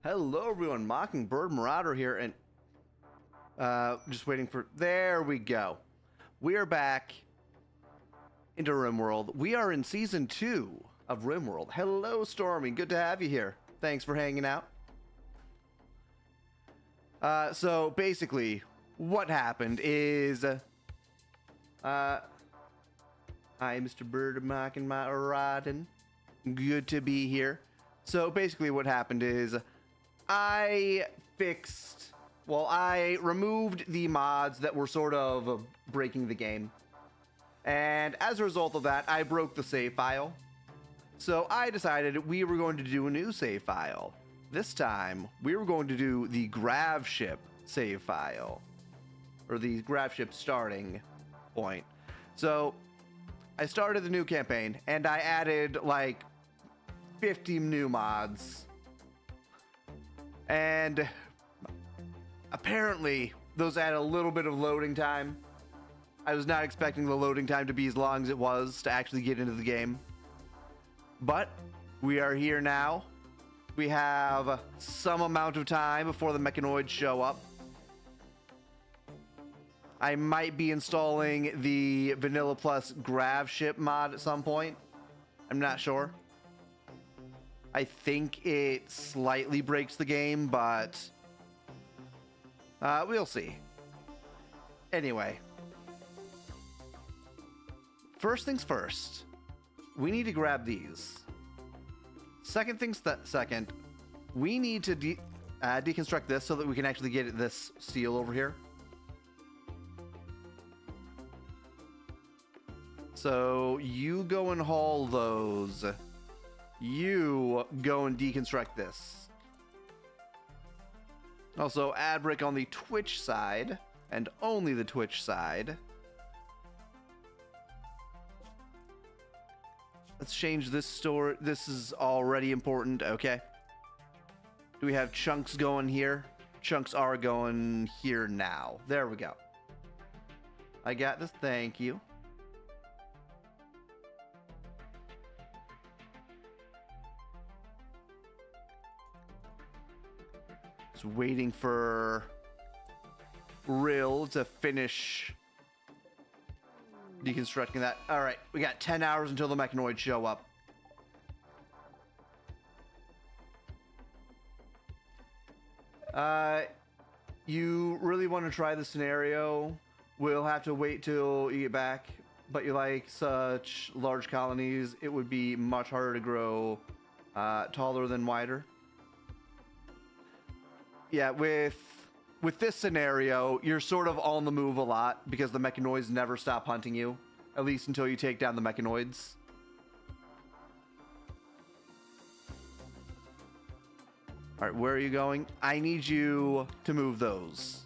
Hello everyone, Mockingbird Marauder here, and just waiting for, there we go. We are back into Rimworld. We are in Season 2 of Rimworld. Hello Stormy, good to have you here. Thanks for hanging out. So basically, what happened is, hi Mr. Bird of Mockingbird, good to be here. So basically what happened is, I removed the mods that were sort of breaking the game. And as a result of that, I broke the save file. So I decided we were going to do a new save file. This time, we were going to do the Gravship save file. Or the Gravship starting point. So I started the new campaign, and I added like 50 new mods. And apparently, those add a little bit of loading time. I was not expecting the loading time to be as long as it was to actually get into the game. But we are here now. We have some amount of time before the mechanoids show up. I might be installing the Vanilla Plus Gravship mod at some point. I'm not sure. I think it slightly breaks the game, but we'll see. Anyway, first things first, we need to grab these. Second things second, we need to deconstruct this so that we can actually get this steel over here. So you go and haul those. You go and deconstruct this. Also, add brick on the Twitch side, and only the Twitch side. Let's change this store. This is already important. Okay. Do we have chunks going here? Chunks are going here now. There we go. I got this. Thank you. Just waiting for Rill to finish deconstructing that. All right, we got 10 hours until the mechanoids show up. You really want to try the scenario? We'll have to wait till you get back. But you like such large colonies, it would be much harder to grow taller than wider. Yeah, with this scenario, you're sort of on the move a lot because the mechanoids never stop hunting you, at least until you take down the mechanoids. All right, where are you going? I need you to move those.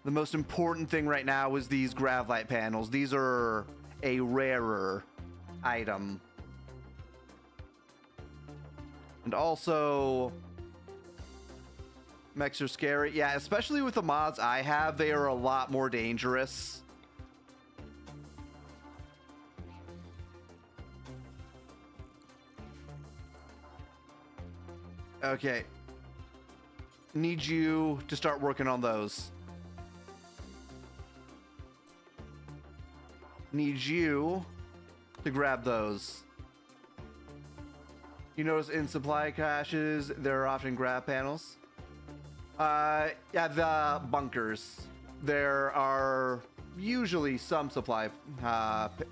The most important thing right now is these gravlight panels. These are a rarer item. And also, mechs are scary. Yeah, especially with the mods I have, they are a lot more dangerous. Okay. Need you to start working on those. Need you to grab those. You notice in supply caches, there are often grab panels. Yeah, the bunkers. There are usually some supply,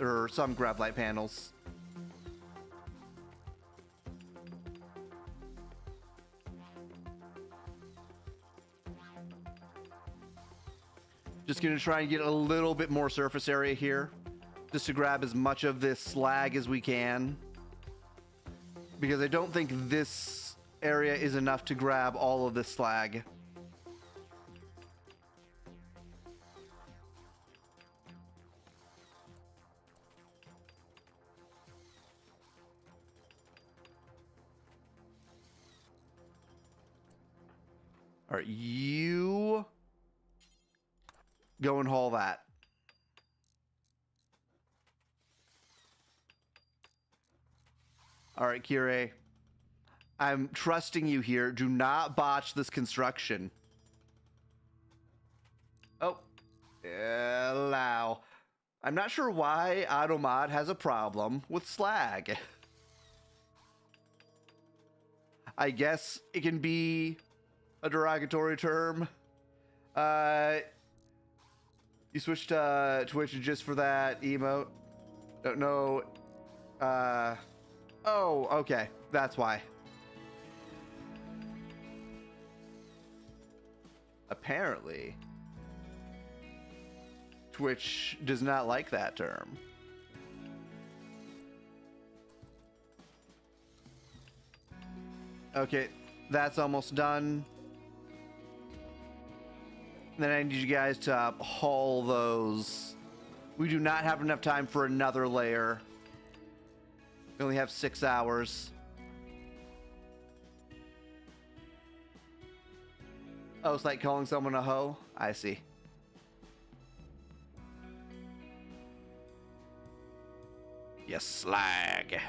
or some grab light panels. Just gonna try and get a little bit more surface area here, just to grab as much of this slag as we can. Because I don't think this area is enough to grab all of this slag. All right, you go and haul that. All right, Kirei. I'm trusting you here. Do not botch this construction. Oh. Allow. I'm not sure why AutoMod has a problem with slag. I guess it can be a derogatory term. You switched to Twitch just for that emote? Don't know. Oh, okay. That's why. Apparently, Twitch does not like that term. Okay, that's almost done. Then I need you guys to haul those. We do not have enough time for another layer. We only have 6 hours. Oh, it's like calling someone a hoe? I see. You slag.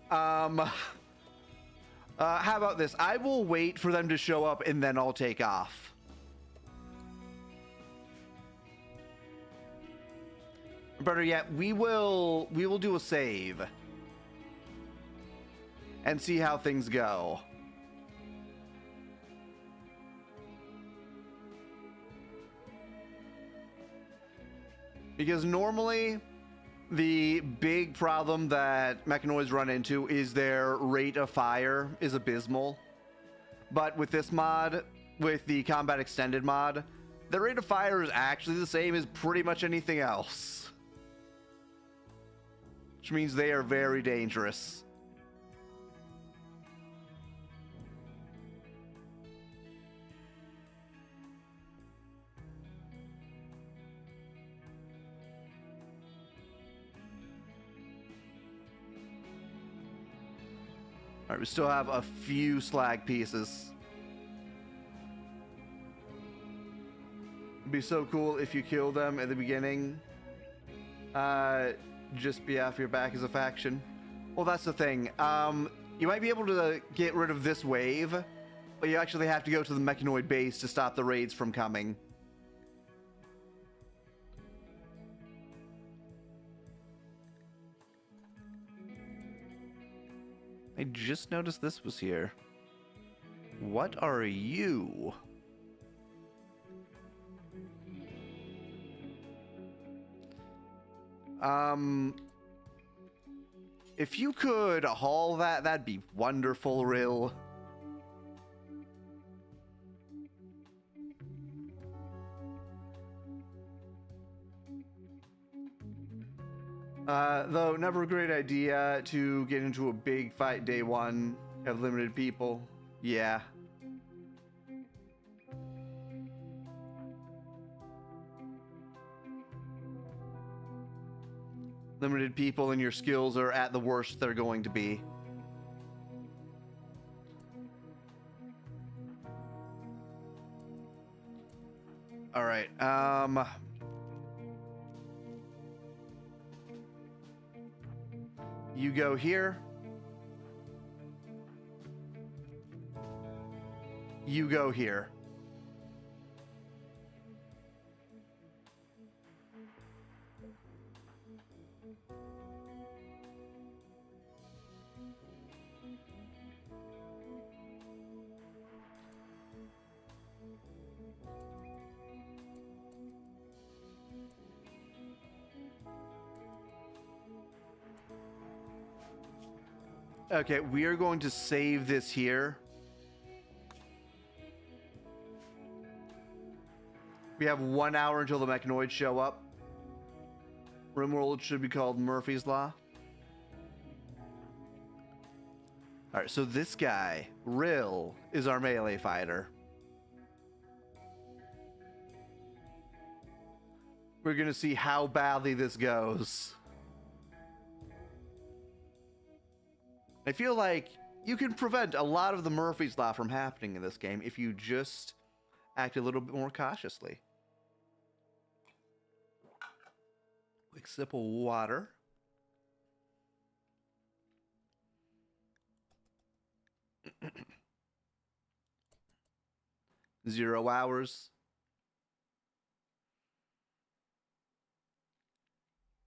How about this? I will wait for them to show up and then I'll take off. Better yet, we will do a save and see how things go. Because normally, the big problem that mechanoids run into is their rate of fire is abysmal. But with this mod, with the Combat Extended mod, the rate of fire is actually the same as pretty much anything else. Which means they are very dangerous. All right, we still have a few slag pieces. It'd be so cool if you kill them at the beginning. Just be off your back as a faction. Well, that's the thing. You might be able to get rid of this wave, but you actually have to go to the mechanoid base to stop the raids from coming. I just noticed this was here. What are you? If you could haul that, that'd be wonderful, Rill. Though, never a great idea to get into a big fight day one, have limited people. Yeah. Limited people and your skills are at the worst they're going to be. All right. You go here. You go here. Okay, we are going to save this here. We have 1 hour until the mechanoids show up. Rimworld should be called Murphy's Law. Alright, so this guy, Rill, is our melee fighter. We're gonna see how badly this goes. I feel like you can prevent a lot of the Murphy's Law from happening in this game if you just act a little bit more cautiously. Quick sip of water. Zero hours.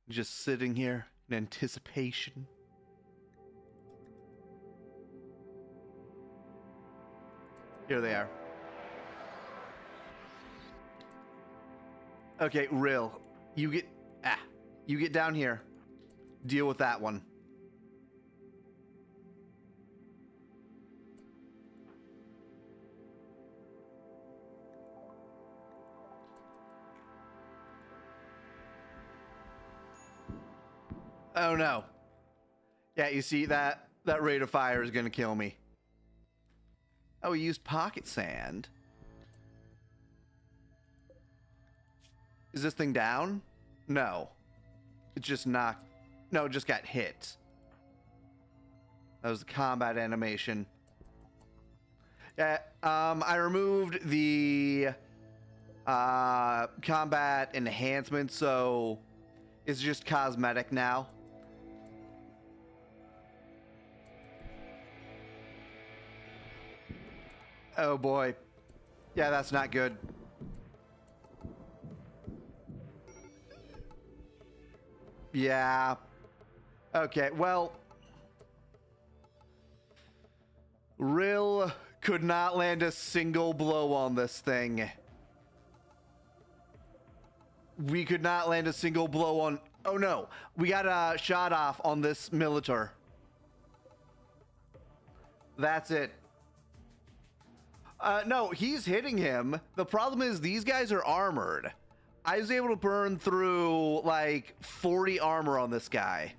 Just sitting here in anticipation. Here they are. Okay, Rill, you get down here. Deal with that one. Oh no. Yeah, you see that rate of fire is gonna kill me. Oh, he used pocket sand. Is this thing down? No. It just knocked. No, it just got hit. That was the combat animation. Yeah, I removed the combat enhancement, so it's just cosmetic now. Oh boy. Yeah, that's not good. Yeah. Okay, well, Rill could not land a single blow on this thing. We could not land a single blow on... Oh no, we got a shot off on this Militar. That's it. No, he's hitting him. The problem is these guys are armored. I was able to burn through like 40 armor on this guy.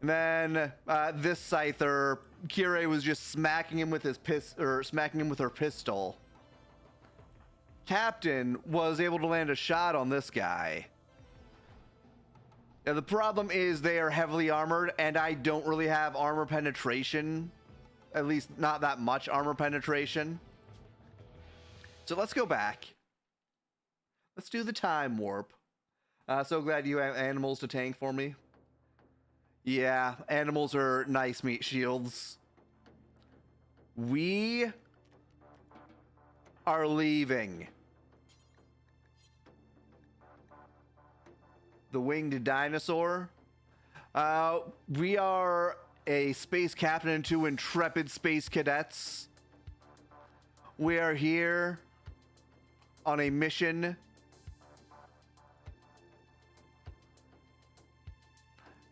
And then this Scyther, Kirei was just smacking him with his smacking him with her pistol. Captain was able to land a shot on this guy. Now, the problem is they are heavily armored, and I don't really have armor penetration. At least not that much armor penetration. So let's go back. Let's do the time warp. So glad you have animals to tank for me. Yeah, animals are nice meat shields. We are leaving. The winged dinosaur. We are a space captain and 2 intrepid space cadets. We are here on a mission.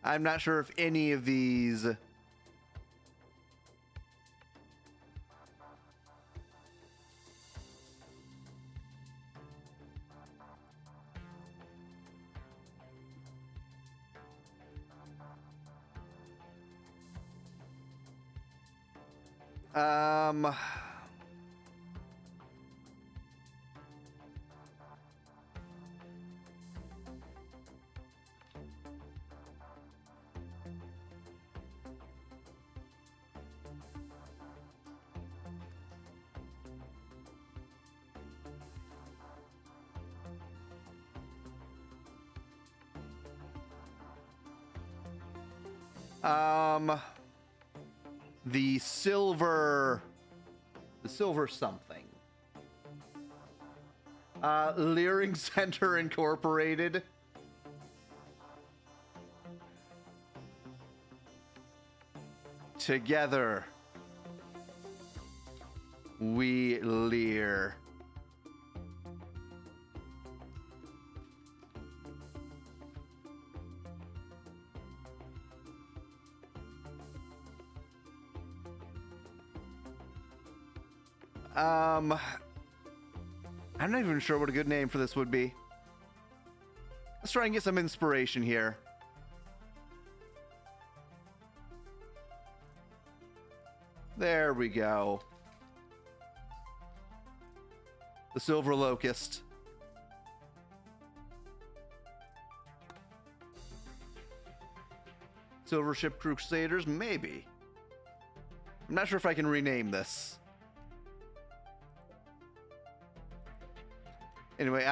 I'm not sure if any of these the silver something. Leering Center Incorporated. Together, we leer. I'm not even sure what a good name for this would be. Let's try and get some inspiration here. There we go. The Silver Locust. Silver Ship Crusaders, maybe. I'm not sure if I can rename this. Anyway,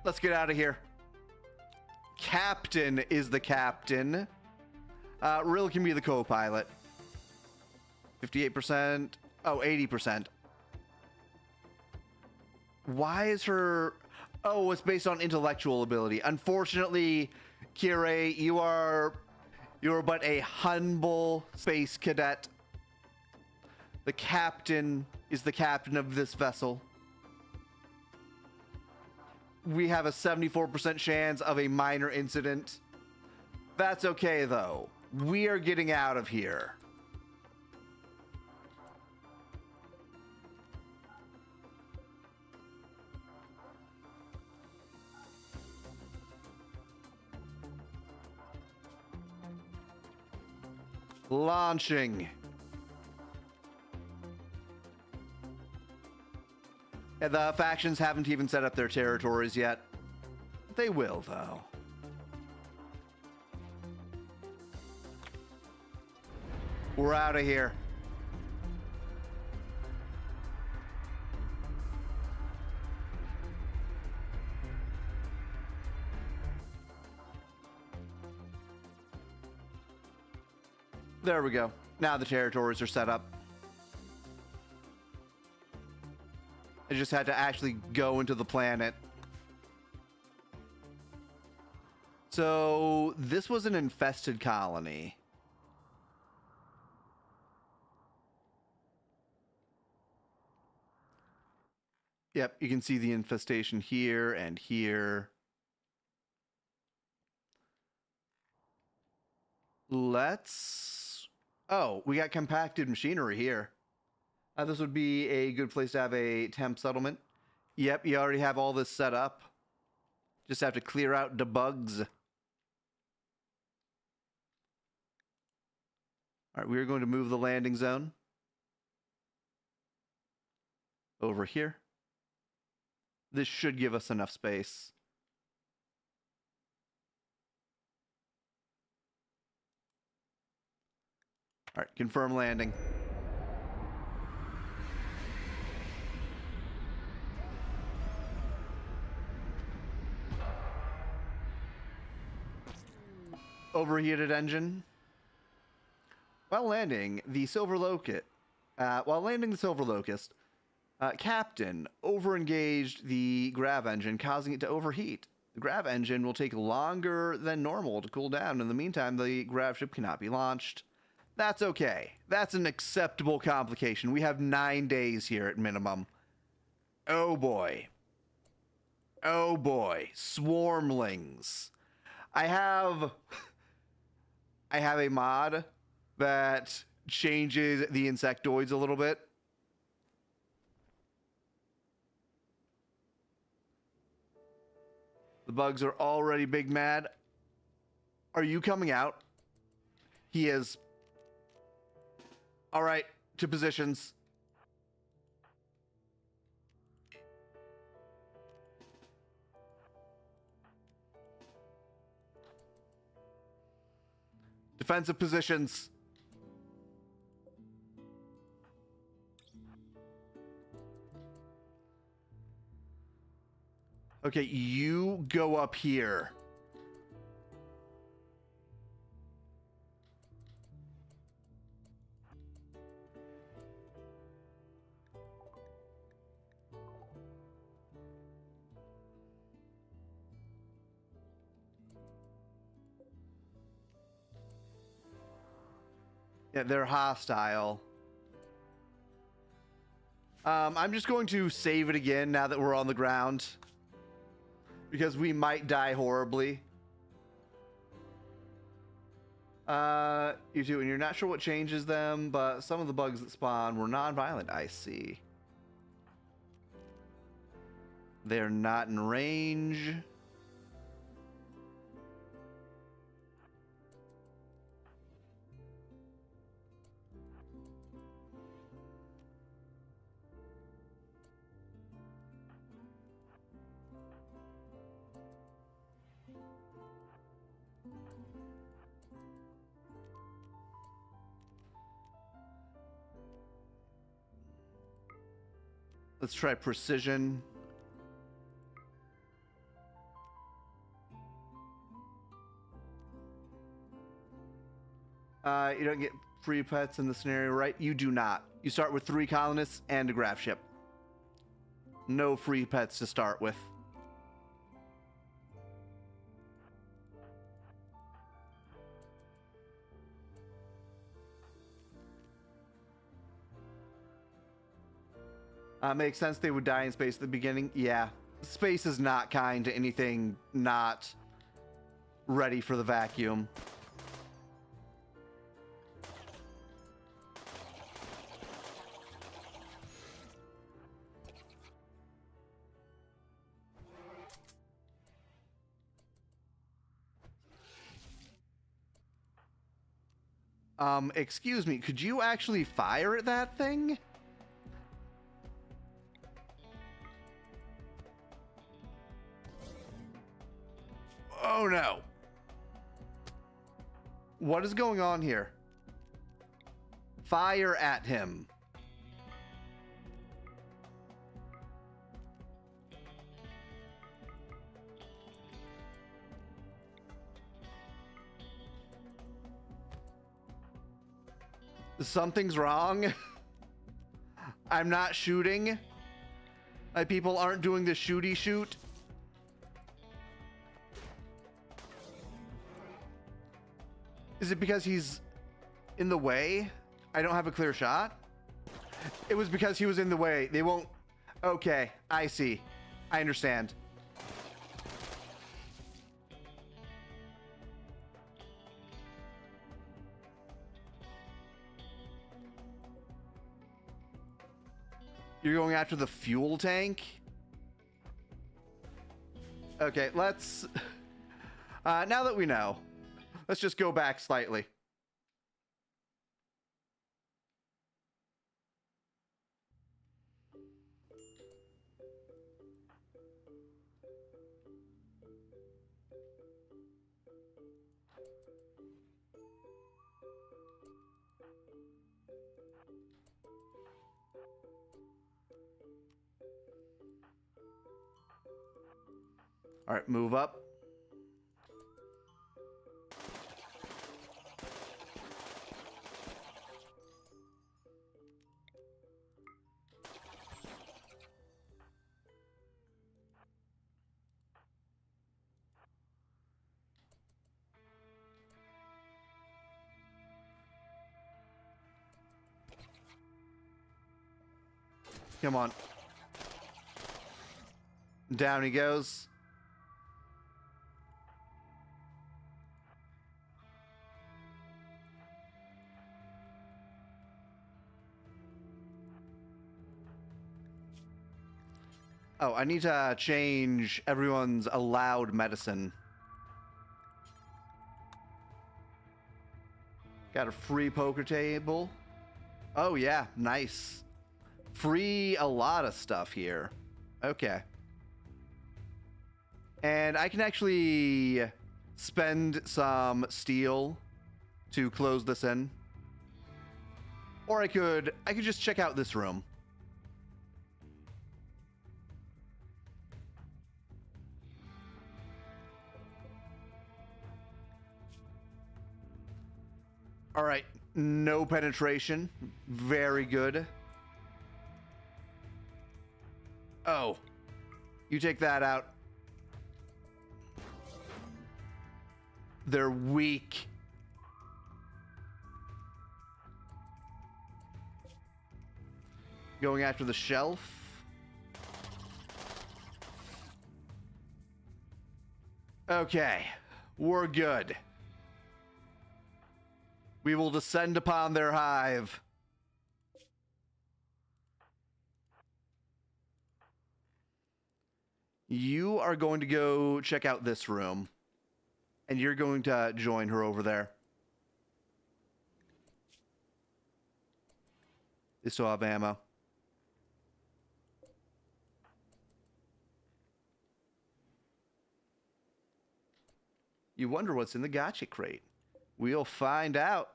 let's get out of here. Captain is the captain. Rill can be the co-pilot. 58%. Oh, 80%. Why is her... Oh, it's based on intellectual ability. Unfortunately, Kirei, you are but a humble space cadet. The captain is the captain of this vessel. We have a 74% chance of a minor incident. That's okay, though. We are getting out of here. Launching. Yeah, the factions haven't even set up their territories yet. They will, though. We're out of here. There we go. Now the territories are set up. I just had to actually go into the planet. So this was an infested colony. Yep, you can see the infestation here and here. Let's... Oh, we got compacted machinery here. This would be a good place to have a temp settlement. Yep, you already have all this set up. Just have to clear out the bugs. All right, we're going to move the landing zone over here. This should give us enough space. All right, confirm landing. Overheated engine. While landing the Silver Locust, Captain overengaged the grav engine, causing it to overheat. The grav engine will take longer than normal to cool down. In the meantime, the grav ship cannot be launched. That's okay. That's an acceptable complication. We have 9 days here at minimum. Oh boy. Oh boy. Swarmlings. I have a mod that changes the insectoids a little bit. The bugs are already big mad. Are you coming out? He is. All right, to positions. Defensive positions. Okay, you go up here. Yeah, they're hostile. I'm just going to save it again now that we're on the ground, because we might die horribly. You too, and you're not sure what changes them, but some of the bugs that spawn were non-violent. I see. They're not in range. Let's try precision. You don't get free pets in the scenario, right? You do not. You start with 3 colonists and a graph ship. No free pets to start with. Makes sense they would die in space at the beginning. Yeah. Space is not kind to anything not ready for the vacuum. Excuse me, could you actually fire at that thing? Oh no. What is going on here? Fire at him. Something's wrong. I'm not shooting. My people aren't doing the shooty shoot. Is it because he's in the way? I don't have a clear shot? It was because he was in the way. They won't... Okay, I see. I understand. You're going after the fuel tank? Okay, let's... now that we know, let's just go back slightly. All right, move up. Come on. Down he goes. Oh, I need to change everyone's allowed medicine. Got a free poker table. Oh yeah, nice. Free a lot of stuff here. Okay. And I can actually spend some steel to close this in. Or I could just check out this room. All right, no penetration. Very good. Oh, you take that out. They're weak. Going after the shelf. Okay, we're good. We will descend upon their hive. You are going to go check out this room. And you're going to join her over there. They still have ammo. You wonder what's in the gotcha crate. We'll find out.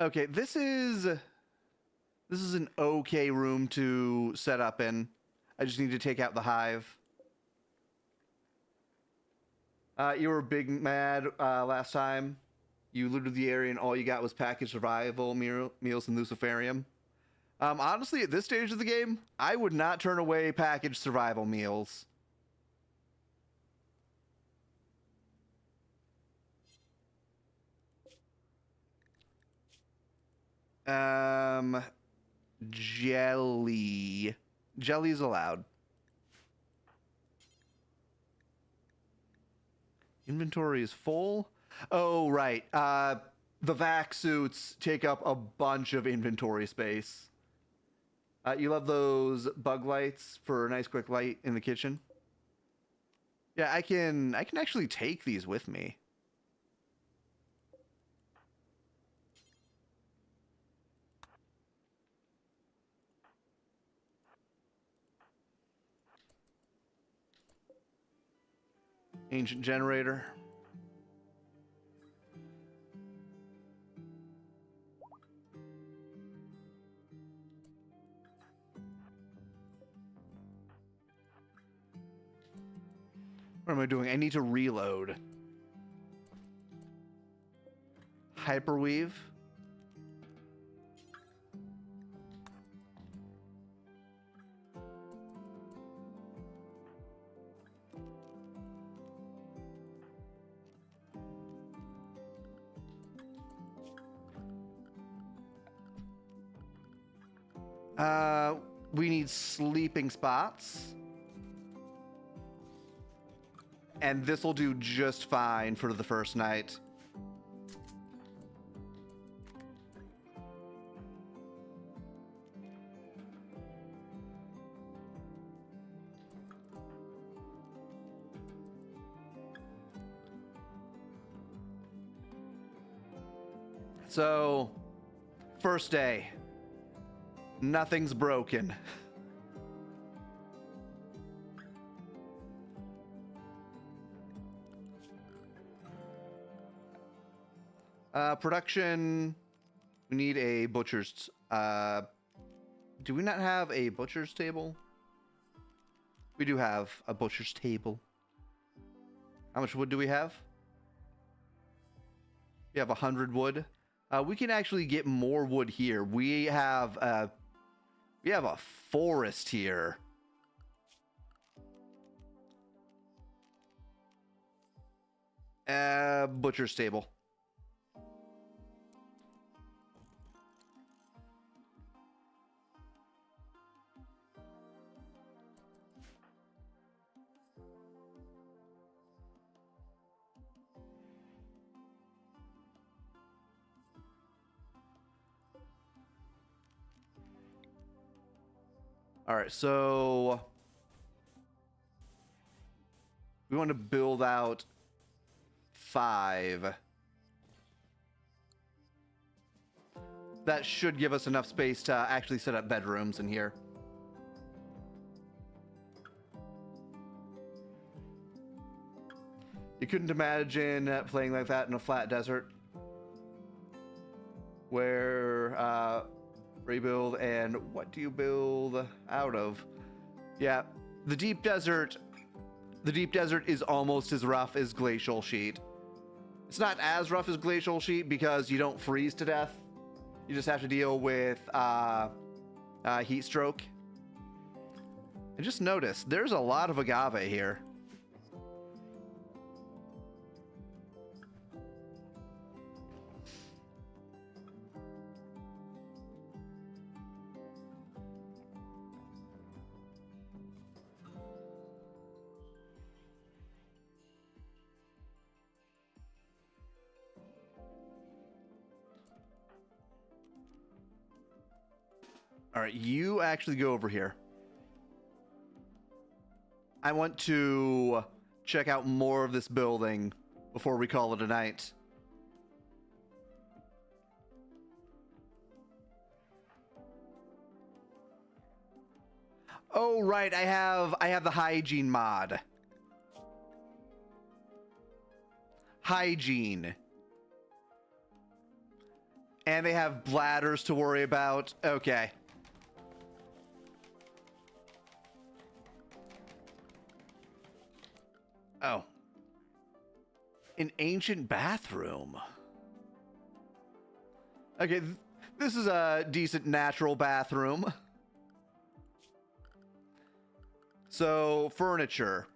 Okay, this is an okay room to set up in. I just need to take out the hive. You were big mad last time. You looted the area and all you got was packaged survival meals in Luciferium. Honestly, at this stage of the game, I would not turn away packaged survival meals. Jelly. Jelly's allowed. Inventory is full. Oh, right. The vac suits take up a bunch of inventory space. You love those bug lights for a nice quick light in the kitchen? Yeah, I can actually take these with me. Ancient generator. What am I doing? I need to reload. Hyperweave. We need sleeping spots. And this will do just fine for the first night. So, first day. Nothing's broken. Production. We need a butcher's. Do we not have a butcher's table? We do have a butcher's table. How much wood do we have? We have 100 wood. We can actually get more wood here. We have a forest here. Butcher's table. All right, so we want to build out 5. That should give us enough space to actually set up bedrooms in here. You couldn't imagine playing like that in a flat desert where rebuild, and what do you build out of? Yeah, the deep desert is almost as rough as Glacial Sheet. It's not as rough as Glacial Sheet because you don't freeze to death. You just have to deal with heat stroke. And just notice, there's a lot of agave here. All right, you actually go over here. I want to check out more of this building before we call it a night. Oh, right, I have the hygiene mod. Hygiene. And they have bladders to worry about. Okay. An ancient bathroom. Okay, this is a decent natural bathroom. So, furniture.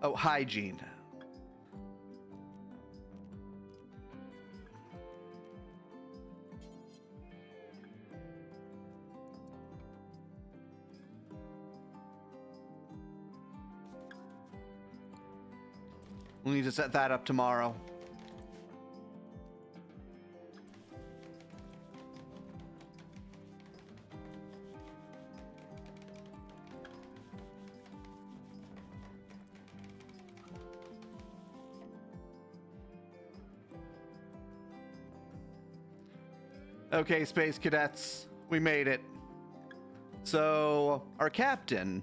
Oh, hygiene. We'll need to set that up tomorrow. Okay, Space Cadets, we made it. So, our captain,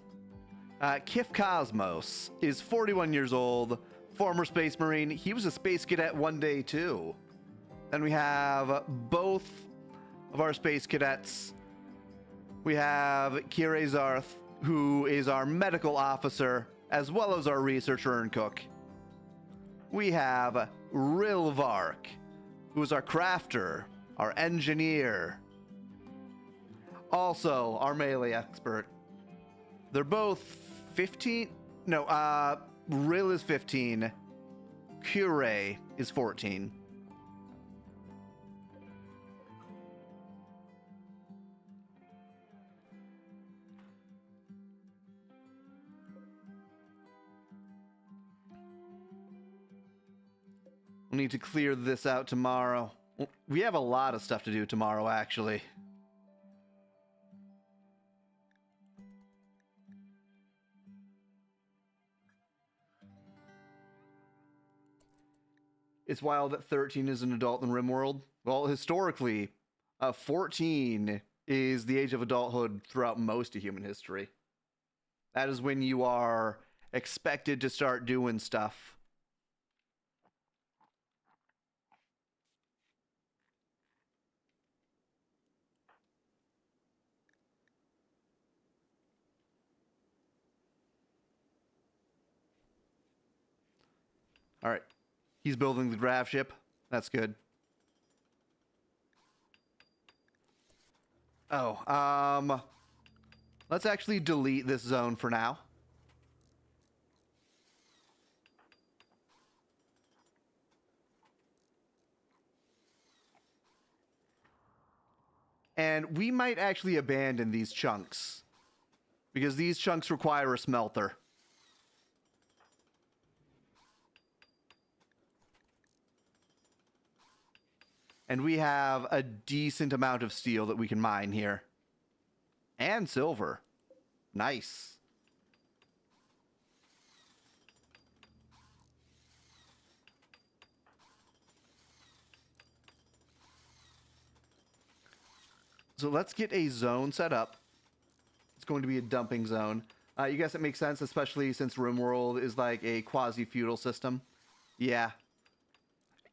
Kif Cosmos, is 41 years old, former Space Marine. He was a Space Cadet one day, too. Then we have both of our Space Cadets. We have Kire Zarth, who is our medical officer, as well as our researcher and cook. We have Rilvark, who is our crafter, our engineer, also our melee expert. They're both 15. No, Rill is 15. Cure is 14. We'll need to clear this out tomorrow. We have a lot of stuff to do tomorrow, actually. It's wild that 13 is an adult in Rimworld. Well, historically, 14 is the age of adulthood throughout most of human history. That is when you are expected to start doing stuff. All right. He's building the draft ship. That's good. Oh, let's actually delete this zone for now. And we might actually abandon these chunks, because these chunks require a smelter. And we have a decent amount of steel that we can mine here. And silver. Nice. So let's get a zone set up. It's going to be a dumping zone. You guess it makes sense, especially since Rimworld is like a quasi-feudal system. Yeah.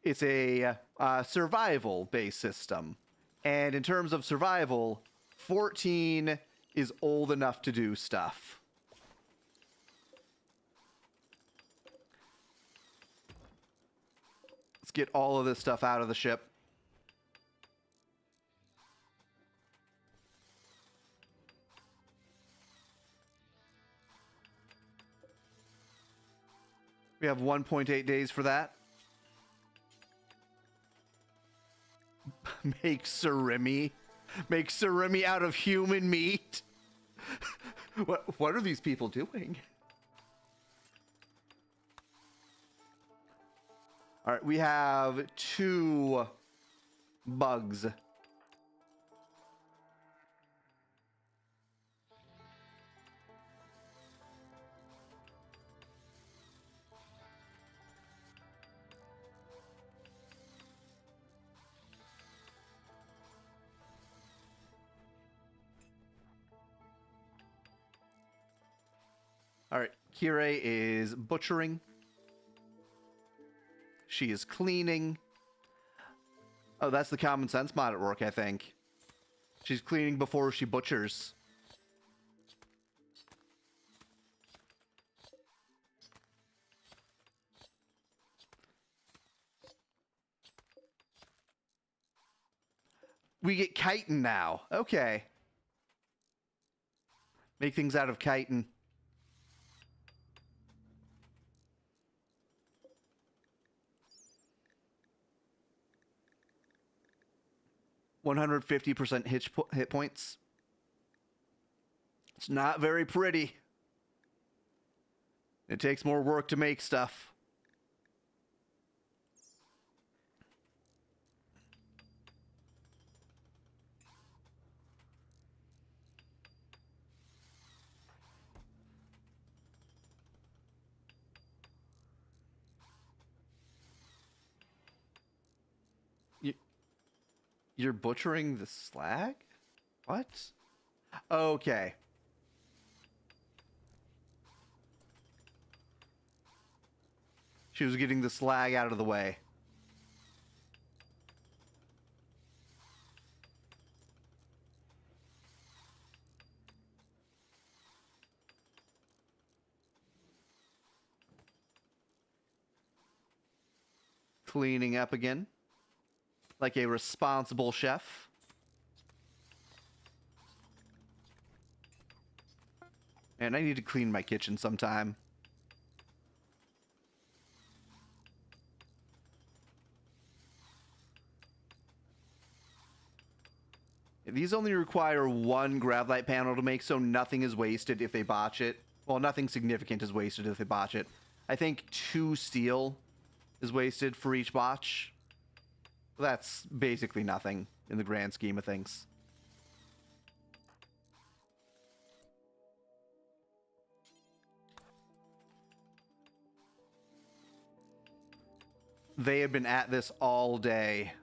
It's a survival-based system. And in terms of survival, 14 is old enough to do stuff. Let's get all of this stuff out of the ship. We have 1.8 days for that. Make surimi. Make surimi out of human meat. What are these people doing? All right, we have 2 bugs. All right, Kirei is butchering. She is cleaning. Oh, that's the common sense mod at work, I think. She's cleaning before she butchers. We get chitin now. Okay. Make things out of chitin. %150 hit points. It's not very pretty. It takes more work to make stuff. You're butchering the slag? What? Okay. She was getting the slag out of the way. Cleaning up again. Like a responsible chef. And I need to clean my kitchen sometime. These only require one gravlite panel to make, so nothing is wasted if they botch it. Well, nothing significant is wasted if they botch it. I think 2 steel is wasted for each botch. That's basically nothing in the grand scheme of things. They have been at this all day.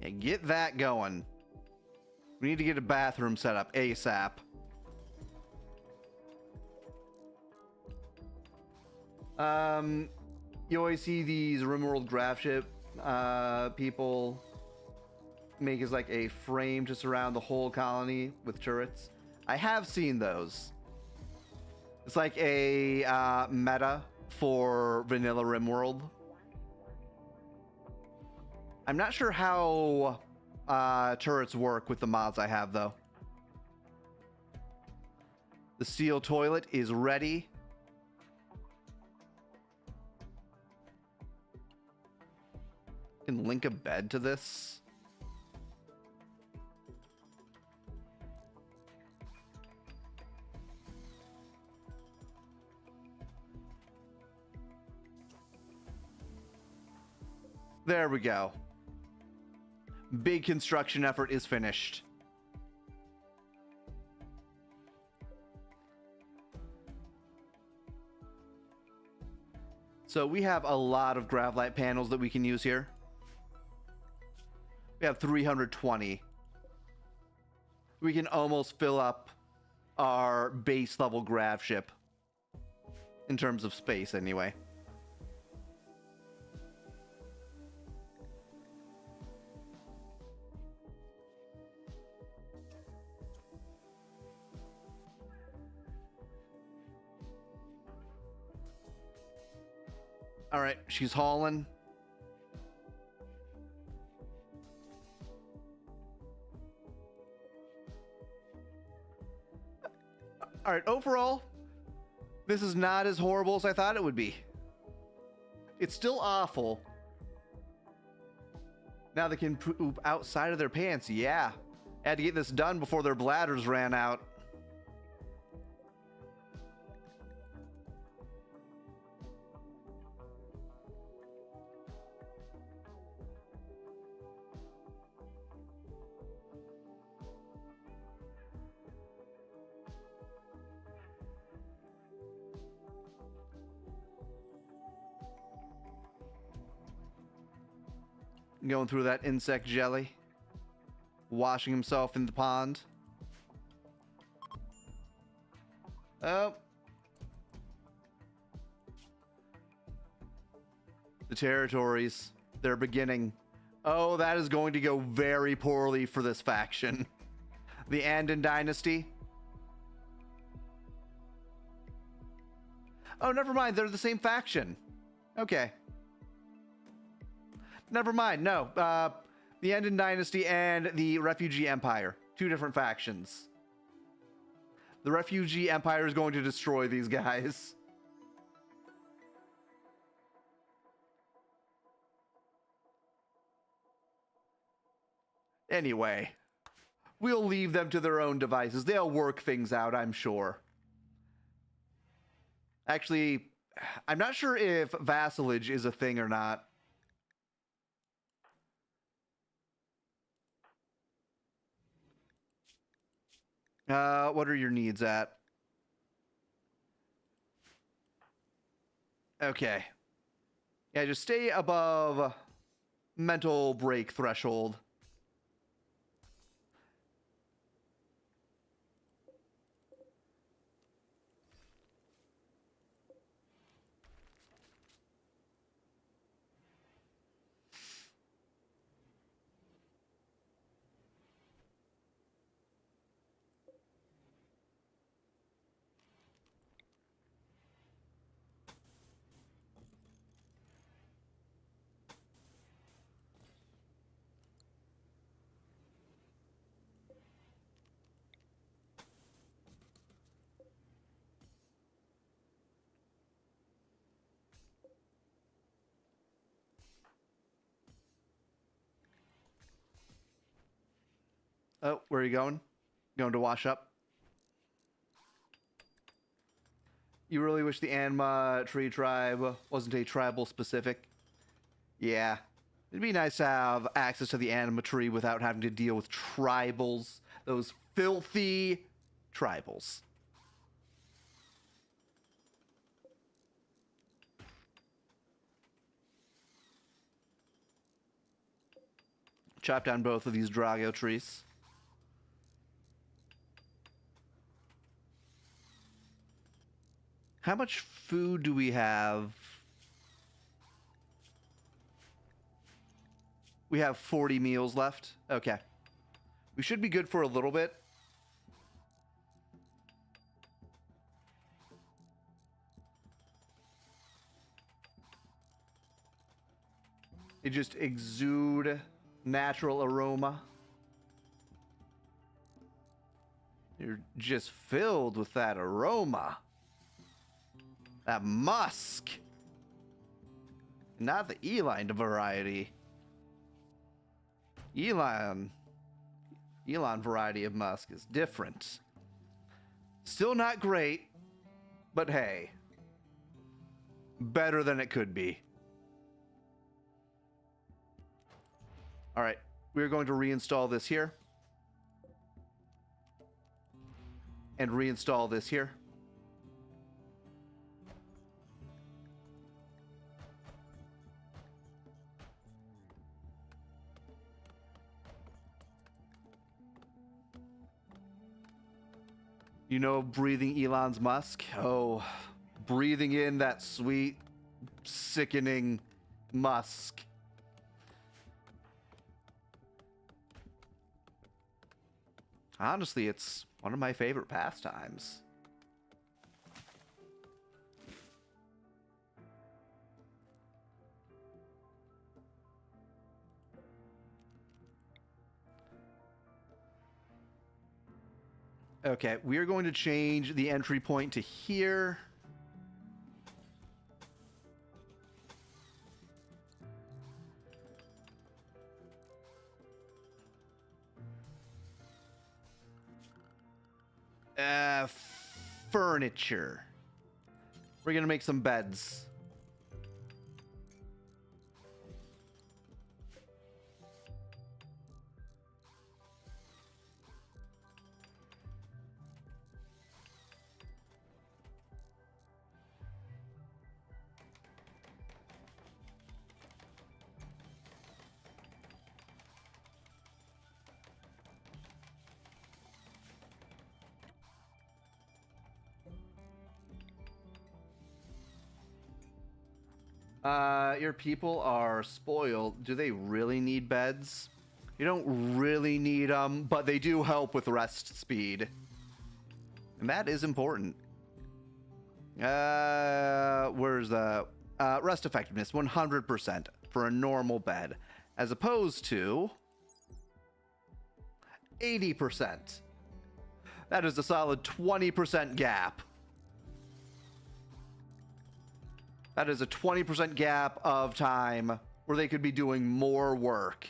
Yeah, get that going. We need to get a bathroom set up ASAP. You always see these Rimworld graph ship people make as like a frame to surround the whole colony with turrets. I have seen those. It's like a meta for vanilla Rimworld. I'm not sure how turrets work with the mods I have, though. The steel toilet is ready. Can link a bed to this. There we go. Big construction effort is finished. So we have a lot of gravlite panels that we can use here. We have 320. We can almost fill up our base level grav ship. In terms of space, anyway. All right, she's hauling. All right, overall, this is not as horrible as I thought it would be. It's still awful. Now they can poop outside of their pants. Yeah. Had to get this done before their bladders ran out. going through that insect jelly, washing himself in the pond. Oh. The territories, they're beginning. Oh, that is going to go very poorly for this faction. The Andon Dynasty. Oh, never mind. They're the same faction. Okay. Never mind. No. The Andon Dynasty and the Refugee Empire. Two different factions. The Refugee Empire is going to destroy these guys. Anyway, we'll leave them to their own devices. They'll work things out, I'm sure. Actually, I'm not sure if vassalage is a thing or not. What are your needs at? Okay. Yeah, just stay above mental break threshold. Oh, where are you going? Going to wash up? You really wish the Anma tree tribe wasn't a tribal specific? Yeah. It'd be nice to have access to the Anima tree without having to deal with tribals. Those filthy tribals. Chop down both of these Drago trees. How much food do we have? We have 40 meals left. Okay. We should be good for a little bit. It just exude natural aroma. You're just filled with that aroma. That musk. Not the Eline variety. Elon variety of musk is different. Still not great, but hey. Better than it could be. Alright, we're going to reinstall this here. And reinstall this here. You know, breathing Elon's musk? Oh, breathing in that sweet, sickening musk. Honestly, it's one of my favorite pastimes. Okay, we are going to change the entry point to here. Furniture. We're gonna make some beds. Your people are spoiled. Do they really need beds? You don't really need them, but they do help with rest speed. And that is important. Where's the... rest effectiveness, 100% for a normal bed, as opposed to 80%. That is a solid 20% gap. That is a 20% gap of time where they could be doing more work.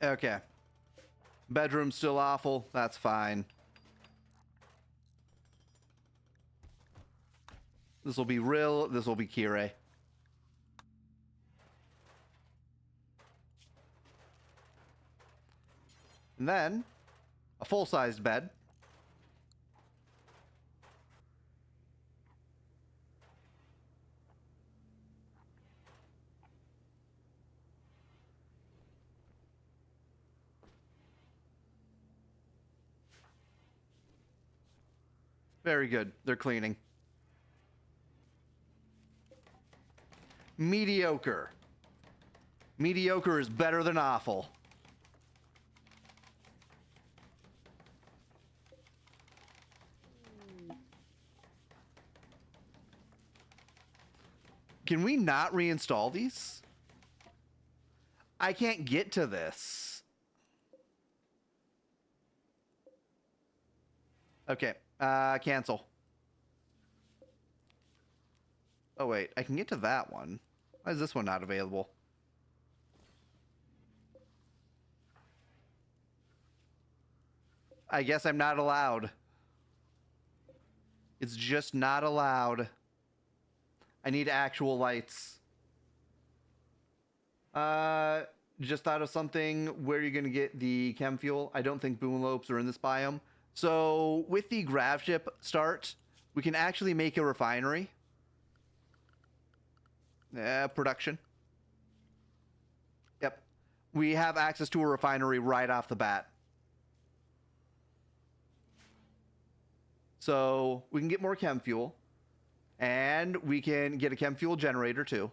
Okay. Bedroom's still awful. That's fine. This will be Rill. This will be Kirei. And then, a full-sized bed. Very good. They're cleaning. Mediocre. Mediocre is better than awful. Can we not reinstall these? I can't get to this. Okay. Cancel. Oh, wait. I can get to that one. Why is this one not available? I guess I'm not allowed. It's just not allowed. I need actual lights. Just thought of something. Where are you going to get the chem fuel? I don't think boomlopes are in this biome. So with the grav ship start, we can actually make a refinery. Production. Yep. We have access to a refinery right off the bat. So we can get more chem fuel. And we can get a chem fuel generator too.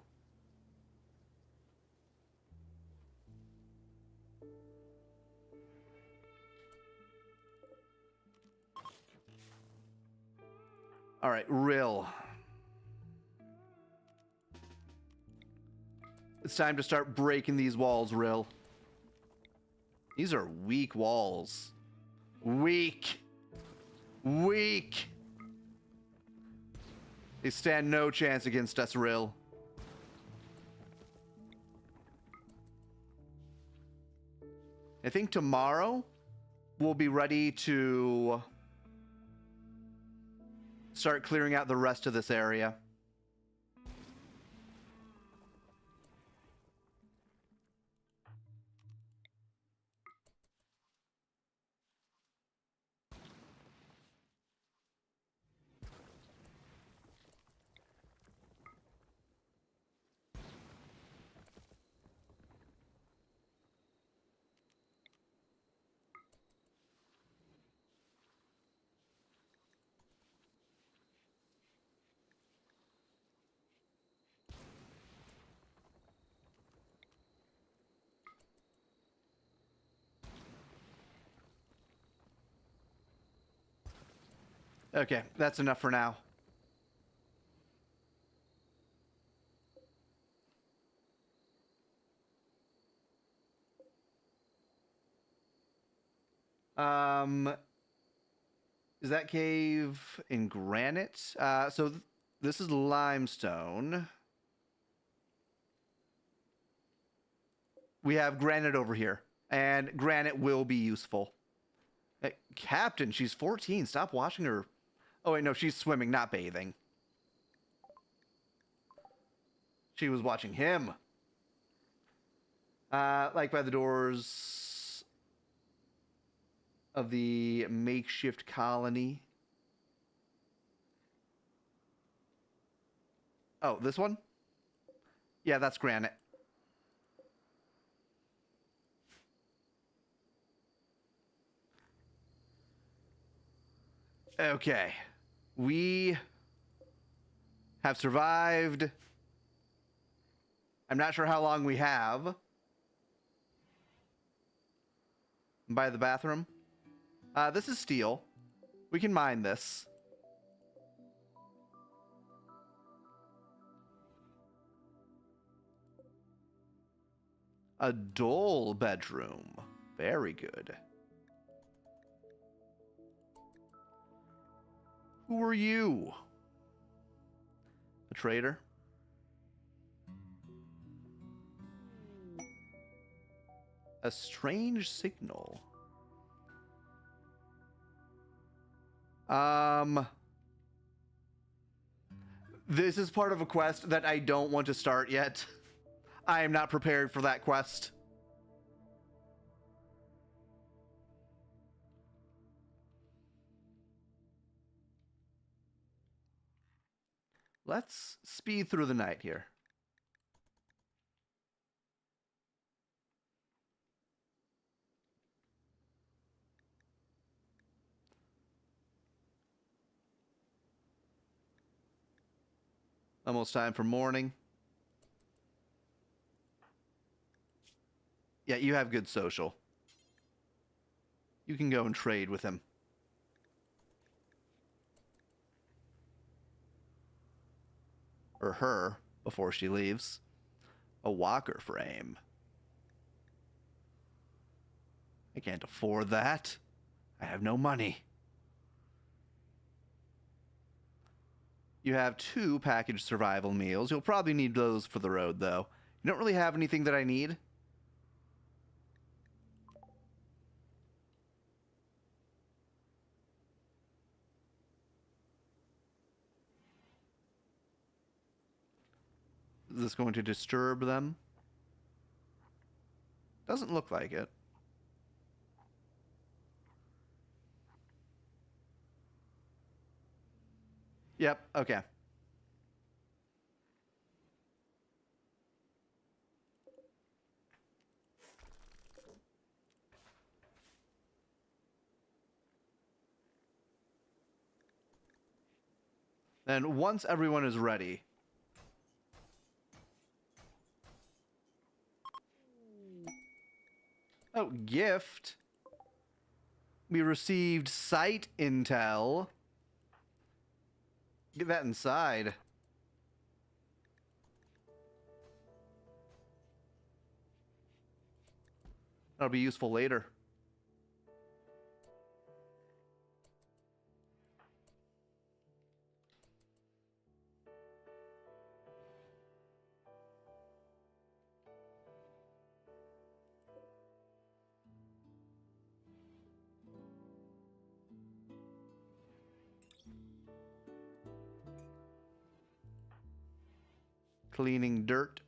All right, Rill. It's time to start breaking these walls, Rill. These are weak walls. Weak. Weak. They stand no chance against us, Rill. I think tomorrow we'll be ready to start clearing out the rest of this area. Okay, that's enough for now. Is that cave in granite? So this is limestone. We have granite over here, and granite will be useful. Hey, Captain, she's 14. Stop watching her. Oh, wait, no, she's swimming, not bathing. She was watching him. Like by the doors of the makeshift colony. Oh, this one? Yeah, that's granite. Okay. We have survived. I'm not sure how long we have. By the bathroom. This is steel. We can mine this. A dull bedroom. Very good. Who are you? A trader? A strange signal. This is part of a quest that I don't want to start yet. I am not prepared for that quest. Let's speed through the night here. Almost time for morning. Yeah, you have good social. You can go and trade with him. Or her, before she leaves. A walker frame. I can't afford that. I have no money. You have 2 packaged survival meals. You'll probably need those for the road, though. You don't really have anything that I need. Is this going to disturb them? Doesn't look like it. Yep, okay. Then once everyone is ready, oh, gift. We received site intel. Get that inside. That'll be useful later. Cleaning dirt.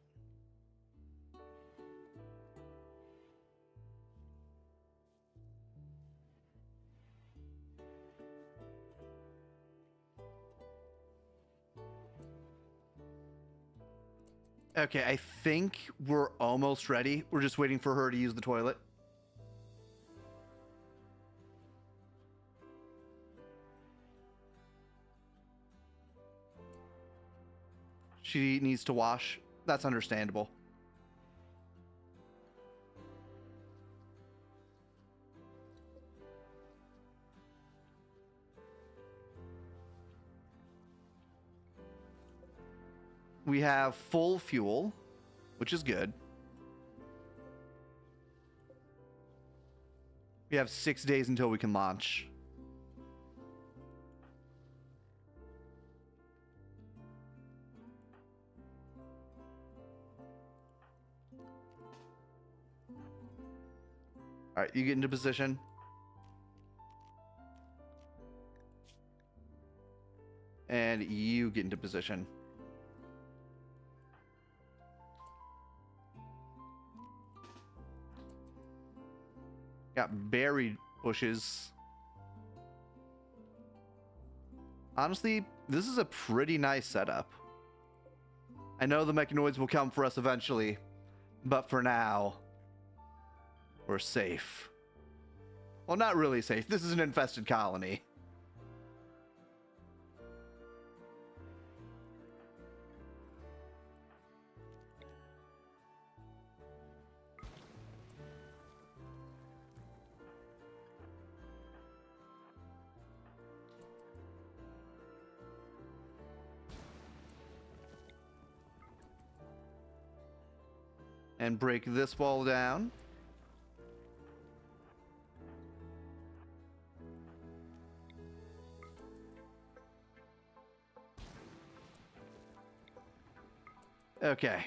Okay, I think we're almost ready. We're just waiting for her to use the toilet. She needs to wash. That's understandable. We have full fuel, which is good. We have 6 days until we can launch. All right, you get into position. And you get into position. Got berry bushes. Honestly, this is a pretty nice setup. I know the mechanoids will come for us eventually, but for now, we're safe. Well, not really safe. This is an infested colony. And break this wall down. Okay.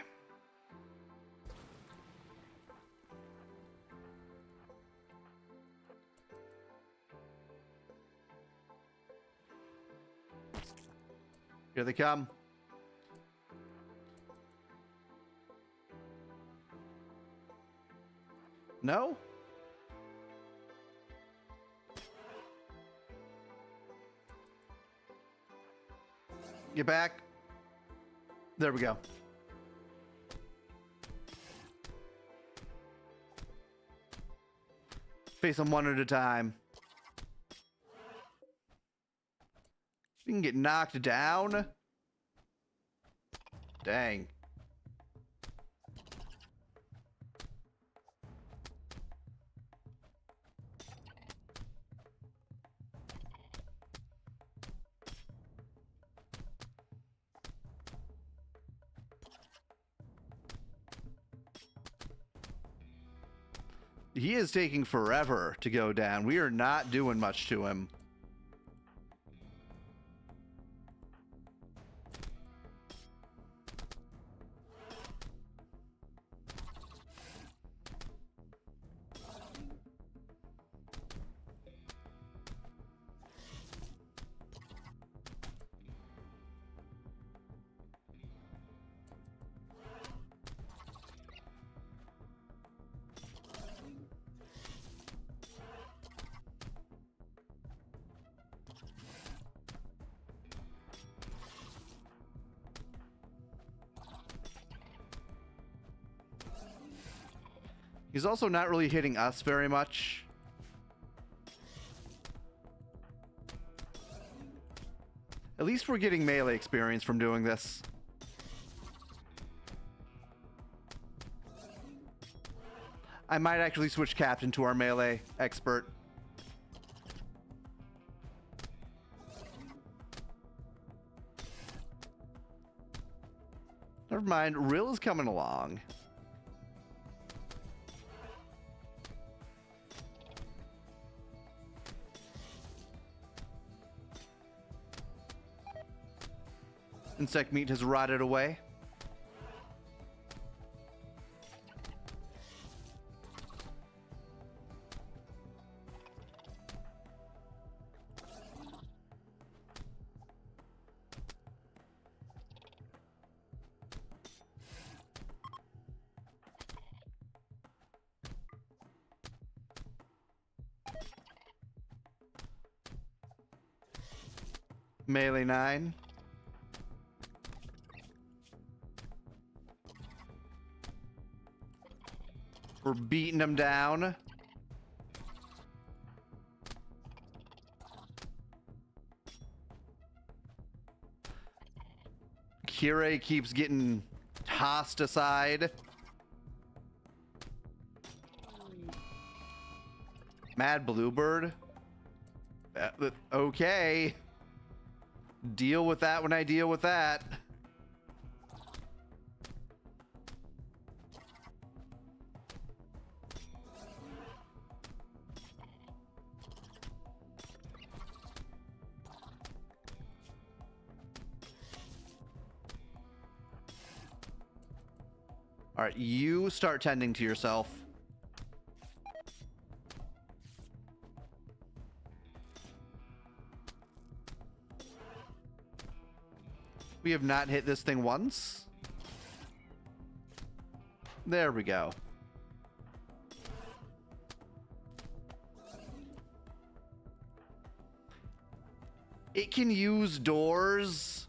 Here they come. No? Get back. There we go. Face them one at a time. You can get knocked down. Dang. He is taking forever to go down. We are not doing much to him. He's also not really hitting us very much. At least we're getting melee experience from doing this. I might actually switch captain to our melee expert. Never mind, Rill is coming along. Insect meat has rotted away. Melee 9. We're beating him down. Kirei keeps getting tossed aside. Mad Bluebird. Okay. Deal with that when I deal with that. All right, you start tending to yourself. We have not hit this thing once. There we go. It can use doors.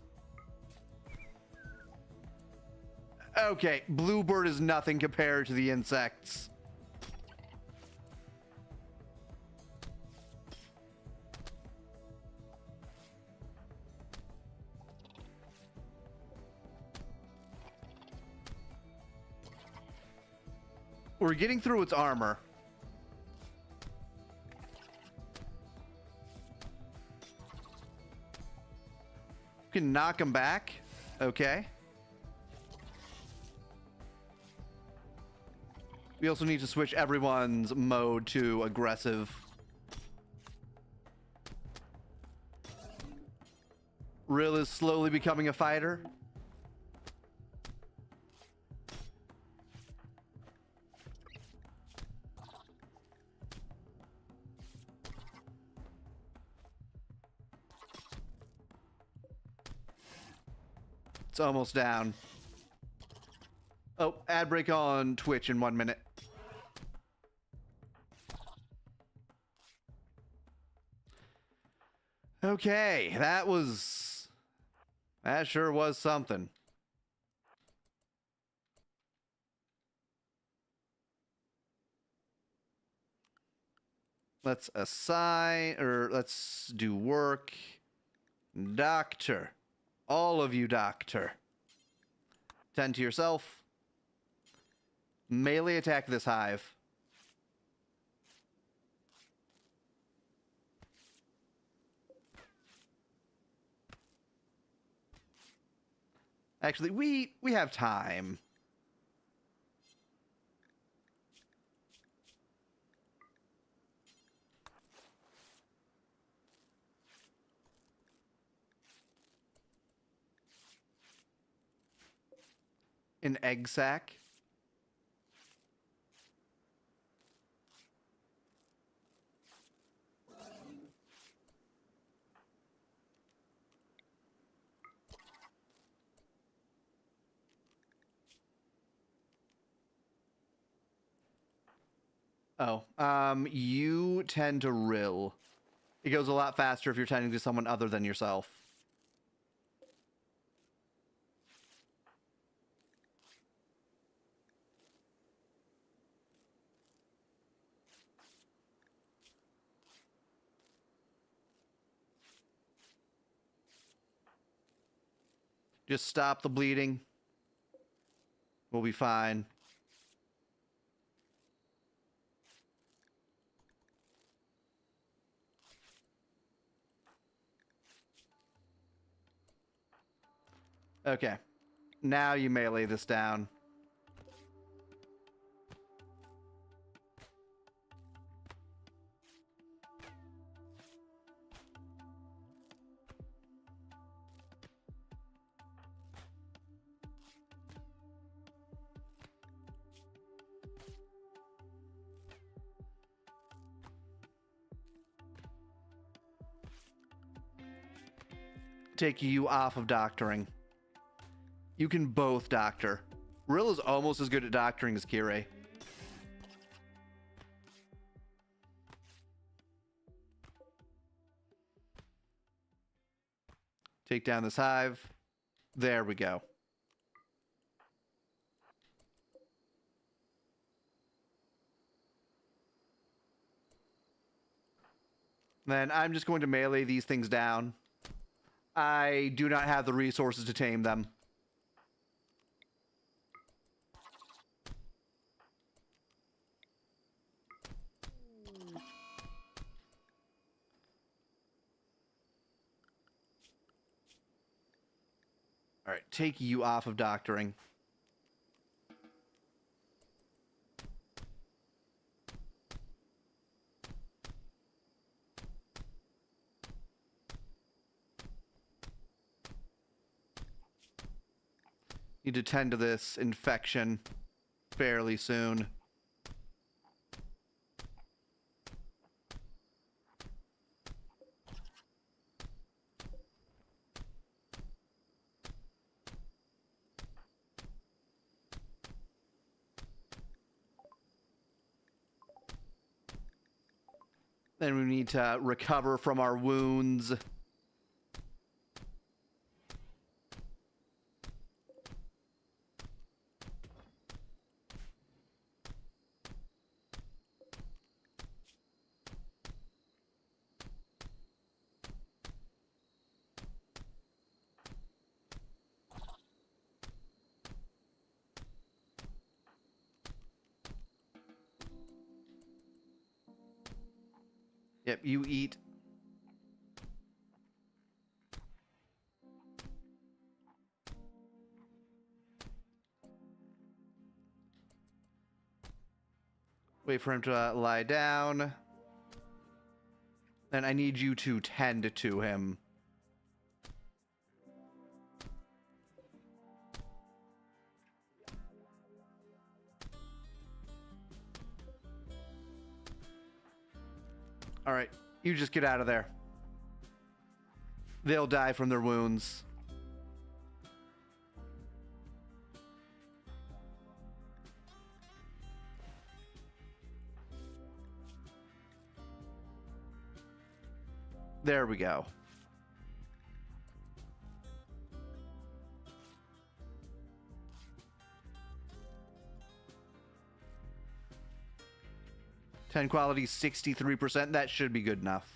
Okay, Bluebird is nothing compared to the insects. We're getting through its armor. We can knock him back. Okay. We also need to switch everyone's mode to aggressive. Rill is slowly becoming a fighter. It's almost down. Oh, ad break on Twitch in 1 minute. Okay, that sure was something. Let's assign, or let's do work. Doctor. All of you, doctor. Tend to yourself. Melee attack this hive. Actually, we have time. An egg sack. Oh, you tend to rill. It goes a lot faster if you're tending to someone other than yourself. Just stop the bleeding. We'll be fine. Okay. Now you melee this down. Take you off of doctoring. You can both doctor. Rill is almost as good at doctoring as Kirei. Take down this hive. There we go. Then I'm just going to melee these things down. I do not have the resources to tame them. All right, take you off of doctoring. Need to tend to this infection fairly soon. Then we need to recover from our wounds. Yep, you eat. Wait for him to lie down. And I need you to tend to him. All right, you just get out of there. They'll die from their wounds. There we go. Ten quality, 63%. That should be good enough.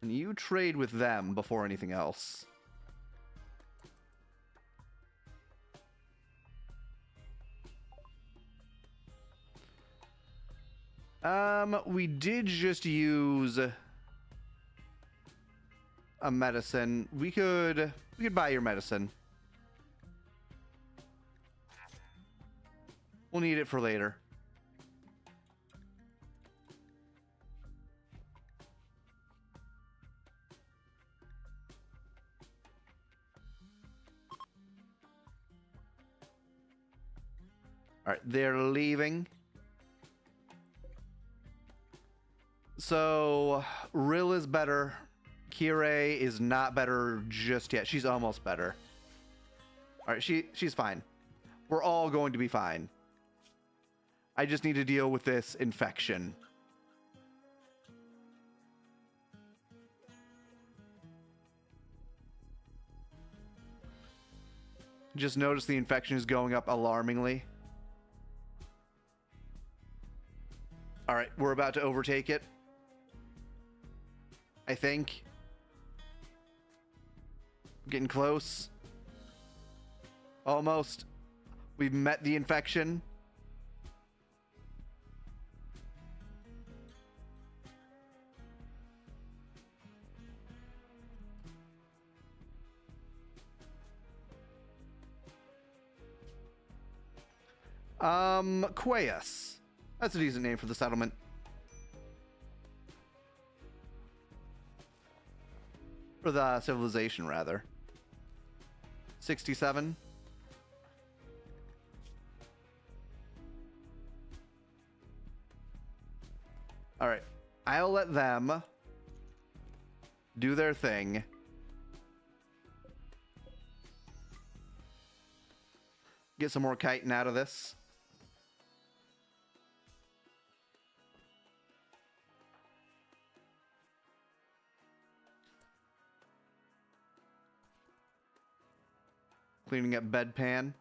And you trade with them before anything else. We did just use a medicine. We could buy your medicine. We'll need it for later. All right, they're leaving. So, Rill is better. Kirei is not better just yet. She's almost better. All right, she's fine. We're all going to be fine. I just need to deal with this infection. Just notice the infection is going up alarmingly. All right, we're about to overtake it. I think. Getting close. Almost. We've met the infection. Quaeus. That's a decent name for the settlement. For the civilization, rather. 67. All right. I'll let them do their thing. Get some more chitin out of this. Cleaning up bedpan.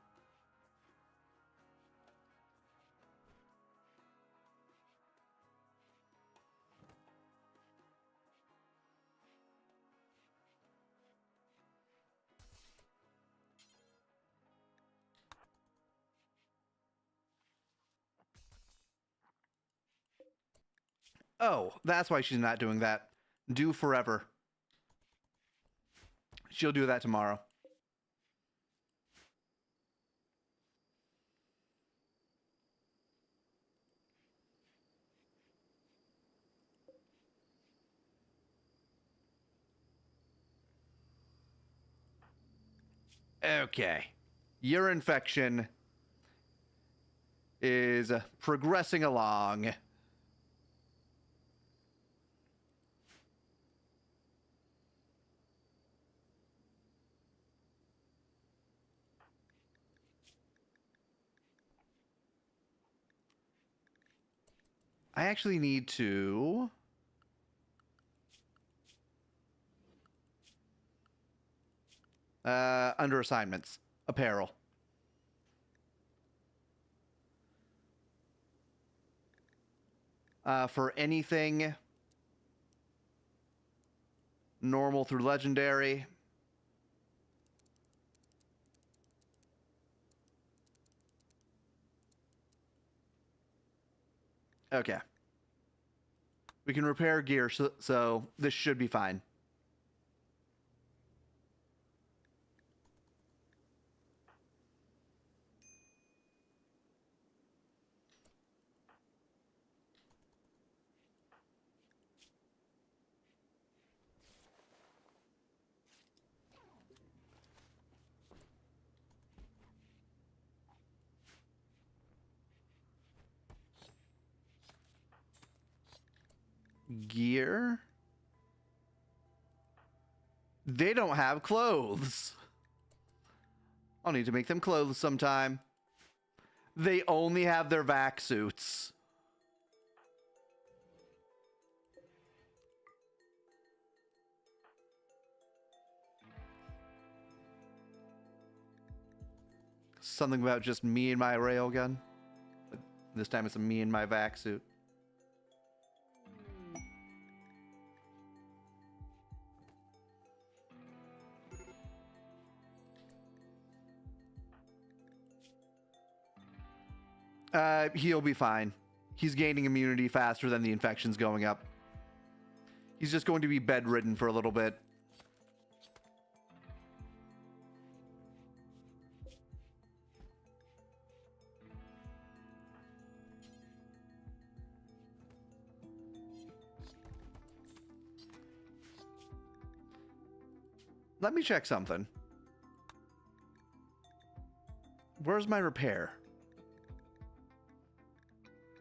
Oh, that's why she's not doing that. Do forever. She'll do that tomorrow. Okay. Your infection is progressing along. I actually need to... under assignments, apparel. For anything normal through legendary. Okay. We can repair gear, so this should be fine. Gear? They don't have clothes. I'll need to make them clothes sometime. They only have their vac suits. Something about just me and my railgun. But this time it's me and my vac suit. He'll be fine. He's gaining immunity faster than the infection's going up. He's just going to be bedridden for a little bit. Let me check something. Where's my repair?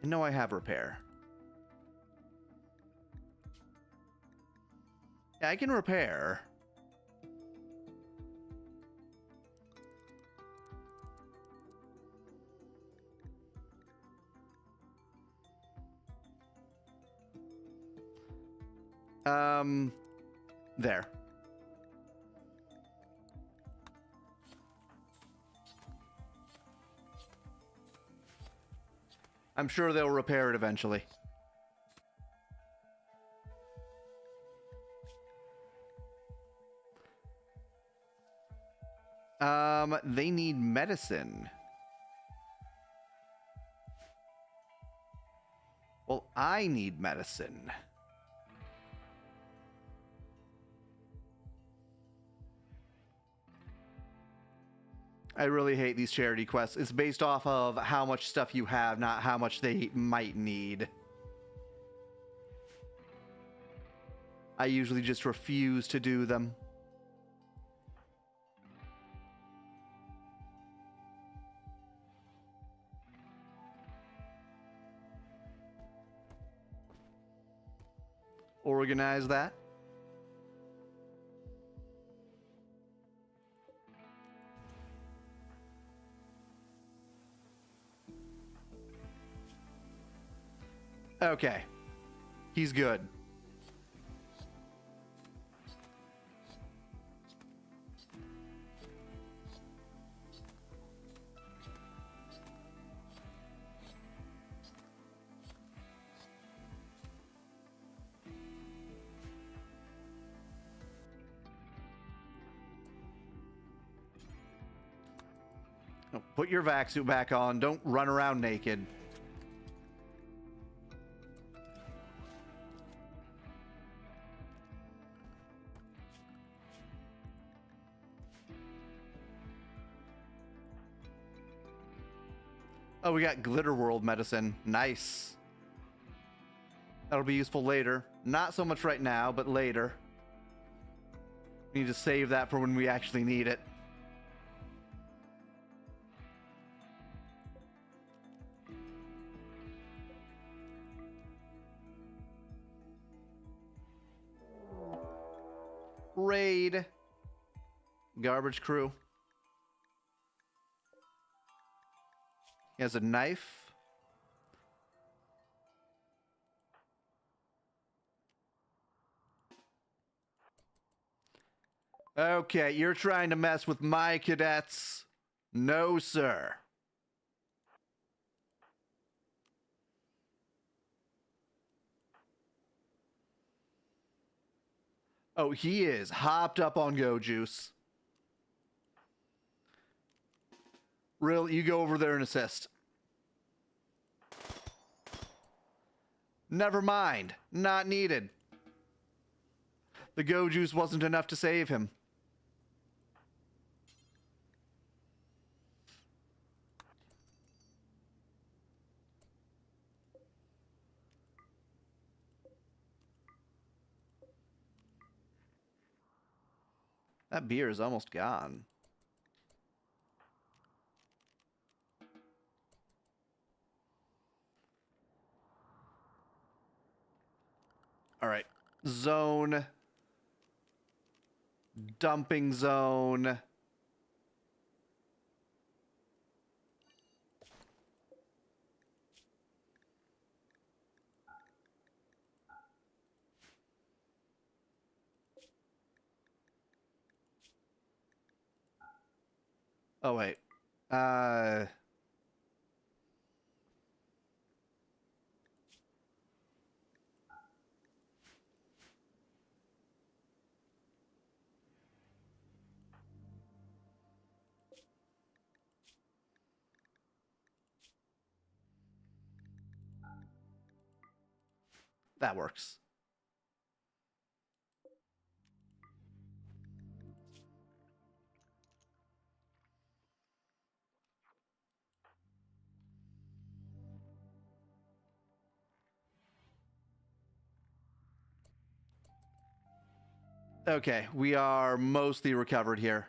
I know I have repair. Yeah, I can repair. There. I'm sure they'll repair it eventually. They need medicine. Well, I need medicine. I really hate these charity quests. It's based off of how much stuff you have, not how much they might need. I usually just refuse to do them. Organize that. Okay. He's good. No, put your vac suit back on. Don't run around naked. Oh, we got Glitter World medicine. Nice. That'll be useful later. Not so much right now, but later. We need to save that for when we actually need it. Raid. Garbage crew. He has a knife. Okay, you're trying to mess with my cadets. No, sir. Oh, he is hopped up on Go Juice. Real, you go over there and assist. Never mind. Not needed. The go juice wasn't enough to save him. That beer is almost gone. All right. Zone. Dumping zone. Oh, wait. That works. Okay, we are mostly recovered here.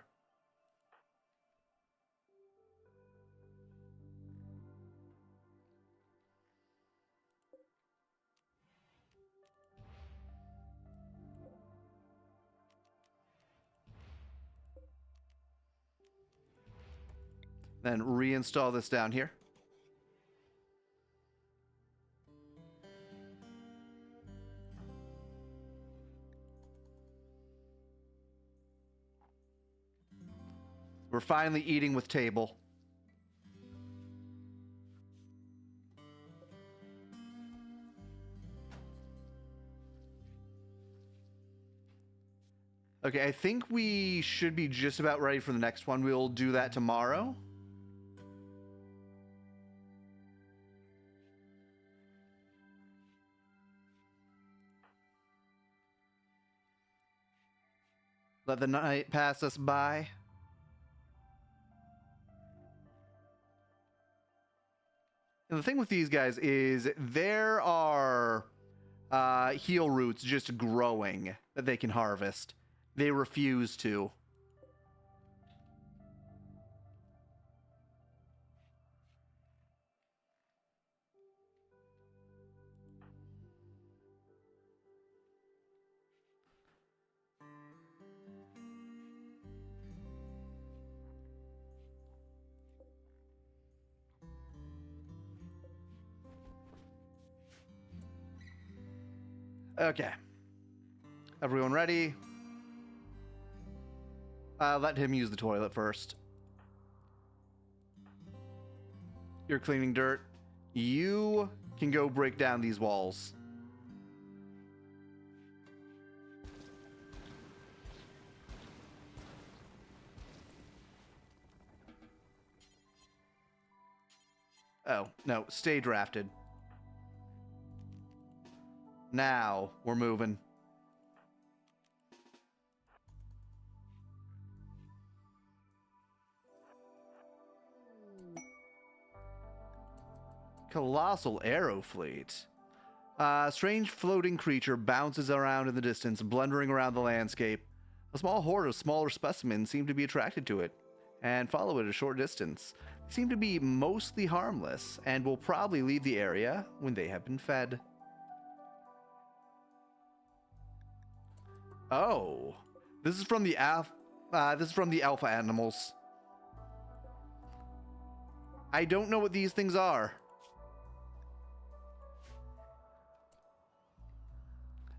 Then reinstall this down here. We're finally eating with table. Okay, I think we should be just about ready for the next one. We'll do that tomorrow. Let the night pass us by. And the thing with these guys is there are heal roots just growing that they can harvest. They refuse to. Okay. Everyone ready? Let him use the toilet first. You're cleaning dirt. You can go break down these walls. Oh, no. Stay drafted. Now we're moving. Colossal arrow fleet. Strange floating creature bounces around in the distance, blundering around the landscape. A small horde of smaller specimens seem to be attracted to it and follow it a short distance. They seem to be mostly harmless and will probably leave the area when they have been fed. Oh, this is from the alpha animals. I don't know what these things are.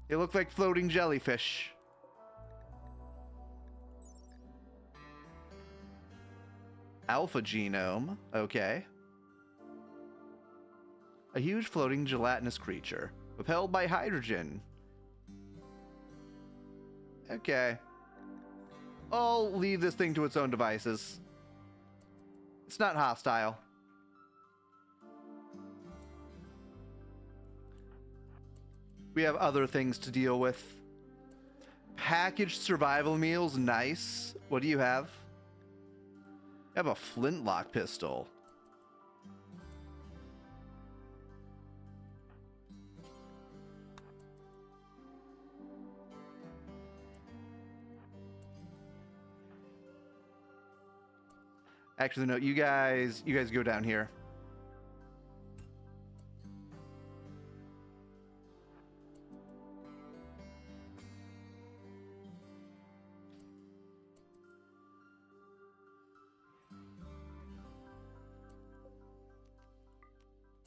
They look like floating jellyfish. Alpha genome. Okay. A huge floating gelatinous creature, propelled by hydrogen. Okay. I'll leave this thing to its own devices. It's not hostile. We have other things to deal with. Packaged survival meals, nice. What do you have? I have a flintlock pistol. Actually, no, you guys go down here.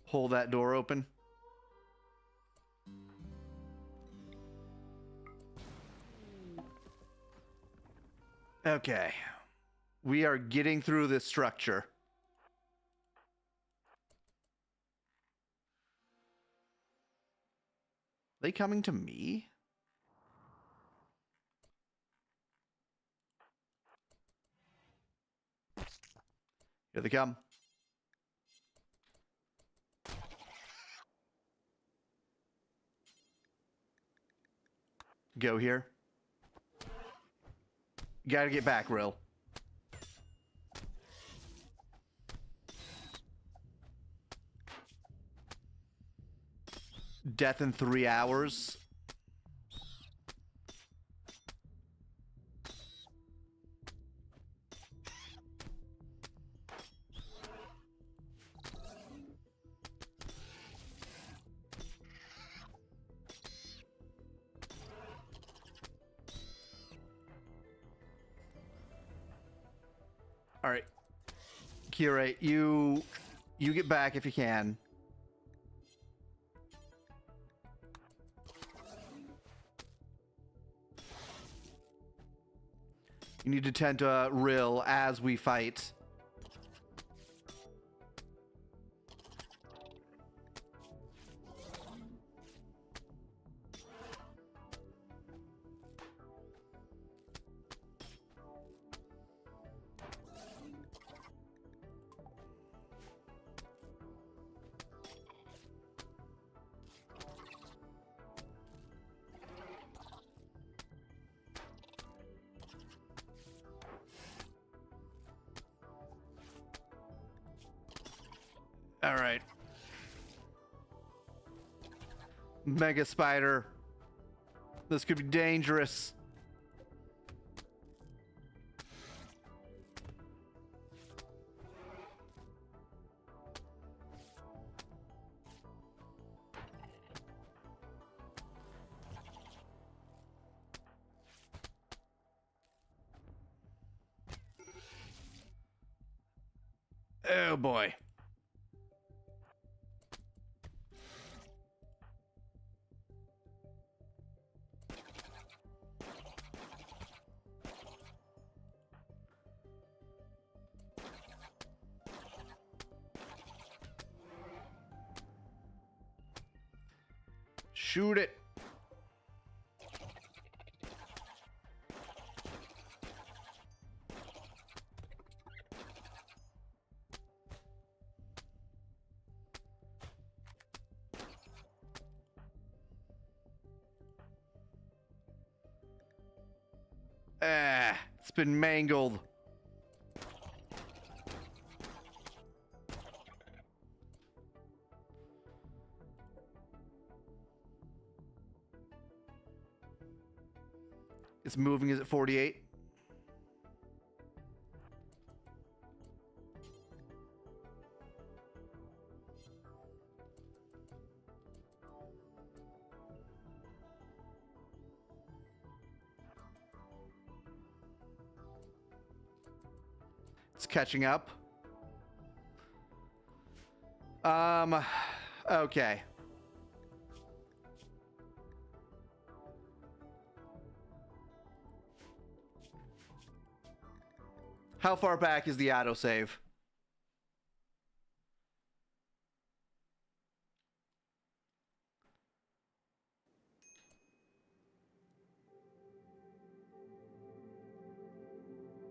Hold that door open. Okay. We are getting through this structure. Are they coming to me? Here they come. Go here. You gotta get back, Rill. Death in 3 hours. All right, Curate, you get back if you can. You need to tend to Rill as we fight. All right. Mega Spider. This could be dangerous. Oh boy. Shoot it. Ah, it's been mangled. It's moving. Is it 48? It's catching up. Okay. How far back is the autosave?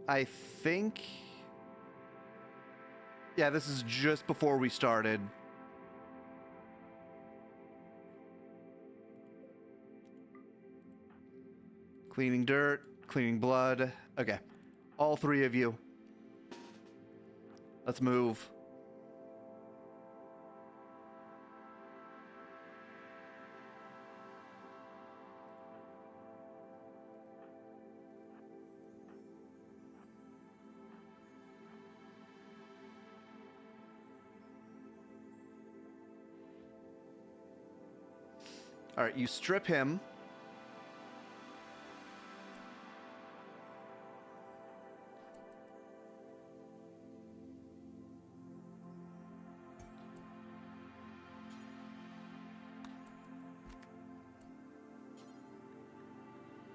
I think... Yeah, this is just before we started. Cleaning dirt, cleaning blood. Okay. All three of you. Let's move. All right, you strip him.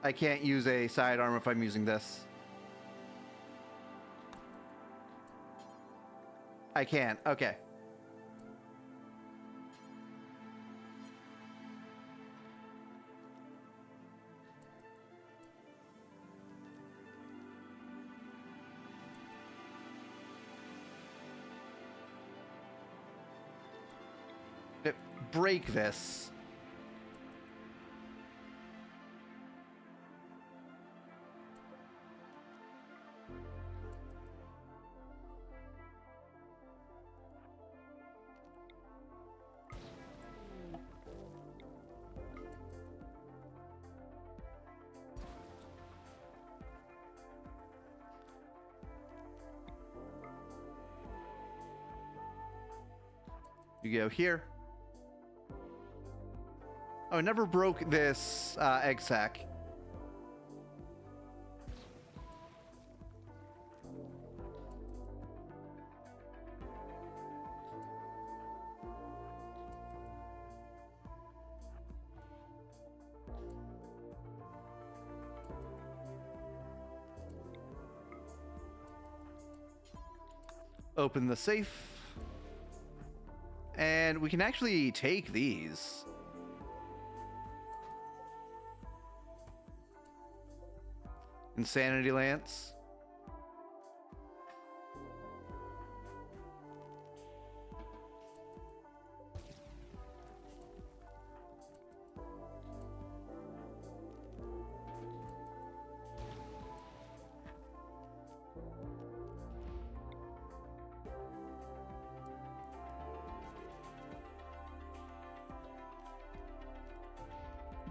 I can't use a sidearm if I'm using this. I can. Okay. Break this. You go here. Oh, I never broke this egg sack. Open the safe. And we can actually take these. Insanity Lance.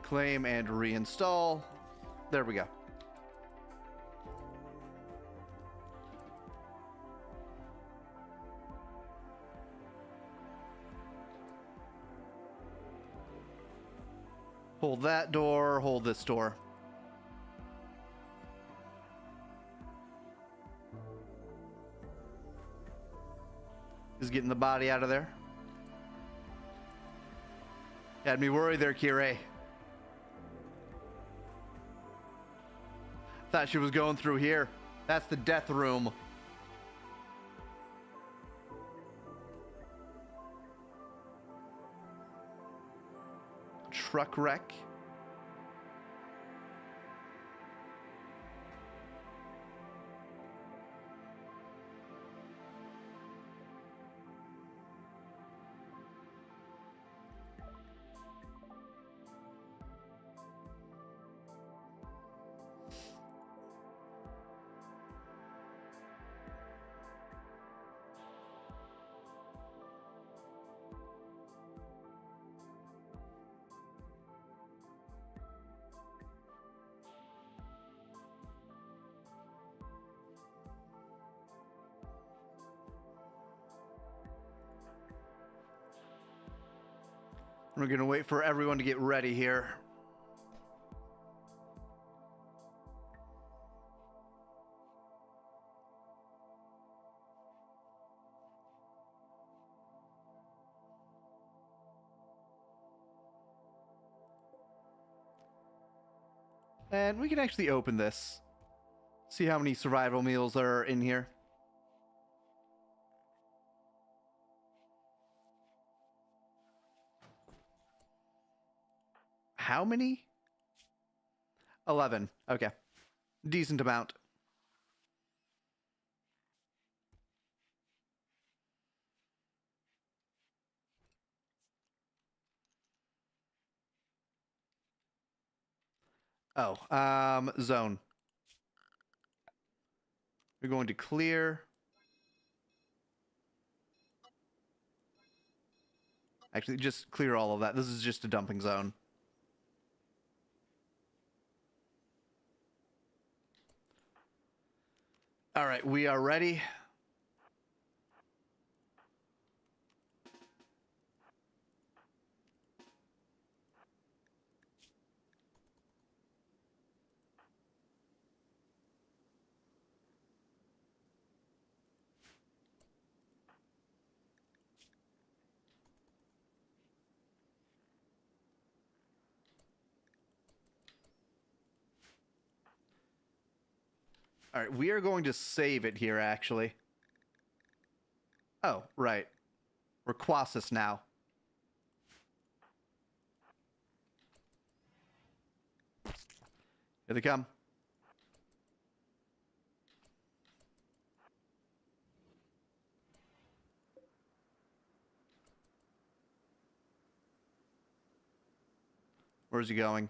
Claim and reinstall. There we go. Hold that door, hold this door. Just getting the body out of there. Had me worried there, Kirei. Thought she was going through here. That's the death room. Truck wreck. We're gonna wait for everyone to get ready here. And we can actually open this. See how many survival meals are in here. How many? 11. Okay. Decent amount. Oh, zone. We're going to clear. Actually, just clear all of that. This is just a dumping zone. All right, we are ready. All right, we are going to save it here, actually. Oh, right. We're Quasis now. Here they come. Where's he going?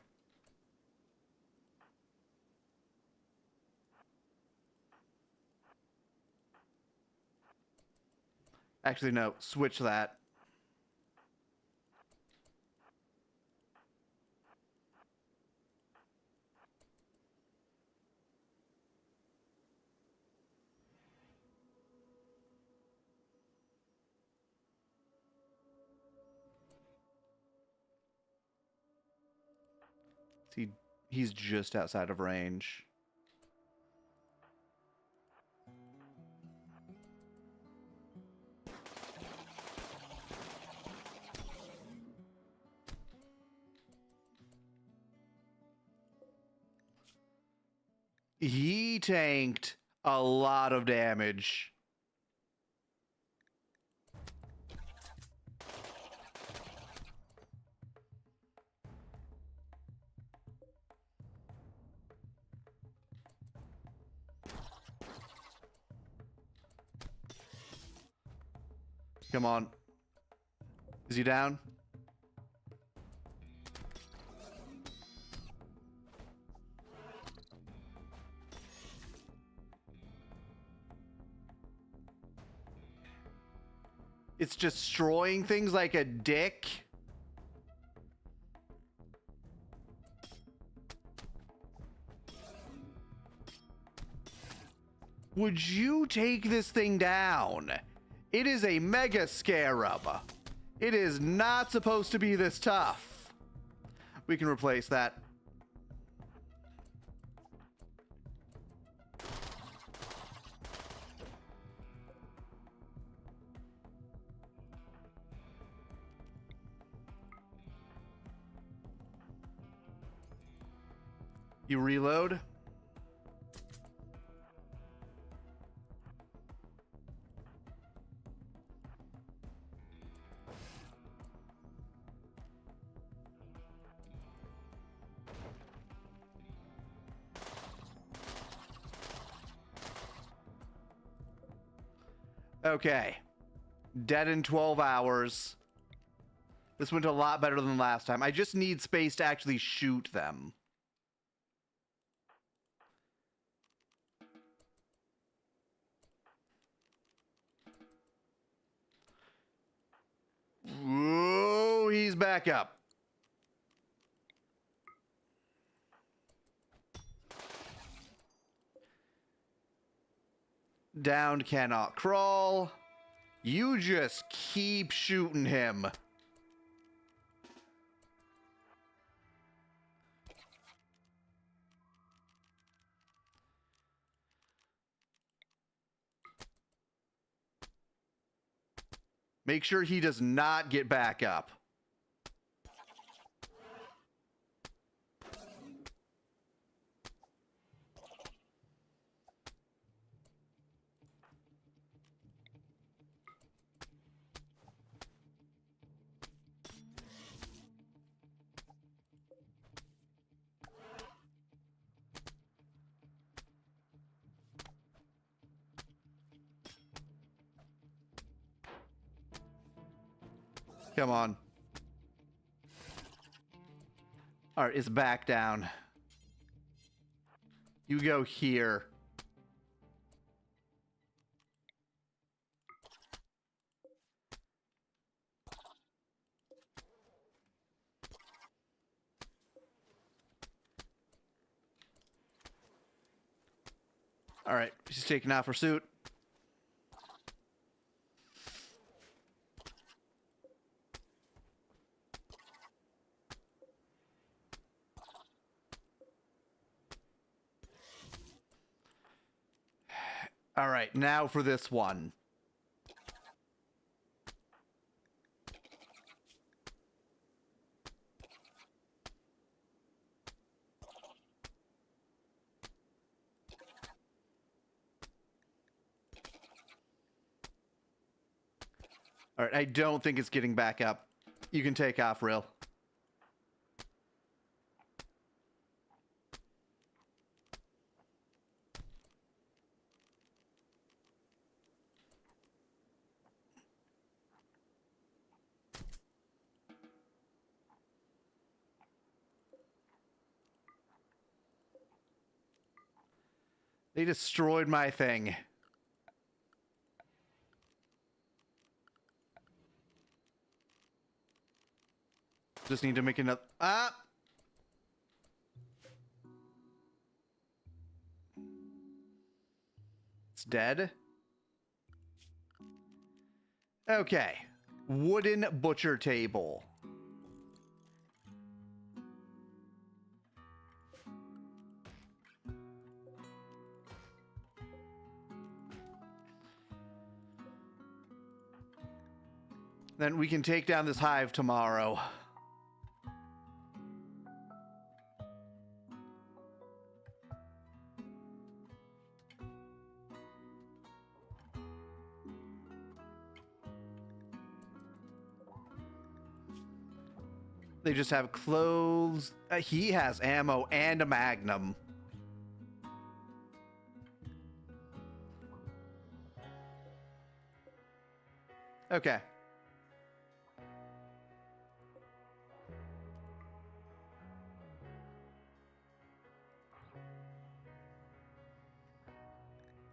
Actually, no. Switch that. He's just outside of range. He tanked a lot of damage. Come on. Is he down? It's destroying things like a dick. Would you take this thing down? It is a mega scarab. It is not supposed to be this tough. We can replace that. You reload. Okay. Dead in 12 hours. This went a lot better than last time. I just need space to actually shoot them. Whoa, he's back up. Down cannot crawl. You just keep shooting him. Make sure he does not get back up. Come on. All right, it's back down. You go here. All right, she's taking off her suit. All right, now for this one. All right, I don't think it's getting back up. You can take off, Rill. They destroyed my thing. Just need to make another... Ah! It's dead. Okay. Wooden butcher table. Then we can take down this hive tomorrow. They just have clothes. He has ammo and a magnum. Okay.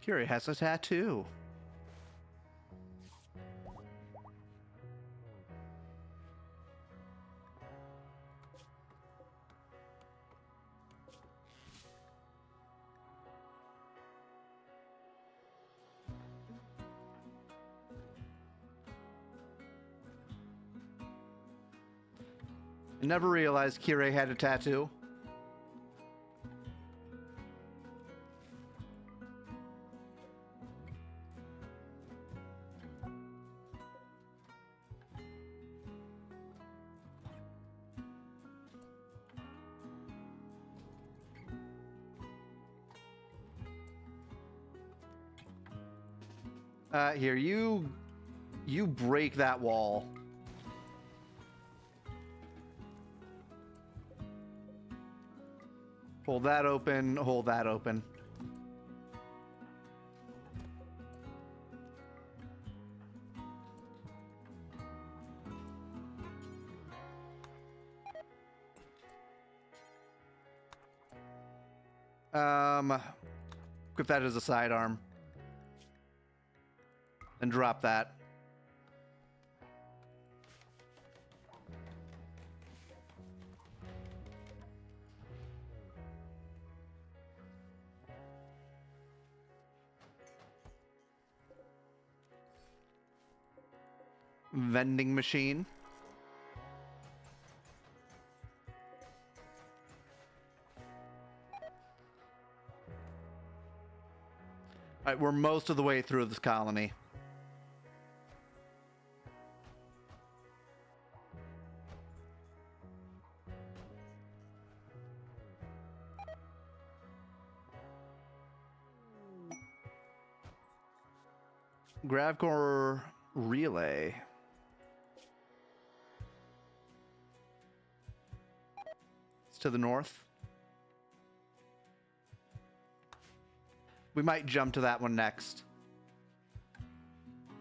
Kiri has a tattoo. I never realized Kiri had a tattoo. Here, you break that wall. Hold that open, hold that open. Equip that as a sidearm. And drop that. Vending machine. All right, we're most of the way through this colony. Gravcore relay. It's to the north. We might jump to that one next.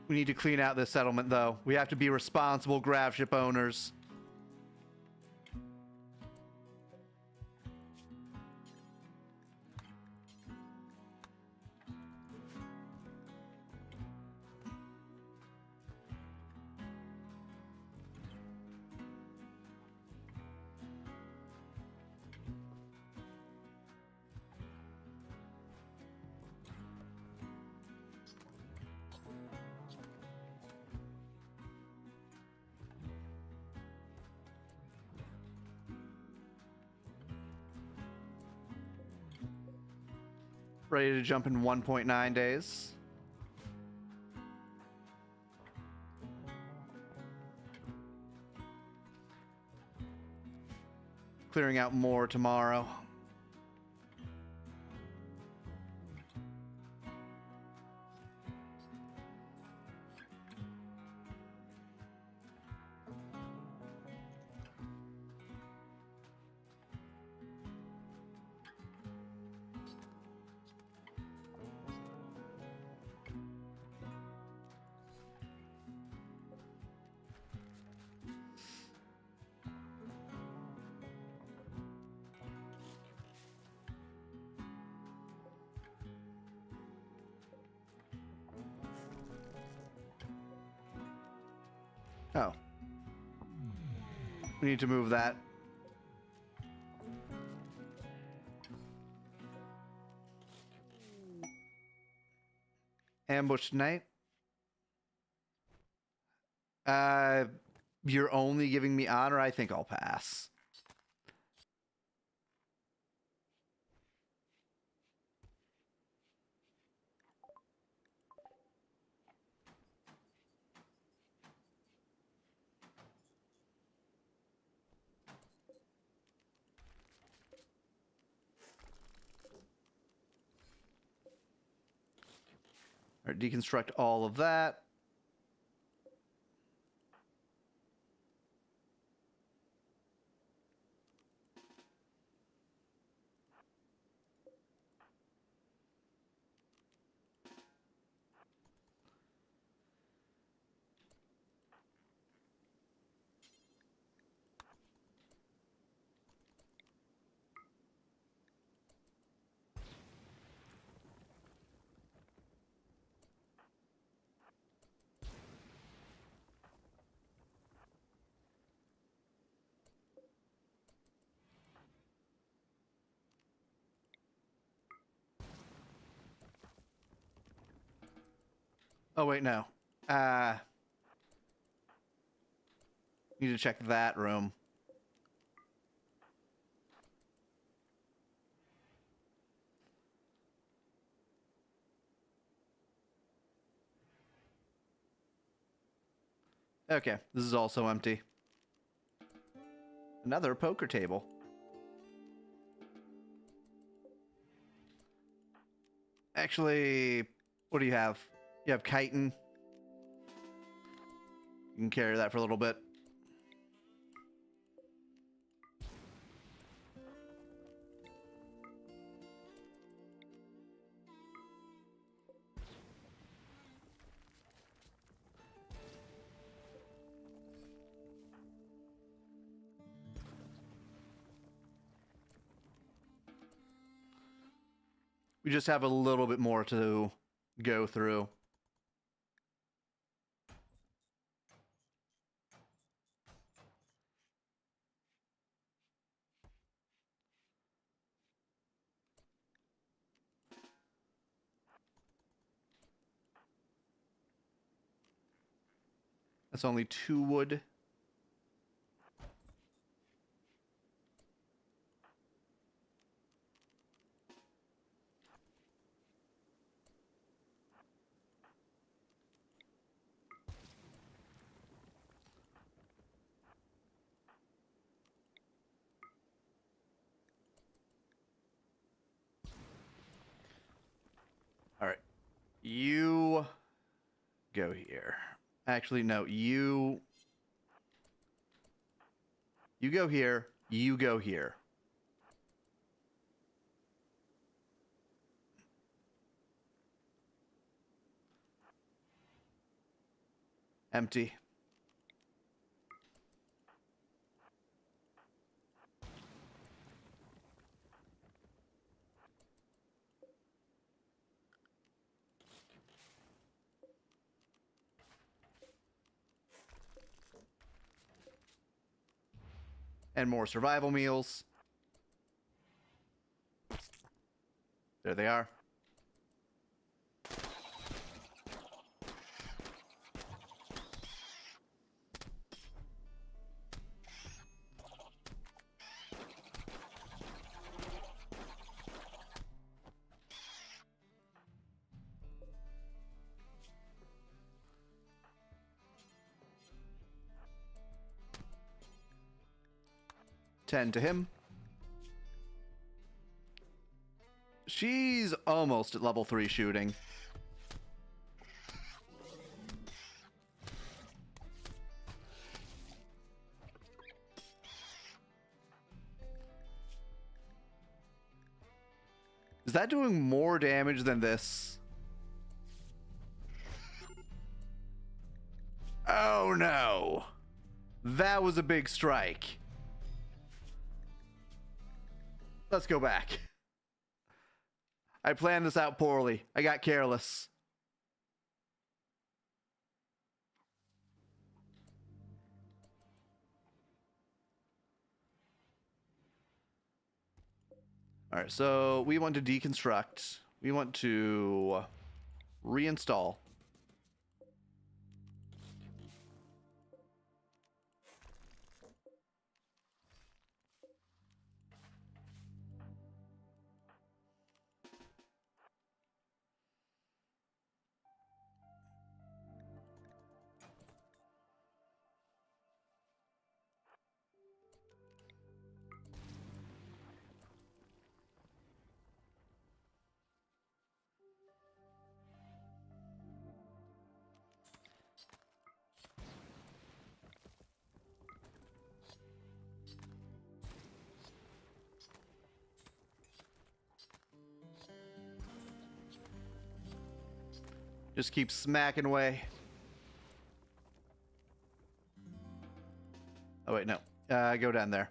We need to clean out this settlement, though. We have to be responsible grav ship owners. Ready to jump in 1.9 days. Clearing out more tomorrow. Oh. We need to move that. Ambush tonight. You're only giving me honor? I think I'll pass. All right, deconstruct all of that. Oh, wait, no. Need to check that room. Okay, this is also empty. Another poker table. Actually, what do you have? You have chitin. You can carry that for a little bit. We just have a little bit more to go through. That's only 2 wood. All right. You go here. Actually, no, you go here. You go here. Empty. And more survival meals. There they are. 10 to him. She's almost at level 3 shooting. Is that doing more damage than this? Oh no! That was a big strike. Let's go back. I planned this out poorly. I got careless. All right, so we want to deconstruct. We want to reinstall. Just keep smacking away. Oh wait, no. Go down there.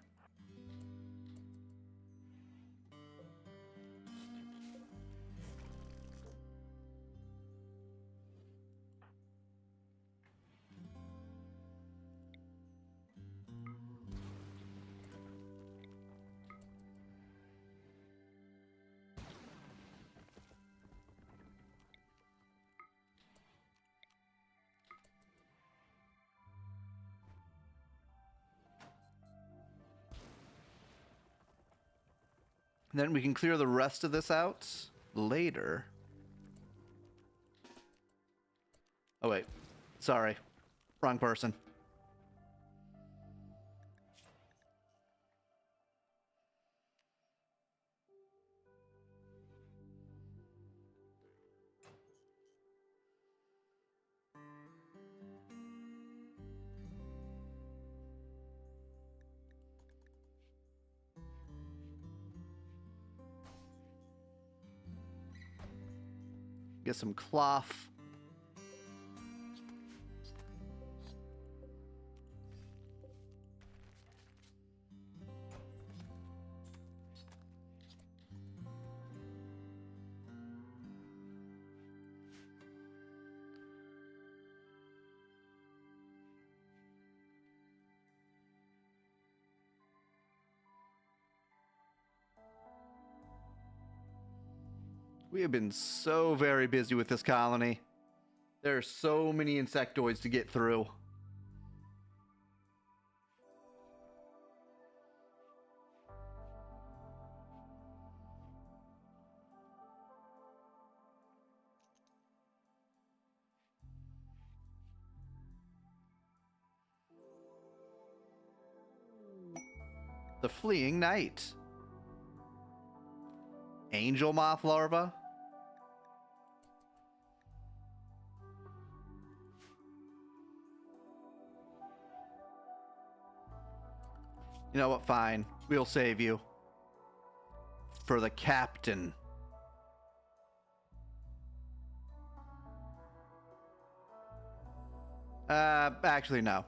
Then we can clear the rest of this out later. Oh wait, sorry, wrong person. Get some cloth. We have been so very busy with this colony. There are so many insectoids to get through. The fleeing night. Angel moth larva. You know what? Fine. We'll save you. For the captain. Actually, no.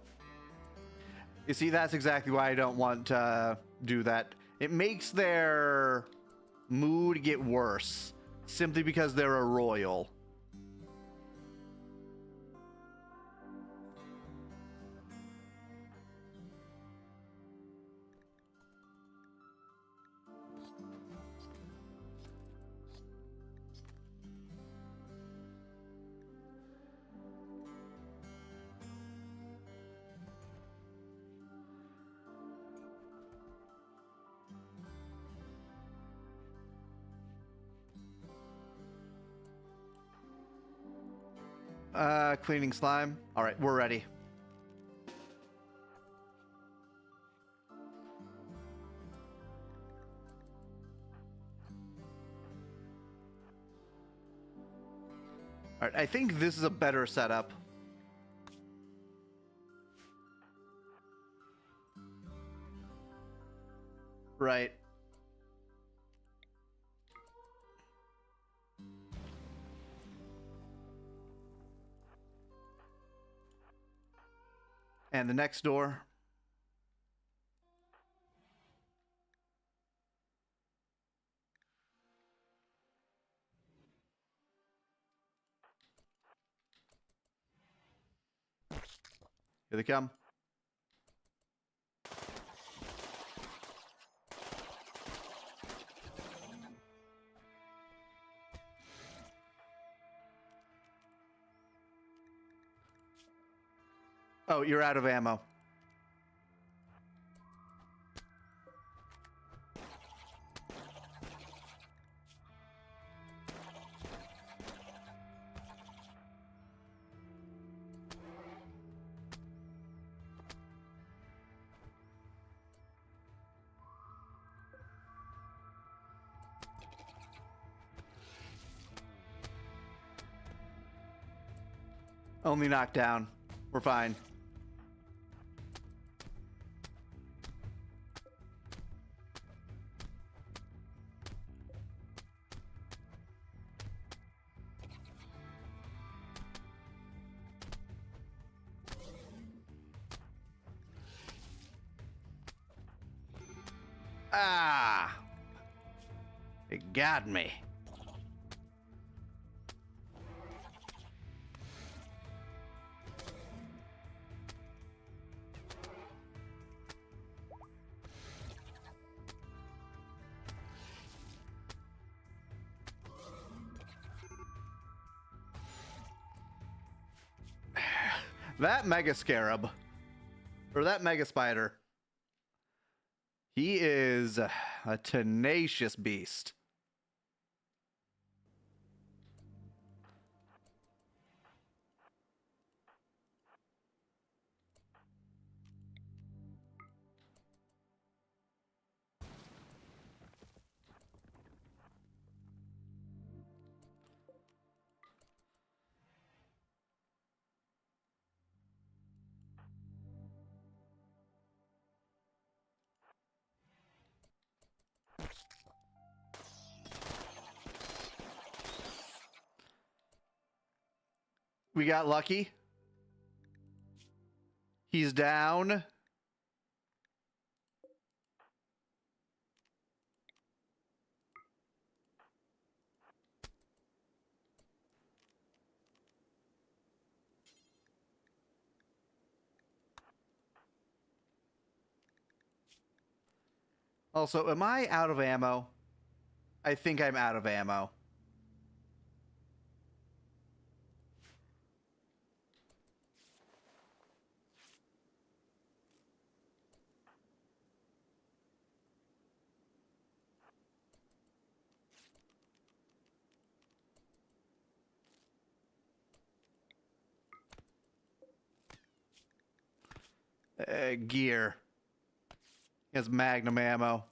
You see, that's exactly why I don't want to do that. It makes their mood get worse. Simply because they're a royal. Cleaning slime. All right, we're ready. All right, I think this is a better setup. Right. And the next door. Here they come. Oh, you're out of ammo. Only knocked down. We're fine. Ah! It got me. That mega scarab, or that mega spider, he is a tenacious beast. We got lucky. He's down. Also, am I out of ammo? I think I'm out of ammo. Gear. He has magnum ammo.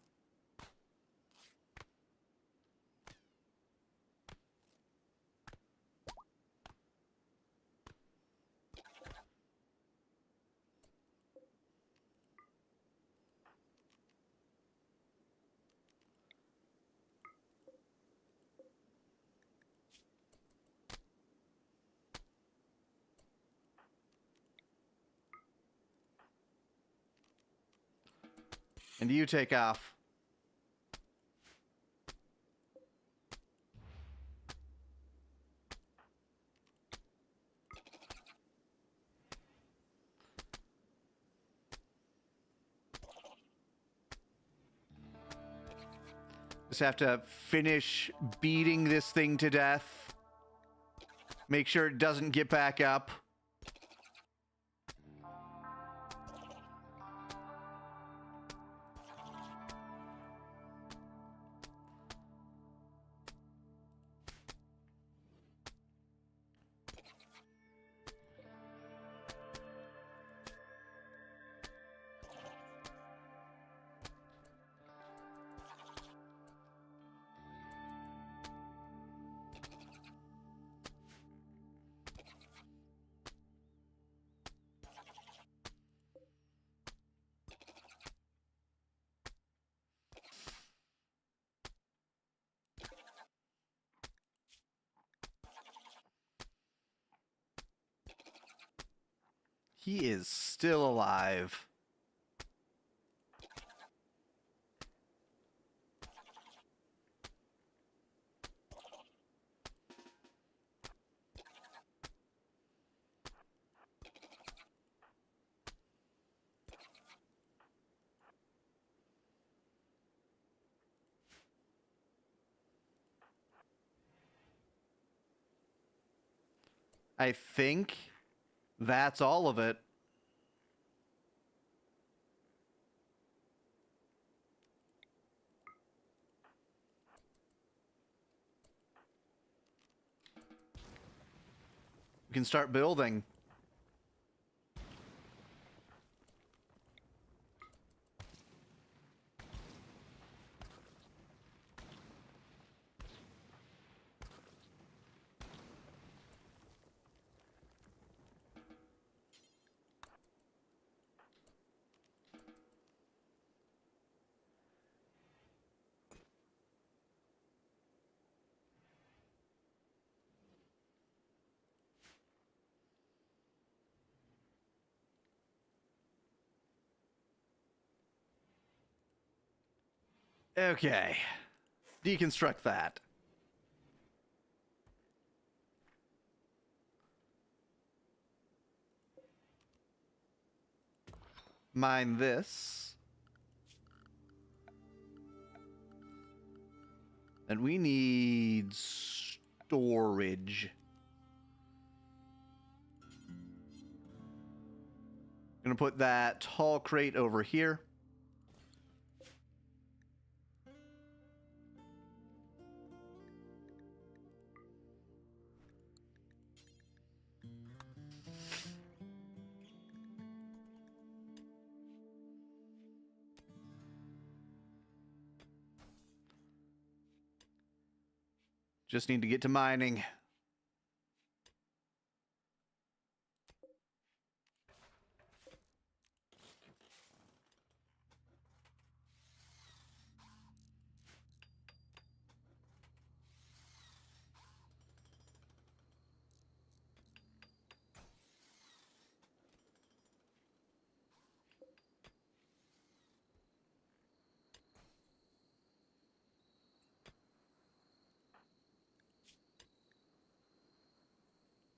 And you take off. Just have to finish beating this thing to death. Make sure it doesn't get back up. He is still alive. I think that's all of it. We can start building. Okay. Deconstruct that. Mine this. And we need storage. Gonna put that tall crate over here. Just need to get to mining.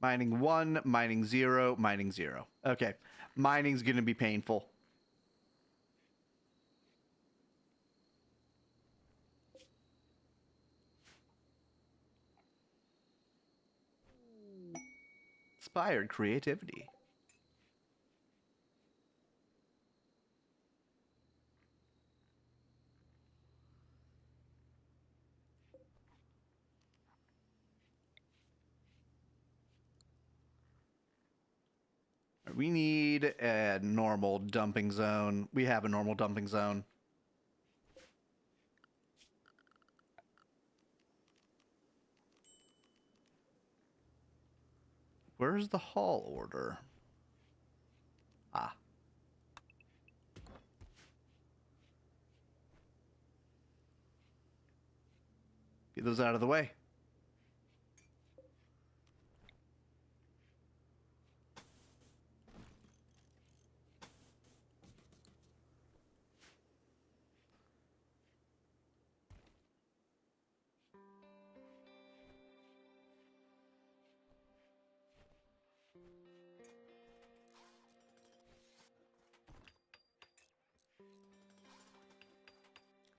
Mining 1, mining 0, mining 0. Okay. Mining's going to be painful. Inspired creativity. We need a normal dumping zone. We have a normal dumping zone. Where's the haul order? Ah. Get those out of the way.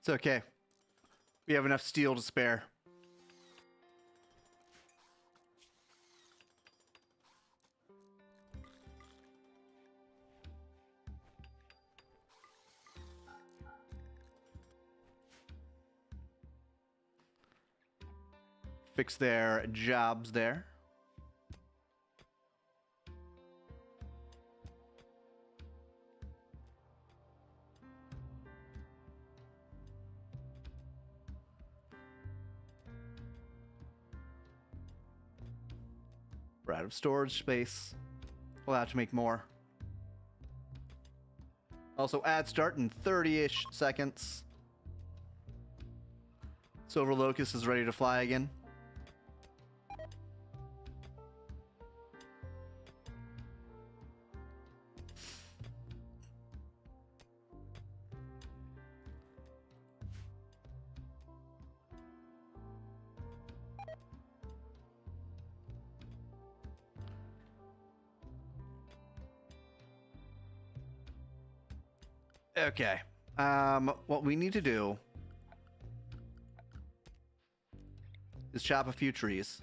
It's okay. We have enough steel to spare. Fix their jobs there. We're out of storage space. We'll have to make more. Also, add start in 30-ish seconds. Silver Locust is ready to fly again. Okay. What we need to do is chop a few trees.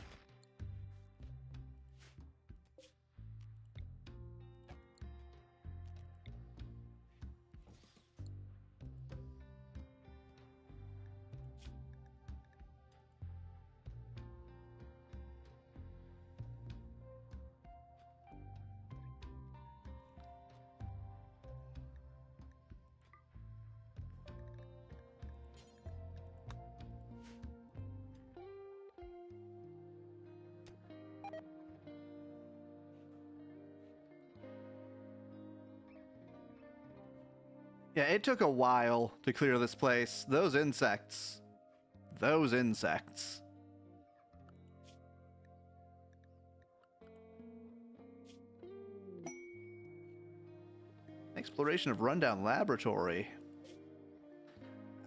Yeah, it took a while to clear this place. Those insects. Those insects. Exploration of rundown laboratory.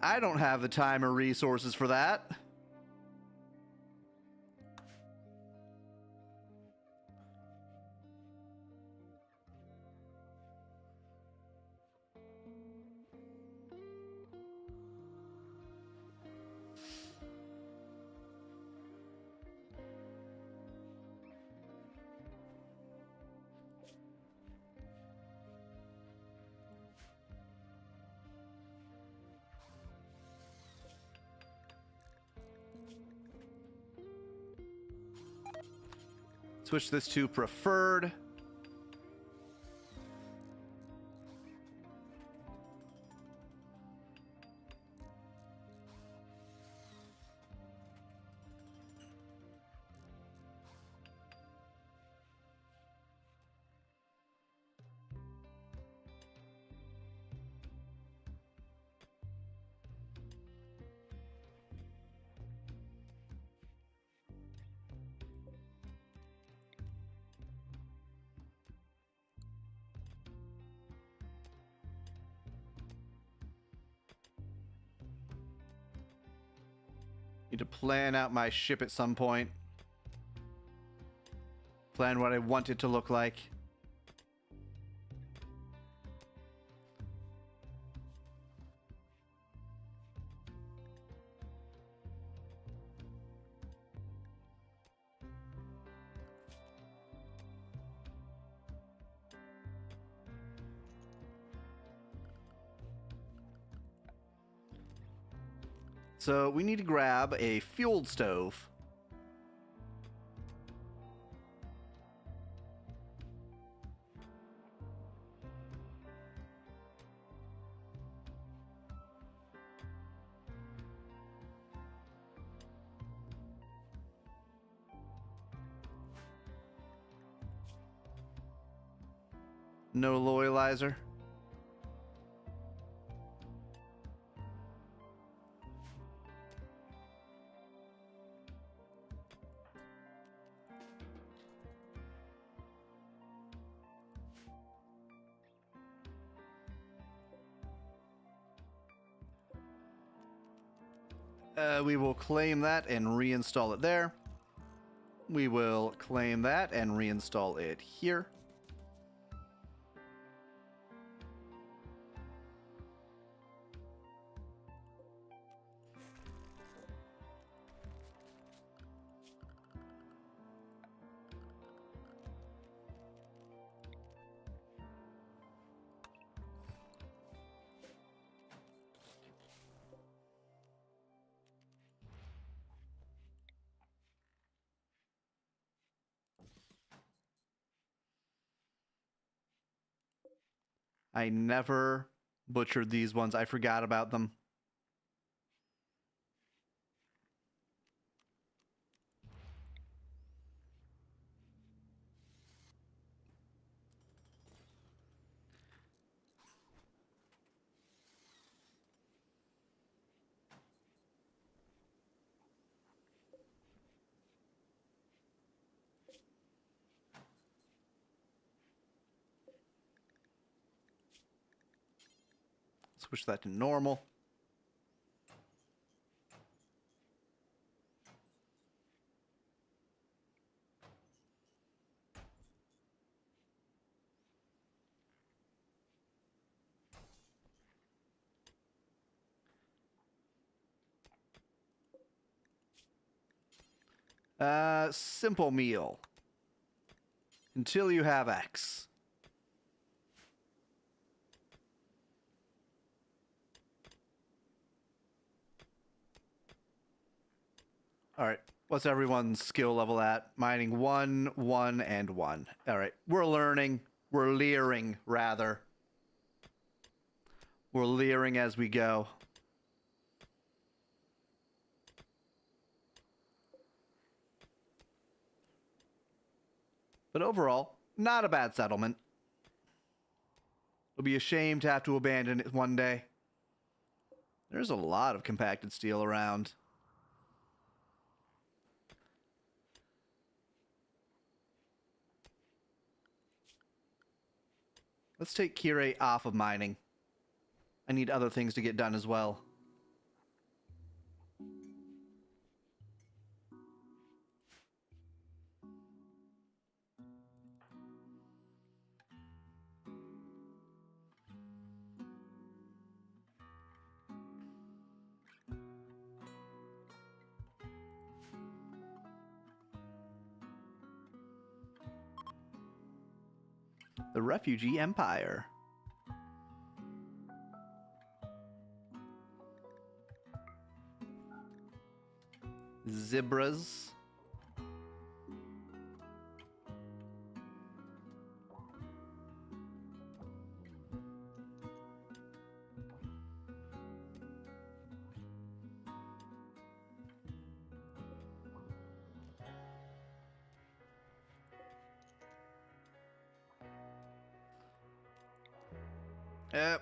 I don't have the time or resources for that. Switch this to preferred. Need to plan out my ship at some point. Plan what I want it to look like. So we need to grab a fueled stove. No loyalizer. We will claim that and reinstall it there. We will claim that and reinstall it here. I never butchered these ones. I forgot about them. Switch that to normal. Simple meal. Until you have X. Alright, what's everyone's skill level at? Mining 1, 1, and 1. Alright, we're learning. We're leering, rather. We're leering as we go. But overall, not a bad settlement. It'll be a shame to have to abandon it one day. There's a lot of compacted steel around. Let's take Kirei off of mining. I need other things to get done as well. The Refugee Empire. Zebras. Yep.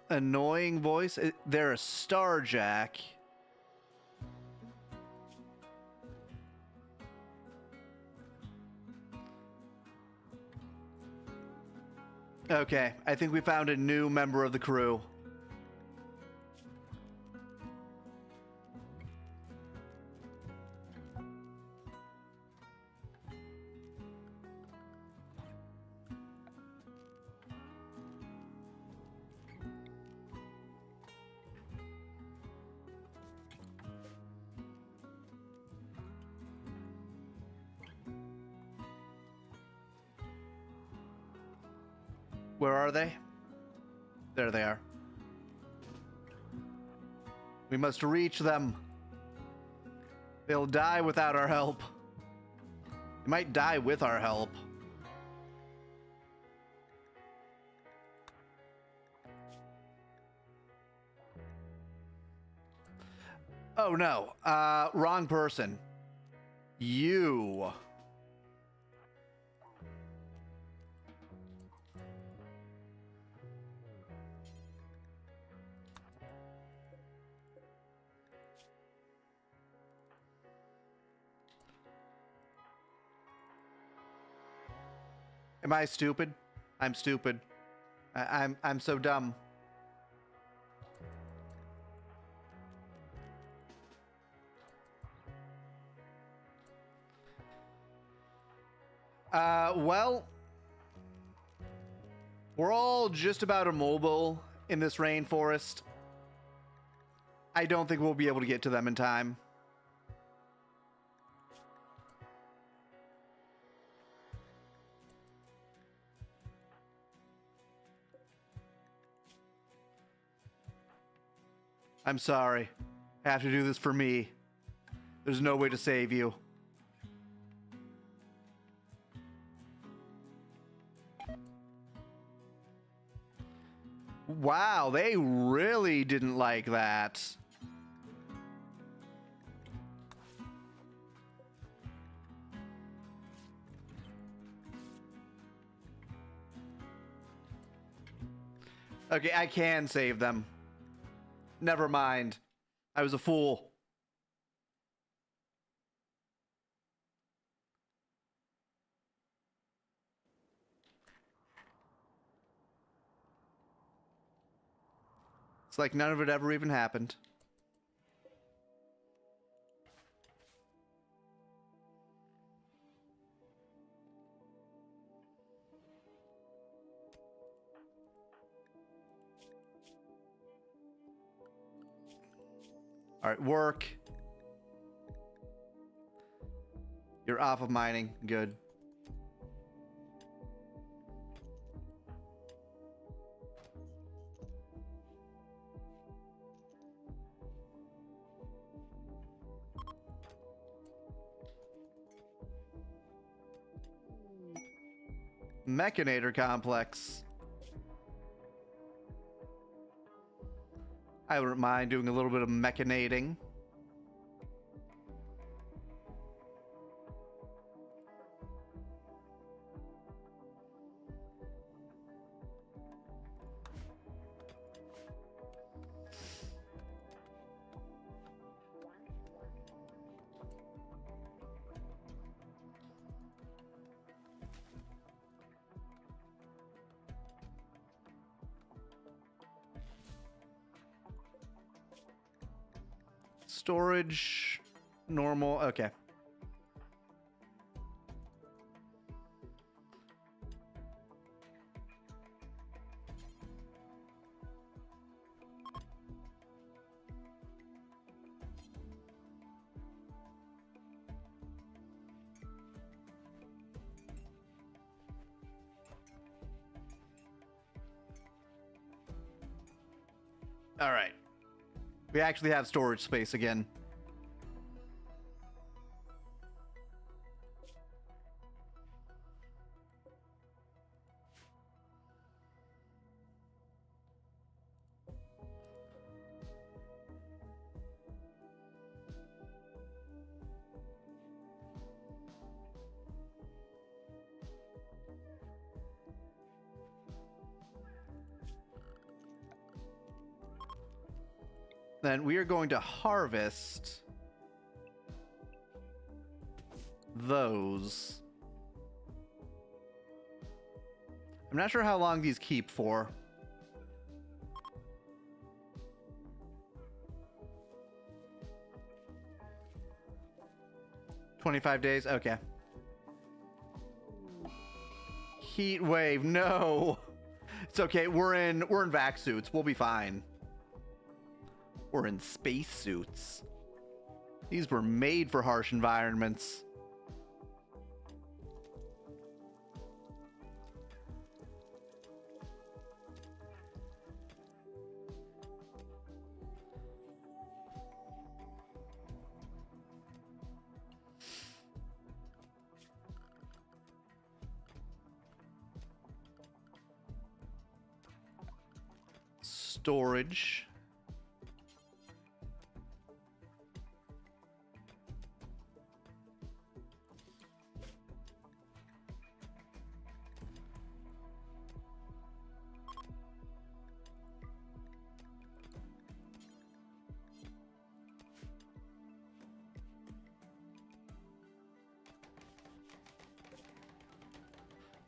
Annoying voice. They're a Starjack. Okay, I think we found a new member of the crew. Where are they? There they are. We must reach them. They'll die without our help. They might die with our help. Oh no, wrong person. You. Am I stupid? I'm stupid. I'm so dumb. Well, we're all just about immobile in this rainforest. I don't think we'll be able to get to them in time. I'm sorry. I have to do this for me. There's no way to save you. Wow, they really didn't like that. Okay, I can save them. Never mind. I was a fool. It's like none of it ever even happened. All right, work. You're off of mining. Good. Mechanator complex. I wouldn't mind doing a little bit of mechanating. Storage, normal, okay. All right. We actually have storage space again. Then we are going to harvest those. I'm not sure how long these keep for. $25 days? Okay. Heat wave, no. It's okay. We're in vac suits. We'll be fine. We're in space suits. These were made for harsh environments. Storage.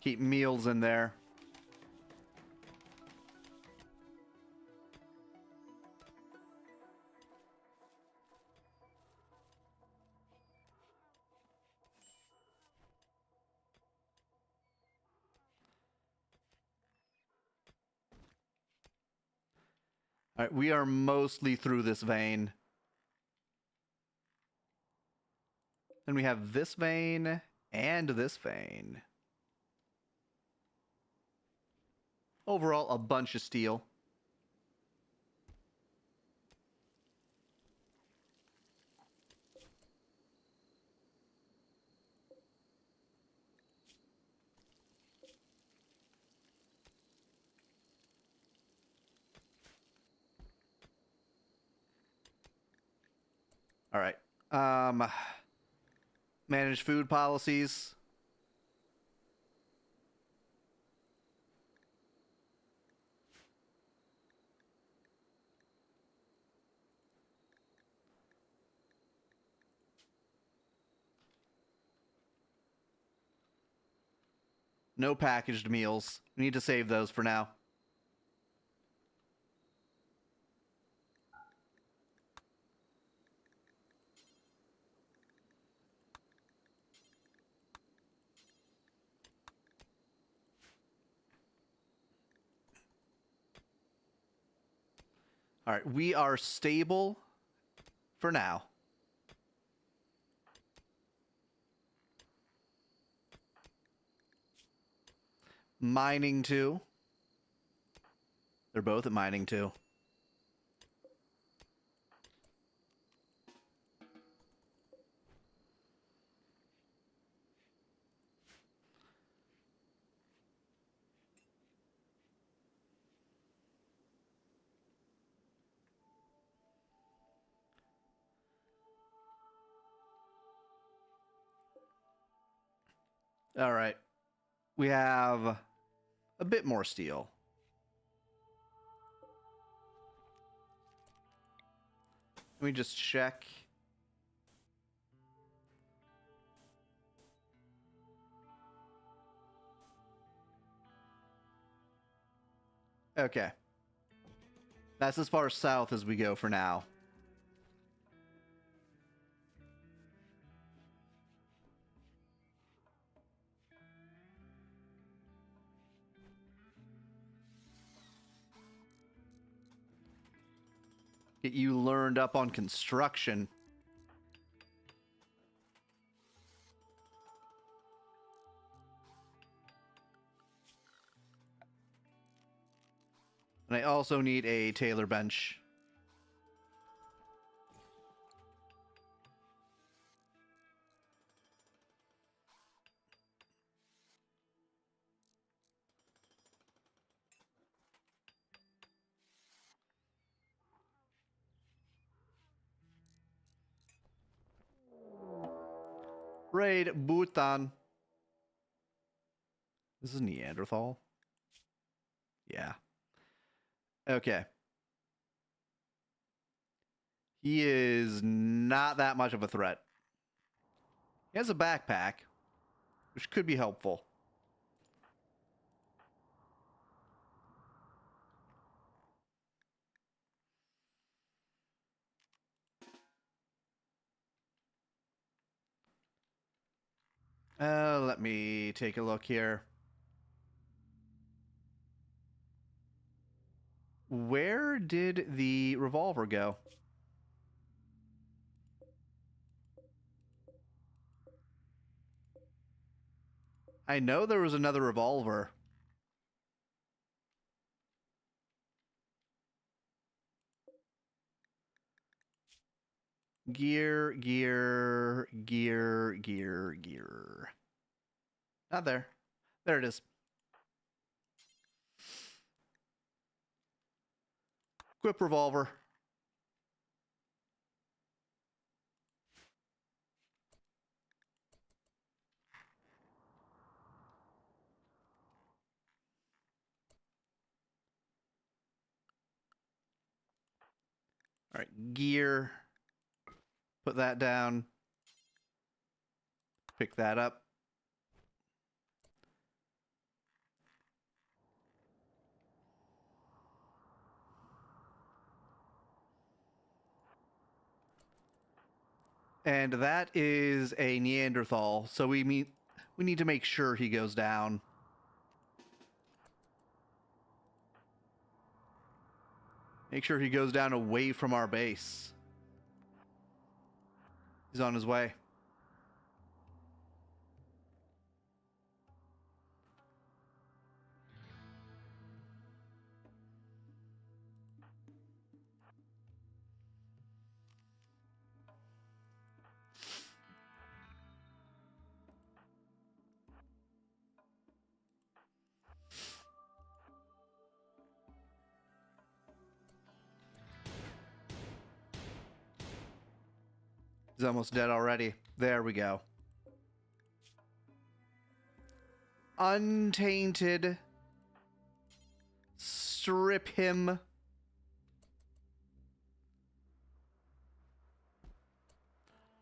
Keep meals in there. All right, we are mostly through this vein. Then we have this vein and this vein. Overall, a bunch of steel. All right. Manage food policies. No packaged meals. We need to save those for now. All right, we are stable for now. Mining 2. They're both at mining 2. All right. We have a bit more steel. Let me just check. Okay. That's as far south as we go for now. Get you learned up on construction. And I also need a tailor bench. Raid Bhutan. This is Neanderthal? Yeah. Okay. He is not that much of a threat. He has a backpack, which could be helpful. Let me take a look here. Where did the revolver go? I know there was another revolver. Gear, gear, gear, gear, gear. Not there. There it is. Equip revolver. All right, gear. Put that down. Pick that up. And that is a Neanderthal, so we need to make sure he goes down. Make sure he goes down away from our base. He's on his way. He's almost dead already. There we go. Untainted. Strip him.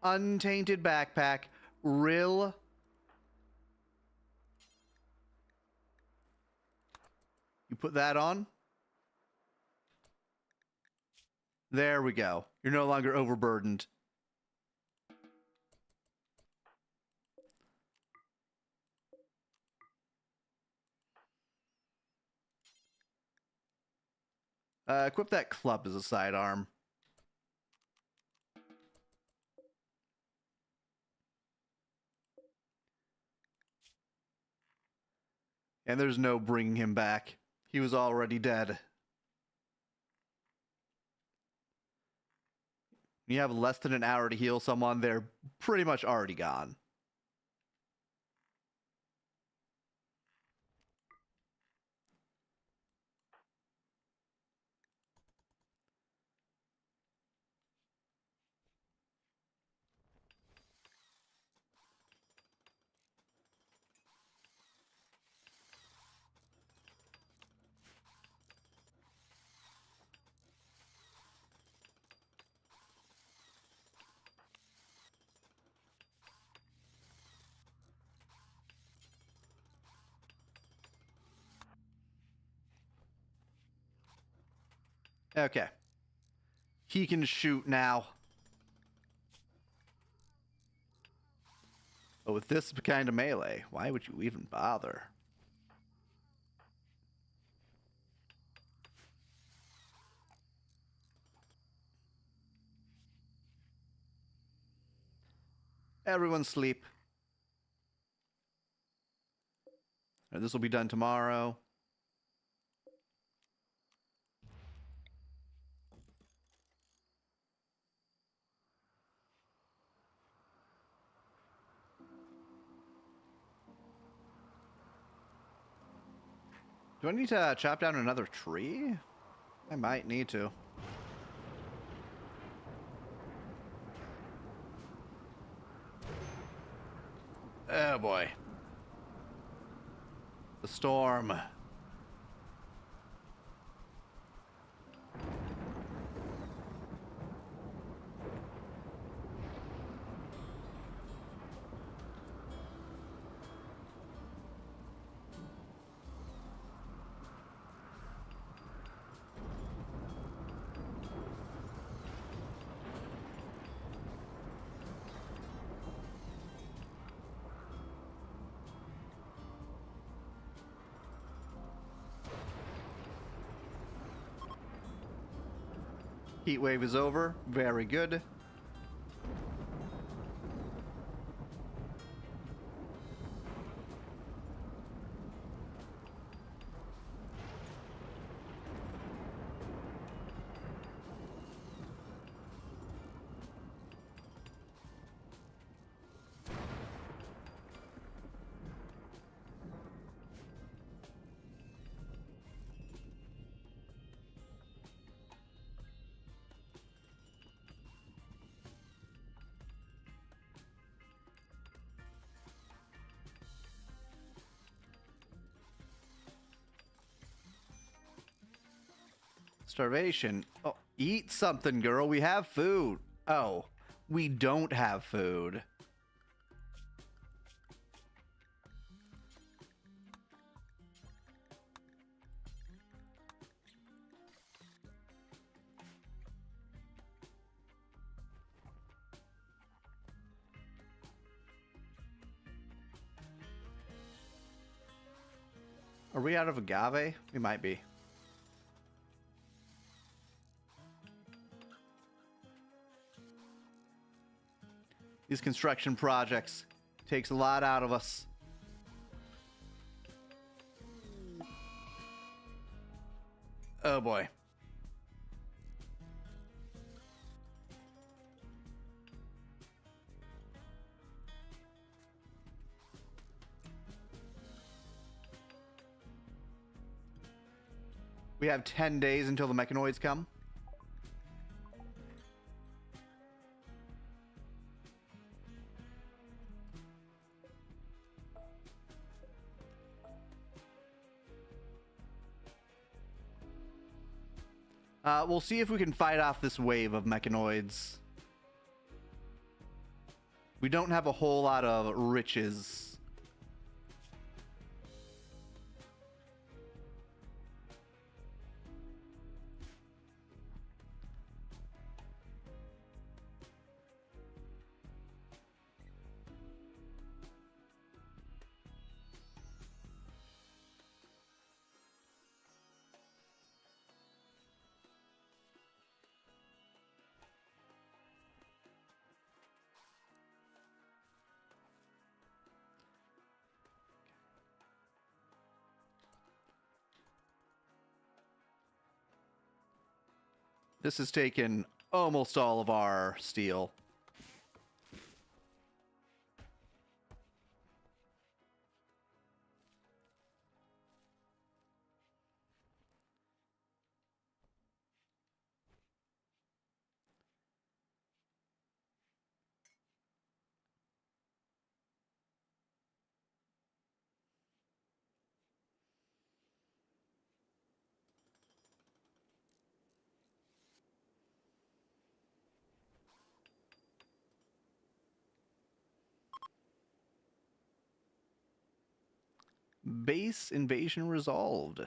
Untainted backpack. Rill. You put that on. There we go. You're no longer overburdened. Equip that club as a sidearm. And there's no bringing him back. He was already dead. You have less than an hour to heal someone, they're pretty much already gone. Okay. He can shoot now. But with this kind of melee, why would you even bother? Everyone sleep. This will be done tomorrow. Do I need to chop down another tree? I might need to. Oh boy. The storm. Heat wave is over. Very good. Starvation. Oh, eat something, girl. We have food. Oh, we don't have food. Are we out of agave? We might be. These construction projects takes a lot out of us. Oh boy. We have 10 days until the mechanoids come. We'll see if we can fight off this wave of mechanoids. We don't have a whole lot of riches. This has taken almost all of our steel. Base invasion resolved.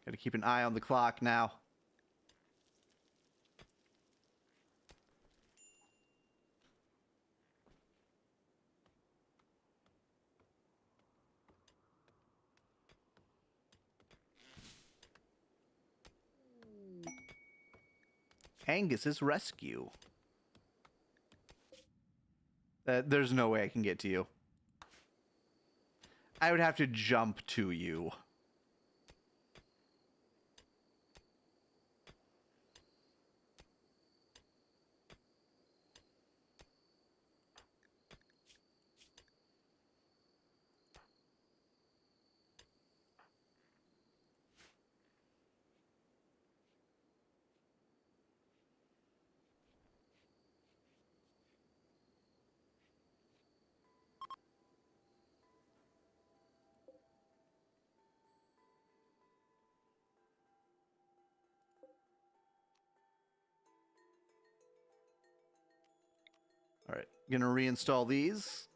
Gotta keep an eye on the clock now. Angus's rescue. There's no way I can get to you. I would have to jump to you. All right, gonna reinstall these.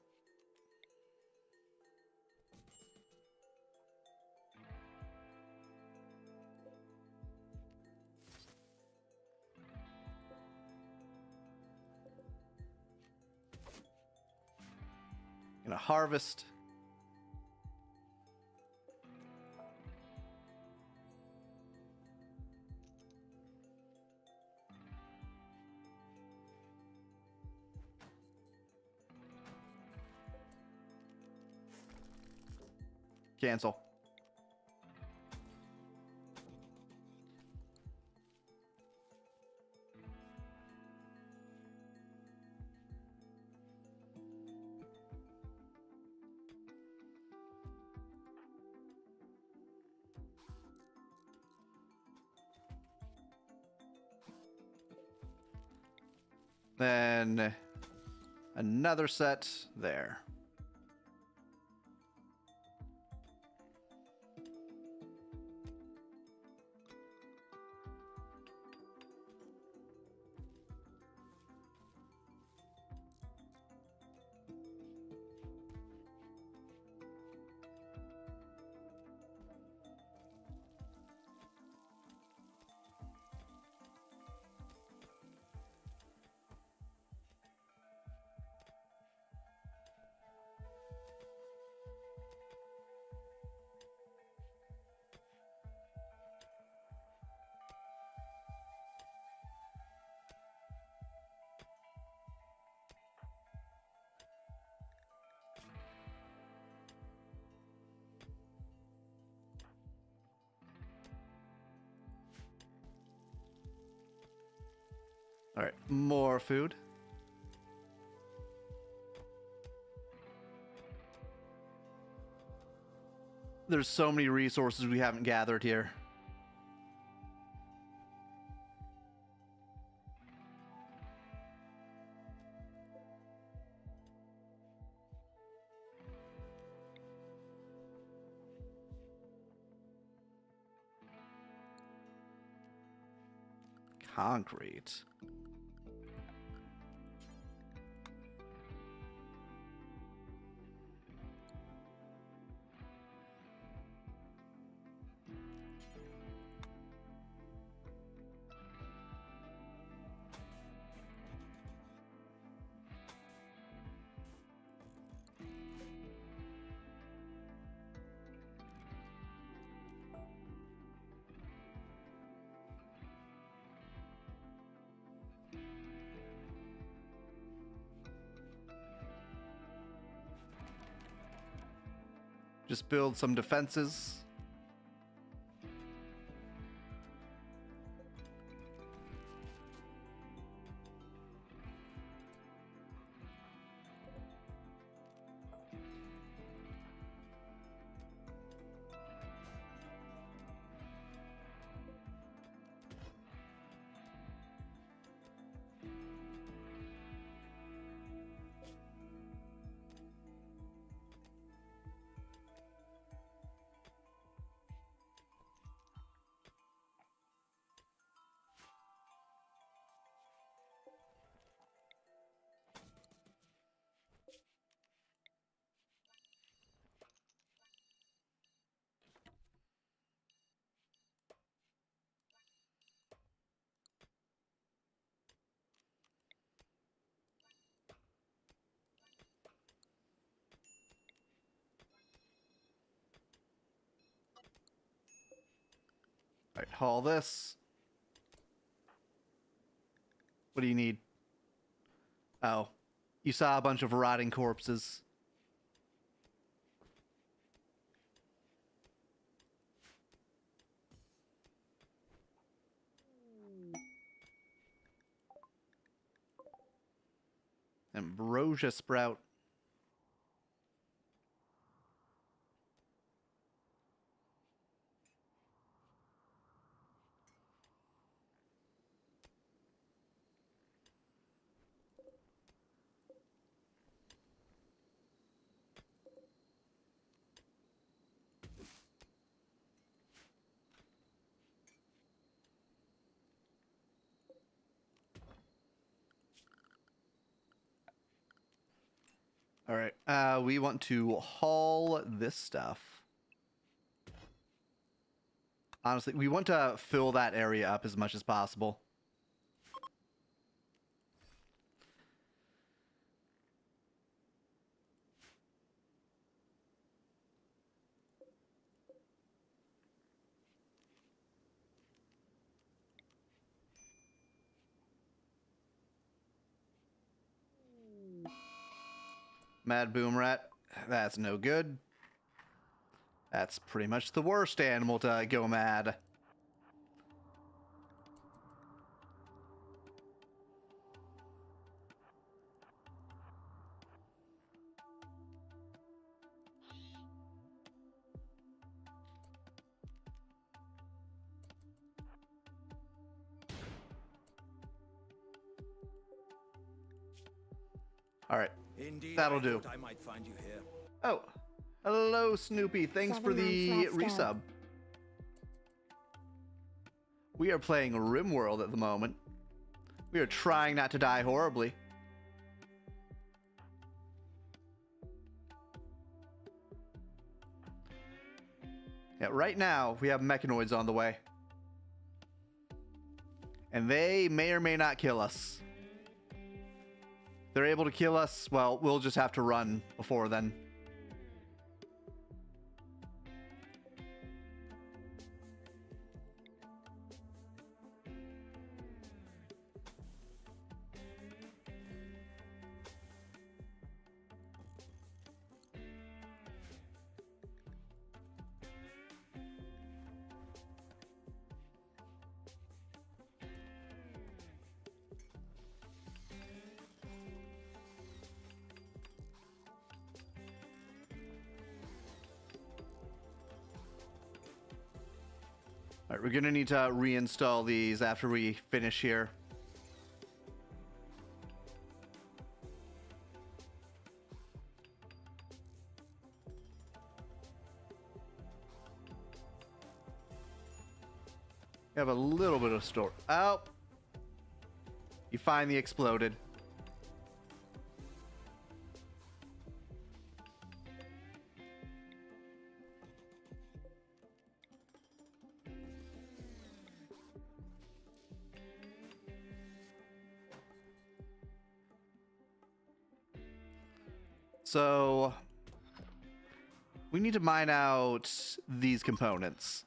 Gonna harvest. Cancel. Then another set there. All right, more food. There's so many resources we haven't gathered here. Concrete. Just build some defenses. All right, haul this. What do you need? Oh, you saw a bunch of rotting corpses. Ambrosia sprout. All right, we want to haul this stuff. Honestly, we want to fill that area up as much as possible. Mad Boom Rat, that's no good. That's pretty much the worst animal to go mad. All right, Indeed, that'll do. I might find you here. Oh, hello, Snoopy. Thanks for the resub. We are playing Rimworld at the moment. We are trying not to die horribly. Yeah, right now, we have mechanoids on the way. And they may or may not kill us. If they're able to kill us, well, we'll just have to run before then. All right, we're gonna need to reinstall these after we finish here. We have a little bit of store. Oh, you finally exploded. So we need to mine out these components.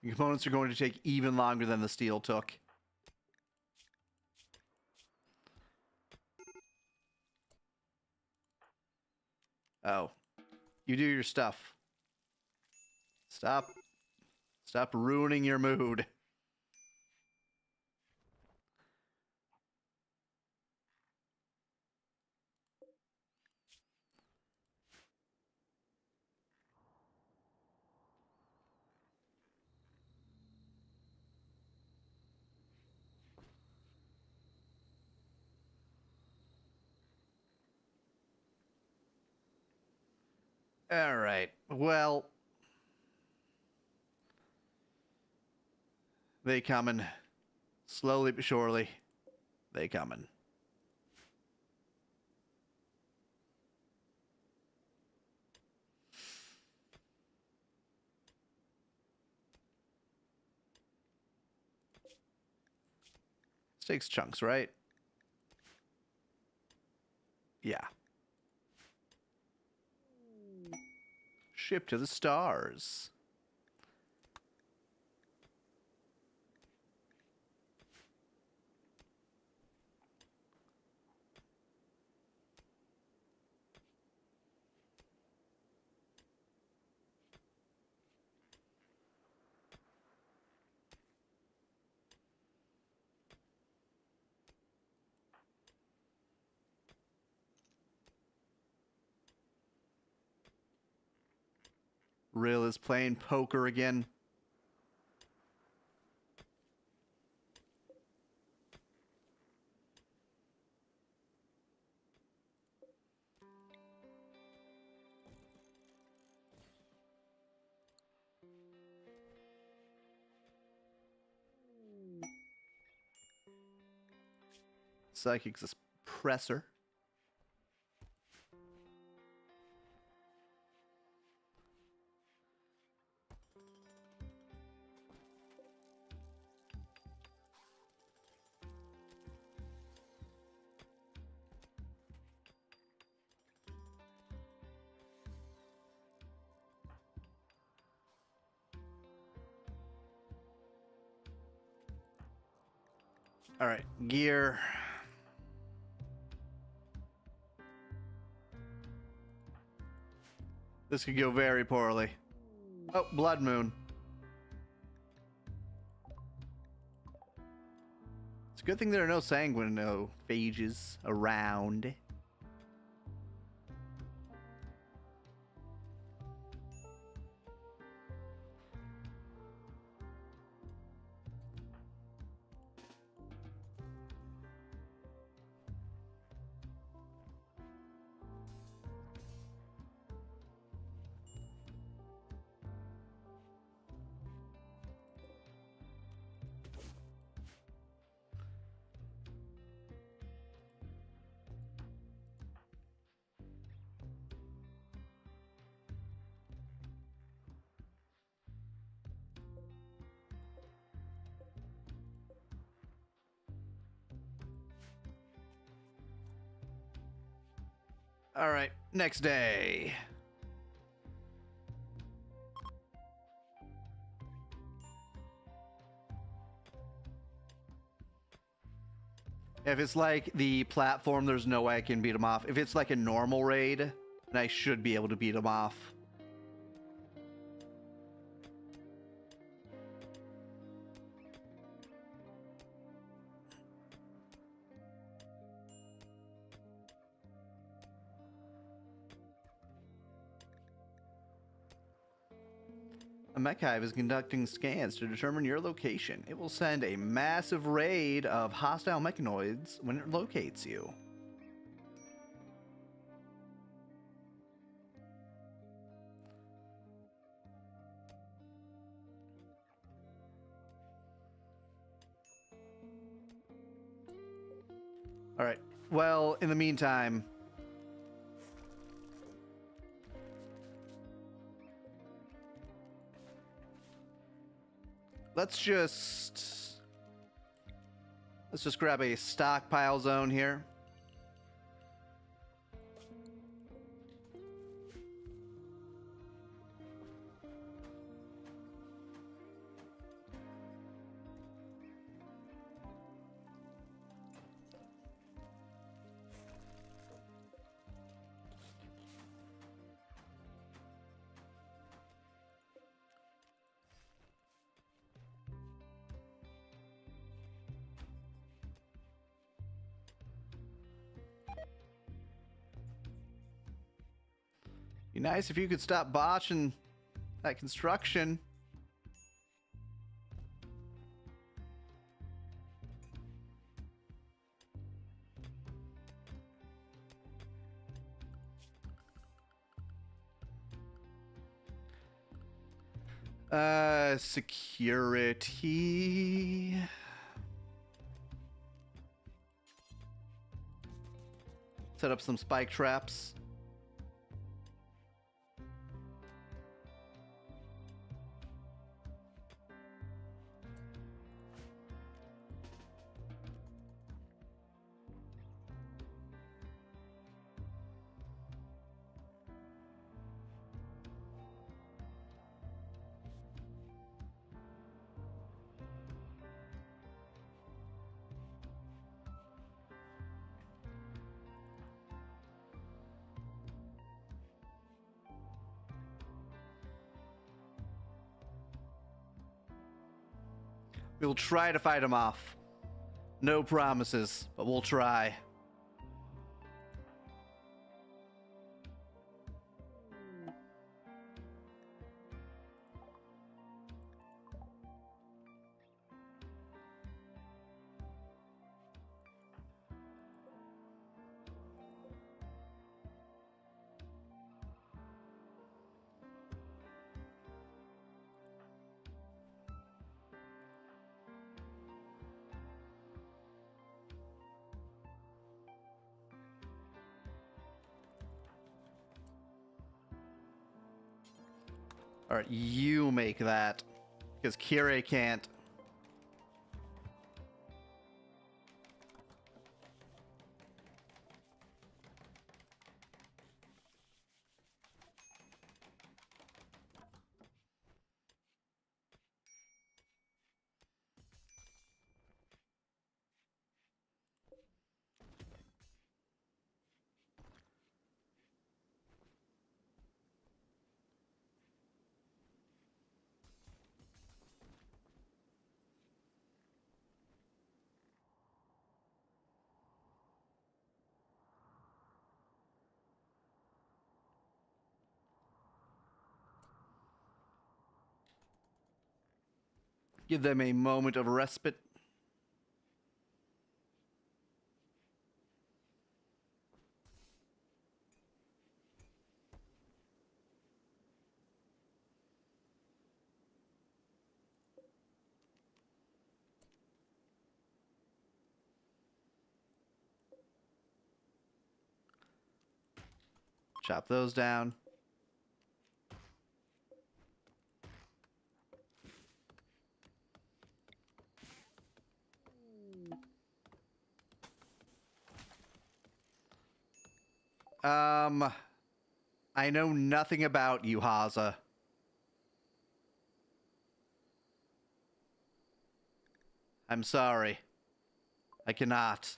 The components are going to take even longer than the steel took. Oh. You do your stuff. Stop ruining your mood. All right. Well, they coming. Slowly but surely, they coming. This takes chunks, right? Yeah. Ship to the stars. Rill is playing poker again. Psychic suppressor. All right, gear. This could go very poorly. Oh, blood moon. It's a good thing there are no sanguinophages around. All right, next day. If it's like the platform, there's no way I can beat him off. If it's like a normal raid, then I should be able to beat him off. A mech hive is conducting scans to determine your location. It will send a massive raid of hostile mechanoids when it locates you. All right. Well, in the meantime, let's just grab a stockpile zone here. nice if you could stop botching that construction. Security. Set up some spike traps. We'll try to fight him off. No promises, but we'll try. All right, you make that, because Kirei can't. Give them a moment of respite. Chop those down. I know nothing about you, Haza. I'm sorry. I cannot.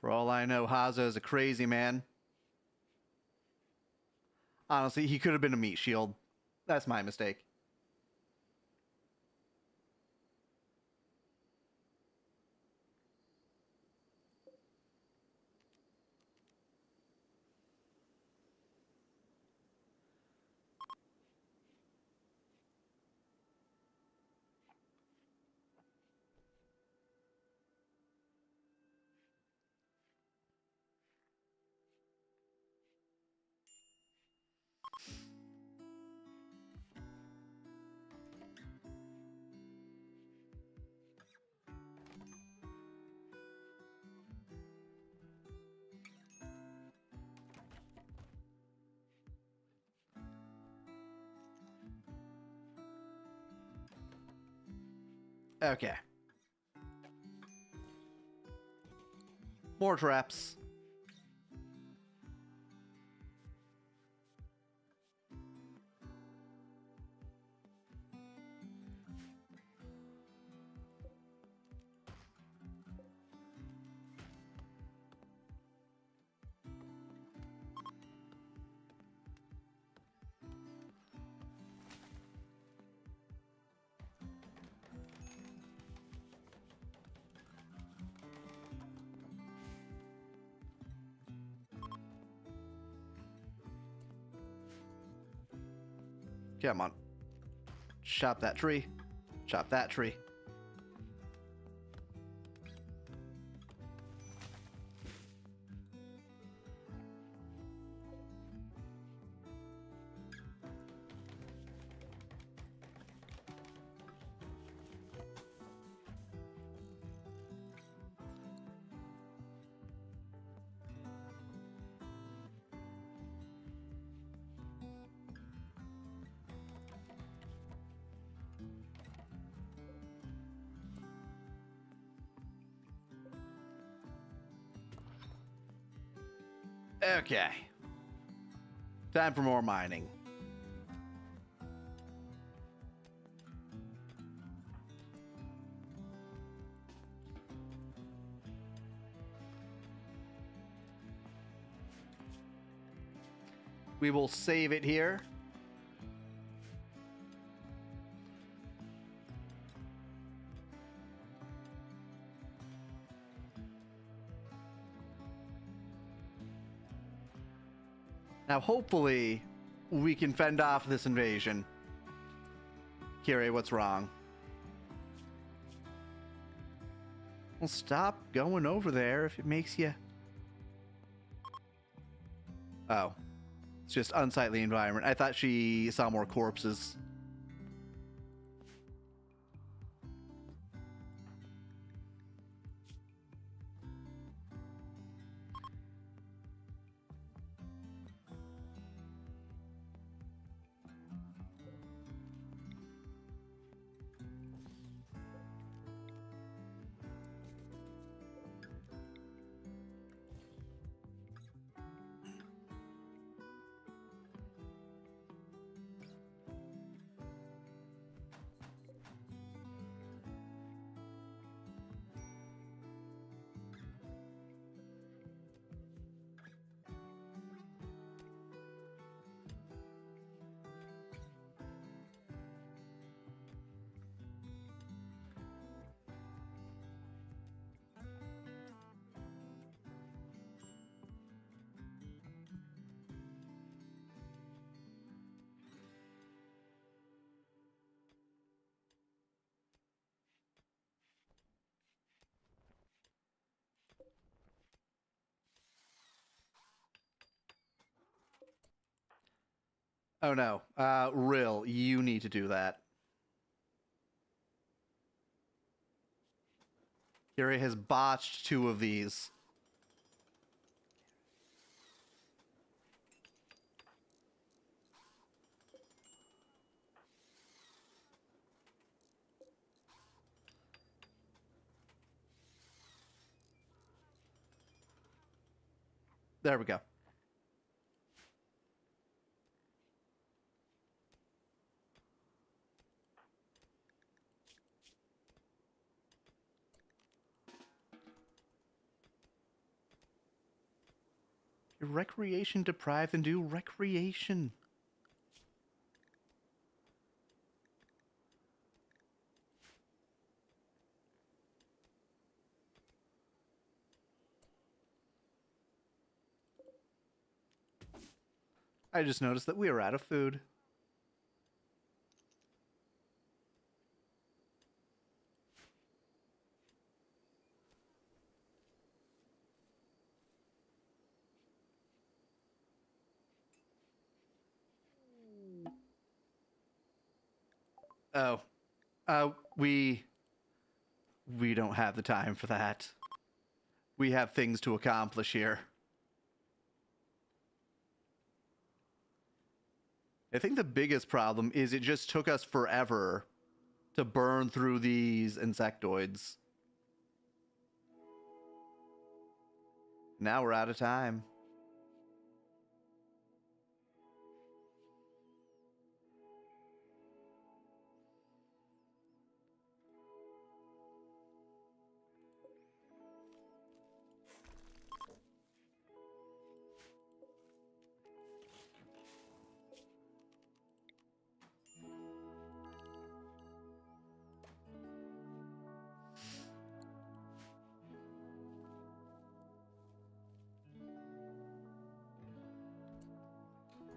For all I know, Haza is a crazy man. Honestly, he could have been a meat shield. That's my mistake. Okay. More traps. Come on. Chop that tree. Chop that tree. Okay. Time for more mining. We will save it here. Now, hopefully, we can fend off this invasion. Kiri, what's wrong? Well, stop going over there if it makes you... Oh. It's just unsightly environment. I thought she saw more corpses. Oh no. Rill, you need to do that. Kiri has botched 2 of these. There we go. You're recreation deprived and do recreation. I just noticed that we are out of food. Oh. We don't have the time for that. We have things to accomplish here. I think the biggest problem is it just took us forever to burn through these insectoids. Now we're out of time.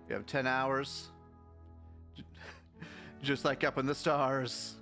We have 10 hours. Just like up in the stars.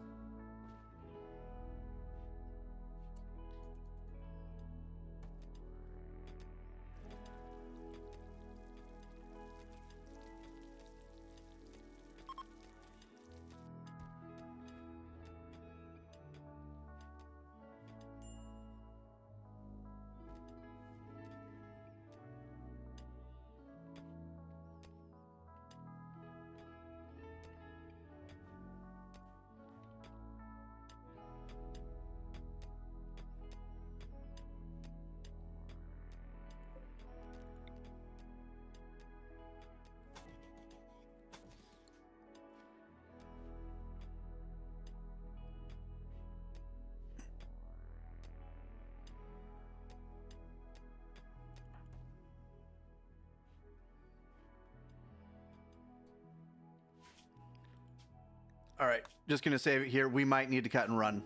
All right, just gonna save it here. We might need to cut and run.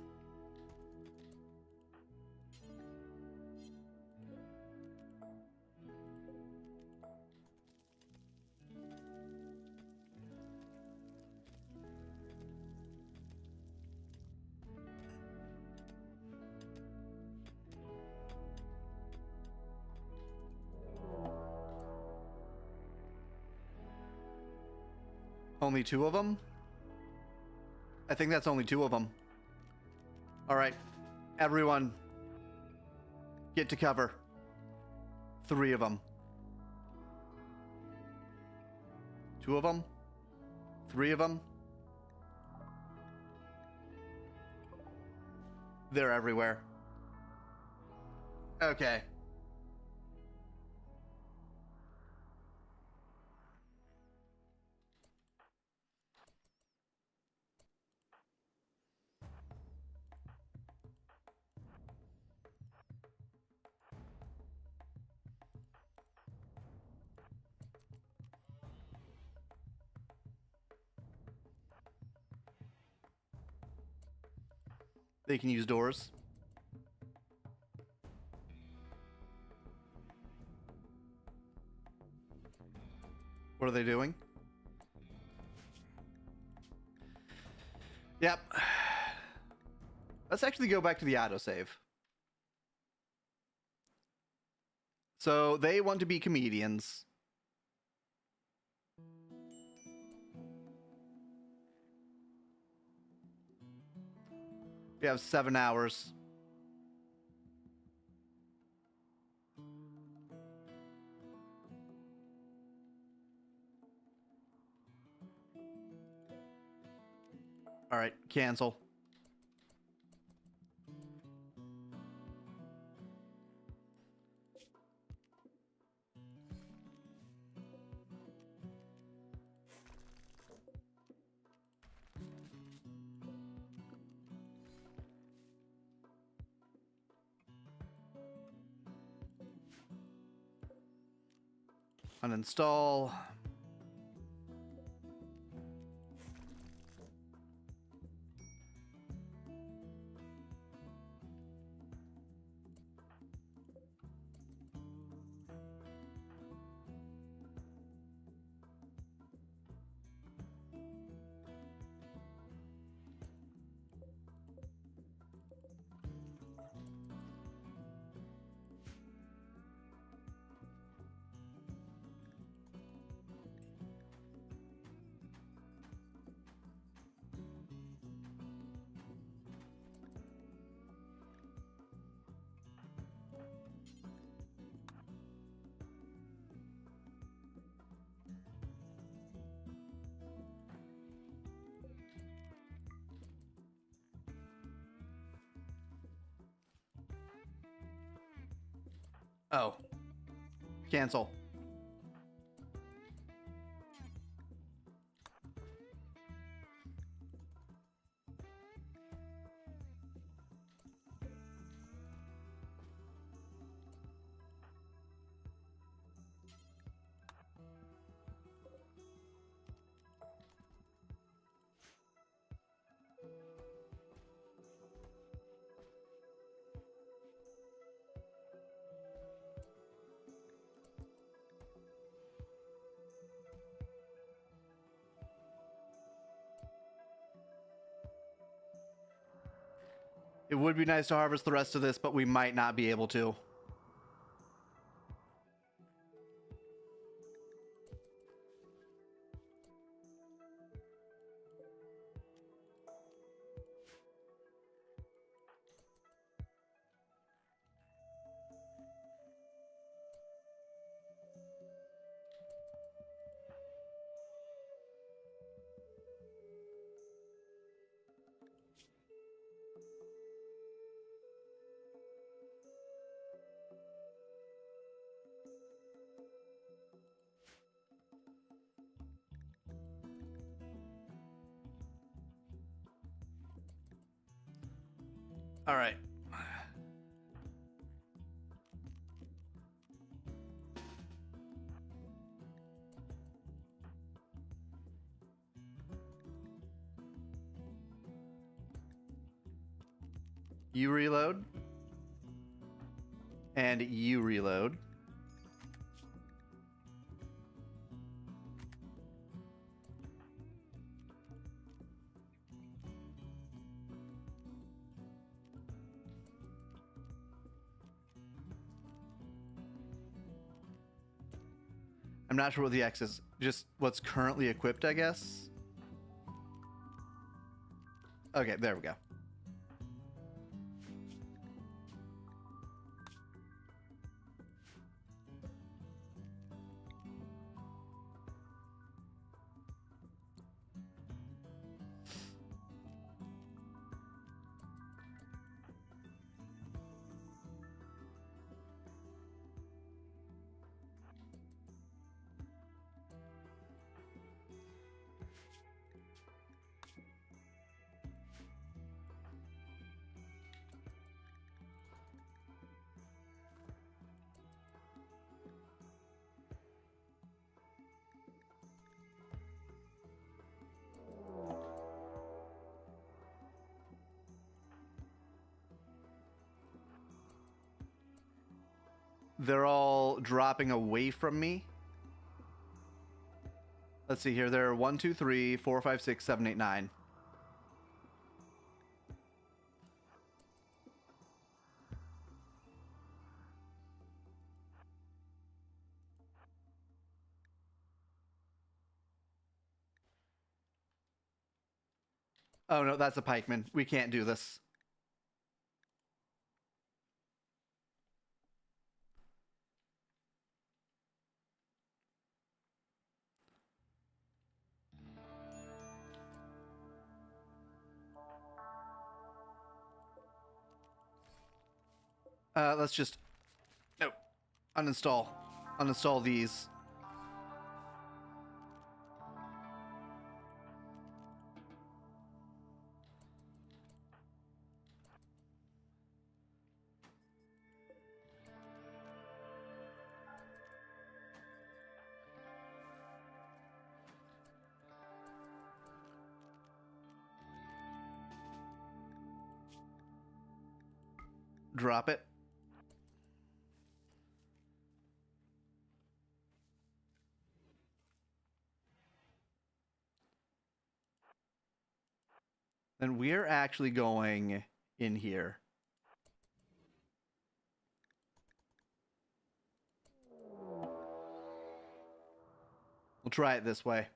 Only two of them? I think that's only two of them. All right, everyone, get to cover. Three of them. Two of them? Three of them? They're everywhere. Okay. They can use doors. What are they doing? Yep. Let's actually go back to the autosave. So they want to be comedians. We have 7 hours. All right, cancel. Uninstall. Oh. Cancel. It would be nice to harvest the rest of this, but we might not be able to. All right. You reload. And you reload. I'm not sure what the X is. Just what's currently equipped, I guess. Okay, there we go. They're all dropping away from me. Let's see here. There are 1, 2, 3, 4, 5, 6, 7, 8, 9. Oh no, that's a pikeman. We can't do this. Let's just uninstall these. Drop it. Then we're actually going in here. We'll try it this way.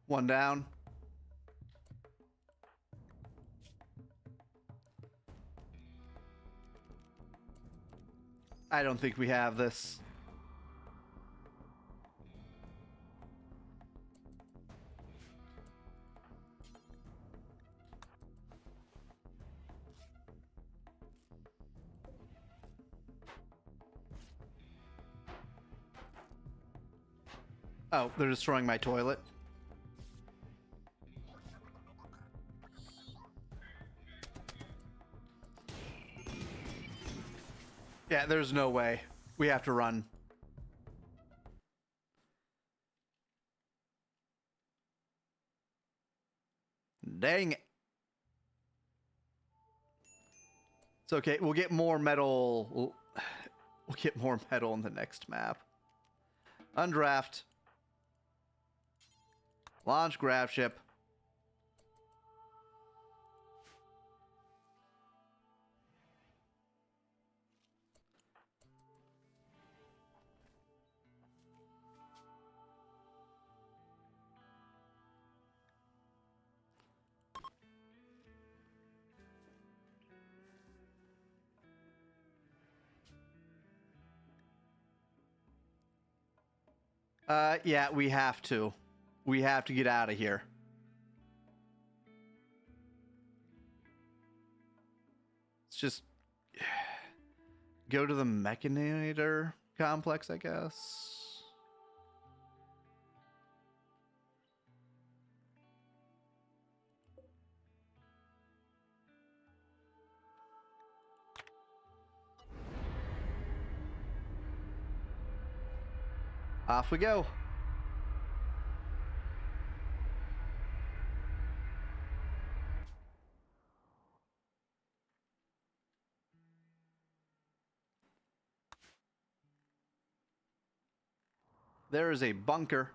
One down. I don't think we have this. Oh, they're destroying my toilet. Yeah, there's no way. We have to run. Dang it. It's okay. We'll get more metal. We'll get more metal in the next map. Undraft. Launch grav ship. Yeah, we have to. We have to get out of here. Let's just go to the mechanoid complex, I guess. Off we go. There is a bunker.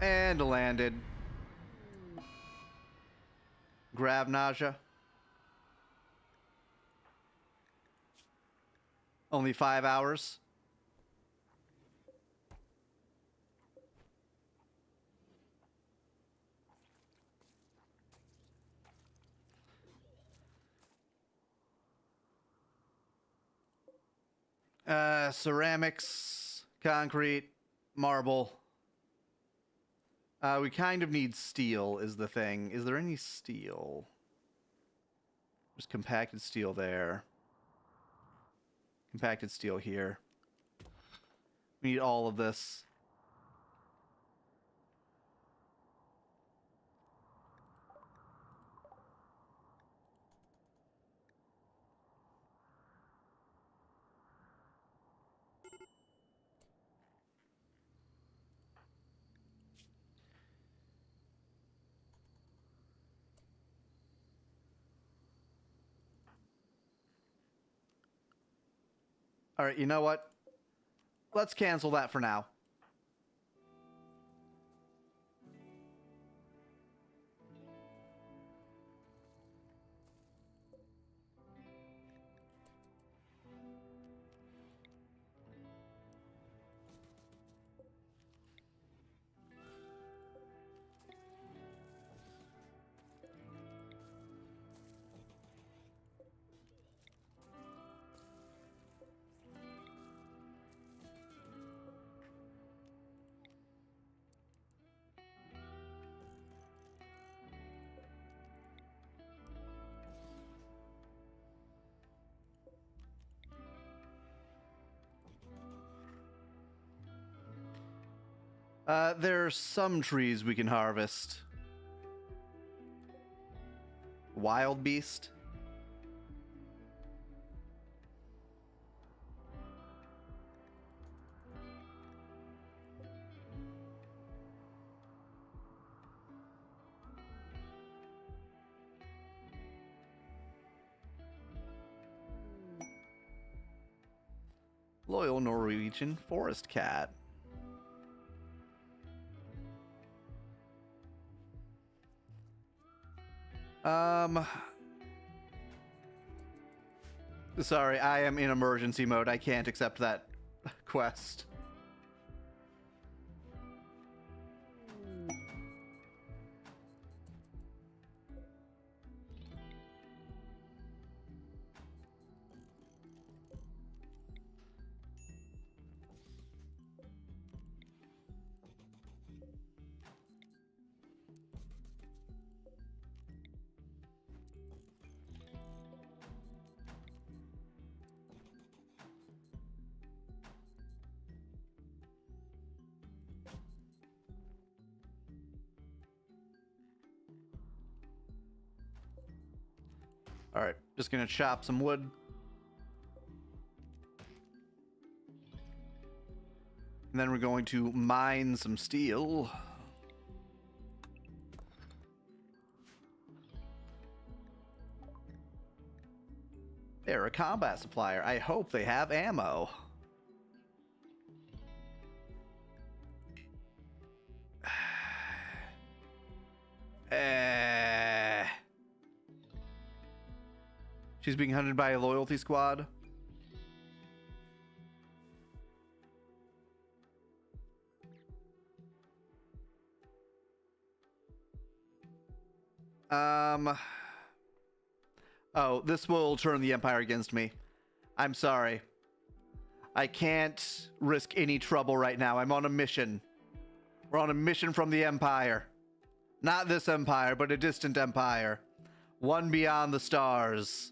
And landed. Grav nausea. Only 5 hours. Ceramics, concrete, marble. We kind of need steel is the thing. Is there any steel? There's compacted steel there. Compacted steel here. We need all of this. All right, you know what? Let's cancel that for now. There are some trees we can harvest. Wild beast. Loyal Norwegian forest cat. Sorry, I am in emergency mode. I can't accept that quest. All right, just gonna chop some wood. And then we're going to mine some steel. They're a combat supplier. I hope they have ammo. She's being hunted by a loyalty squad. Oh, this will turn the Empire against me. I'm sorry. I can't risk any trouble right now. I'm on a mission. We're on a mission from the Empire. Not this Empire, but a distant Empire. One beyond the stars.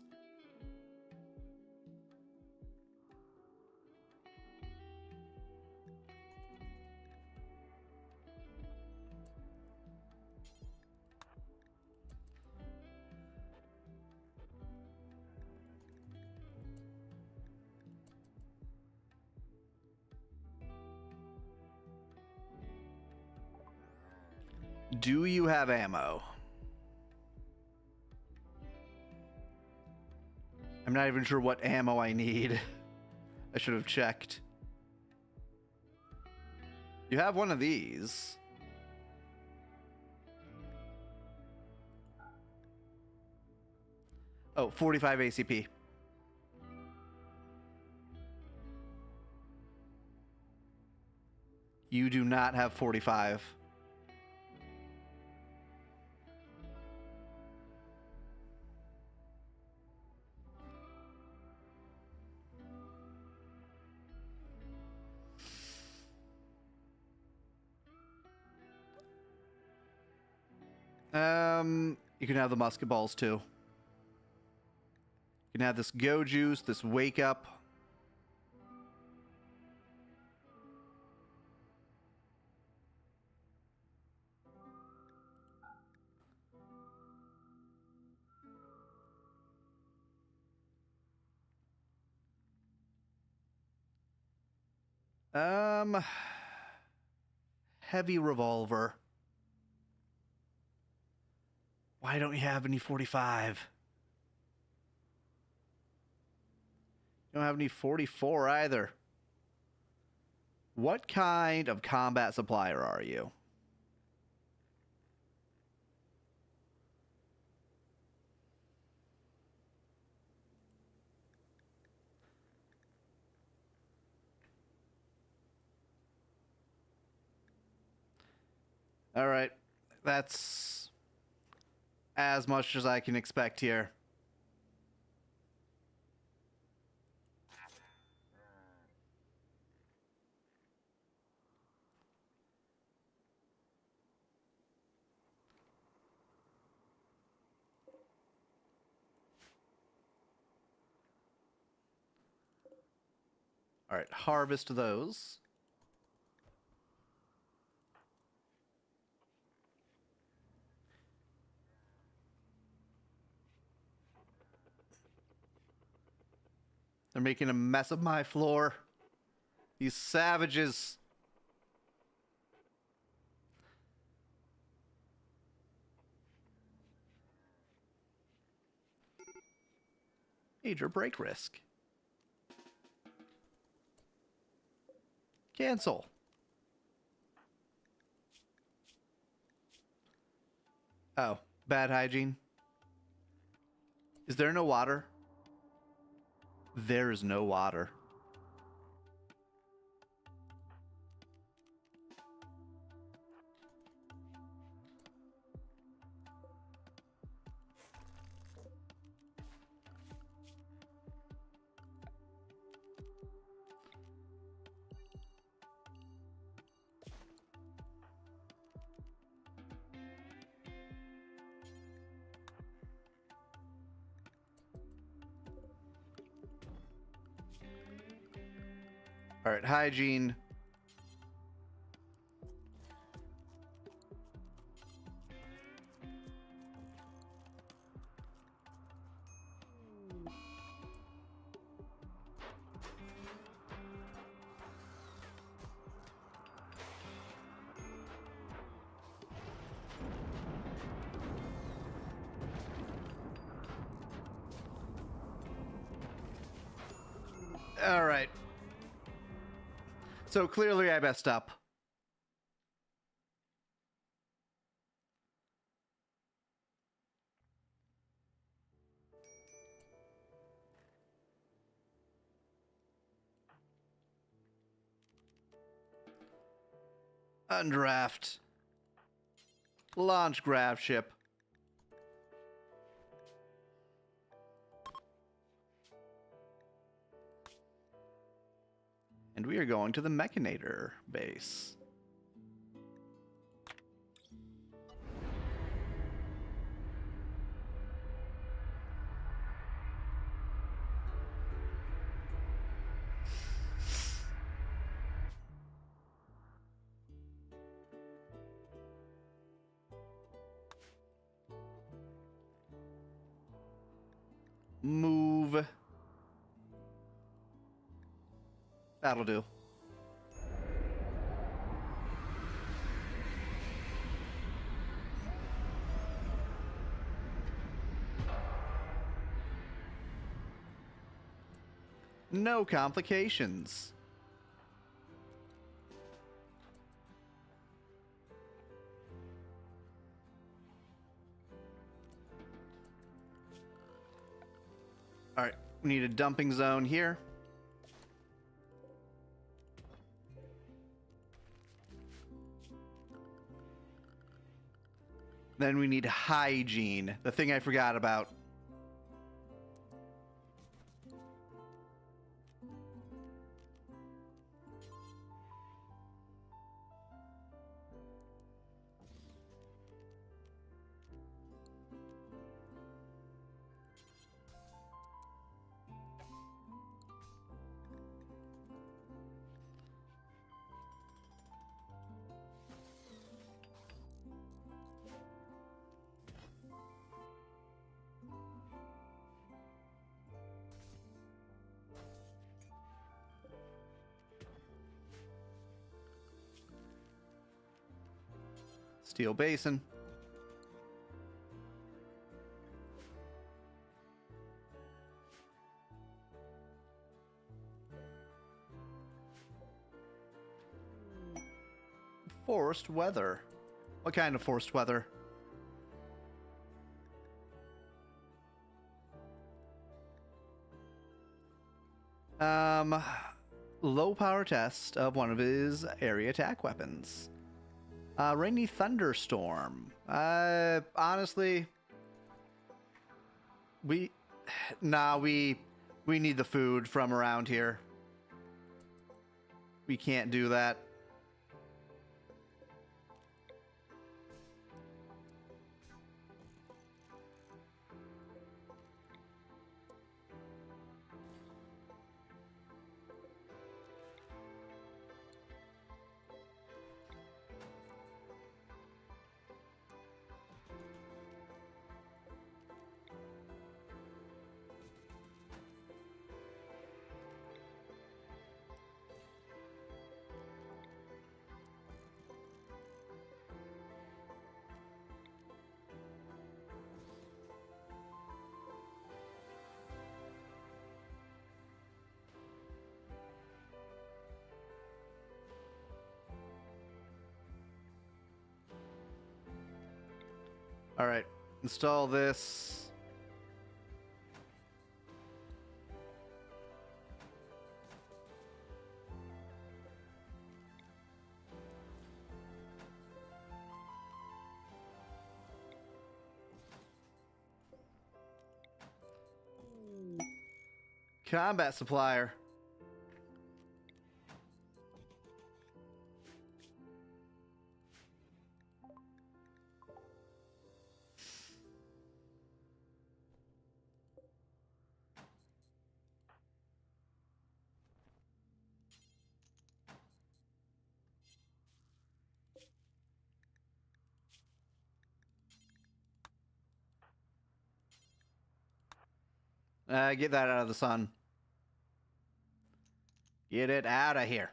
Do you have ammo? I'm not even sure what ammo I need. I should have checked. You have one of these. Oh, 45 ACP. You do not have 45. You can have the musket balls too. You can have this go juice, this wake up. Heavy revolver. Why don't you have any 45? You don't have any 44 either. What kind of combat supplier are you? All right, that's as much as I can expect here. All right, harvest those. They're making a mess of my floor. These savages. Major break risk. Cancel. Oh, bad hygiene. Is there no water? There is no water. All right, hygiene. All right. So clearly I messed up. Undraft. Launch grav ship. And we are going to the Mechanator base. Move. That'll do. No complications. All right, we need a dumping zone here. Then we need hygiene, the thing I forgot about. Steel basin. Forced weather. What kind of forced weather? Low power test of one of his area attack weapons. Rainy thunderstorm. Honestly, we need the food from around here. We can't do that. All right, install this. Combat supplier. Get that out of the sun. Get it out of here.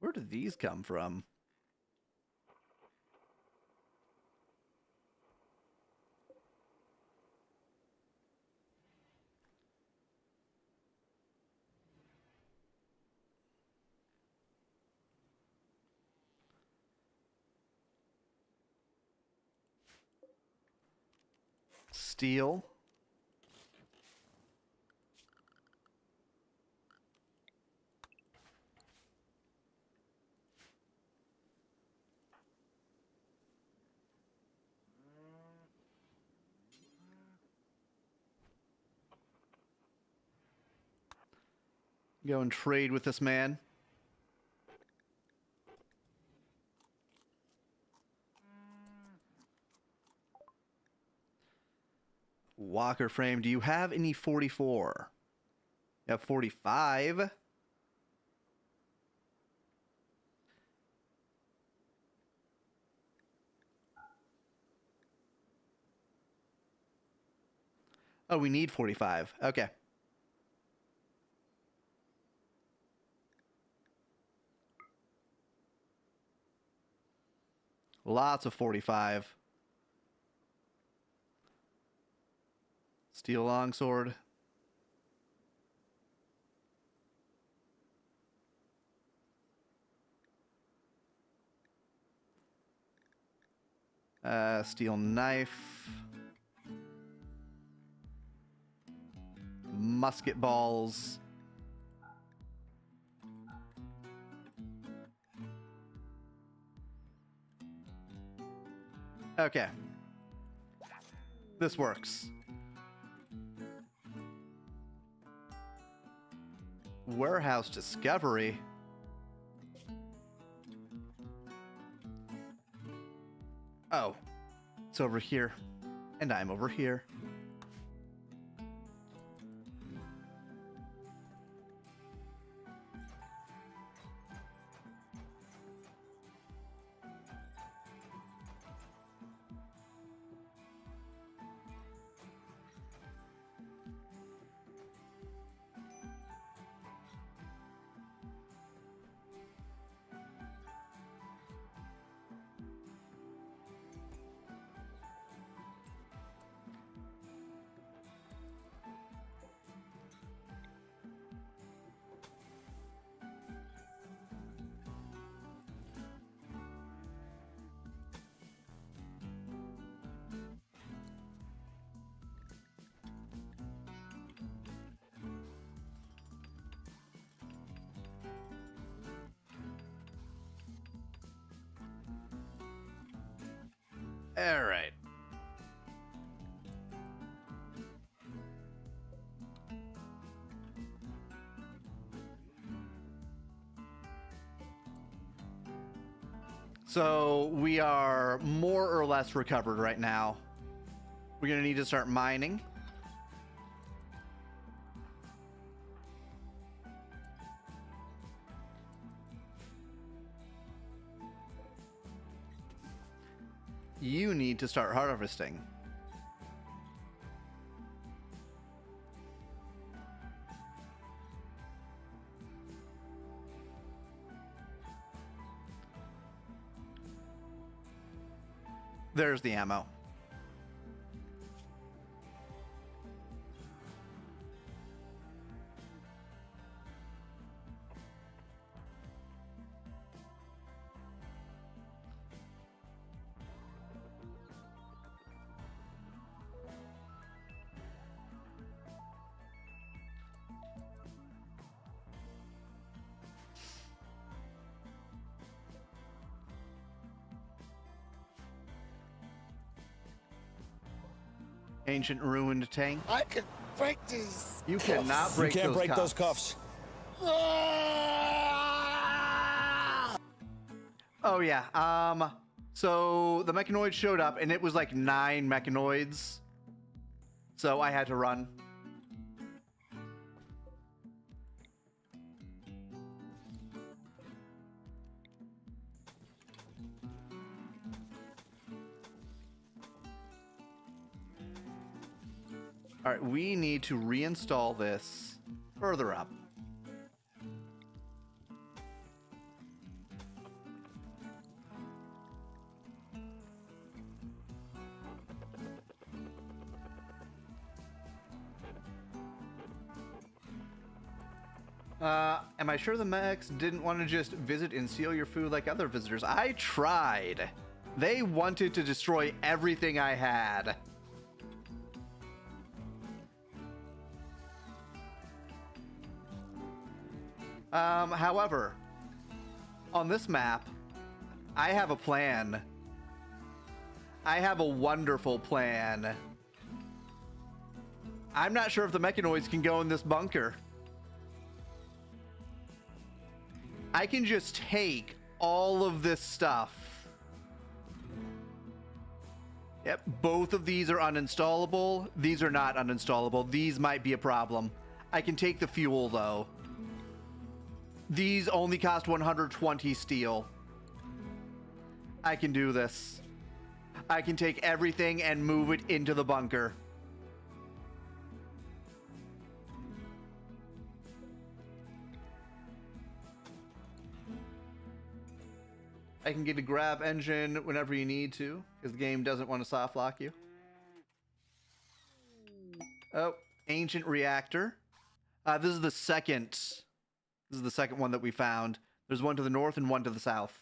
Where did these come from? Steel. Go and trade with this man. Walker frame. Do you have any 44? You have 45. Oh, we need 45. Okay. Lots of 45. Steel longsword. Steel knife. Musket balls. Okay. This works. Warehouse discovery. Oh, it's over here. And I'm over here. All right. So we are more or less recovered right now. We're going to need to start mining. You need to start harvesting. There's the ammo. Ancient ruined tank. I could break these. You cannot break You can't those break cuffs. those cuffs. Oh yeah. So the mechanoid showed up and it was like 9 mechanoids. So I had to run. All right, we need to reinstall this further up. Am I sure the mechs didn't want to just visit and steal your food like other visitors? I tried. They wanted to destroy everything I had. However, on this map, I have a plan. I have a wonderful plan. I'm not sure if the mechanoids can go in this bunker. I can just take all of this stuff. Yep, both of these are uninstallable. These are not uninstallable. These might be a problem. I can take the fuel, though. These only cost 120 steel. I can do this. I can take everything and move it into the bunker. I can get a grab engine whenever you need to, because the game doesn't want to soft lock you. Oh, ancient reactor. This is the second. This is the second one that we found. There's one to the north and one to the south.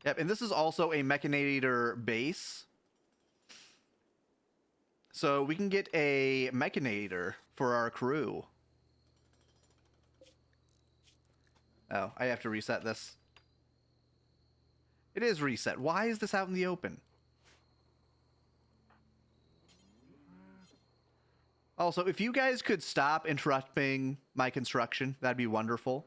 Yep, and this is also a mechanator base. So we can get a mechanator for our crew. Oh, I have to reset this. It is reset. Why is this out in the open? Also, if you guys could stop interrupting my construction, that'd be wonderful.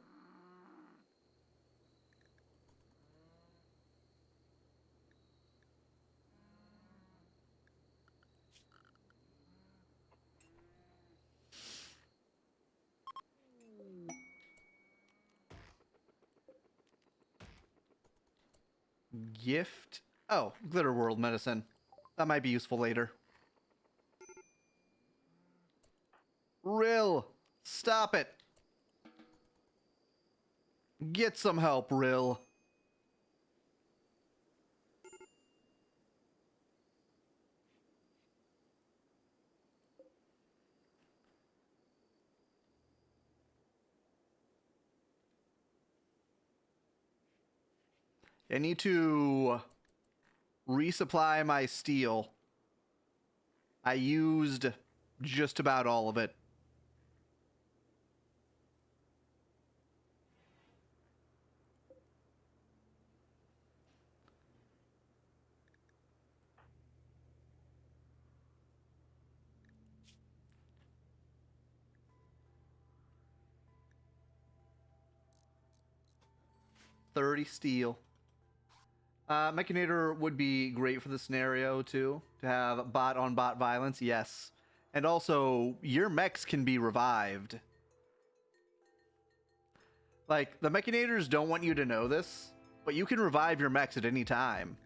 Gift. Oh, Glitter World medicine. That might be useful later. Rill, stop it. Get some help, Rill. I need to resupply my steel. I used just about all of it. $30 steel. Mechanator would be great for the scenario, too. To have bot-on-bot violence, yes. And also, your mechs can be revived. Like, the Mechanators don't want you to know this, but you can revive your mechs at any time.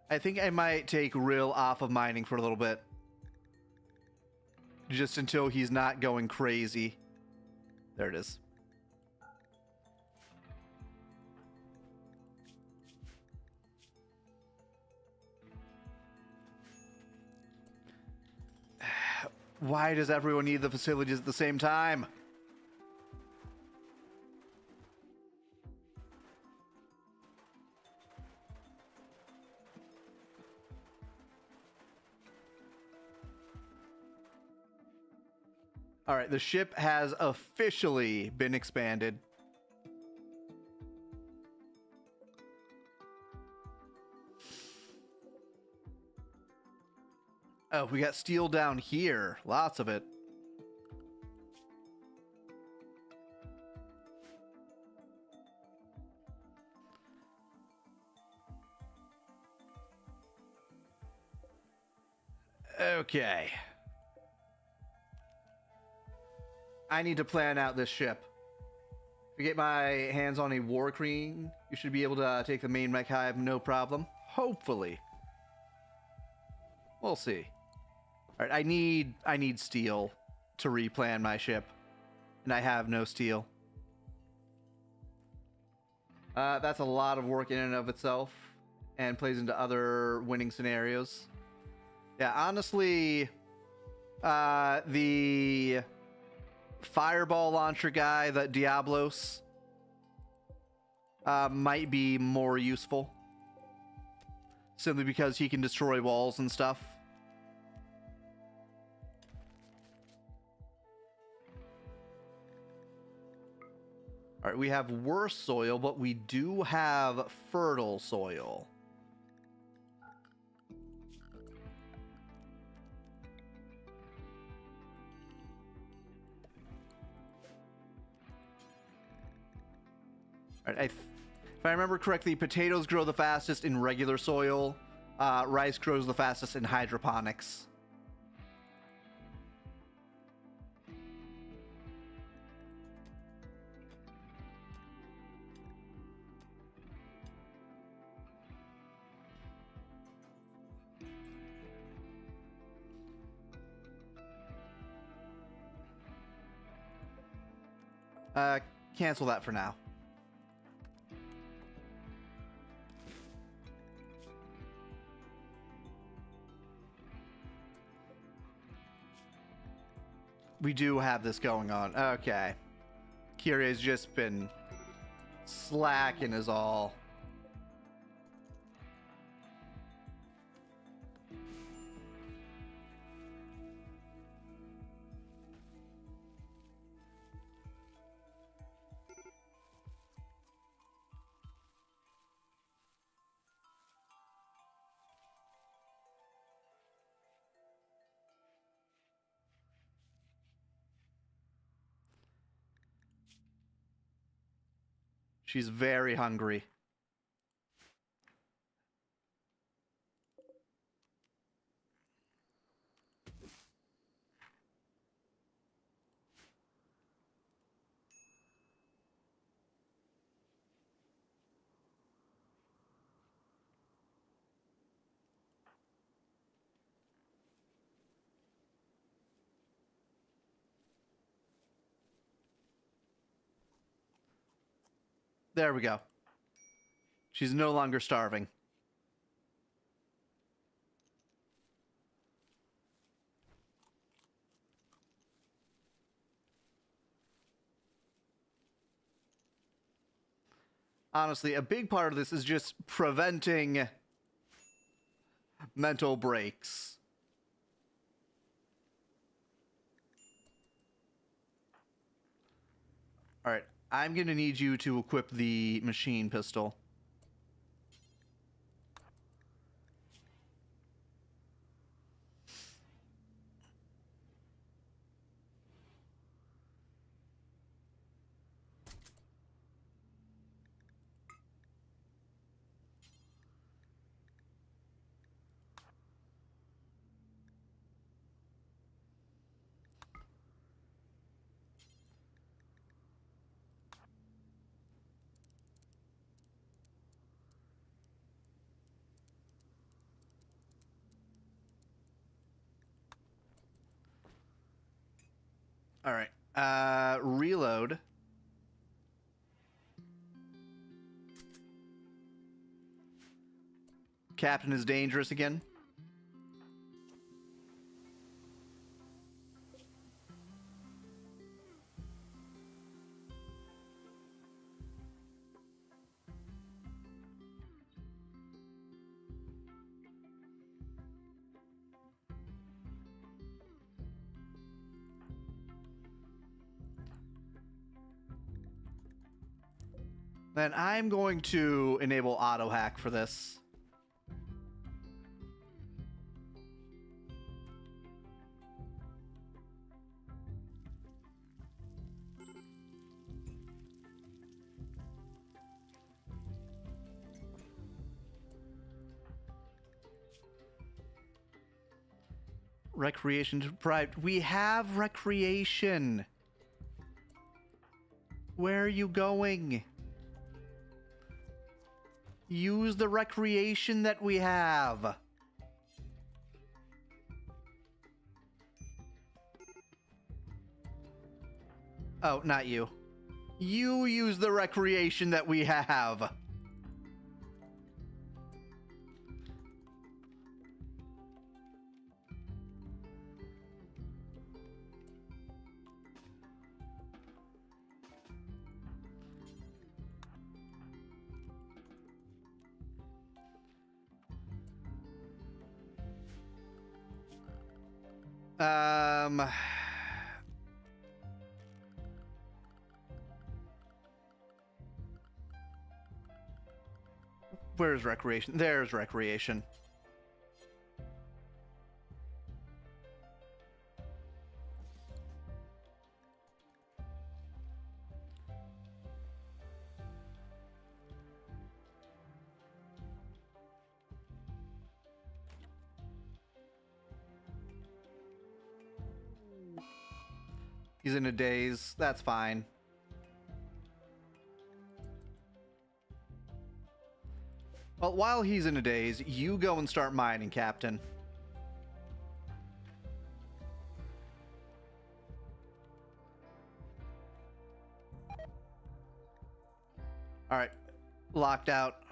I think I might take Rill off of mining for a little bit. Just until he's not going crazy. There it is. Why does everyone need the facilities at the same time? All right, the ship has officially been expanded. Oh, we got steel down here. Lots of it. Okay. I need to plan out this ship. If I get my hands on a war queen, you should be able to take the main mech hive, no problem. Hopefully. We'll see. All right, I need steel. to replan my ship, and I have no steel. That's a lot of work in and of itself, and plays into other winning scenarios. Yeah, honestly, the fireball launcher guy, the Diablos, might be more useful, simply because he can destroy walls and stuff. All right, we have worse soil, but we do have fertile soil. All right, if I remember correctly, potatoes grow the fastest in regular soil. Rice grows the fastest in hydroponics. Cancel that for now. We do have this going on. Okay. Kyrie's just been slacking is all. She's very hungry. There we go. She's no longer starving. Honestly, a big part of this is just preventing mental breaks. All right, I'm going to need you to equip the machine pistol. All right, reload. Captain is dangerous again. Then I'm going to enable auto hack for this. Recreation deprived. We have recreation. Where are you going? Use the recreation that we have. Oh, not you. You use the recreation that we have. Where's recreation? There's recreation. He's in a daze. That's fine. Well, while he's in a daze, you go and start mining, Captain. All right. Locked out.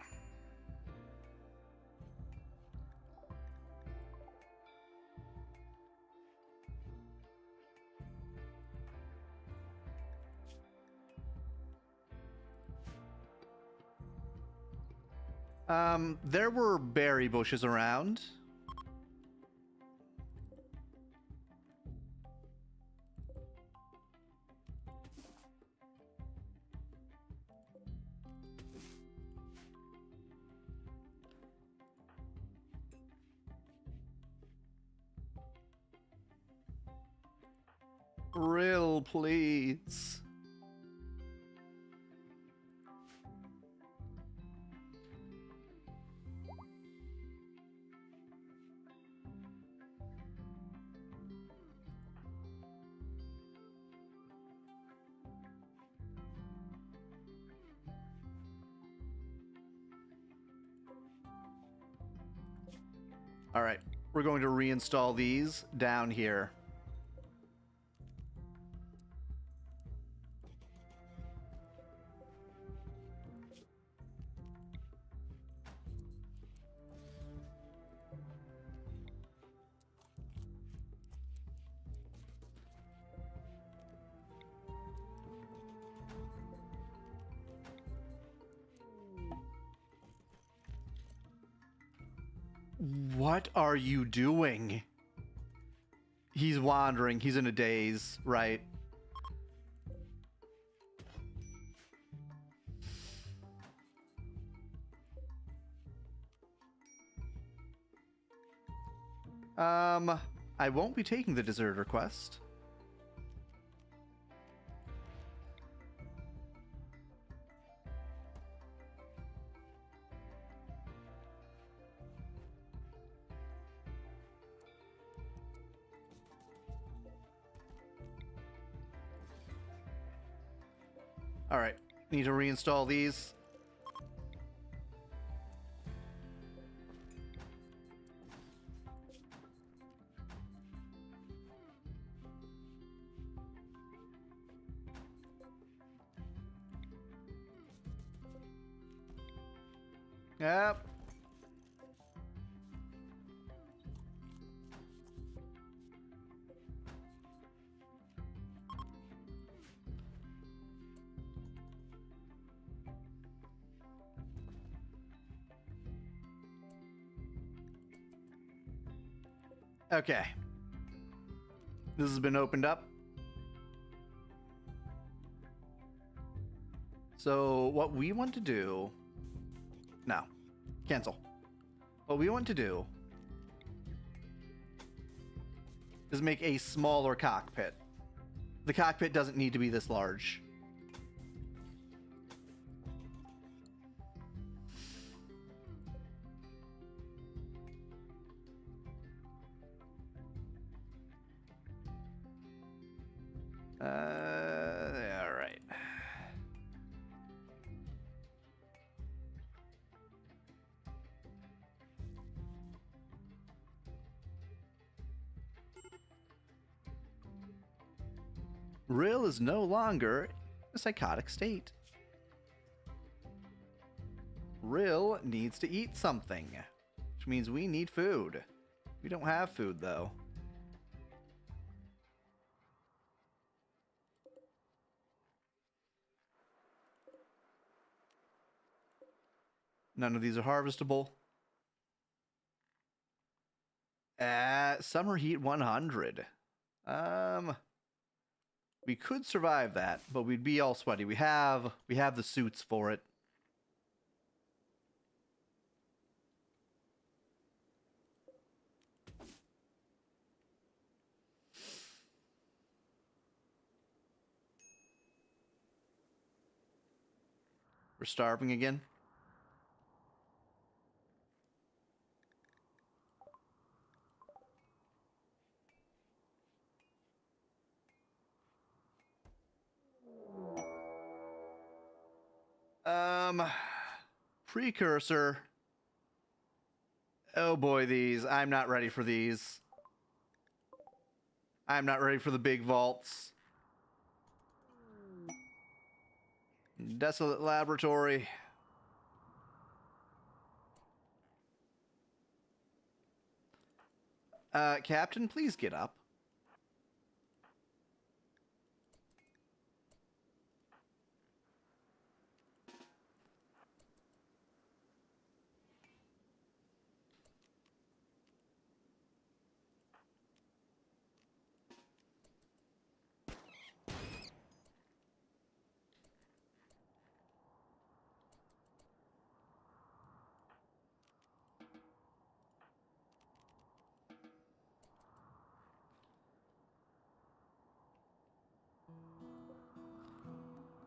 There were berry bushes around. Rill, please. All right, we're going to reinstall these down here. What are you doing? He's wandering. He's in a daze, right? I won't be taking the deserter quest. All right, need to reinstall these. Yep. Okay. This has been opened up. So what we want to do... No. Cancel. What we want to do is make a smaller cockpit. The cockpit doesn't need to be this large. All right. Rill is no longer in a psychotic state. Rill needs to eat something, which means we need food. We don't have food, though. None of these are harvestable. Summer heat 100. We could survive that, but we'd be all sweaty. We have the suits for it. We're starving again. Precursor. Oh boy, these. I'm not ready for these. I'm not ready for the big vaults. Desolate laboratory. Captain, please get up.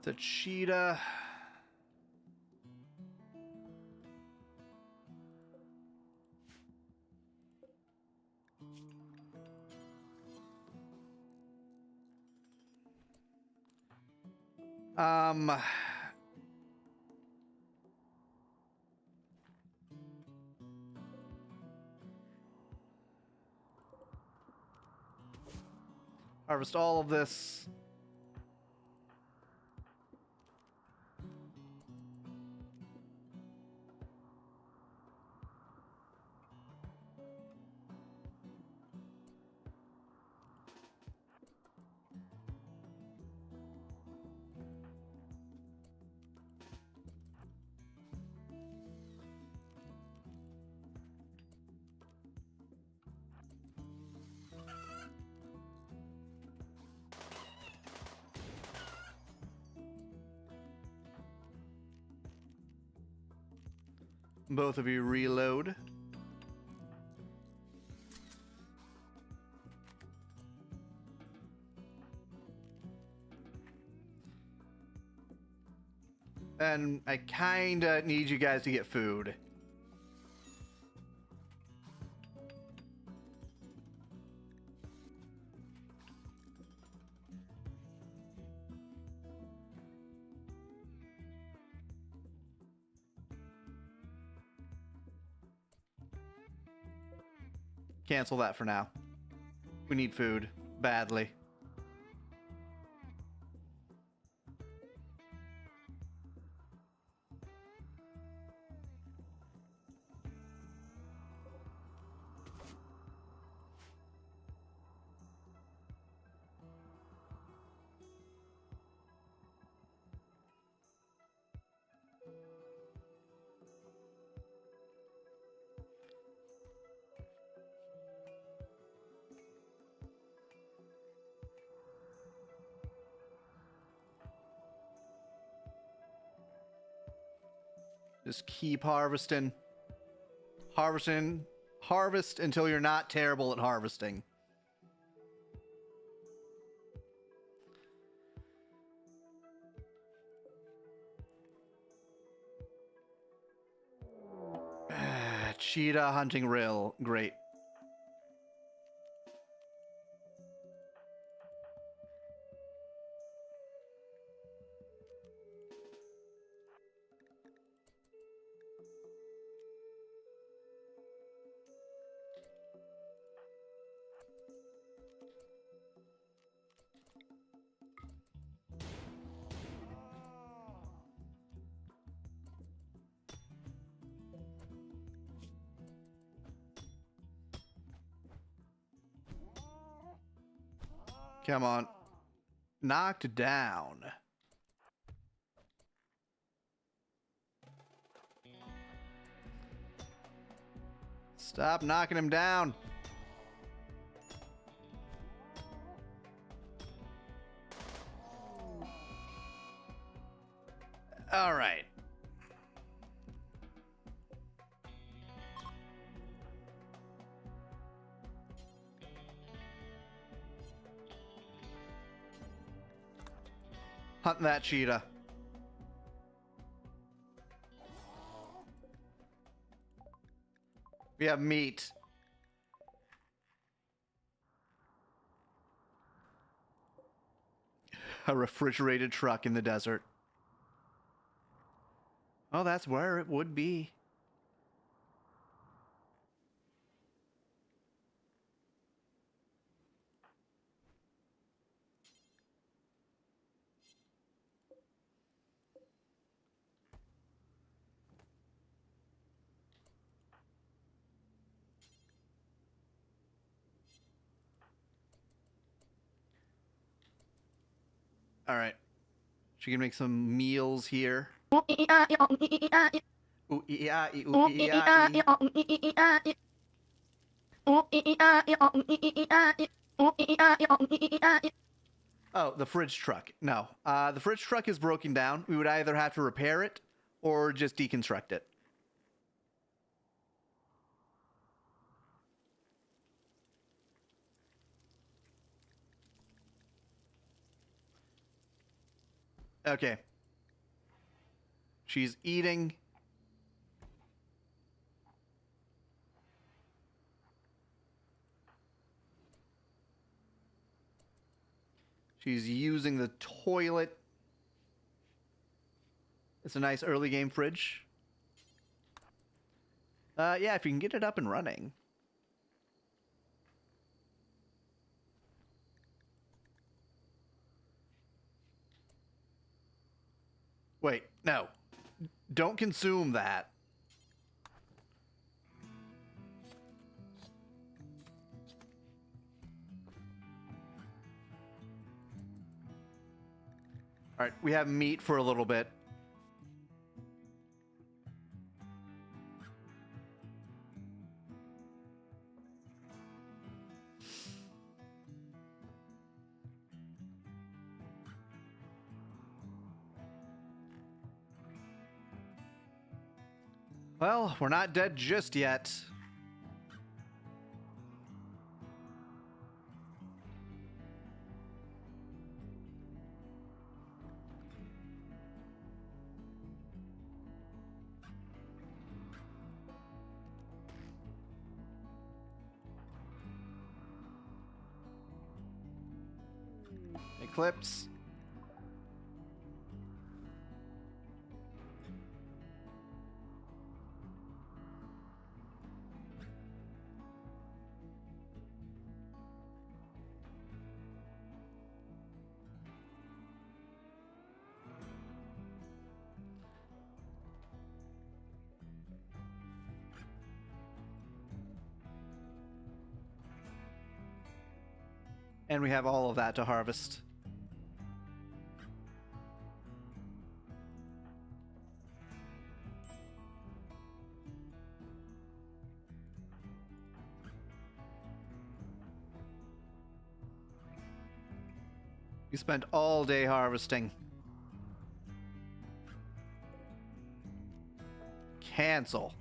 The cheetah. Harvest all of this. Both of you reload. And I kinda need you guys to get food. Cancel that for now. We need food badly. Just keep harvesting. Harvesting. Harvest until you're not terrible at harvesting. Cheetah hunting rill. Great. Come on. Knocked down. Stop knocking him down. All right. Hunt that cheetah. We have meat. A refrigerated truck in the desert. Oh, that's where it would be. All right. She can make some meals here. Ooh, yeah, ooh, yeah. Oh, the fridge truck. No. The fridge truck is broken down. We would either have to repair it or just deconstruct it. Okay. She's eating. She's using the toilet. It's a nice early game fridge. Yeah, if you can get it up and running. Wait, no. Don't consume that. All right, we have meat for a little bit. Well, we're not dead just yet. Eclipse. And we have all of that to harvest. We spent all day harvesting. Cancel.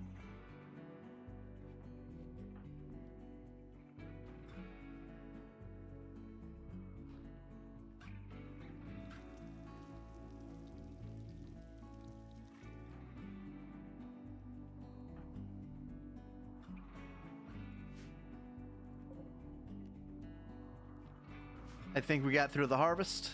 I think we got through the harvest.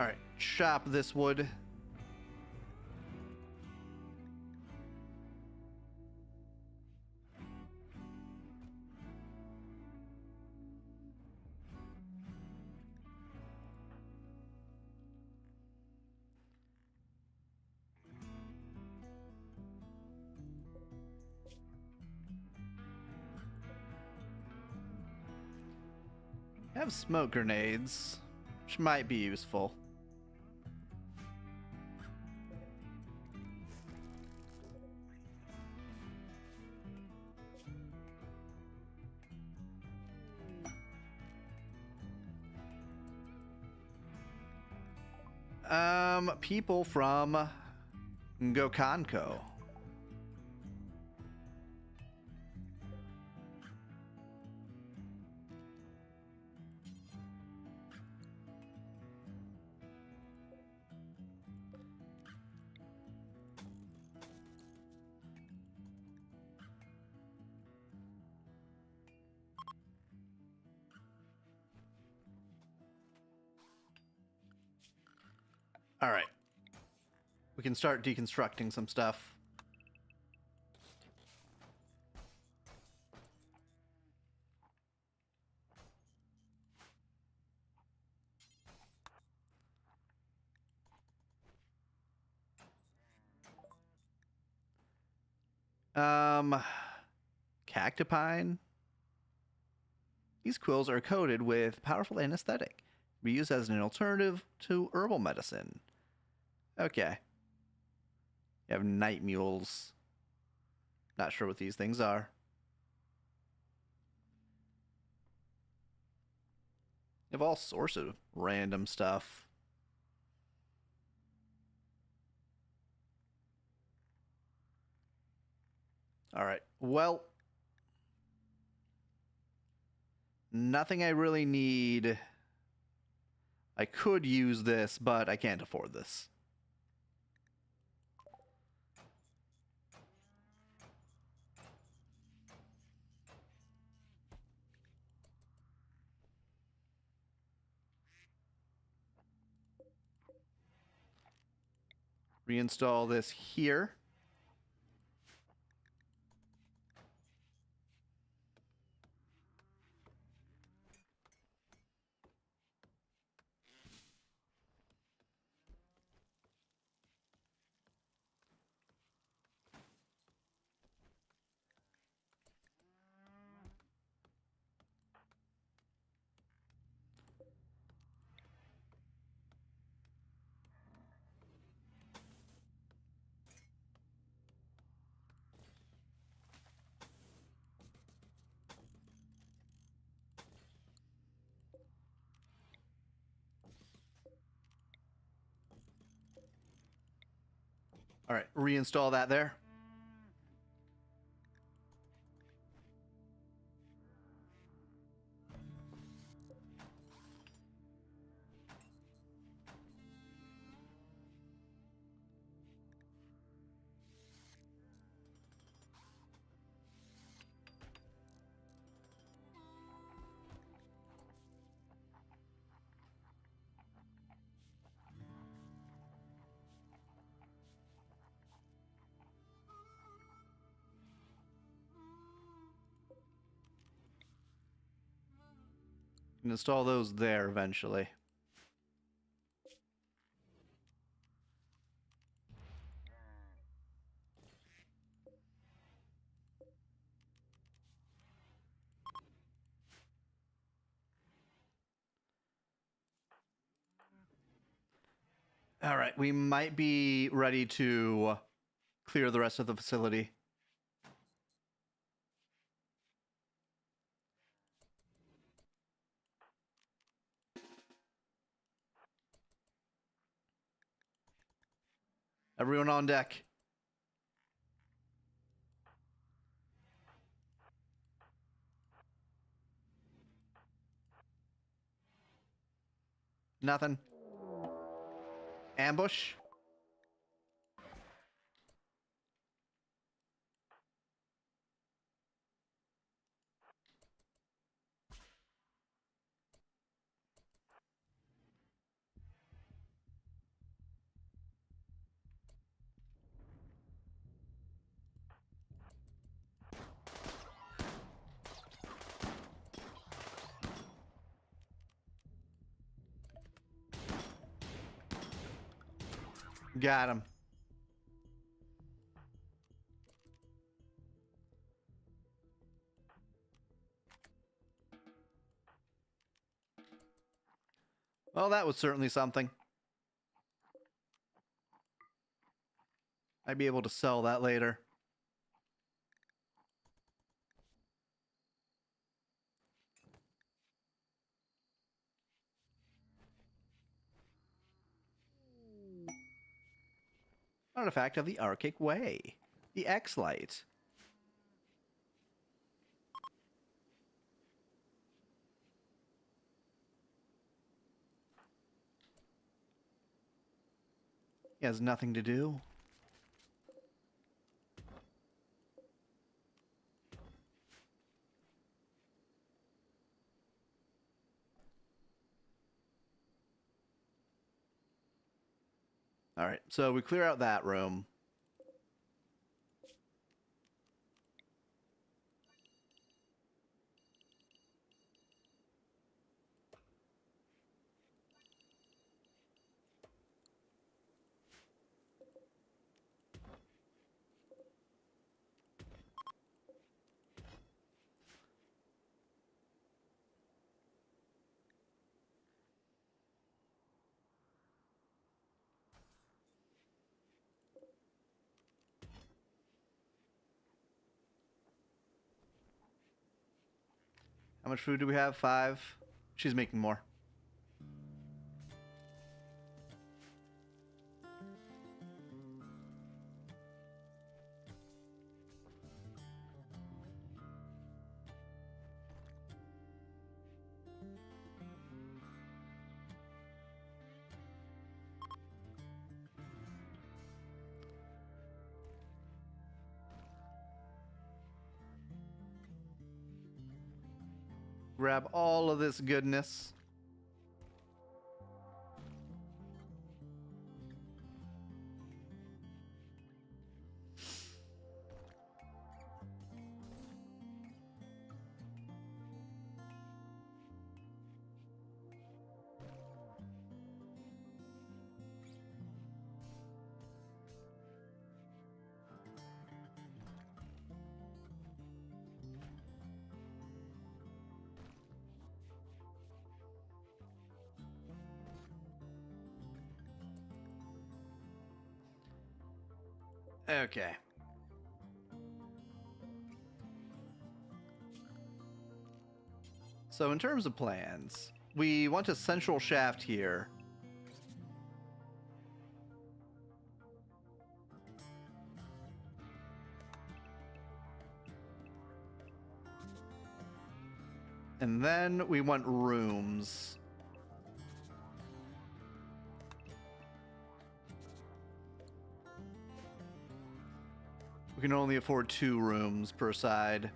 All right, chop this wood. I have smoke grenades, which might be useful. People from Gokanko. All right. We can start deconstructing some stuff. Cactipine. These quills are coated with powerful anesthetic. Be used as an alternative to herbal medicine. Okay. You have night mules. Not sure what these things are. You have all sorts of random stuff. All right. Well, nothing I really need. I could use this, but I can't afford this. Reinstall this here. All right, reinstall that there. Install those there eventually. All right, we might be ready to clear the rest of the facility. Everyone on deck. Nothing. Ambush. Got him. Well, that was certainly something. I'd be able to sell that later. Artifact of the Arctic Way. The X-Light. He has nothing to do. Alright, so we clear out that room. How much food do we have? 5. She's making more. Grab all of this goodness. Okay. So in terms of plans, we want a central shaft here. And then we want rooms. We can only afford 2 rooms per side.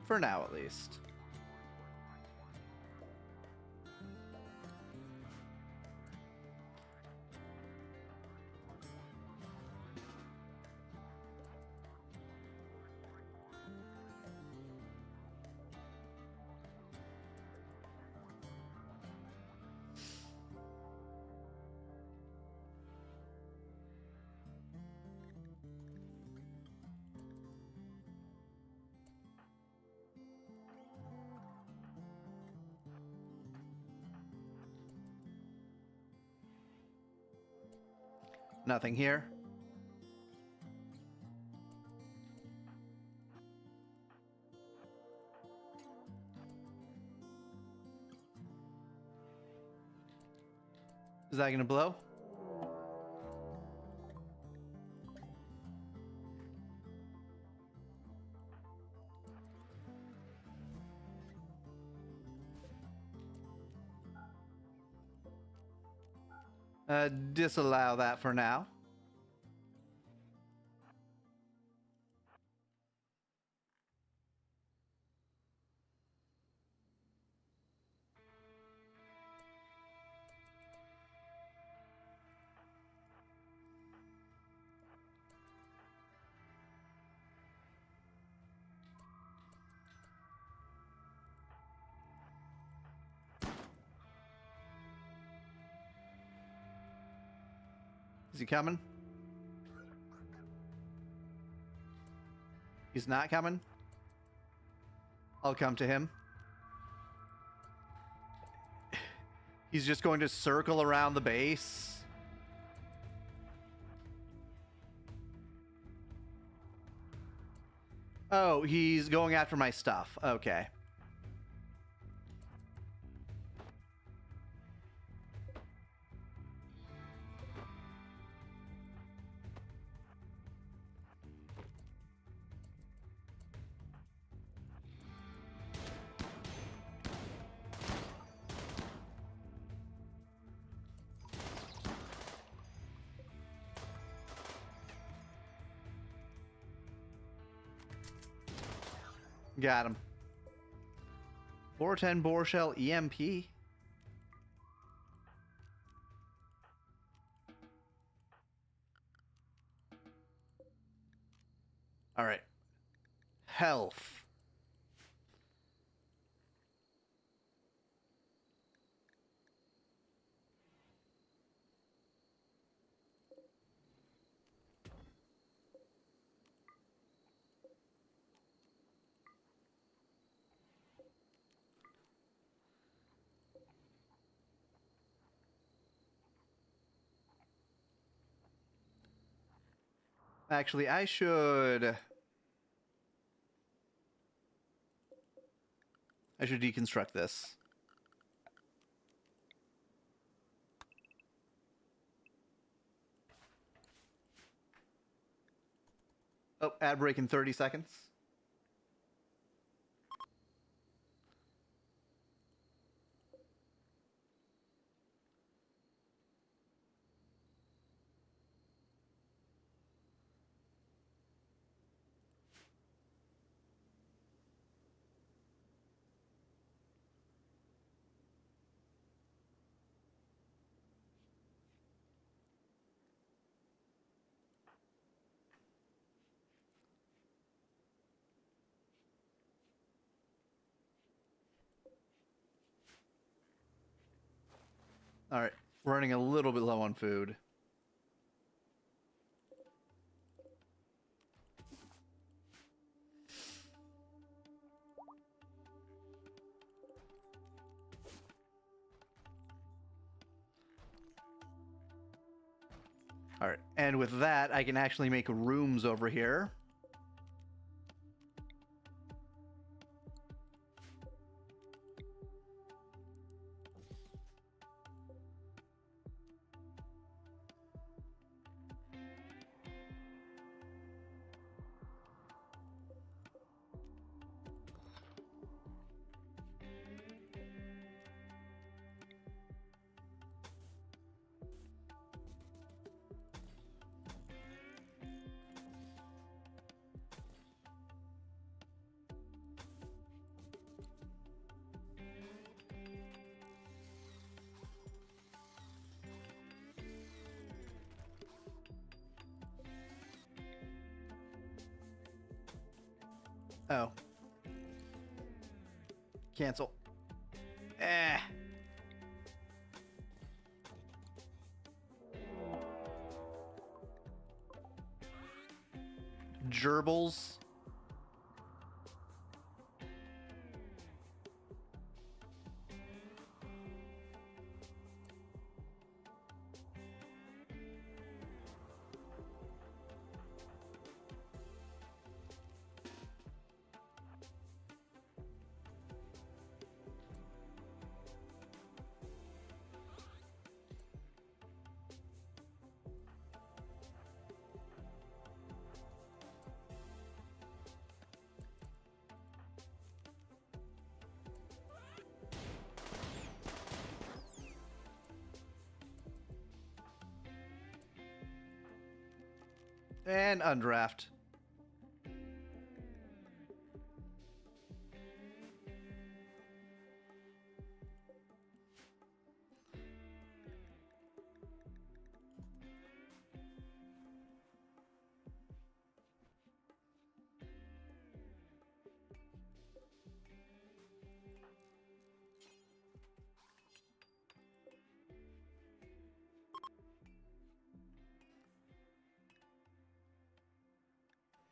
For now, at least. Nothing here. Is that gonna blow? Disallow that for now. Is he coming? He's not coming? I'll come to him. He's just going to circle around the base. Oh, he's going after my stuff. Okay. Got him. 410 Boar Shell EMP. All right. Health. Actually, I should deconstruct this. Oh, ad break in 30 seconds. All right, running a little bit low on food. All right, and with that, I can actually make rooms over here. Oh. Cancel. Eh. Gerbils. And undraft.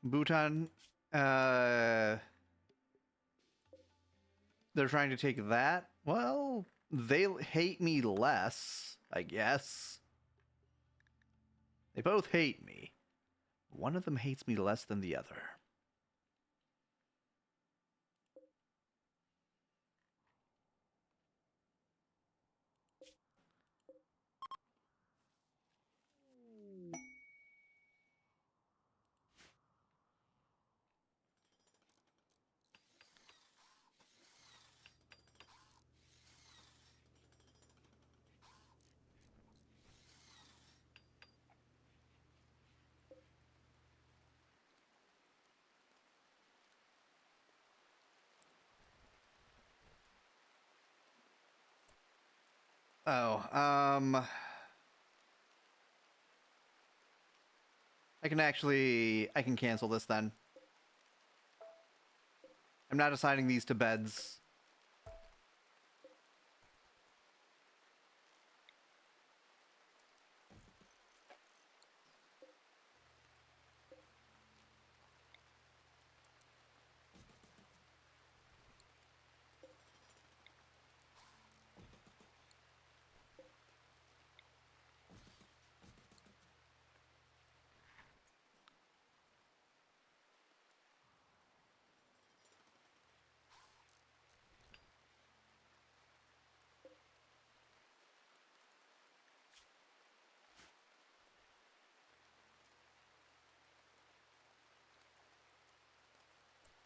Bhutan, they're trying to take that? Well, they hate me less, I guess. They both hate me. One of them hates me less than the other. Oh, I can cancel this then. I'm not assigning these to beds.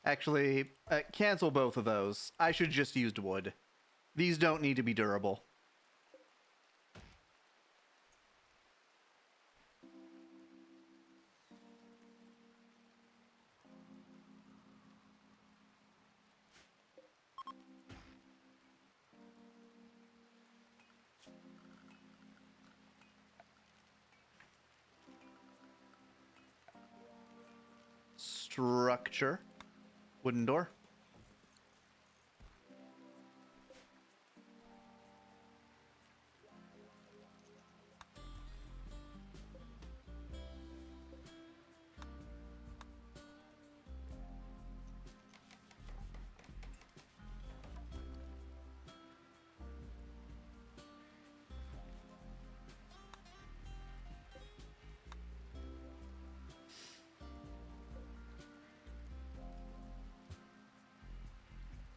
Actually, cancel both of those. I should just used wood. These don't need to be durable. Structure. Wooden door.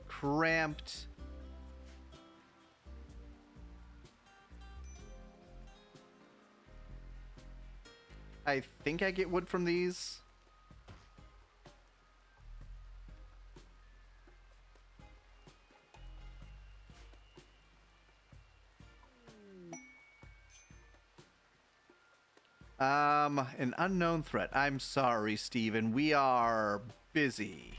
Cramped. I think I get wood from these. An unknown threat. I'm sorry, Steven. We are busy.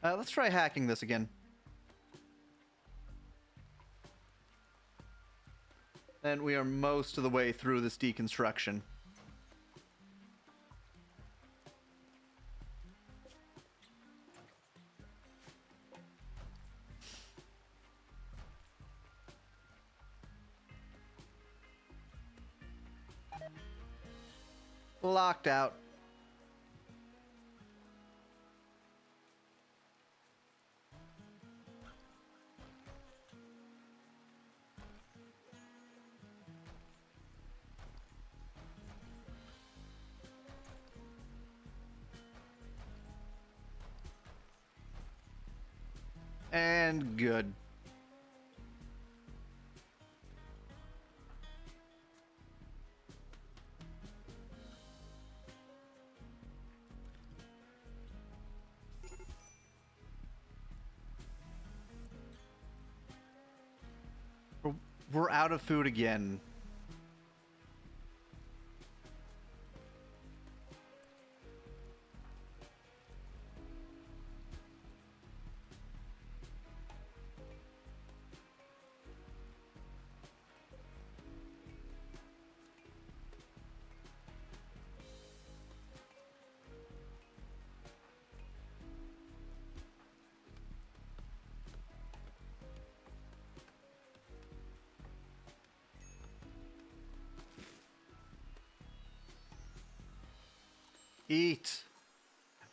Let's try hacking this again. And we are most of the way through this deconstruction. Locked out. And good. We're out of food again. Eat.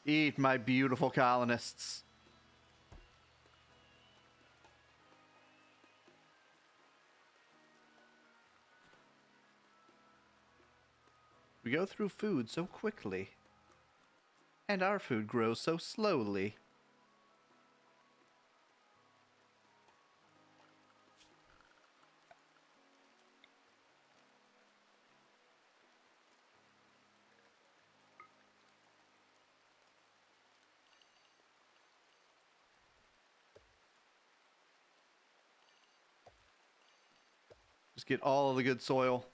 Eat, my beautiful colonists. We go through food so quickly. And our food grows so slowly. Just get all of the good soil.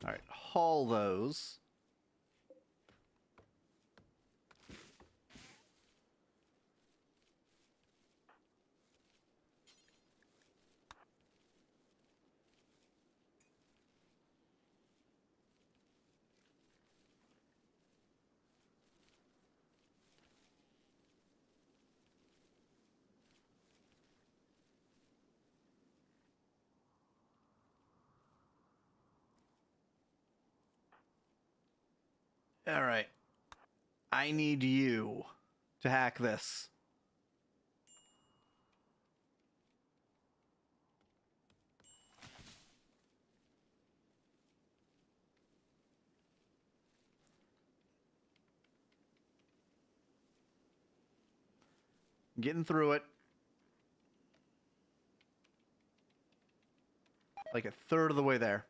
All right, haul those. All right. I need you to hack this. Getting through it. Like a third of the way there.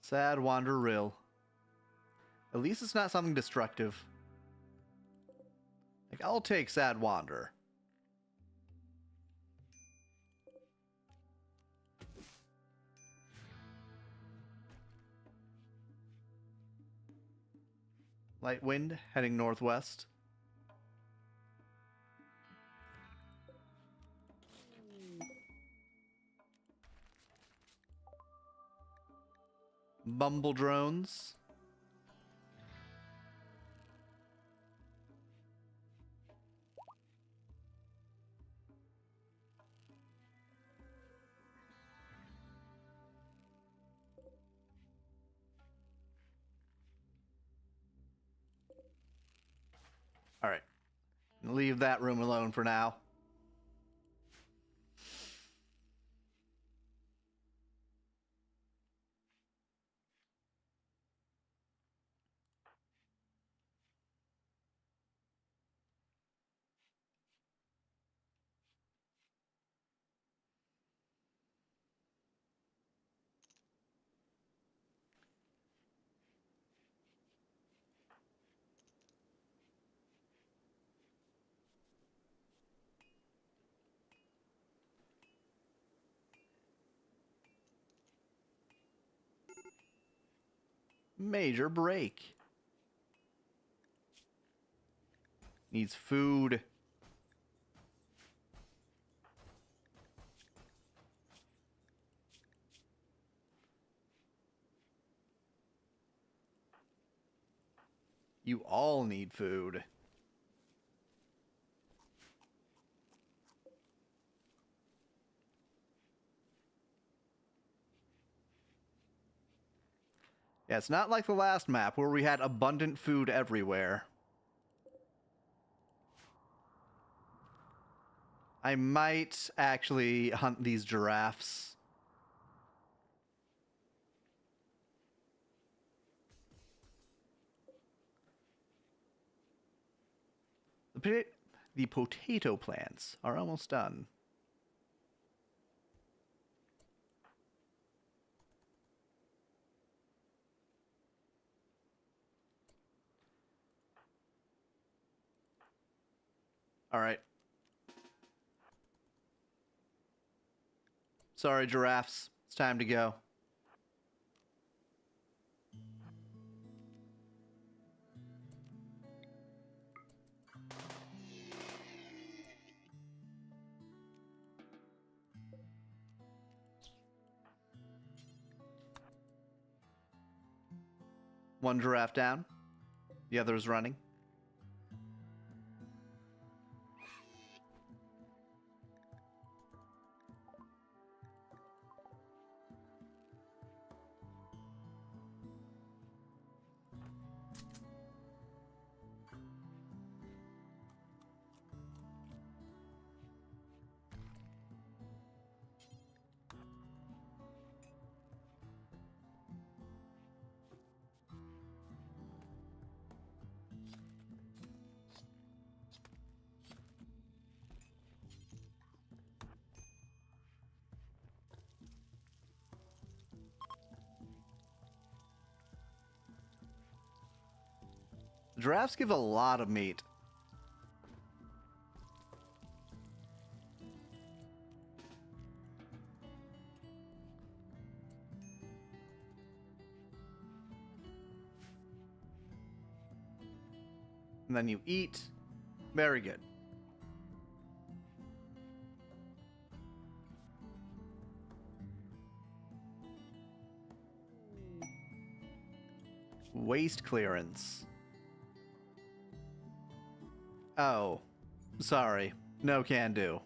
Sad wander rill. At least it's not something destructive. Like, I'll take sad wander. Light wind heading northwest. Bumble drones. All right. Leave that room alone for now. Major break. Needs food. You all need food. Yeah, it's not like the last map where we had abundant food everywhere. I might actually hunt these giraffes. The potato plants are almost done. All right. Sorry, giraffes. It's time to go. One giraffe down. The other is running. Giraffes give a lot of meat. And then you eat. Very good. Waste clearance. Oh, sorry. No can do.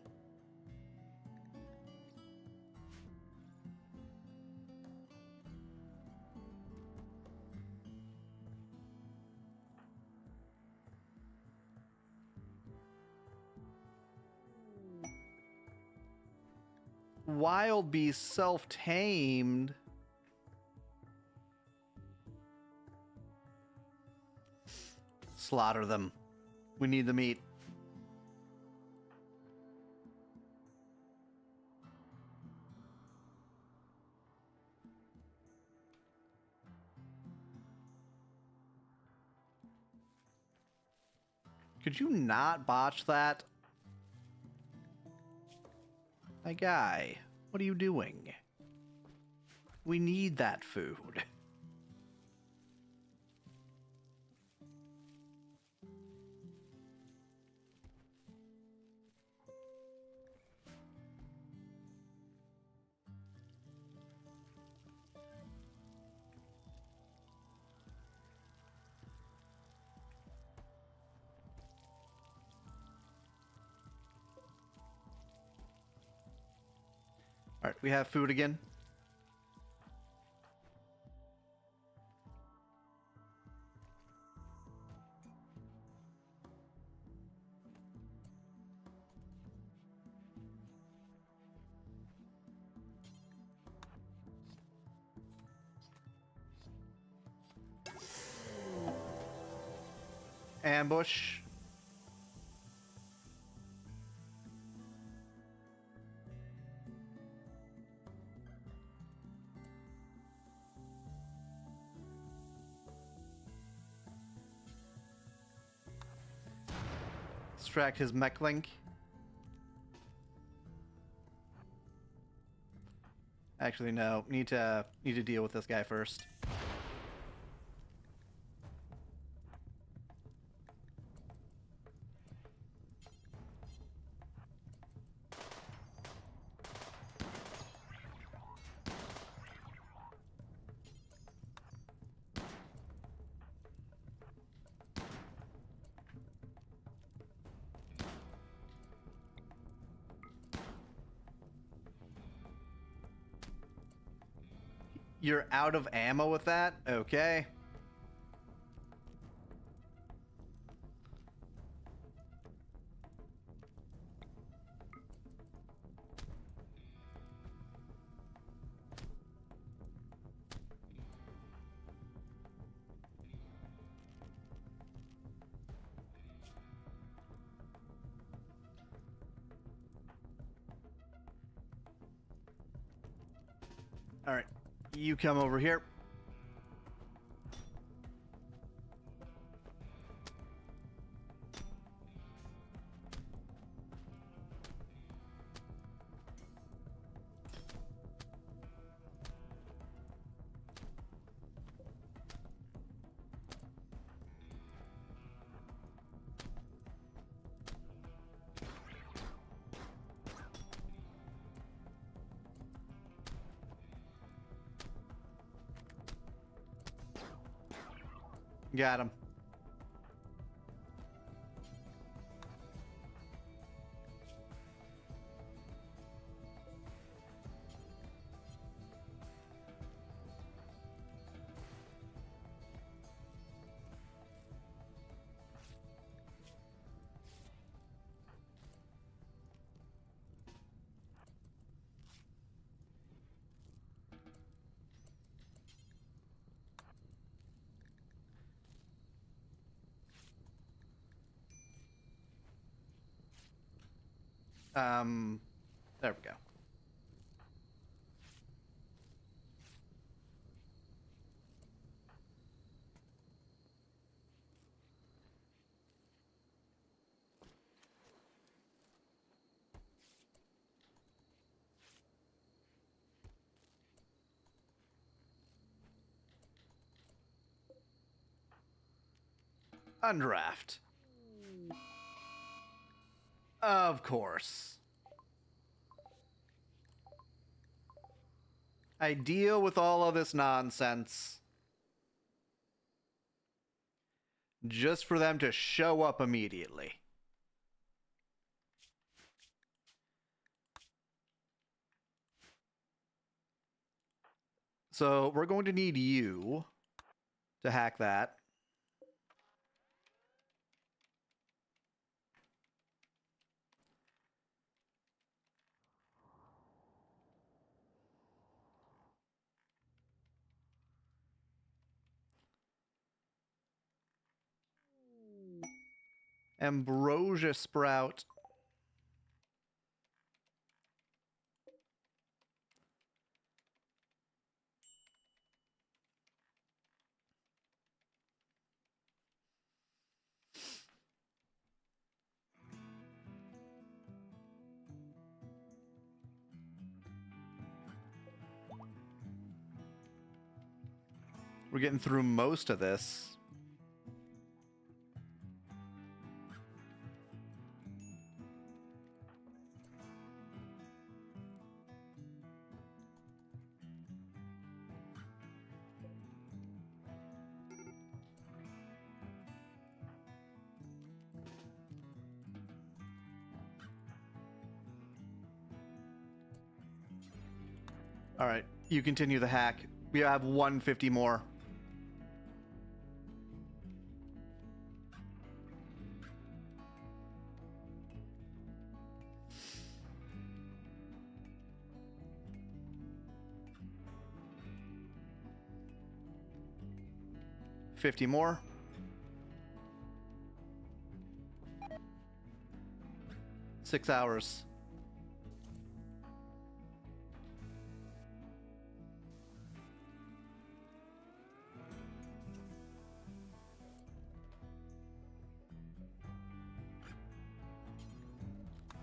Wild beast self-tamed. Slaughter them. We need the meat. Could you not botch that? My guy, what are you doing? We need that food. All right, we have food again. Ambush. Distract his mech link. Actually, no. Need to deal with this guy first. You're out of ammo with that? Okay. All right. You come over here. Got him. There we go. Undraft. Of course. I deal with all of this nonsense just for them to show up immediately. So we're going to need you to hack that. Ambrosia Sprout. We're getting through most of this. All right, you continue the hack. We have 150 more. $50 more. Six hours.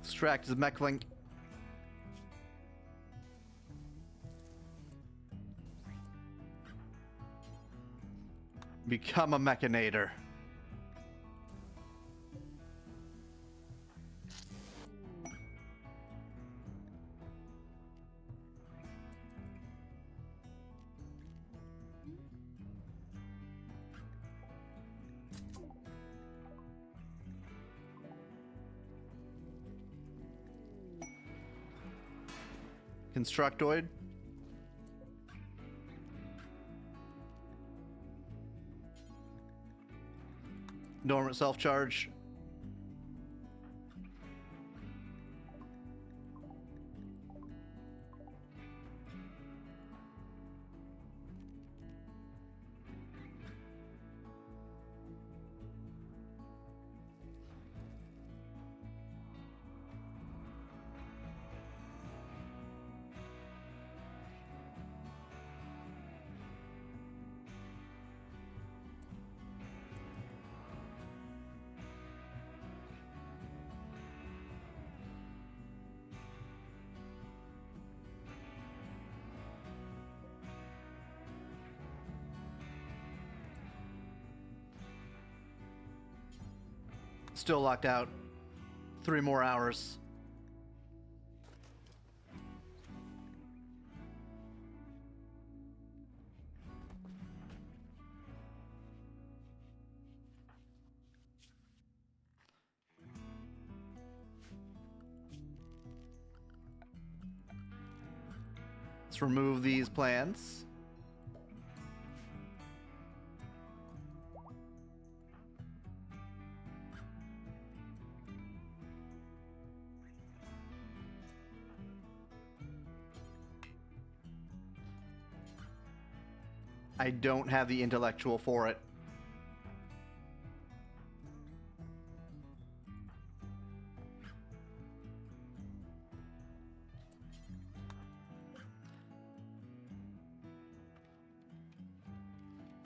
Extract his mech link. Become a mechanator. Constructoid. Dormant self-charge. Still locked out. 3 more hours. Let's remove these plants. I don't have the intellectual for it.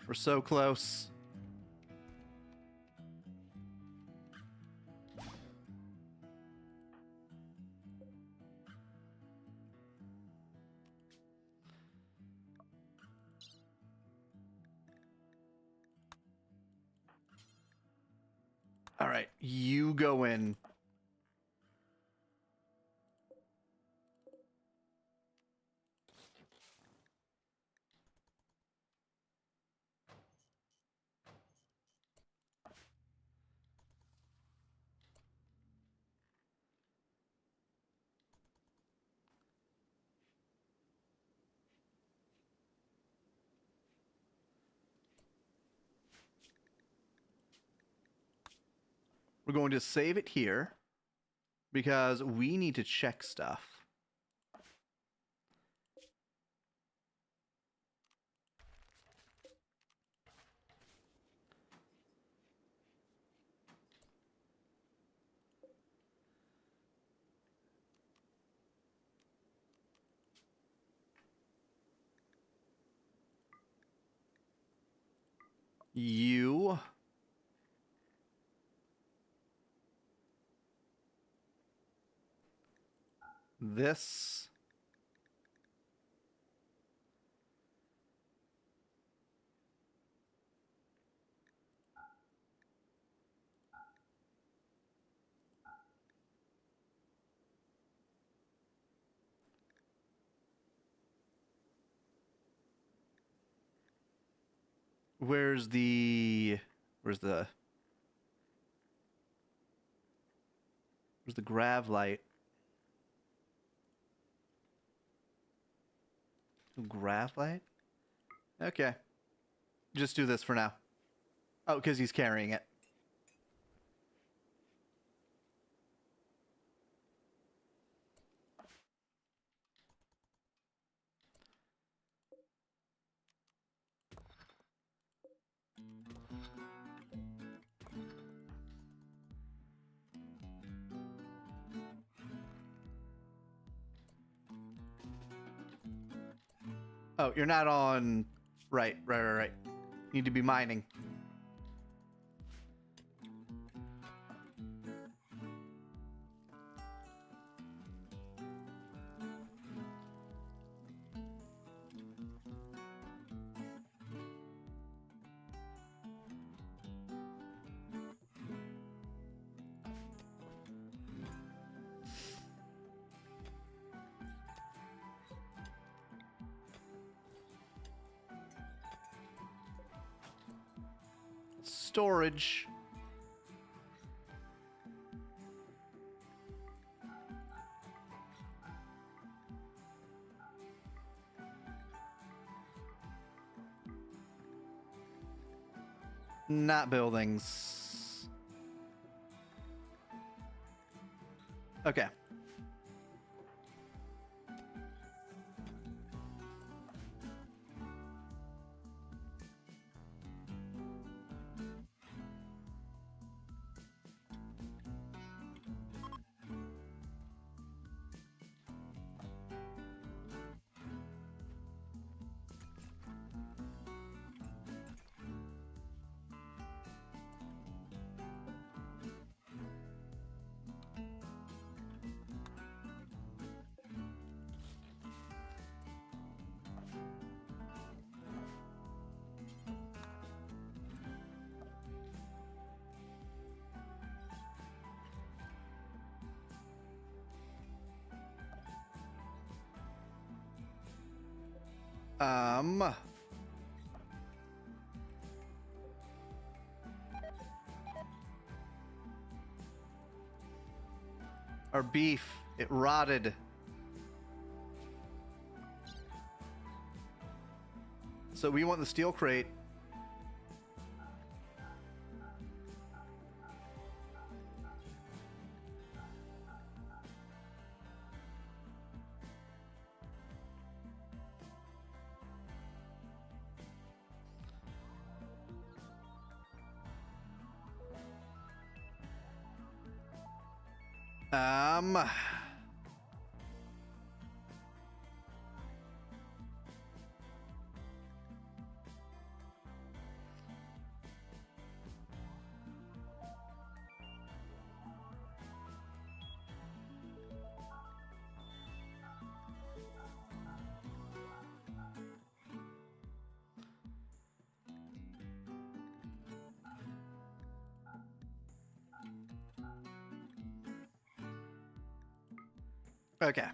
We're so close. All right, you go in. We're going to save it here because we need to check stuff. You. This. Where's the grav light? Grav light? Okay. Just do this for now. Oh, because he's carrying it. Oh, you're not on... Right. Need to be mining. Storage. Not buildings. Okay. Our beef, it rotted. So we want the steel crate. Um... Okay.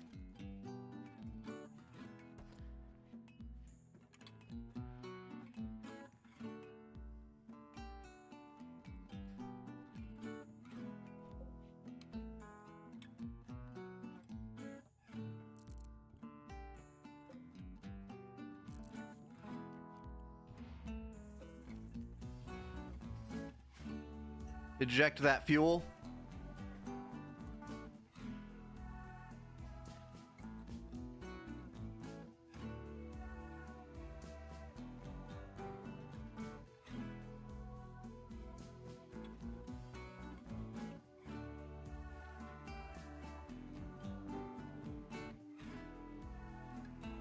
Eject that fuel.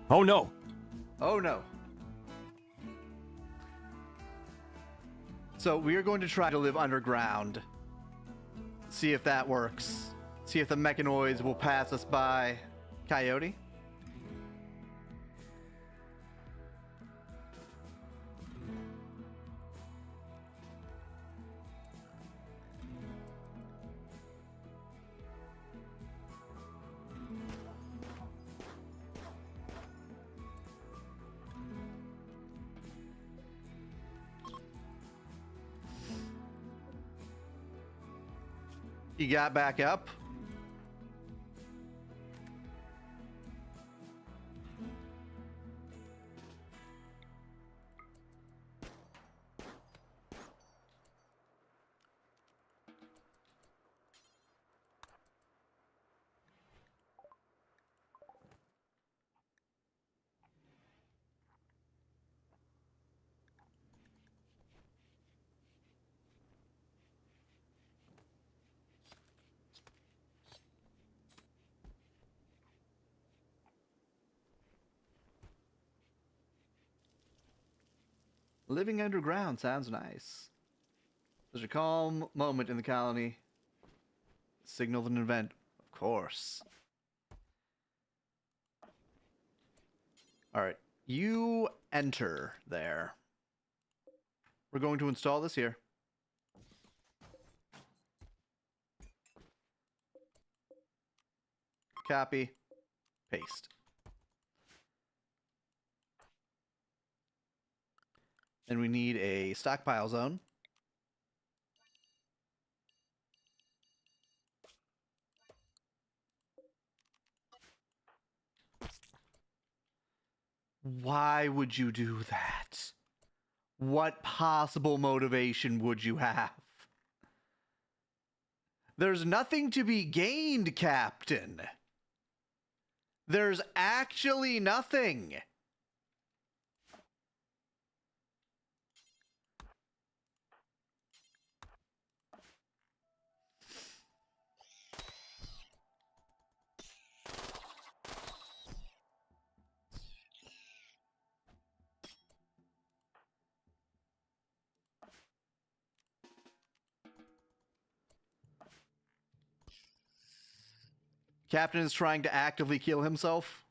Oh no! Oh no. So we are going to try to live underground. See if that works. See if the mechanoids will pass us by. Coyote? You got back up? Living underground sounds nice. There's a calm moment in the colony. Signal an event, of course. Alright, you enter there. We're going to install this here. Copy. Paste. And we need a stockpile zone. Why would you do that? What possible motivation would you have? There's nothing to be gained, Captain. There's actually nothing. Captain is trying to actively kill himself.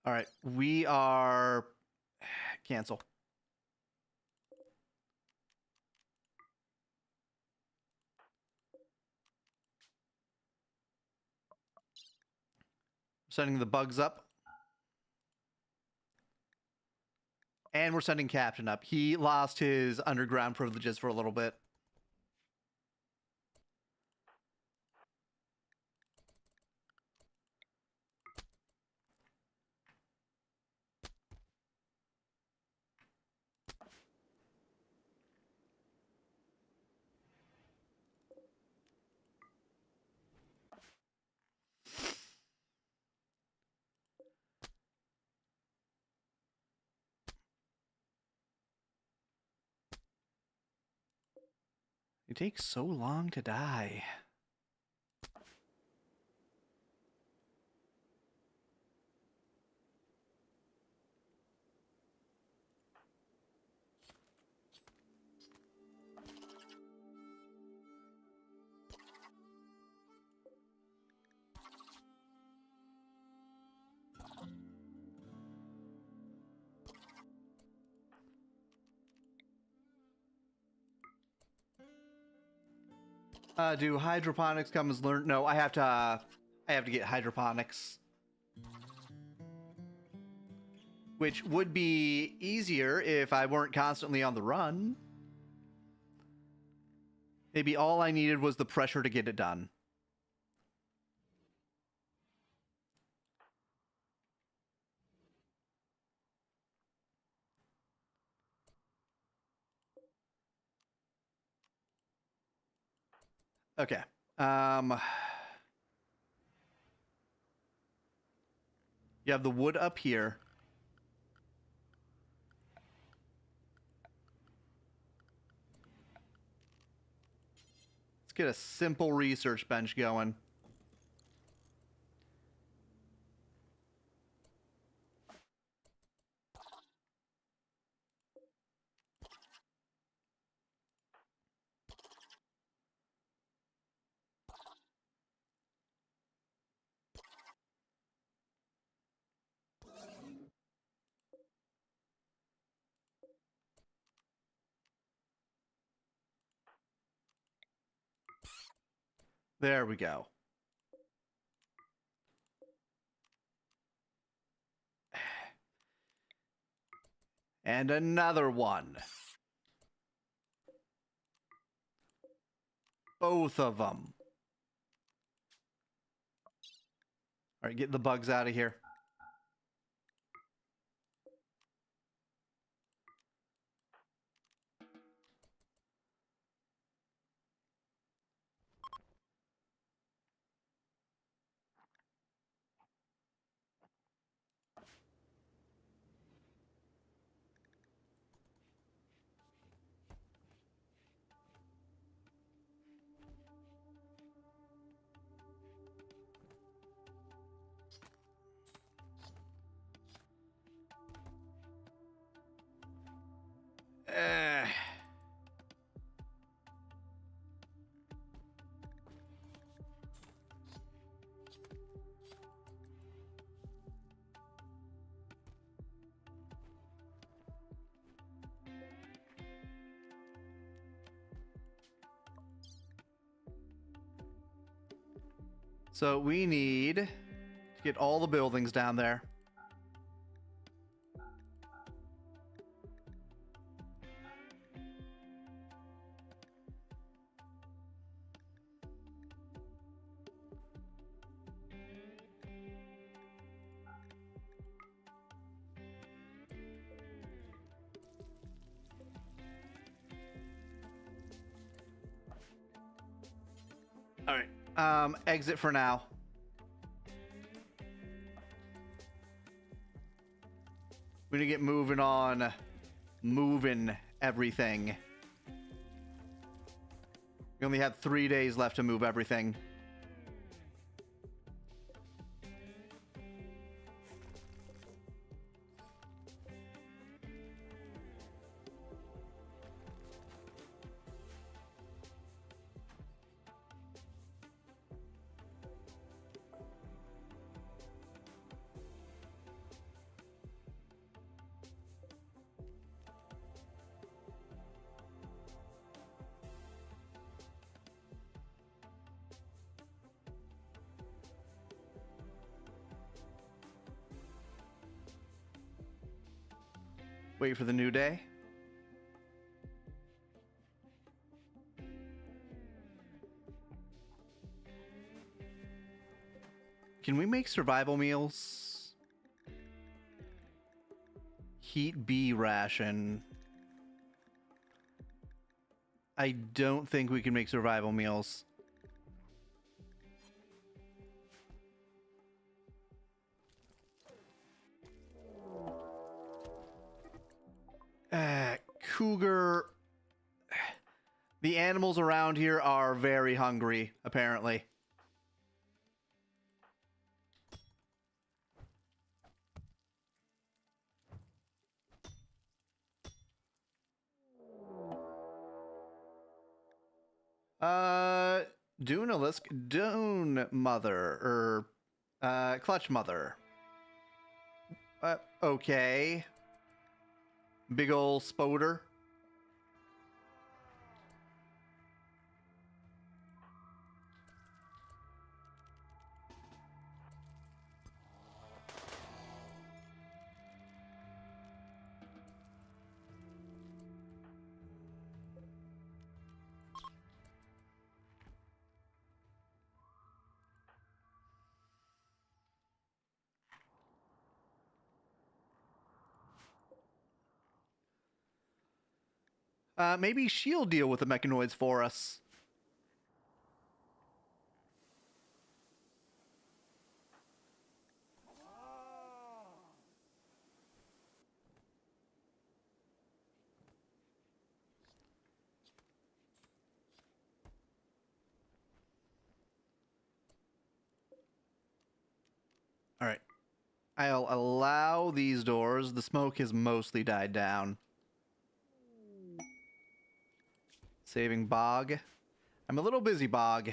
All right, we are cancel. Sending the bugs up. And we're sending Captain up. He lost his underground privileges for a little bit. It takes so long to die. Do hydroponics come as learned? No, I have to get hydroponics. Which would be easier if I weren't constantly on the run. Maybe all I needed was the pressure to get it done. Okay. You have the wood up here. Let's get a simple research bench going. There we go. And another one. Both of them. All right, get the bugs out of here. Eh. So we need to get all the buildings down there. All right. Exit for now. We need to get moving on moving everything. We only had 3 days left to move everything. Wait for the new day. Can we make survival meals? Heat bee ration. I don't think we can make survival meals. Cougar. The animals around here are very hungry, apparently. Dune Mother, or, Clutch Mother. Okay. Big ol' spoder. Maybe she'll deal with the mechanoids for us. All right. I'll allow these doors. The smoke has mostly died down. Saving Bog. I'm a little busy, Bog.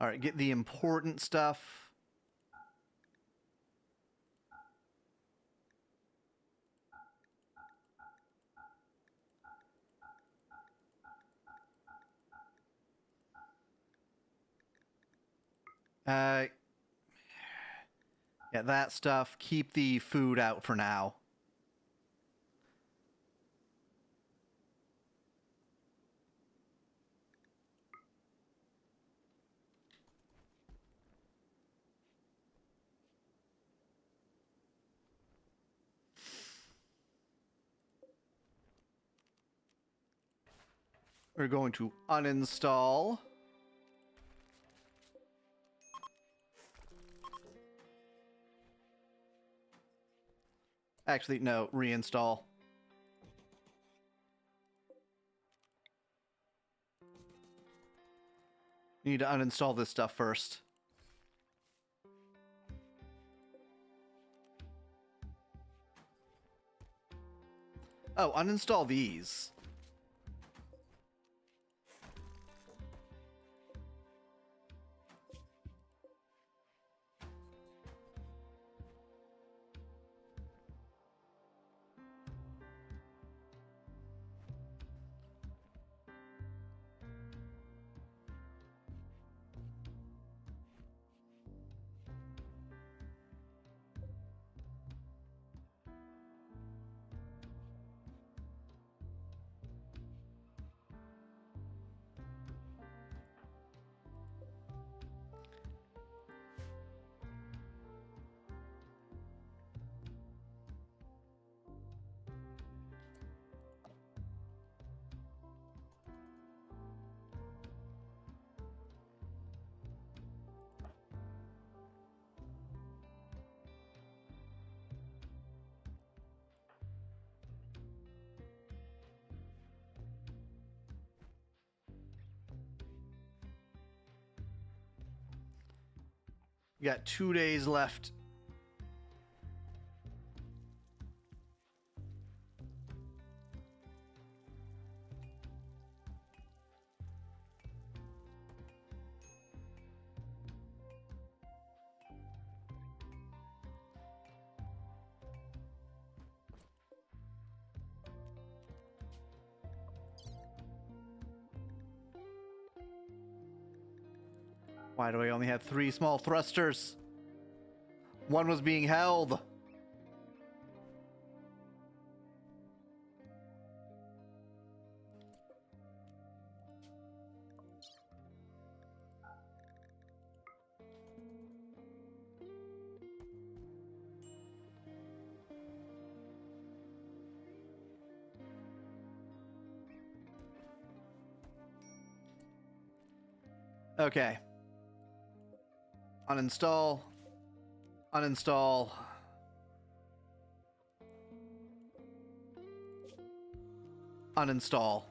All right, get the important stuff. Yeah, that stuff. Keep the food out for now. We're going to uninstall. Actually, no, reinstall. You need to uninstall this stuff first. Oh, uninstall these. We got 2 days left. Why do I only have 3 small thrusters? One was being held. Okay. Uninstall. Uninstall. Uninstall.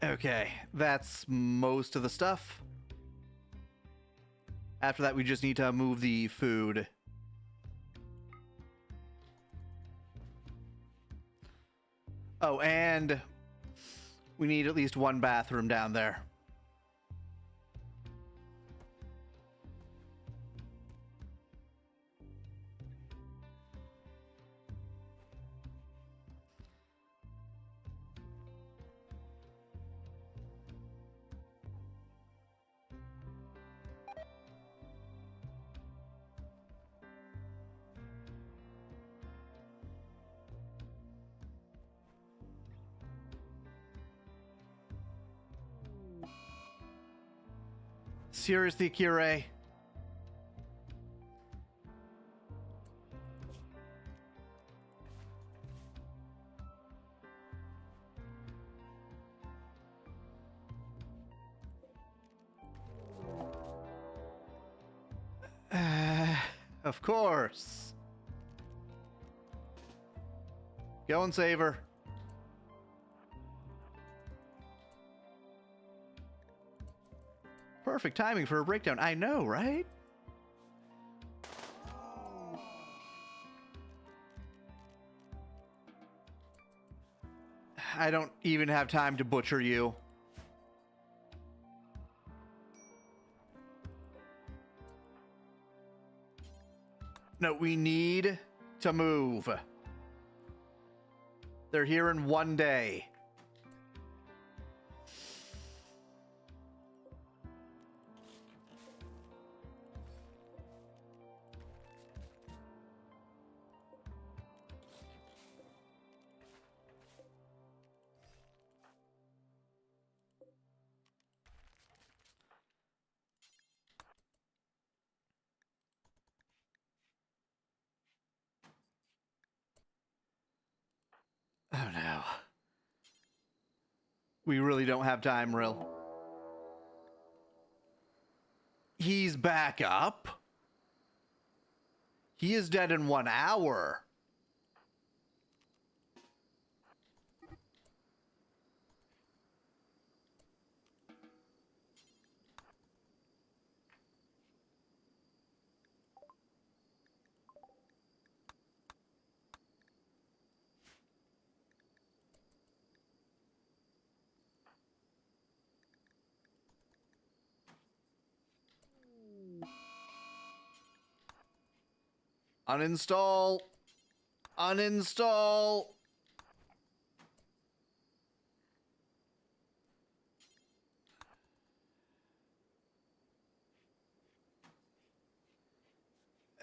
Okay, that's most of the stuff. After that, we just need to move the food. Oh, and we need at least 1 bathroom down there. Seriously, Kirei? Of course. Go and save her. Perfect timing for a breakdown. I know, right? I don't even have time to butcher you. No, we need to move. They're here in 1 day. Oh no. We really don't have time, Rill. He's back up? He is dead in 1 hour. Uninstall. Uninstall.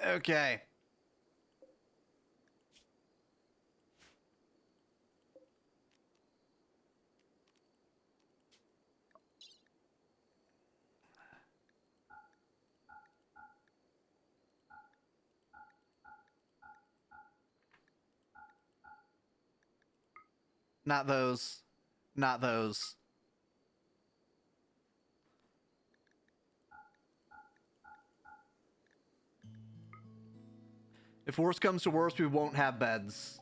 Okay. Not those. Not those. If worse comes to worse, we won't have beds.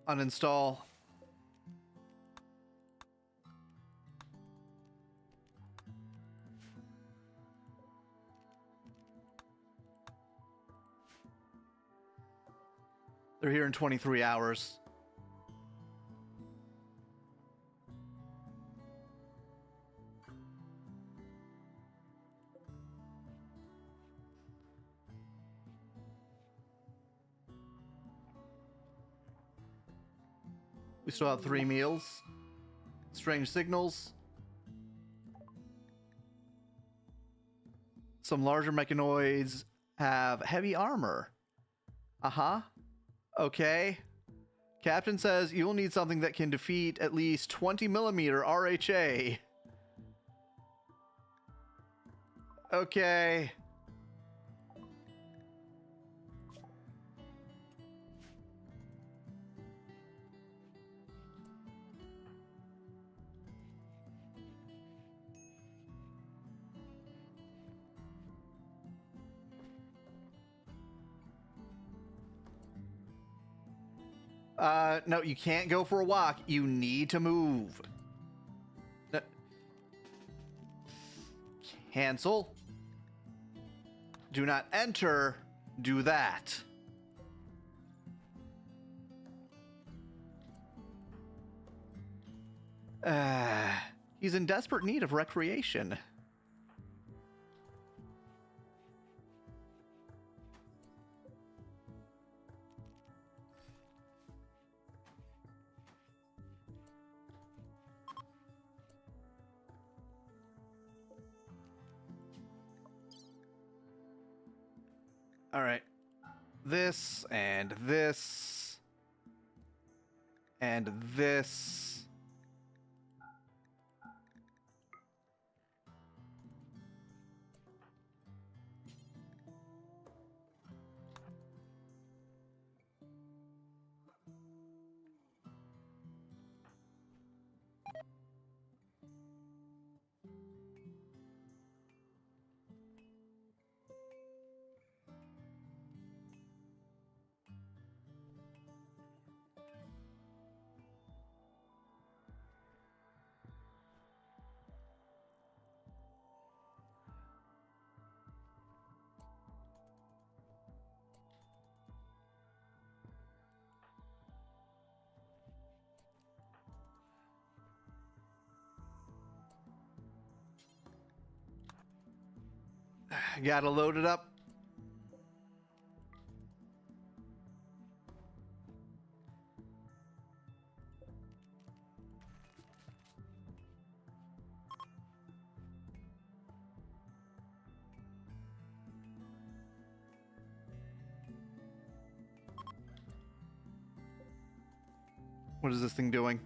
Uninstall. They're here in 23 hours. We still have 3 meals. Strange signals. Some larger mechanoids have heavy armor. Uh-huh. Okay. Captain says you'll need something that can defeat at least 20mm RHA. Okay. No, you can't go for a walk. You need to move. Cancel. Do not enter. Do that. He's in desperate need of recreation. All right. This and this and this. Gotta load it up. What is this thing doing?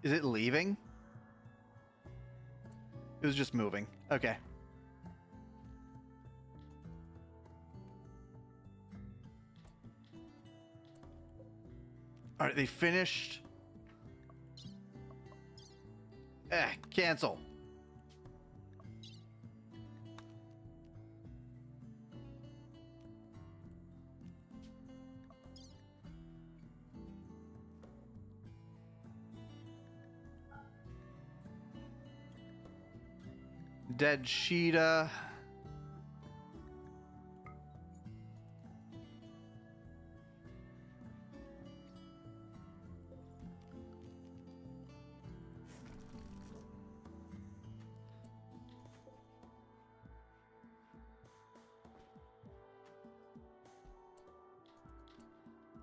Is it leaving? It was just moving. Okay. All right, they finished. Cancel. Dead Sheeta.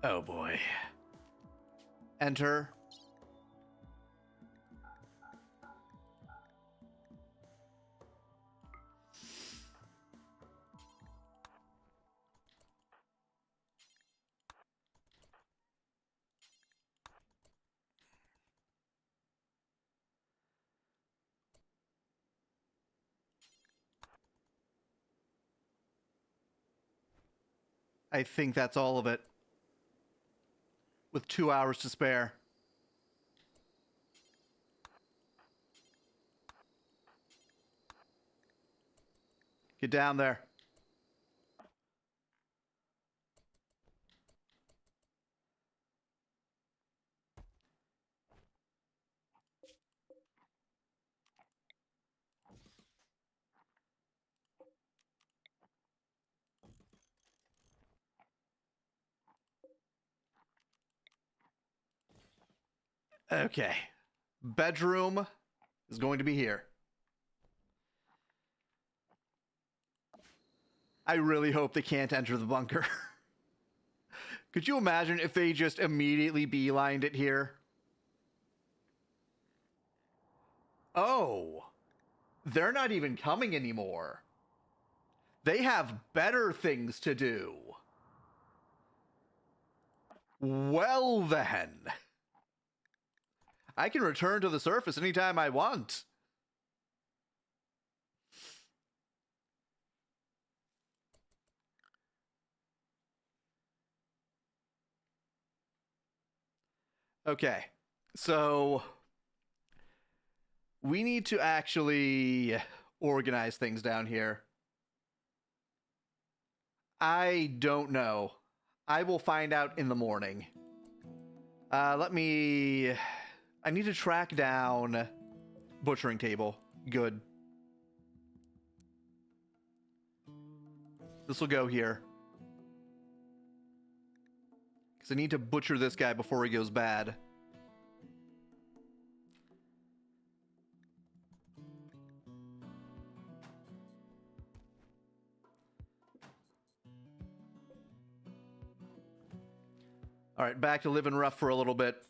Oh boy. Enter. I think that's all of it. With 2 hours to spare. Get down there. Okay. Bedroom is going to be here. I really hope they can't enter the bunker. Could you imagine if they just immediately beelined it here? Oh, they're not even coming anymore. They have better things to do. Well then. I can return to the surface anytime I want. Okay, so we need to actually organize things down here. I don't know. I will find out in the morning. I need to track down butchering table. Good. This will go here. Because I need to butcher this guy before he goes bad. All right, back to living rough for a little bit.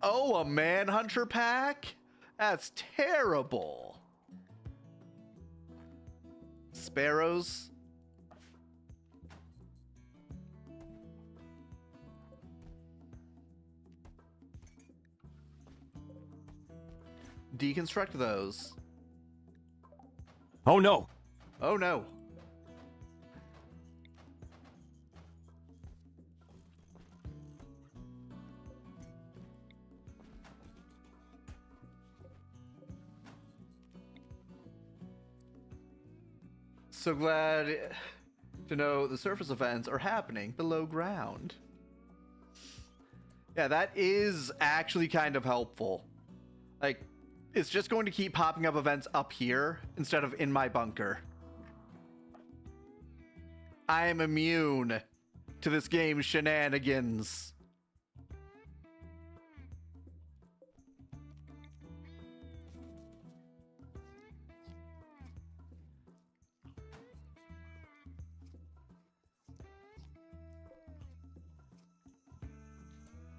Oh, a manhunter pack? That's terrible. Sparrows. Deconstruct those. Oh no! Oh no. So glad to know the surface events are happening below ground. Yeah, that is actually kind of helpful. Like, it's just going to keep popping up events up here instead of in my bunker. I am immune to this game's shenanigans.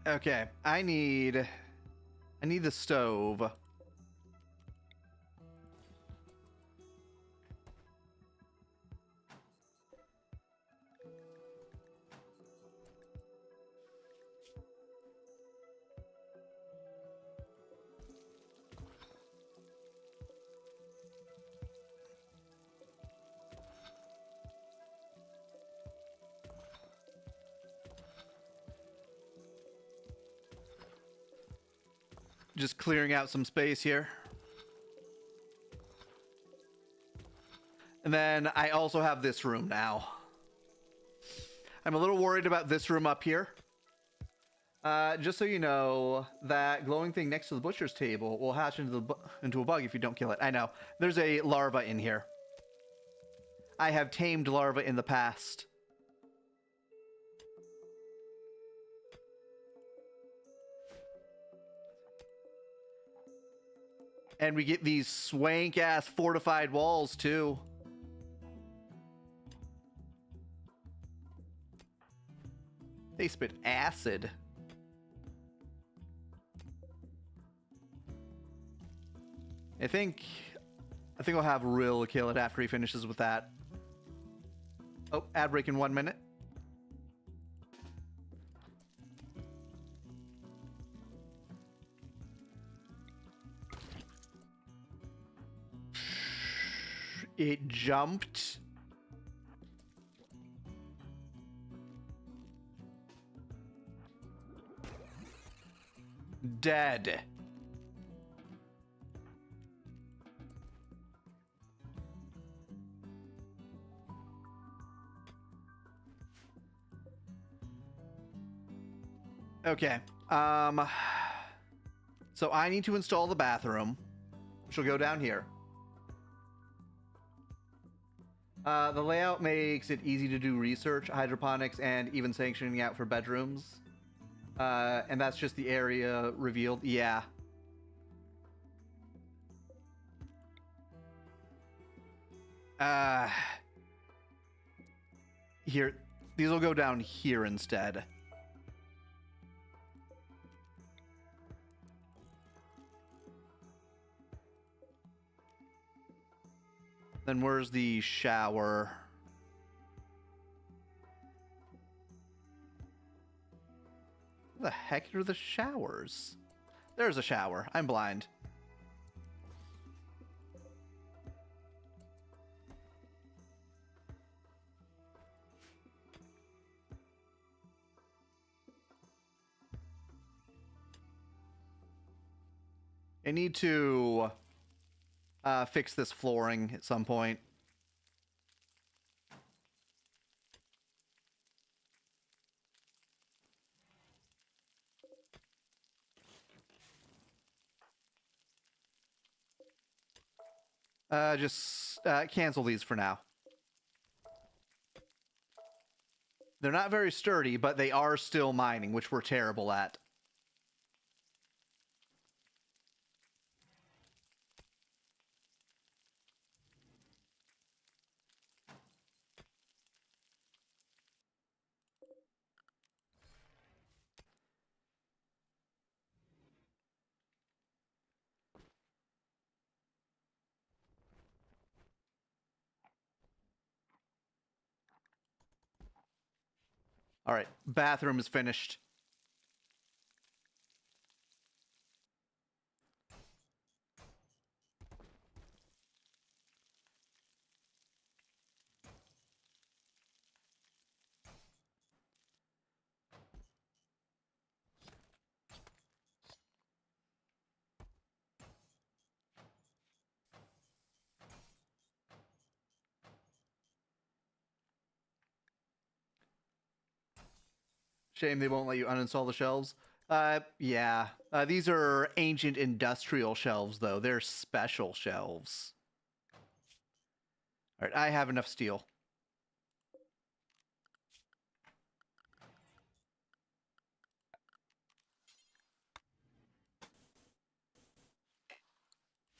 Okay, I need the stove. Just clearing out some space here. And then I also have this room now. I'm a little worried about this room up here. Just so you know, that glowing thing next to the butcher's table will hatch into a bug if you don't kill it. I know. There's a larva in here. I have tamed larvae in the past. And we get these swank-ass fortified walls, too. They spit acid. I think I'll have Rill kill it after he finishes with that. Oh, ad break in 1 minute. It jumped. dead. Okay. So I need to install the bathroom, which will go down here. The layout makes it easy to do research, hydroponics, and even sanctioning out for bedrooms. And that's just the area revealed. Yeah. Here. These will go down here instead. Then where's the shower? Where the heck are the showers? There's a shower. I'm blind. I need to fix this flooring at some point. Just cancel these for now. They're not very sturdy, but they are still mining, which we're terrible at. All right, bathroom is finished. Shame they won't let you uninstall the shelves. Yeah. These are ancient industrial shelves, though. They're special shelves. All right, I have enough steel.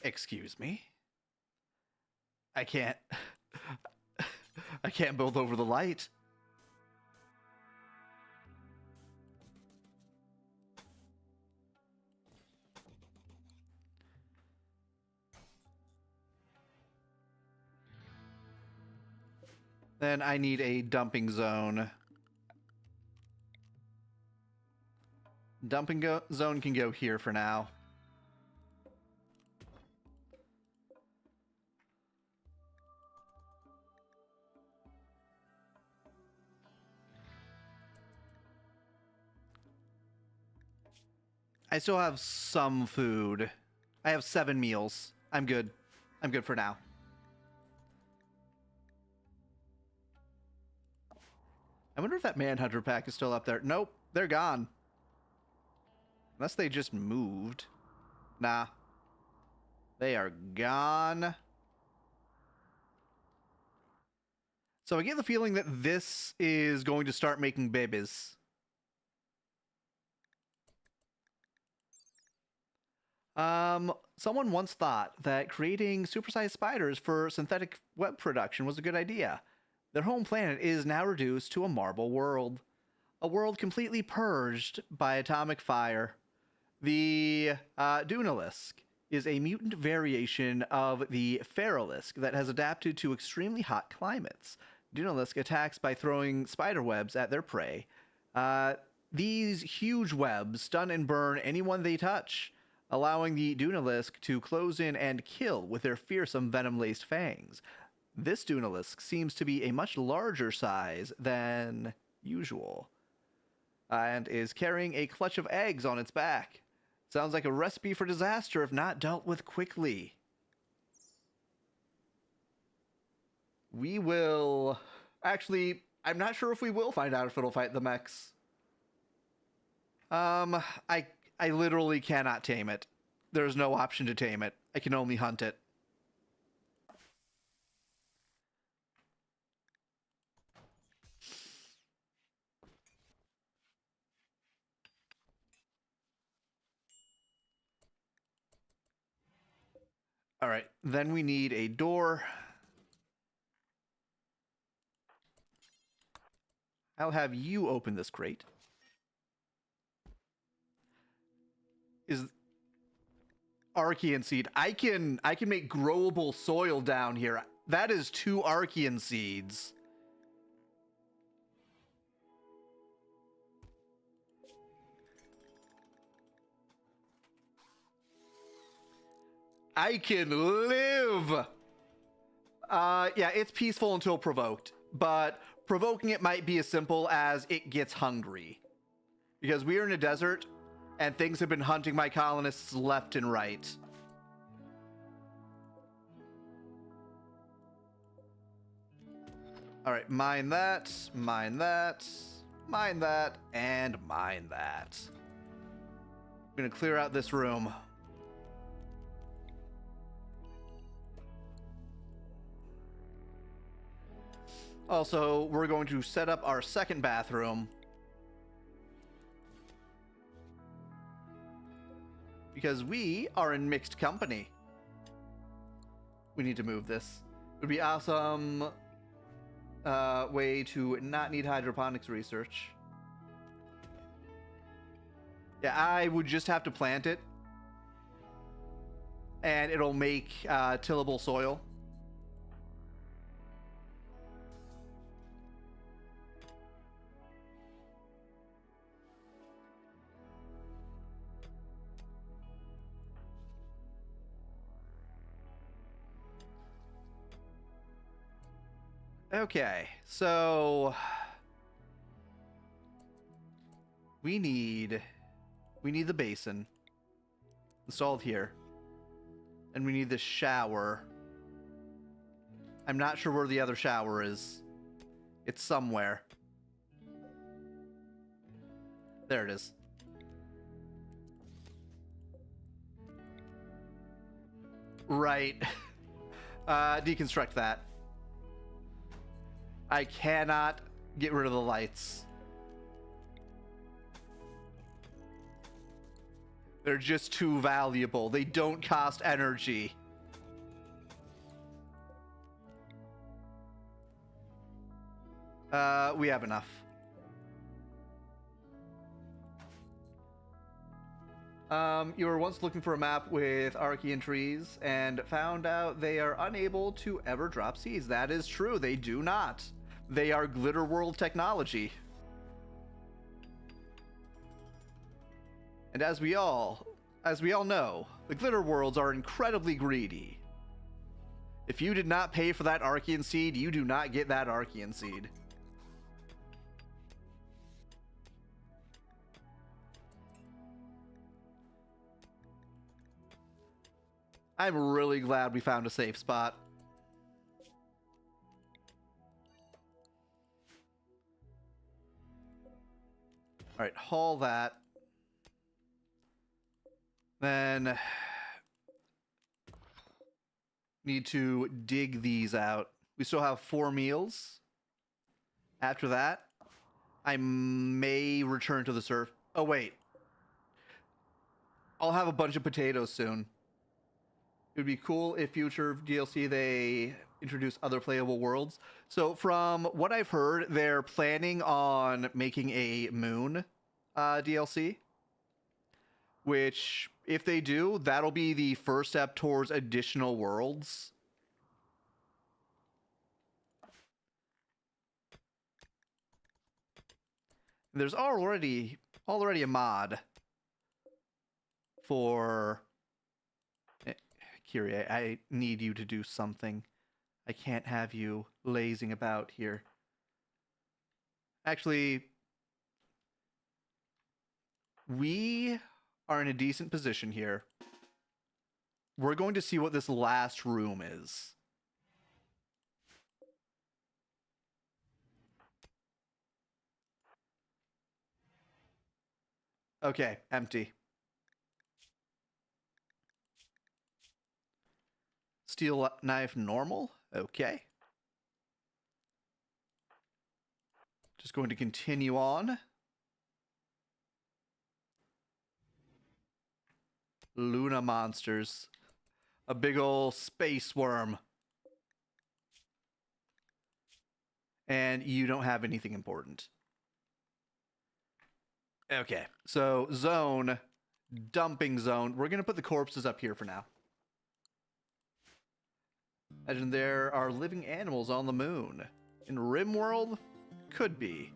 Excuse me? I can't... I can't build over the light. Then I need a dumping zone. Dumping zone can go here for now. I still have some food. I have 7 meals. I'm good. I'm good for now. I wonder if that Manhunter pack is still up there. Nope, they're gone. Unless they just moved. Nah. They are gone. So I get the feeling that this is going to start making babies. Someone once thought that creating supersized spiders for synthetic web production was a good idea. Their home planet is now reduced to a marble world. A world completely purged by atomic fire. The Dunalisk is a mutant variation of the Feralisk that has adapted to extremely hot climates. Dunalisk attacks by throwing spider webs at their prey. These huge webs stun and burn anyone they touch, allowing the Dunalisk to close in and kill with their fearsome venom-laced fangs. This Dunalisk seems to be a much larger size than usual, and is carrying a clutch of eggs on its back. Sounds like a recipe for disaster if not dealt with quickly. We will... Actually, I'm not sure if we will find out if it'll fight the mechs. I literally cannot tame it. There's no option to tame it. I can only hunt it. All right, then we need a door. I'll have you open this crate. Is Archean seed. I can make growable soil down here. That is 2 Archean seeds. I can live. Yeah, it's peaceful until provoked, but provoking it might be as simple as it gets hungry. Because we are in a desert, and things have been hunting my colonists left and right. Alright, mine that, mine that, mine that, and mine that. I'm gonna clear out this room. Also, we're going to set up our second bathroom. Because we are in mixed company. We need to move this. It would be awesome way to not need hydroponics research. Yeah, I would just have to plant it. And it'll make tillable soil. Okay, so we need the basin installed here, and we need the shower. I'm not sure where the other shower is. It's somewhere. There it is. Right. Deconstruct that. I cannot get rid of the lights. They're just too valuable. They don't cost energy. We have enough. You were once looking for a map with Archean trees and found out they are unable to ever drop seeds. That is true. They do not. They are Glitter World technology. And as we all know, the Glitter Worlds are incredibly greedy. If you did not pay for that Archean seed, you do not get that Archean seed. I'm really glad we found a safe spot. All right, haul that. Then need to dig these out. We still have 4 meals. After that, I may return to the surf. Oh, wait. I'll have a bunch of potatoes soon. It would be cool if future DLC they introduce other playable worlds. So from what I've heard, they're planning on making a moon DLC. Which, if they do, that'll be the first step towards additional worlds. There's already a mod for... Kiri, I need you to do something. I can't have you lazing about here. Actually, we are in a decent position here. We're going to see what this last room is. Okay, empty. Steel knife normal. Okay. Just going to continue on. Luna monsters. A big ol' space worm. And you don't have anything important. Okay, so zone, dumping zone. We're going to put the corpses up here for now. Imagine there are living animals on the moon. In Rimworld? Could be.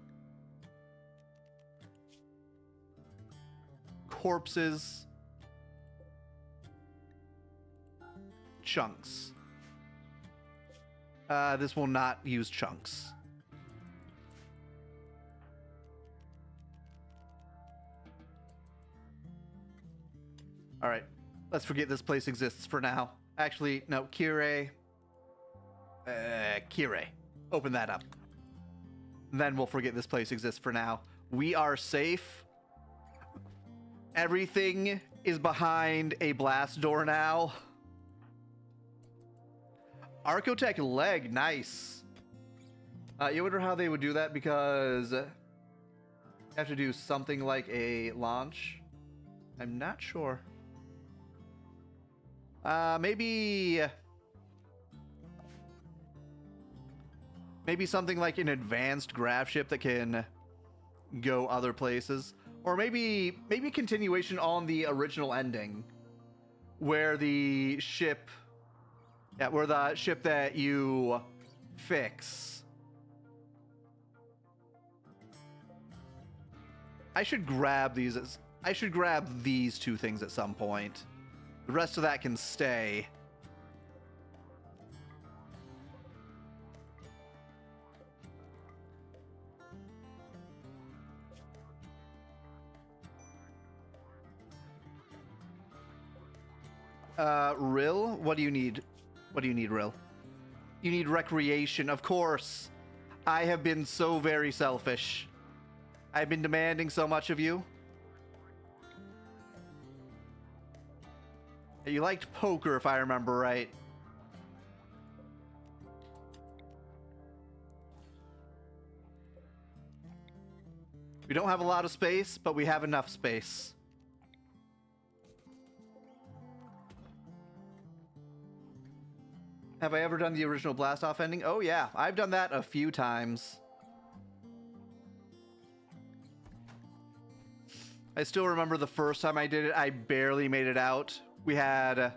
Corpses. Chunks. This will not use chunks. All right, let's forget this place exists for now. Actually, no, Kirei. Kirei. Open that up. Then we'll forget this place exists for now. We are safe. Everything is behind a blast door now. Archotech leg, nice. You wonder how they would do that because you have to do something like a launch. I'm not sure. Maybe something like an advanced grav ship that can go other places, or maybe continuation on the original ending, where the ship, where the ship that you fix. I should grab these. I should grab these two things at some point. The rest of that can stay. Rill? What do you need? What do you need, Rill? You need recreation, of course. I have been so very selfish. I've been demanding so much of you. You liked poker, if I remember right. We don't have a lot of space, but we have enough space. Have I ever done the original blast-off ending? Oh yeah, I've done that a few times. I still remember the first time I did it, I barely made it out. We had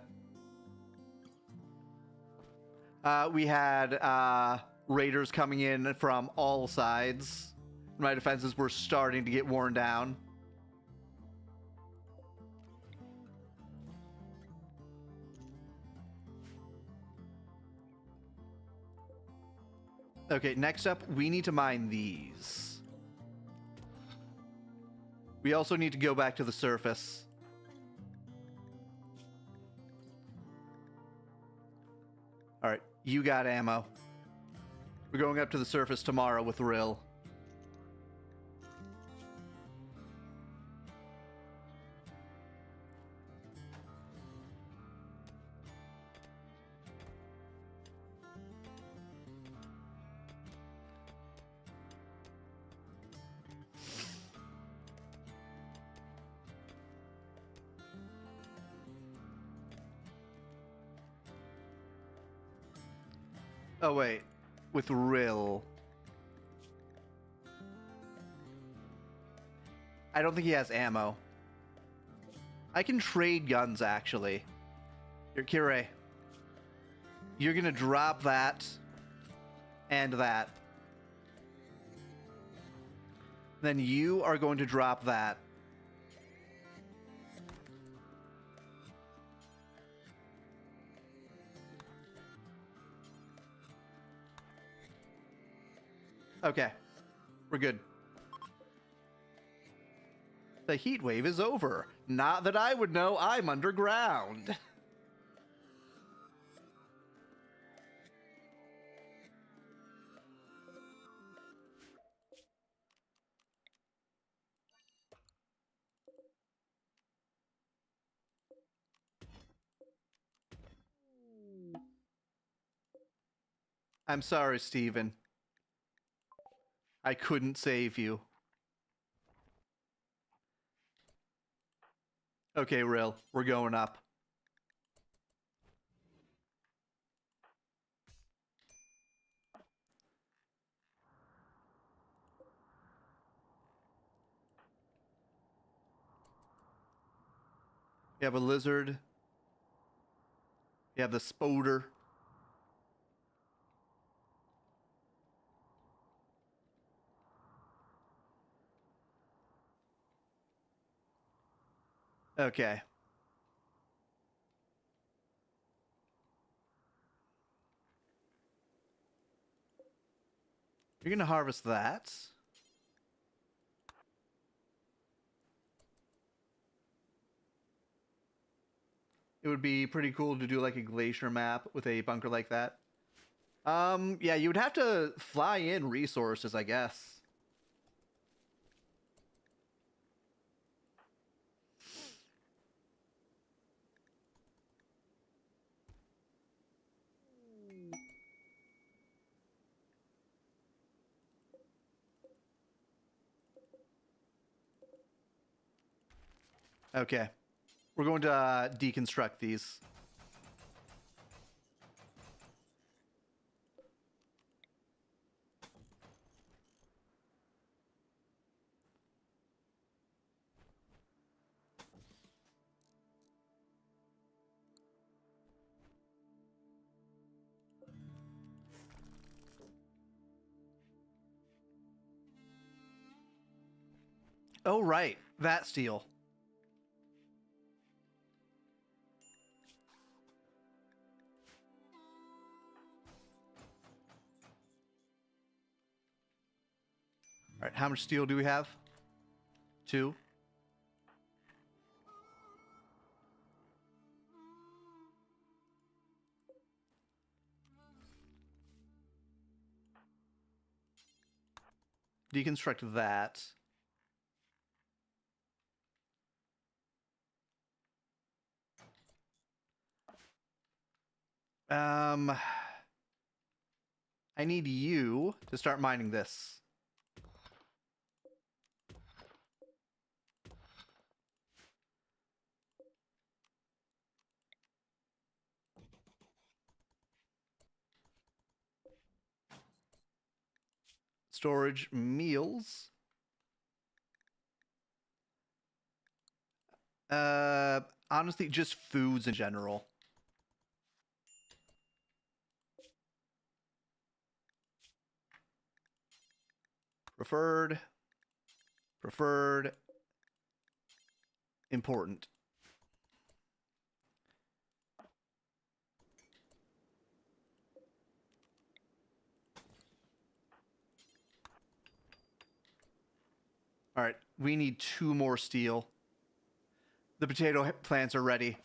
raiders coming in from all sides. My defenses were starting to get worn down. Okay, next up, we need to mine these. We also need to go back to the surface. All right, you got ammo. We're going up to the surface tomorrow with Rill. Oh, wait. With Rill. I don't think he has ammo. I can trade guns, actually. Here, Kirei. You're gonna drop that. And that. Then you are going to drop that. Okay, we're good. The heat wave is over. Not that I would know, I'm underground. I'm sorry, Steven. I couldn't save you. Okay, Rill, we're going up. You have a lizard. You have the spoder. Okay. You're gonna harvest that. It would be pretty cool to do like a glacier map with a bunker like that. Yeah, you would have to fly in resources, I guess. Okay. We're going to deconstruct these. Oh, right. That steel. All right, how much steel do we have? 2. Deconstruct that. I need you to start mining this. Storage meals. Honestly, just foods in general. Preferred. Preferred. Important. All right, we need 2 more steel. The potato plants are ready.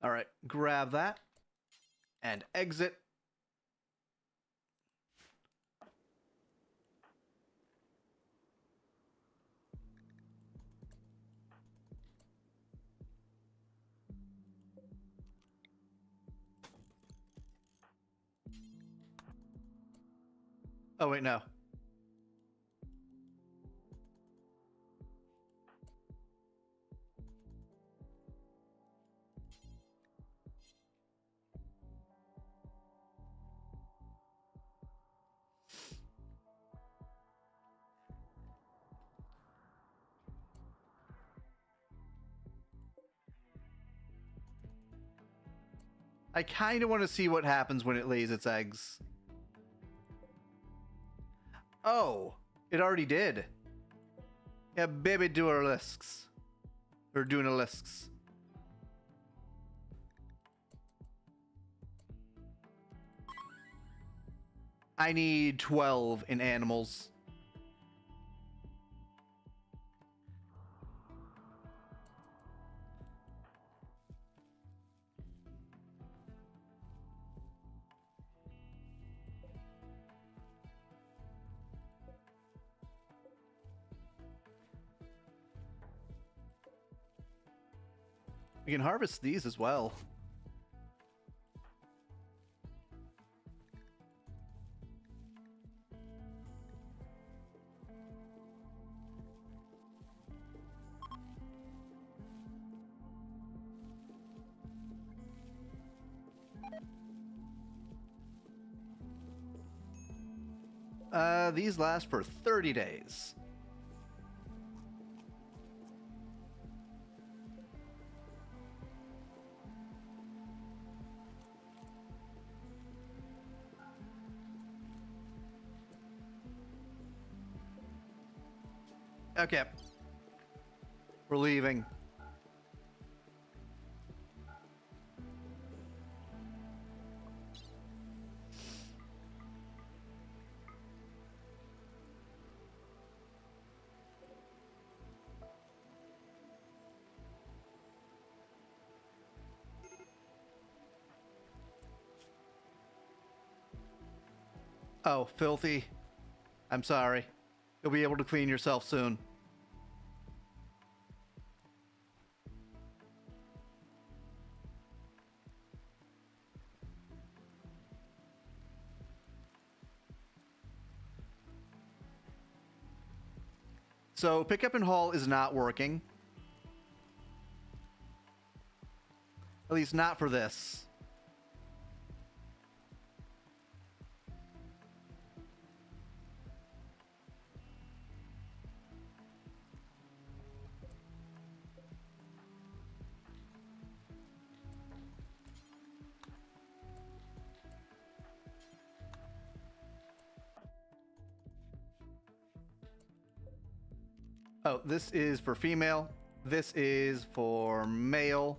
All right, grab that and exit. Oh, wait, no. I kind of want to see what happens when it lays its eggs. Oh, it already did. Yeah, baby dualisks. Or dunalisks. I need 12 in animals. We can harvest these as well. These last for 30 days. Okay. We're leaving. Oh, filthy. I'm sorry. You'll be able to clean yourself soon. So pickup and haul is not working. At least not for this. Oh, this is for female. This is for male.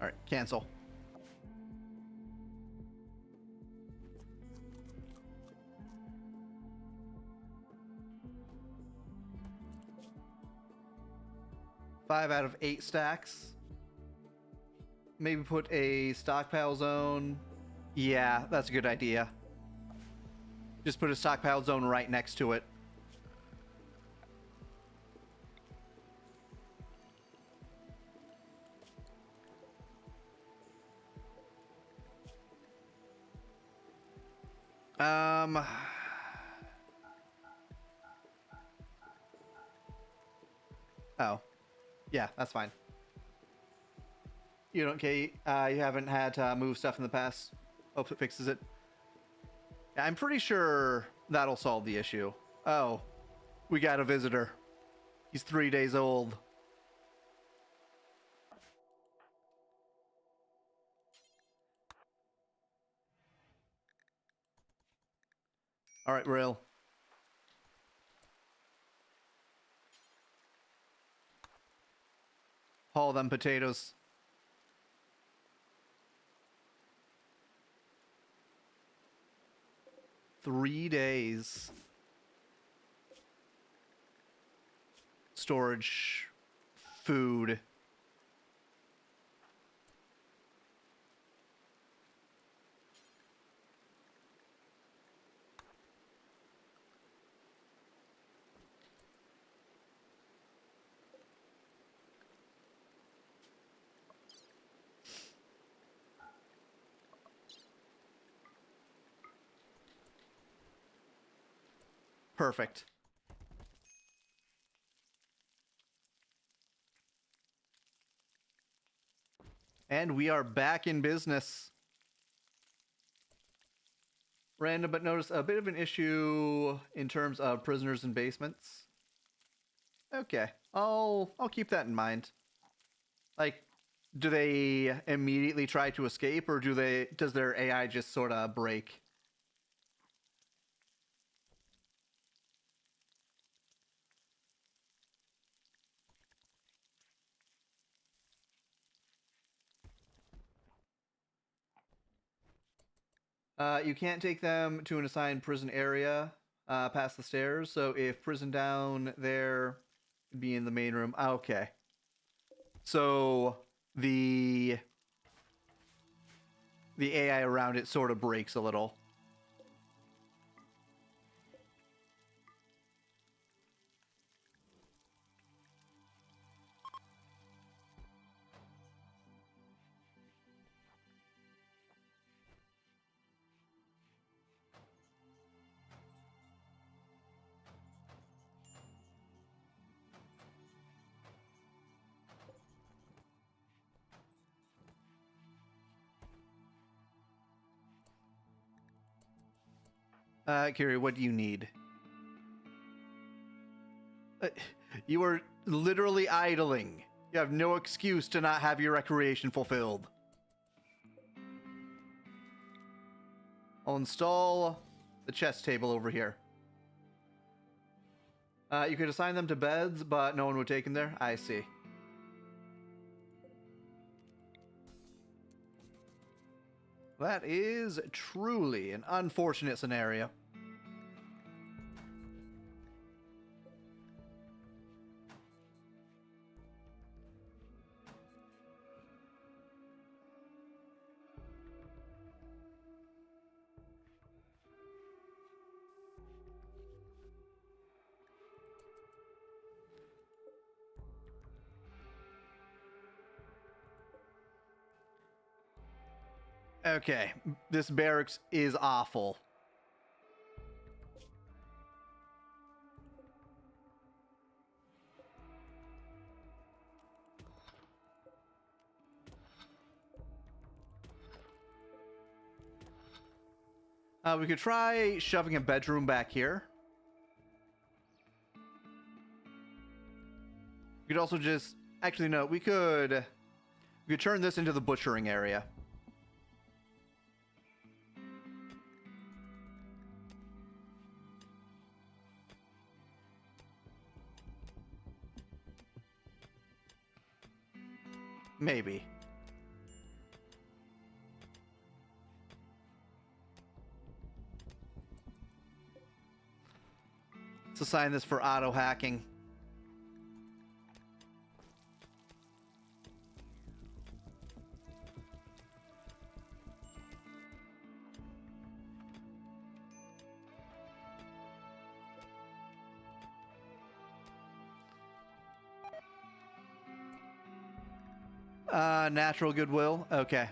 All right, cancel. Five out of 8 stacks. Maybe put a stockpile zone. Yeah, that's a good idea. Just put a stockpile zone right next to it. Oh. Yeah, that's fine. You don't, Kate? You haven't had to move stuff in the past? Hope it fixes it. Yeah, I'm pretty sure that'll solve the issue. Oh, we got a visitor. He's 3 days old. All right, Rail. Haul them potatoes. Three days. Storage. Food. Perfect. And we are back in business. Random, but notice a bit of an issue in terms of prisoners in basements. Okay, I'll keep that in mind. Like, do they immediately try to escape, or does their AI just sort of break? You can't take them to an assigned prison area past the stairs. So if prison down there, it'd be in the main room. Okay. So the AI around it sort of breaks a little. Kiri, what do you need? You are literally idling. You have no excuse to not have your recreation fulfilled. I'll install the chess table over here. You could assign them to beds, but no one would take them there. I see. That is truly an unfortunate scenario. Okay, this barracks is awful. We could try shoving a bedroom back here. We could also just... Actually, no, we could turn this into the butchering area. Maybe. Let's assign this for auto hacking. Natural goodwill. Okay.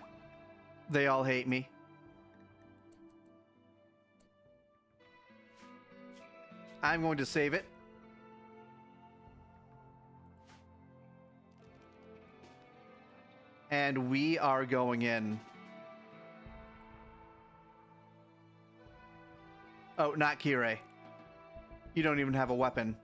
They all hate me. I'm going to save it. And we are going in. Oh, not Kirei. You don't even have a weapon.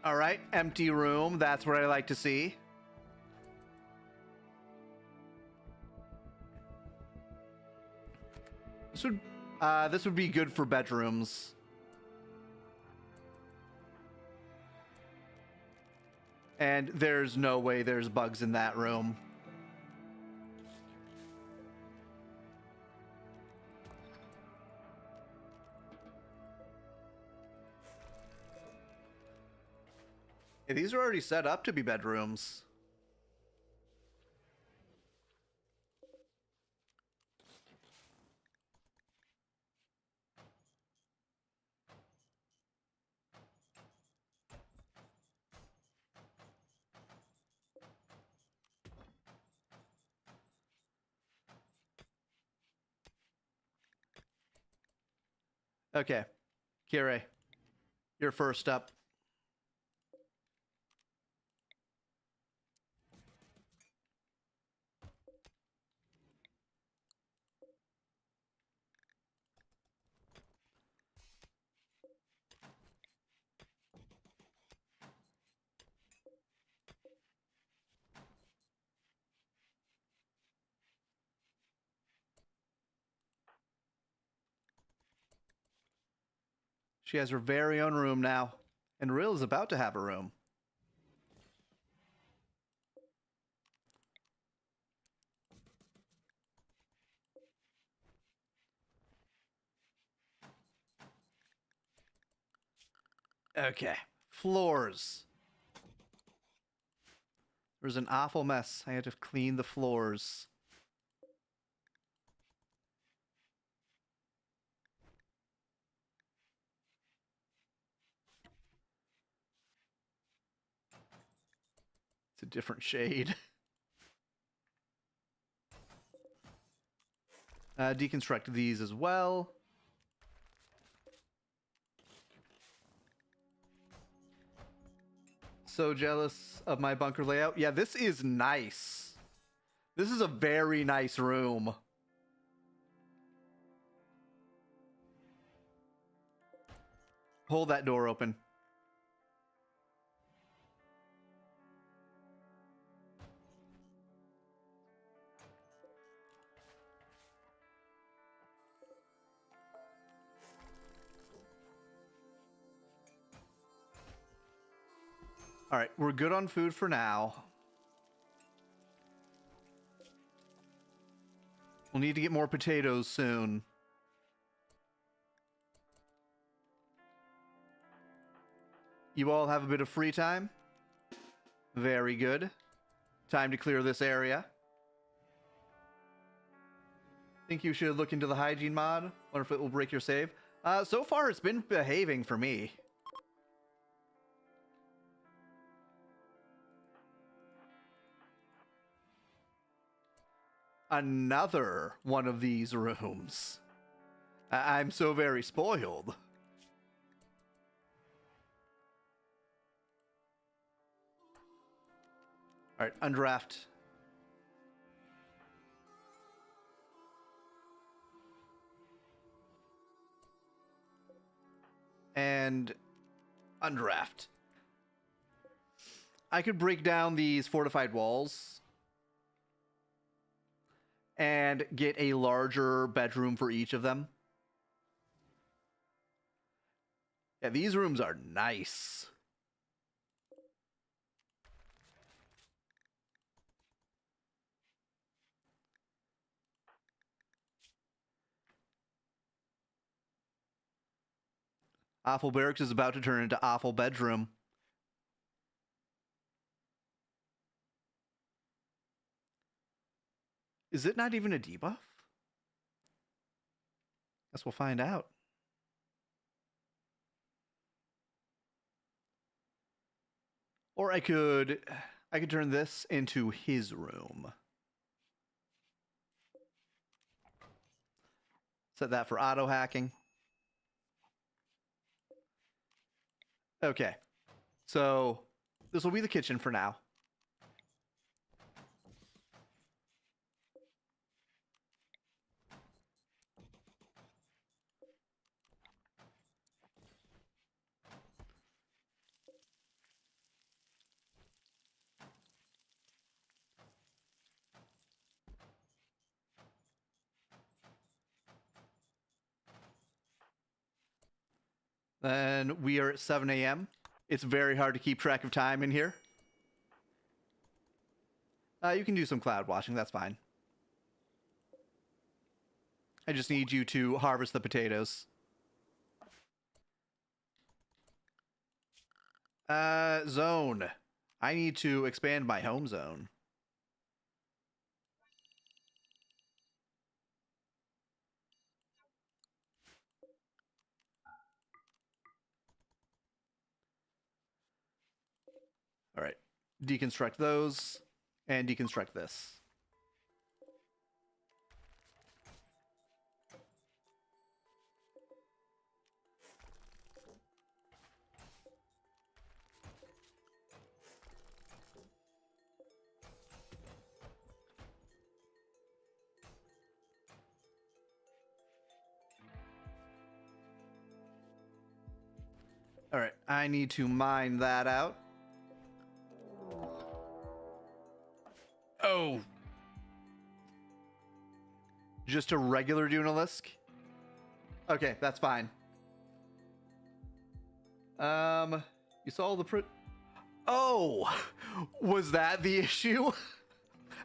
All right, empty room. That's what I like to see. This would be good for bedrooms. And there's no way there's bugs in that room. Yeah, these are already set up to be bedrooms. Okay. Kire, you're first up. She has her very own room now. And Rill is about to have a room. Okay. Floors. There's an awful mess. I had to clean the floors. It's a different shade. Deconstruct these as well. So jealous of my bunker layout. Yeah, this is nice. This is a very nice room. Hold that door open. All right, we're good on food for now. We'll need to get more potatoes soon. You all have a bit of free time? Very good. Time to clear this area. Think you should look into the hygiene mod? Wonder if it will break your save? So far it's been behaving for me. Another one of these rooms. I'm so very spoiled. All right, undraft. And undraft. I could break down these fortified walls and get a larger bedroom for each of them. Yeah, these rooms are nice. Awful Barracks is about to turn into Awful Bedroom. Is it not even a debuff? Guess we'll find out. Or I could turn this into his room. Set that for auto hacking. Okay. So this will be the kitchen for now. Then we are at 7 a.m. It's very hard to keep track of time in here. You can do some cloud watching, that's fine. I just need you to harvest the potatoes. Zone. I need to expand my home zone. All right. Deconstruct those and deconstruct this. All right, I need to mine that out. Oh. Just a regular Dunalisk? Okay, that's fine. You saw the Oh! Was that the issue?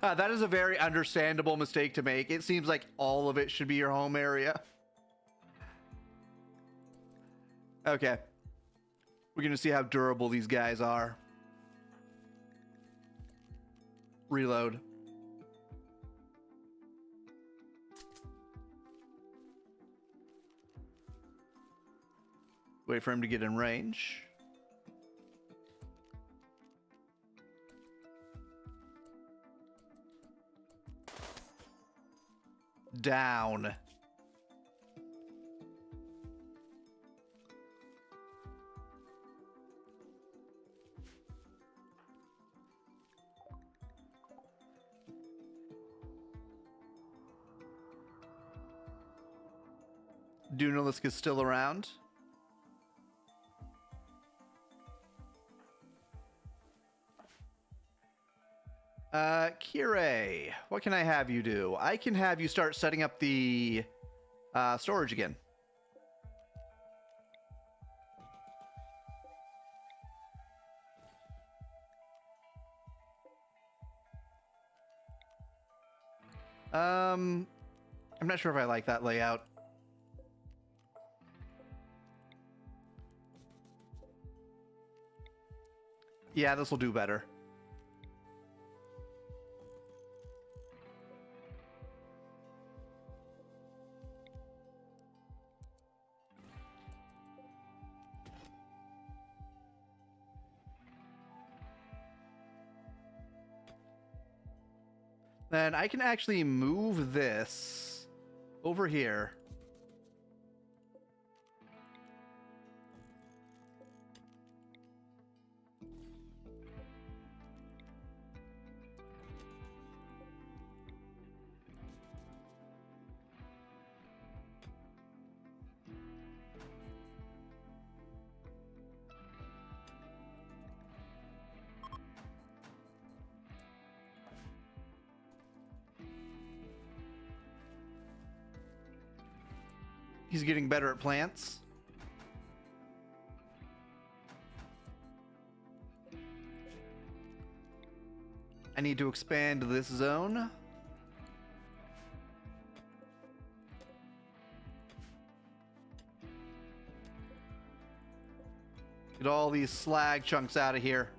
That is a very understandable mistake to make. It seems like all of it should be your home area. Okay. We're gonna see how durable these guys are. Reload. Wait for him to get in range. Down. Dunalisk is still around. Kirei, what can I have you do? I can have you start setting up the storage again. I'm not sure if I like that layout. Yeah, this will do better. Then I can actually move this over here. He's getting better at plants. I need to expand this zone. Get all these slag chunks out of here.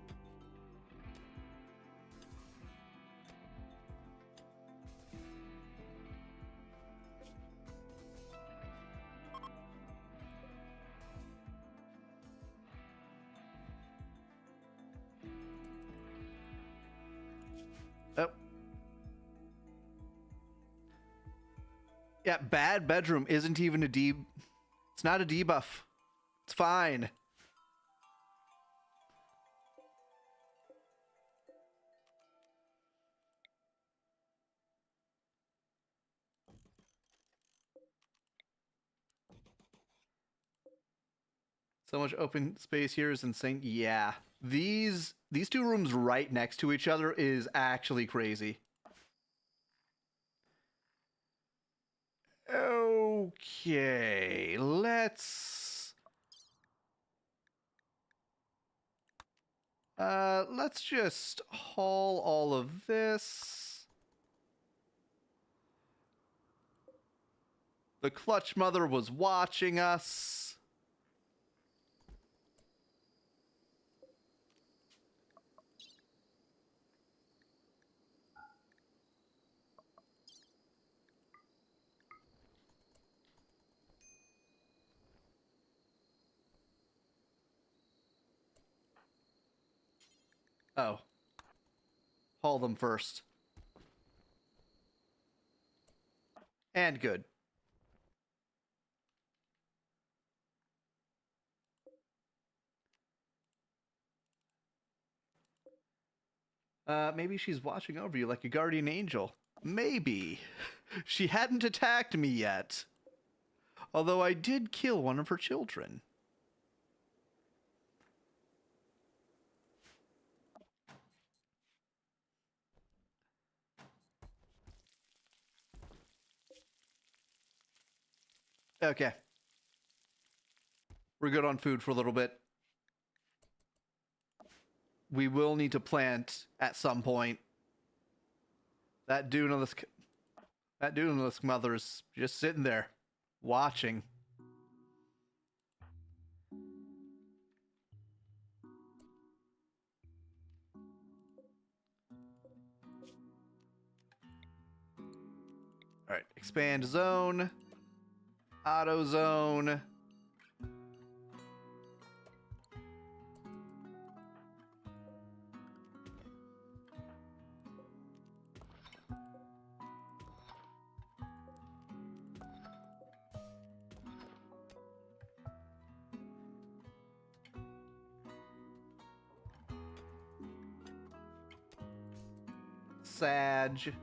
Oh. Yeah, bad bedroom isn't even a D. It's not a debuff. It's fine. So much open space here is insane. Yeah. These two rooms right next to each other is actually crazy. Okay, let's just haul all of this. The clutch mother was watching us. Oh. Haul them first. And good. Maybe she's watching over you like a guardian angel. Maybe. She hadn't attacked me yet. Although I did kill one of her children. Okay. We're good on food for a little bit. We will need to plant at some point. That Dunalisk mother's just sitting there, watching. All right, expand zone, auto zone. Sag.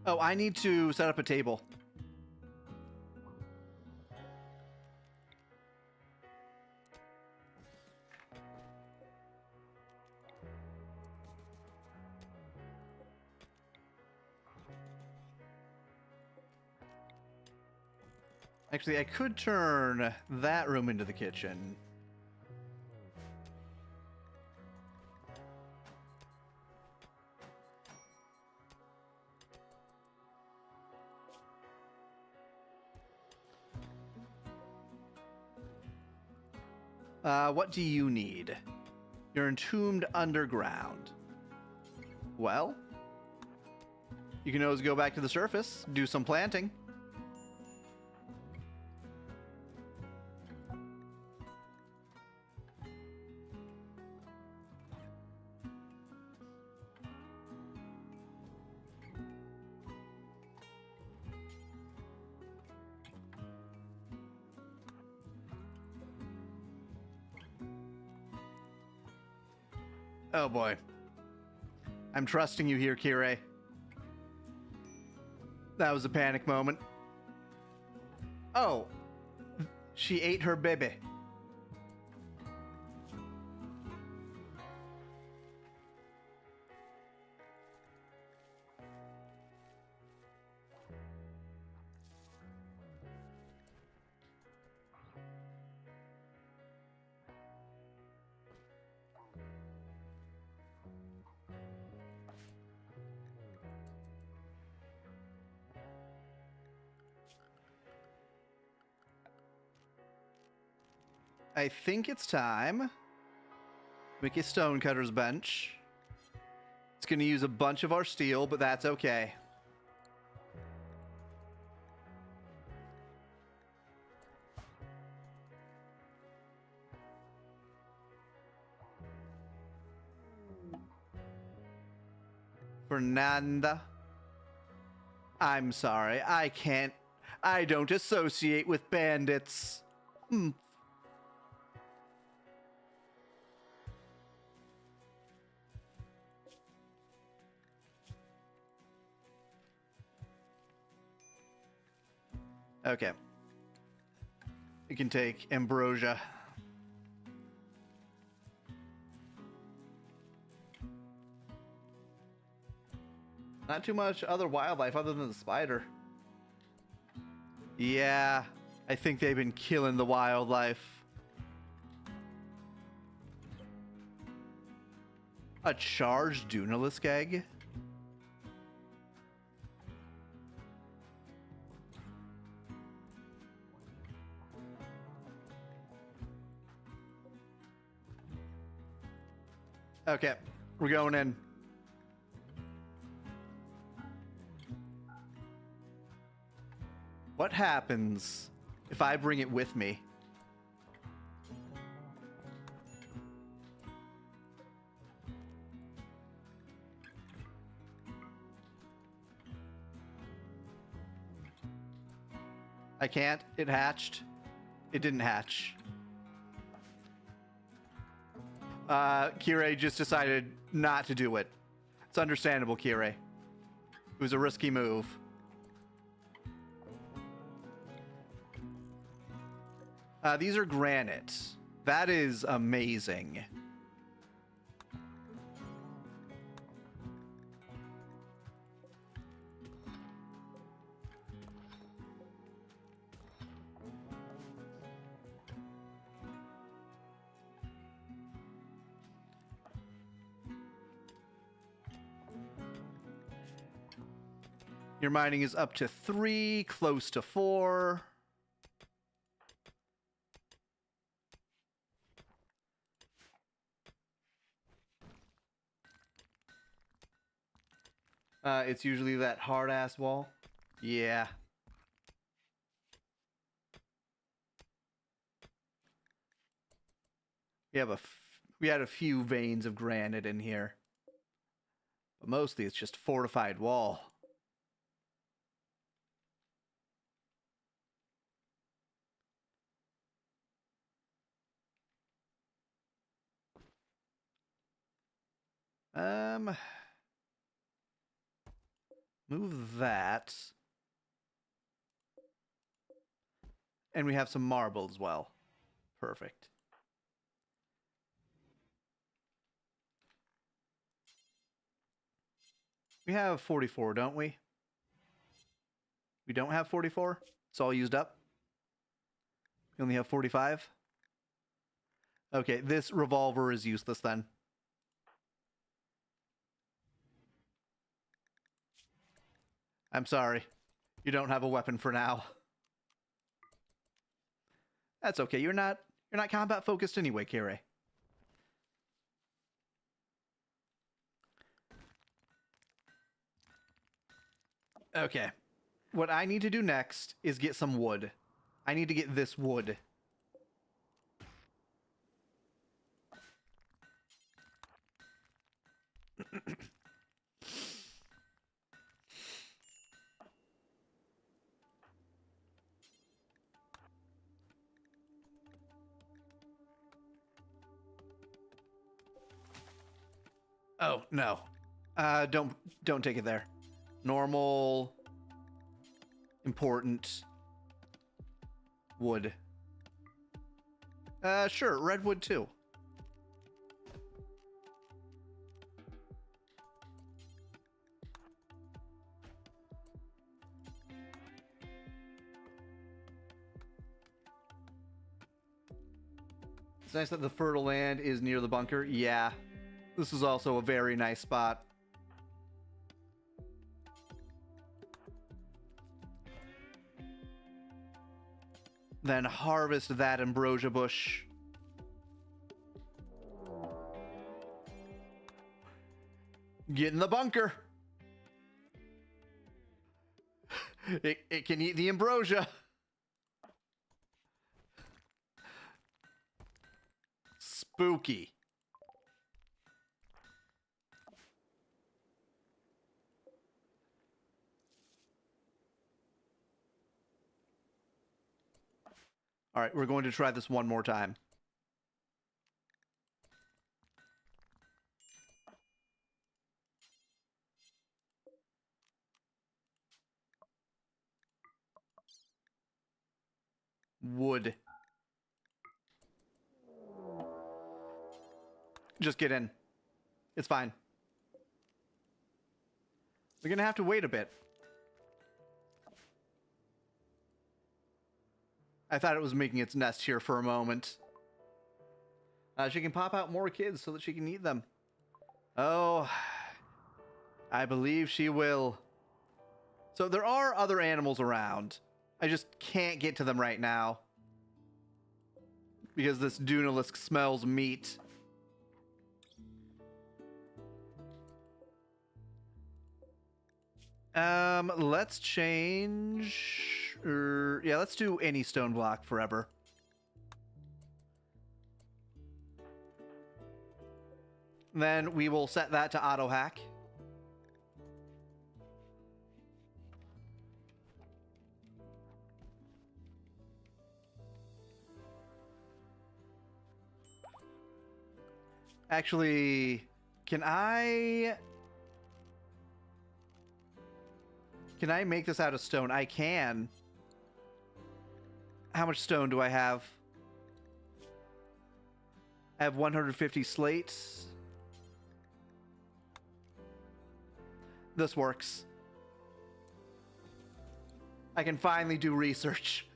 Oh, I need to set up a table. Actually, I could turn that room into the kitchen. What do you need? You're entombed underground. Well, you can always go back to the surface, do some planting. Oh boy. I'm trusting you here, Kirei. That was a panic moment. Oh. She ate her baby. I think it's time. Make a stonecutter's bench. It's going to use a bunch of our steel, but that's okay. Fernanda. I'm sorry, I can't. I don't associate with bandits. Okay. You can take ambrosia. Not too much other wildlife other than the spider. Yeah, I think they've been killing the wildlife. A charged Dunalisk egg? Okay, we're going in. What happens if I bring it with me? I can't. It hatched. It didn't hatch. Kirei just decided not to do it. It's understandable, Kirei. It was a risky move. These are granite. That is amazing. Your mining is up to 3, close to 4. It's usually that hard-ass wall. Yeah. We had a few veins of granite in here. But mostly it's just fortified wall. Move that. And we have some marble as well. Perfect. We have 44, don't we? We don't have 44? It's all used up? We only have 45? Okay, this revolver is useless then. I'm sorry. You don't have a weapon for now. That's okay. You're not combat focused anyway, Kere. Okay. What I need to do next is get some wood. I need to get this wood. Oh, no. Don't take it there. Normal, important wood. Sure, redwood too. It's nice that the fertile land is near the bunker. Yeah. This is also a very nice spot. Then harvest that ambrosia bush. Get in the bunker. It can eat the ambrosia. Spooky. All right, we're going to try this one more time. Wood. Just get in. It's fine. We're gonna have to wait a bit. I thought it was making its nest here for a moment. She can pop out more kids so that she can eat them. Oh, I believe she will. So there are other animals around. I just can't get to them right now. Because this Dunalisk smells meat. Let's change... yeah, let's do any stone block forever. Then we will set that to auto hack. Actually, can I make this out of stone? I can. How much stone do I have? I have 150 slates. This works. I can finally do research.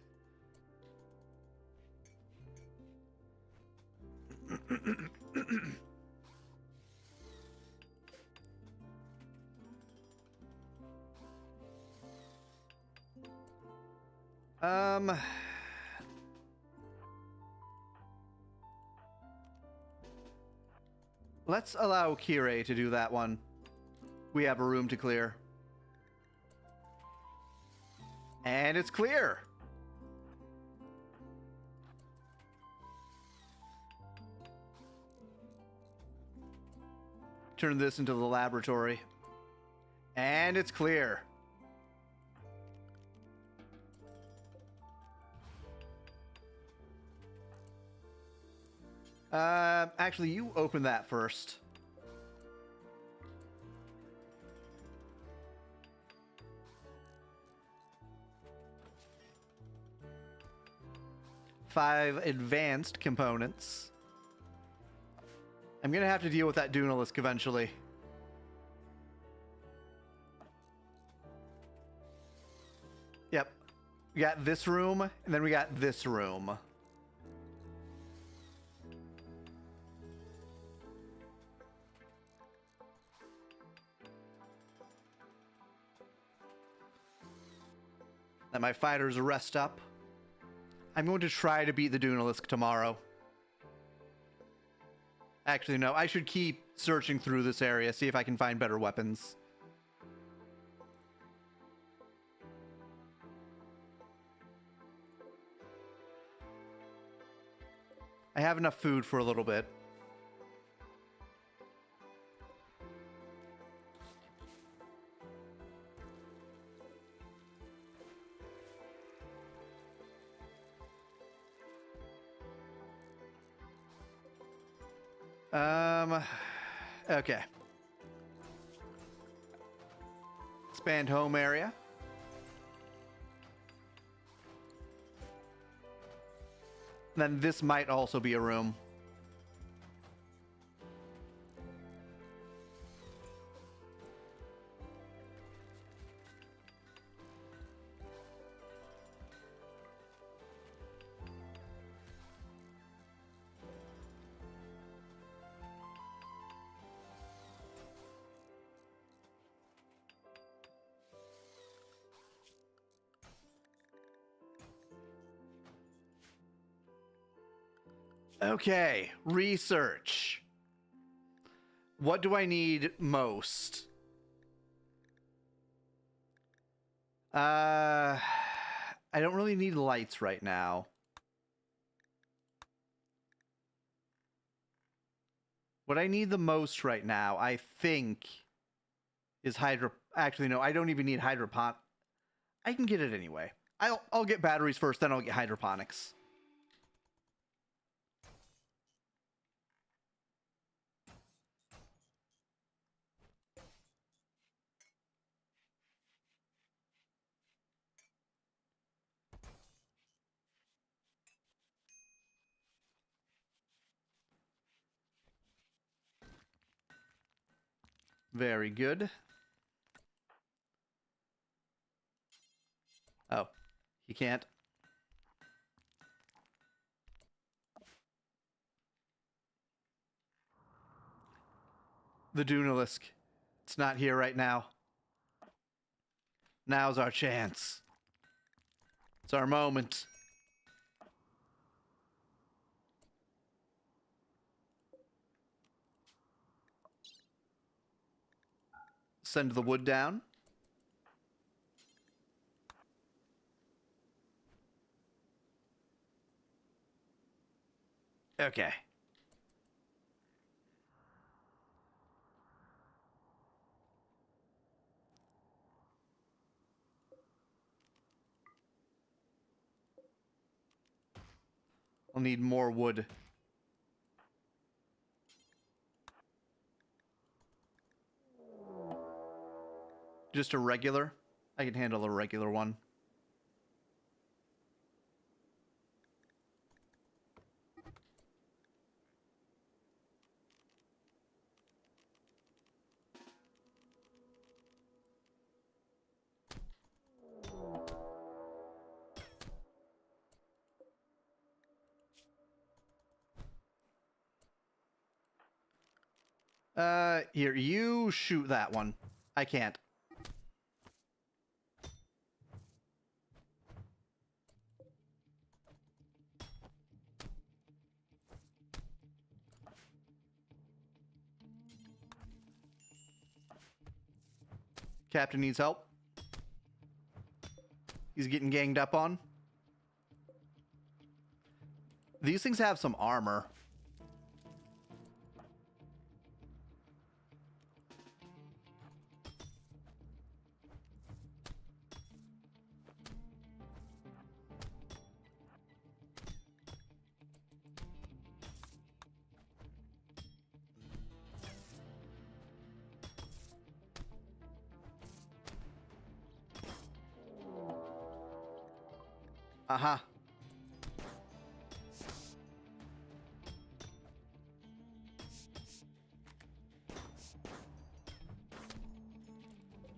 Um... Let's allow Kirei to do that one. We have a room to clear. And it's clear! Turn this into the laboratory. And it's clear. Actually, you open that first. Five advanced components. I'm gonna have to deal with that Dunalisk eventually. Yep. We got this room, and then we got this room. Let my fighters rest up. I'm going to try to beat the Dunalisk tomorrow. Actually, no, I should keep searching through this area, see if I can find better weapons. I have enough food for a little bit. Okay. Expand home area. Then this might also be a room. Okay, research. What do I need most? I don't really need lights right now. What I need the most right now, I think, is Actually, no, I don't even need hydroponic. I can get it anyway. I'll get batteries first, then I'll get hydroponics. Very good. Oh, he can't. The Dunalisk. It's not here right now. Now's our chance. It's our moment. Send the wood down. Okay. I'll need more wood. Just a regular? I can handle a regular one. Here, you shoot that one. I can't. Captain needs help. He's getting ganged up on. These things have some armor. Uh-huh.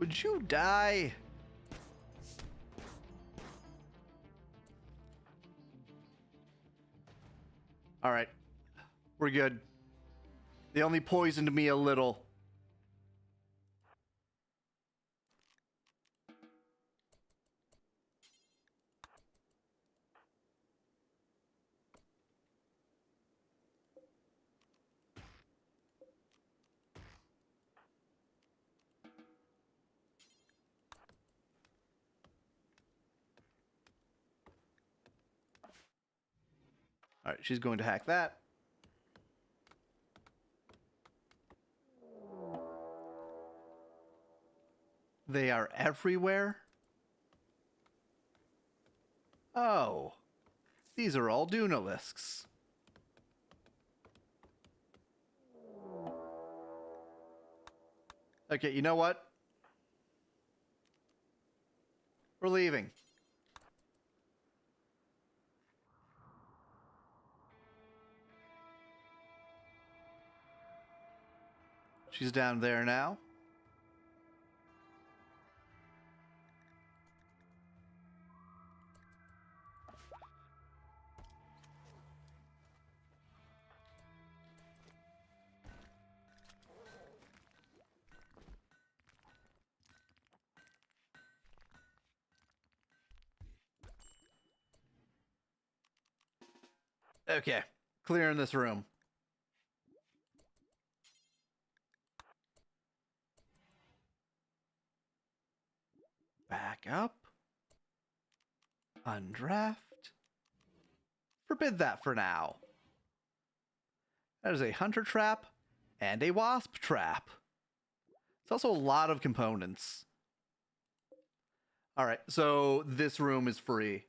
Would you die? All right. We're good. They only poisoned me a little. All right, she's going to hack that. They are everywhere. Oh, these are all Dunalisks. Okay, you know what? We're leaving. She's down there now. Okay, clearing this room. Back up. Undraft. Forbid that for now. That is a hunter trap and a wasp trap. It's also a lot of components. All right, so this room is free.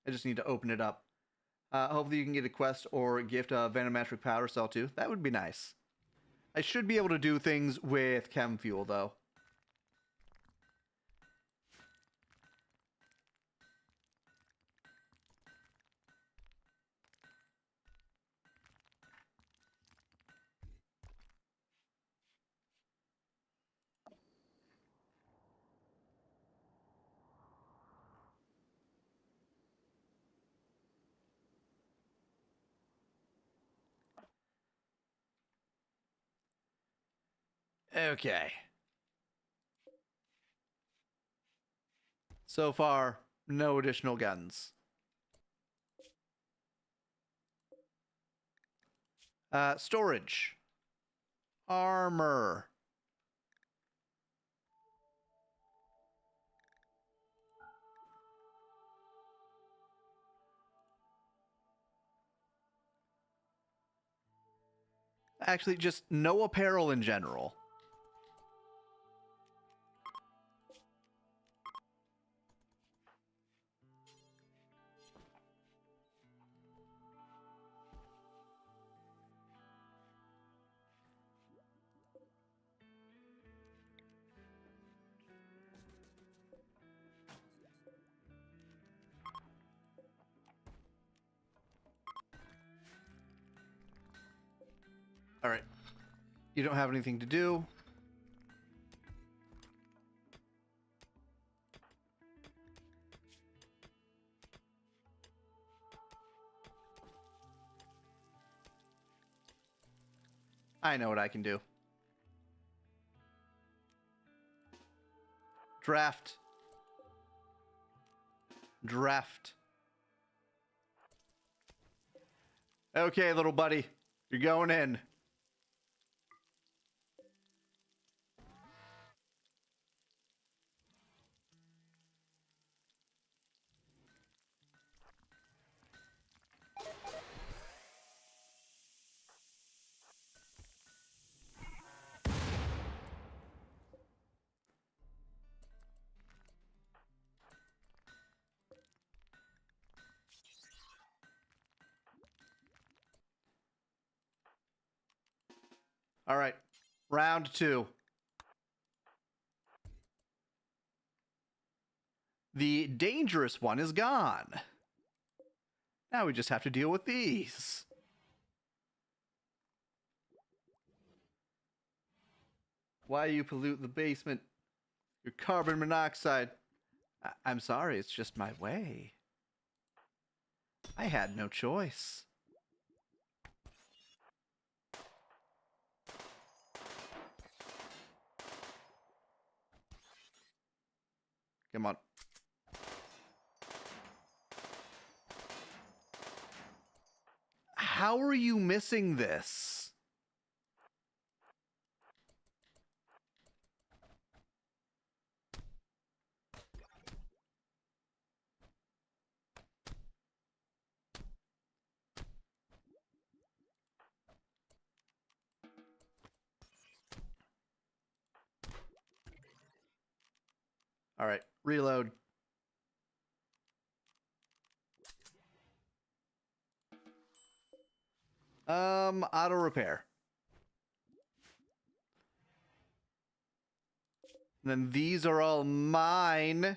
I just need to open it up. Hopefully you can get a quest or gift a venometric powder cell too. That would be nice. I should be able to do things with chem fuel though. Okay. So far, no additional guns. Storage. Armor. Actually, just no apparel in general. All right. You don't have anything to do. I know what I can do. Draft. Draft. Okay, little buddy. You're going in. All right, round 2. The dangerous one is gone. Now we just have to deal with these. Why you pollute the basement? Your carbon monoxide. I'm sorry, it's just my way. I had no choice. Come on. How are you missing this? All right, reload. Auto repair. And then these are all mine.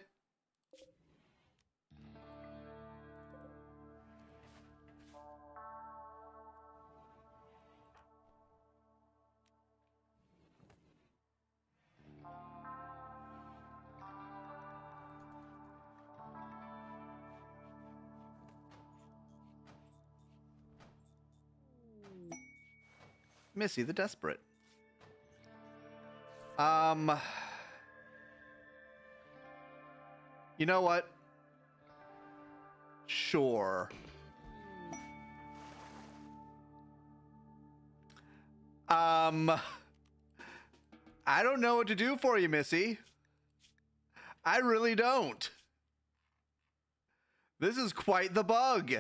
Missy the Desperate. You know what? Sure. I don't know what to do for you, Missy. I really don't. This is quite the bug.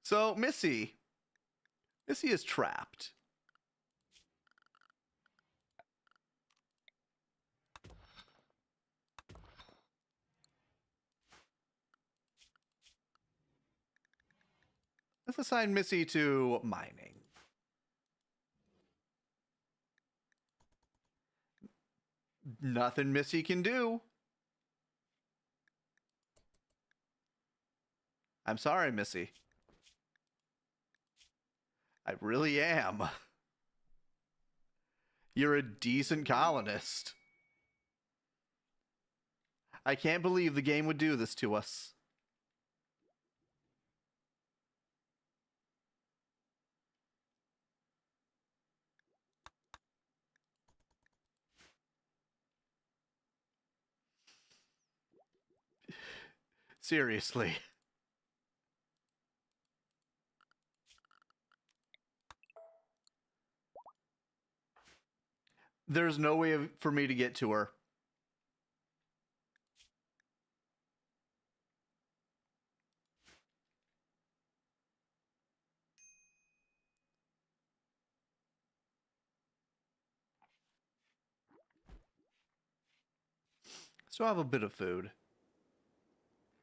So, Missy is trapped. Let's assign Missy to mining. Nothing Missy can do. I'm sorry, Missy. I really am. You're a decent colonist. I can't believe the game would do this to us. Seriously. There's no way for me to get to her. Still have a bit of food.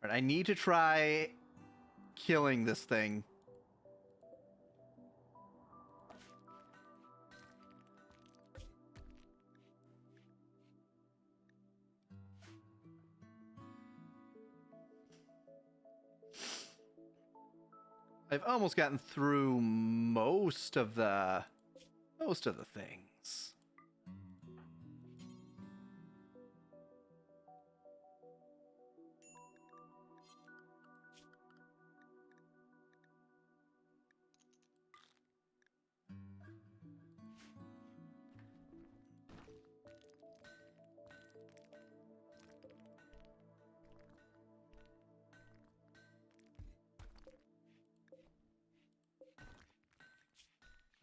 All right, I need to try killing this thing. I've almost gotten through most of the things.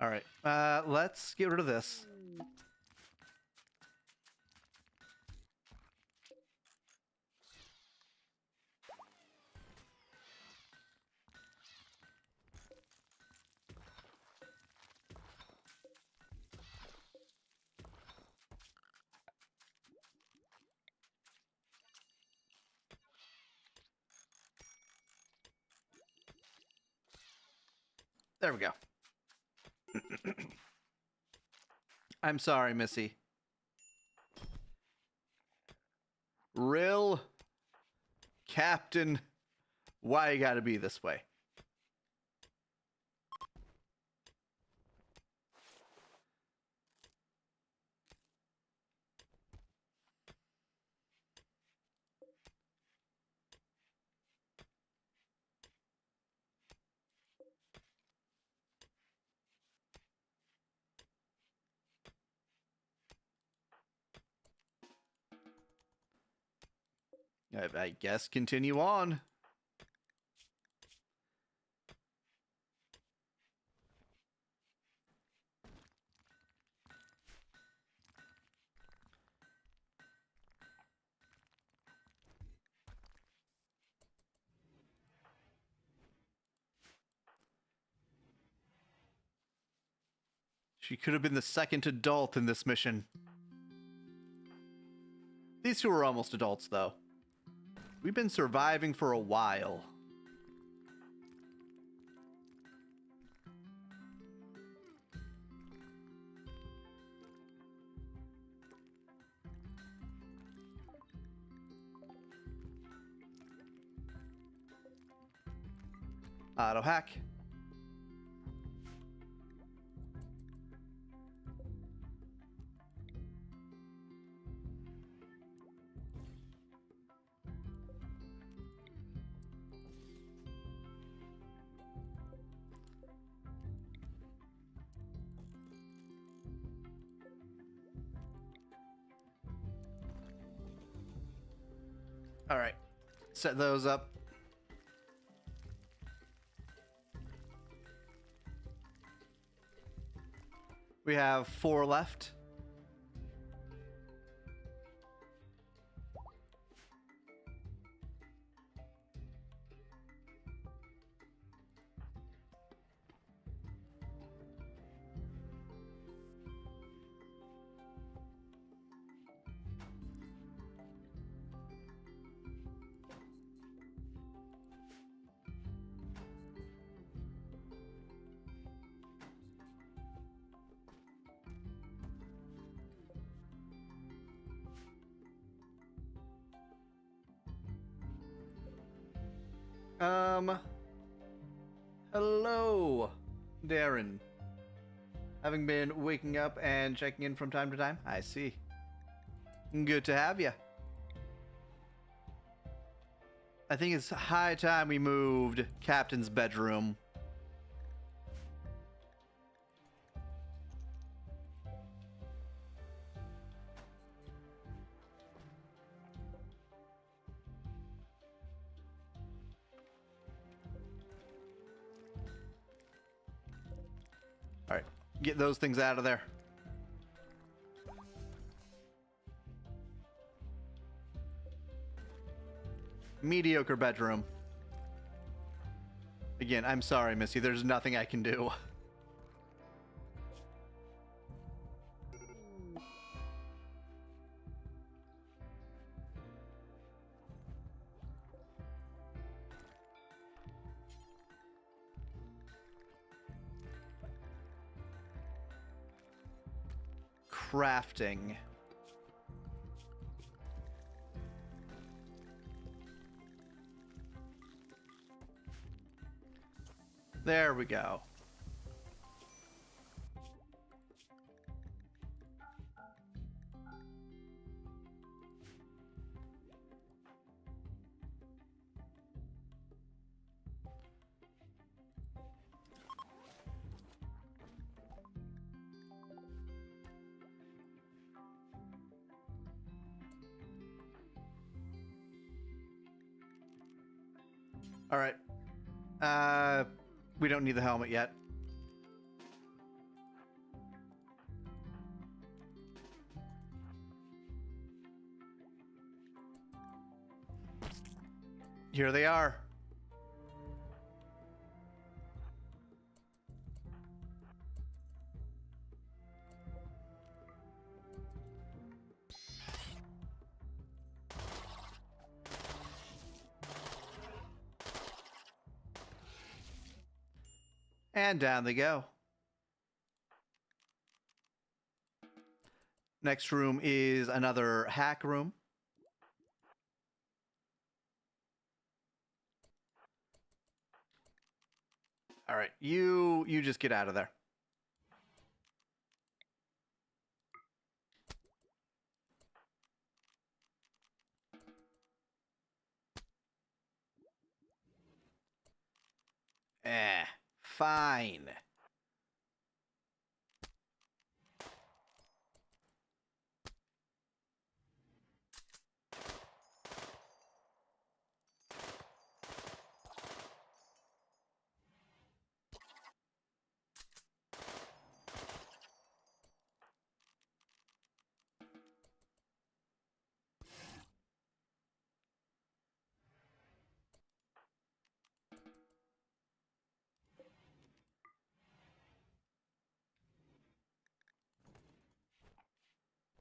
All right, let's get rid of this. There we go. I'm sorry, Missy. Rill, Captain, why you gotta be this way? I guess continue on. She could have been the second adult in this mission. These two are almost adults, though. We've been surviving for a while. Auto hack. All right, set those up. We have 4 left. Hello, Darren. Having been waking up and checking in from time to time? I see. Good to have you. I think it's high time we moved Captain's bedroom. All right, get those things out of there. Mediocre bedroom. Again, I'm sorry, Missy. There's nothing I can do. Crafting. There we go. All right. We don't need the helmet yet. Here they are. And down they go. Next room is another hack room. All right, you just get out of there. Fine.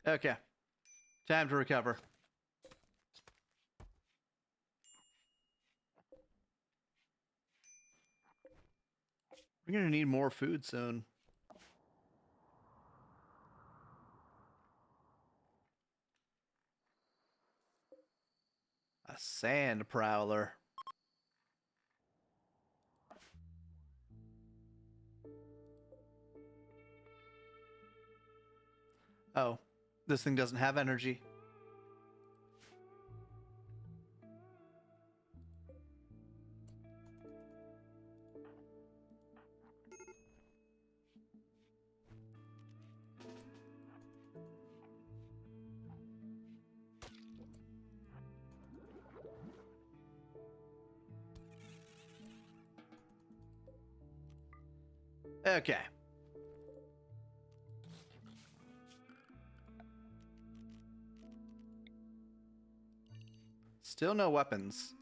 Okay. Time to recover. We're gonna need more food soon. A sand prowler. Oh, this thing doesn't have energy. Okay. Still no weapons.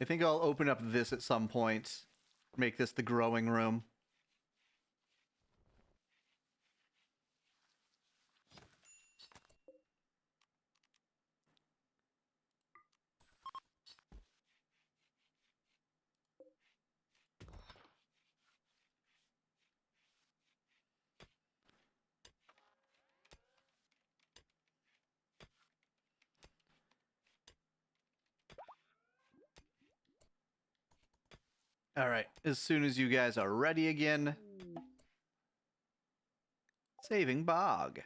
I think I'll open up this at some point. Make this the growing room. All right, as soon as you guys are ready again. Saving Bog.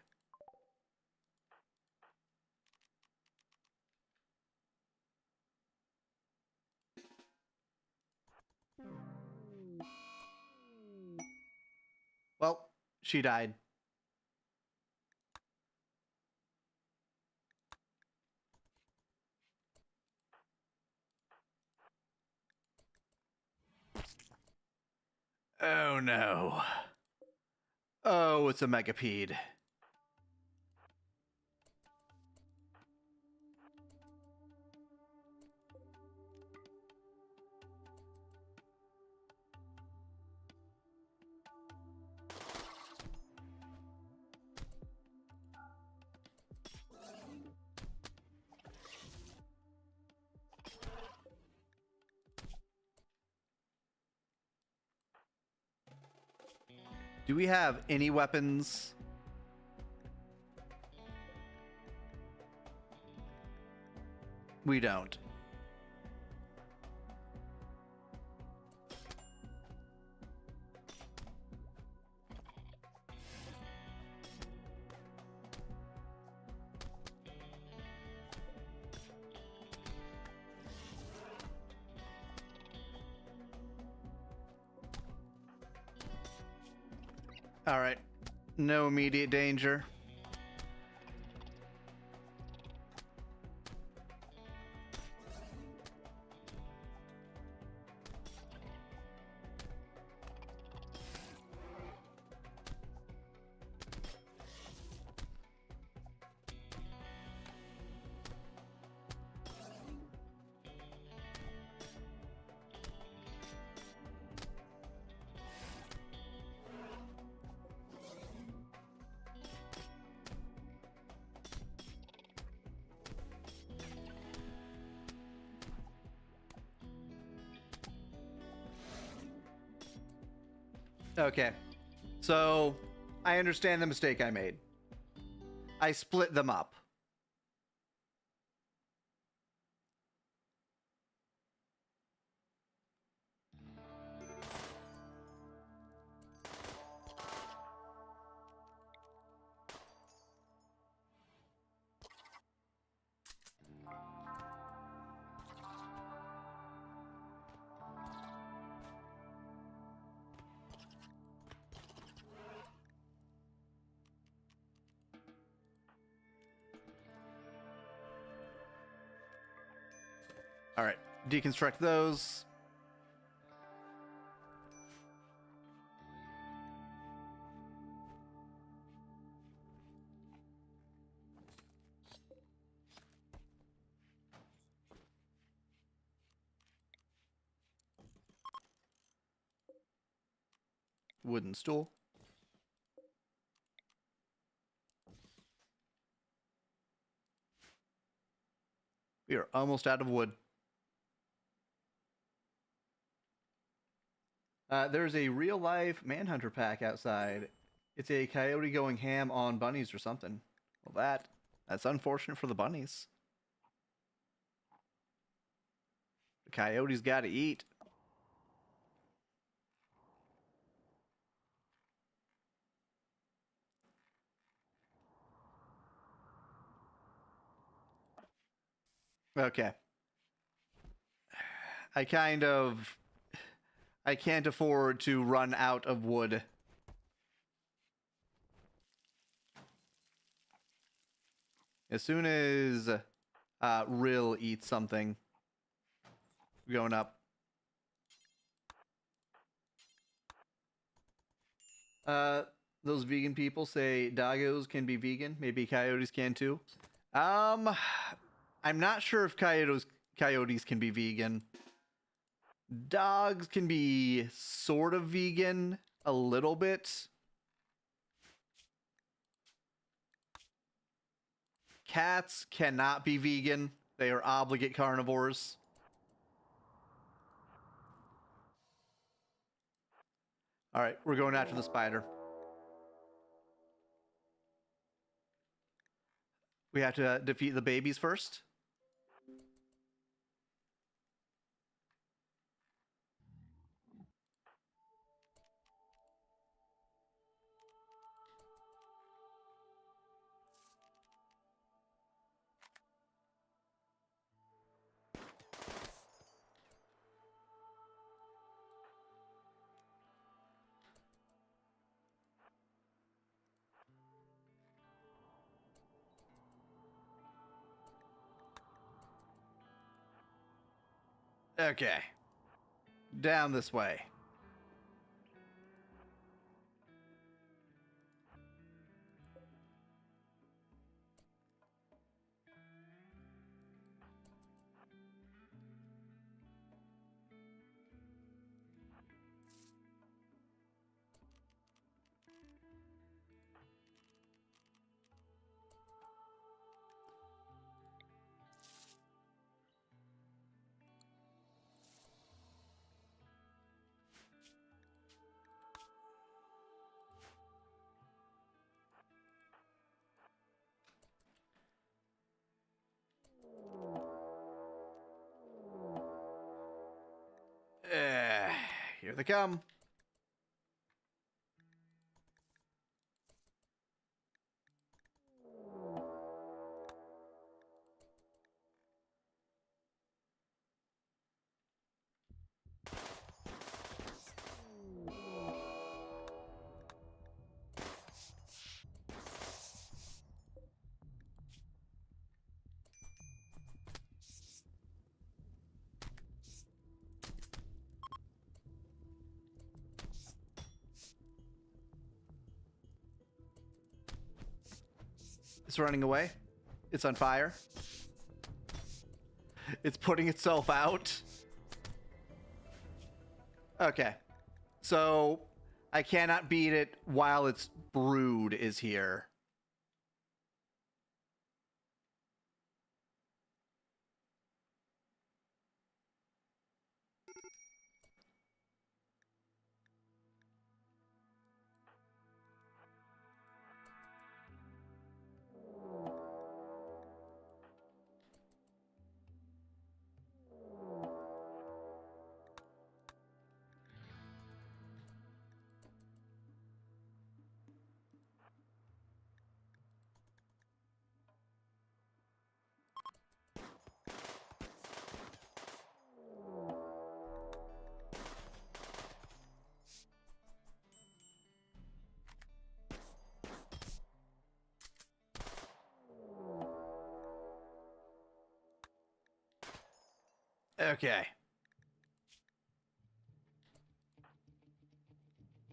Well, she died. Oh no. Oh, it's a megapede. Do we have any weapons? We don't. All right. No immediate danger. Okay. So, I understand the mistake I made. I split them up. All right, deconstruct those. Wooden stool. We are almost out of wood. There's a real life Manhunter pack outside. It's a coyote going ham on bunnies or something. Well, that's unfortunate for the bunnies. The coyotes gotta eat. Okay. I can't afford to run out of wood. As soon as Rill eats something, going up. Those vegan people say doggos can be vegan. Maybe coyotes can too. I'm not sure if coyotes can be vegan. Dogs can be sort of vegan, a little bit. Cats cannot be vegan. They are obligate carnivores. All right, we're going after the spider. We have to defeat the babies first. Okay. Down this way. Here they come. It's running away. It's on fire. It's putting itself out. Okay. So I cannot beat it while its brood is here. Okay.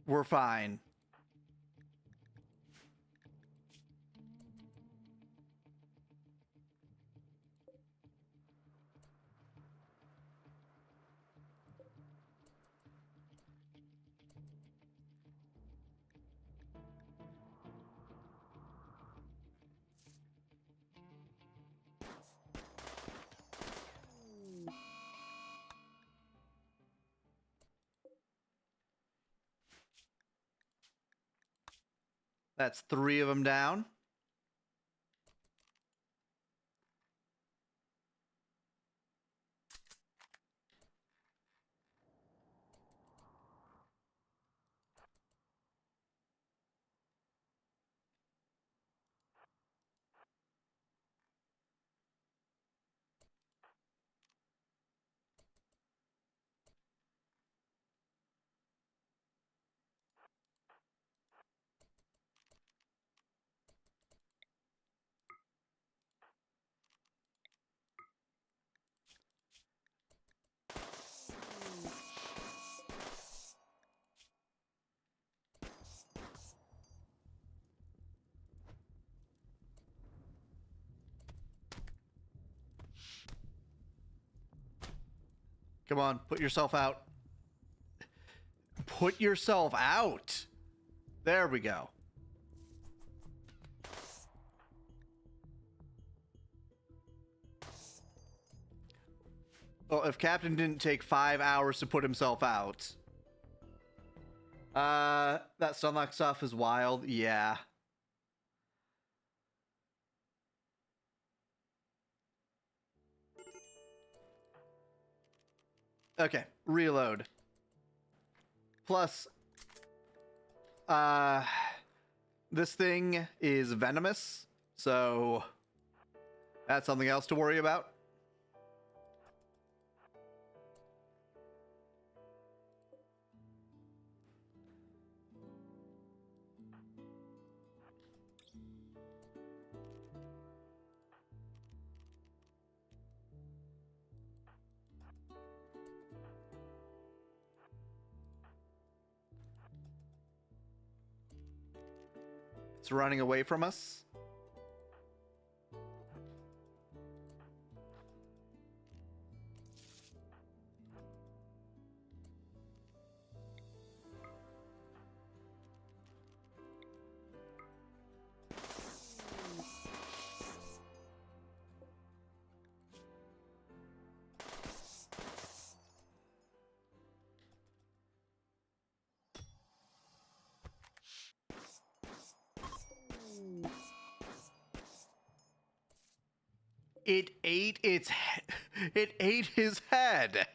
We're fine. That's 3 of them down. Come on, put yourself out. Put yourself out. There we go. Well, if Captain didn't take 5 hours to put himself out. That stomach stuff is wild. Yeah. Okay, reload. Plus, this thing is venomous, so that's something else to worry about. It's running away from us. It ate it ate his head.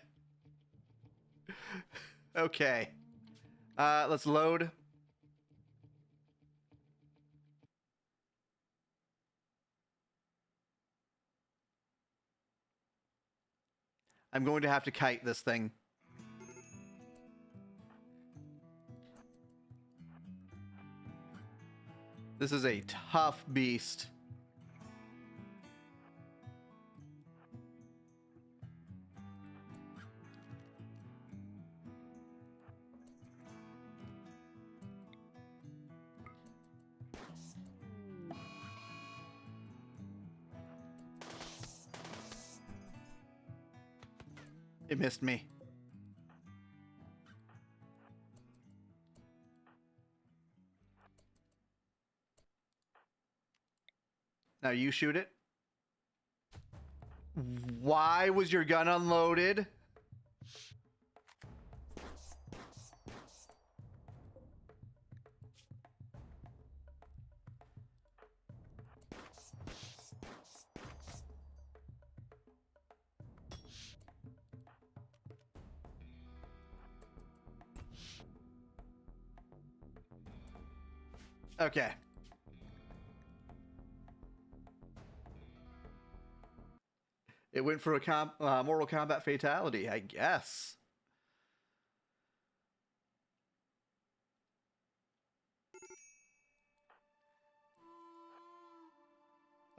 Okay. Let's load. I'm going to have to kite this thing. This is a tough beast. It missed me. Now you shoot it. Why was your gun unloaded? Okay. It went for a Mortal Kombat fatality, I guess.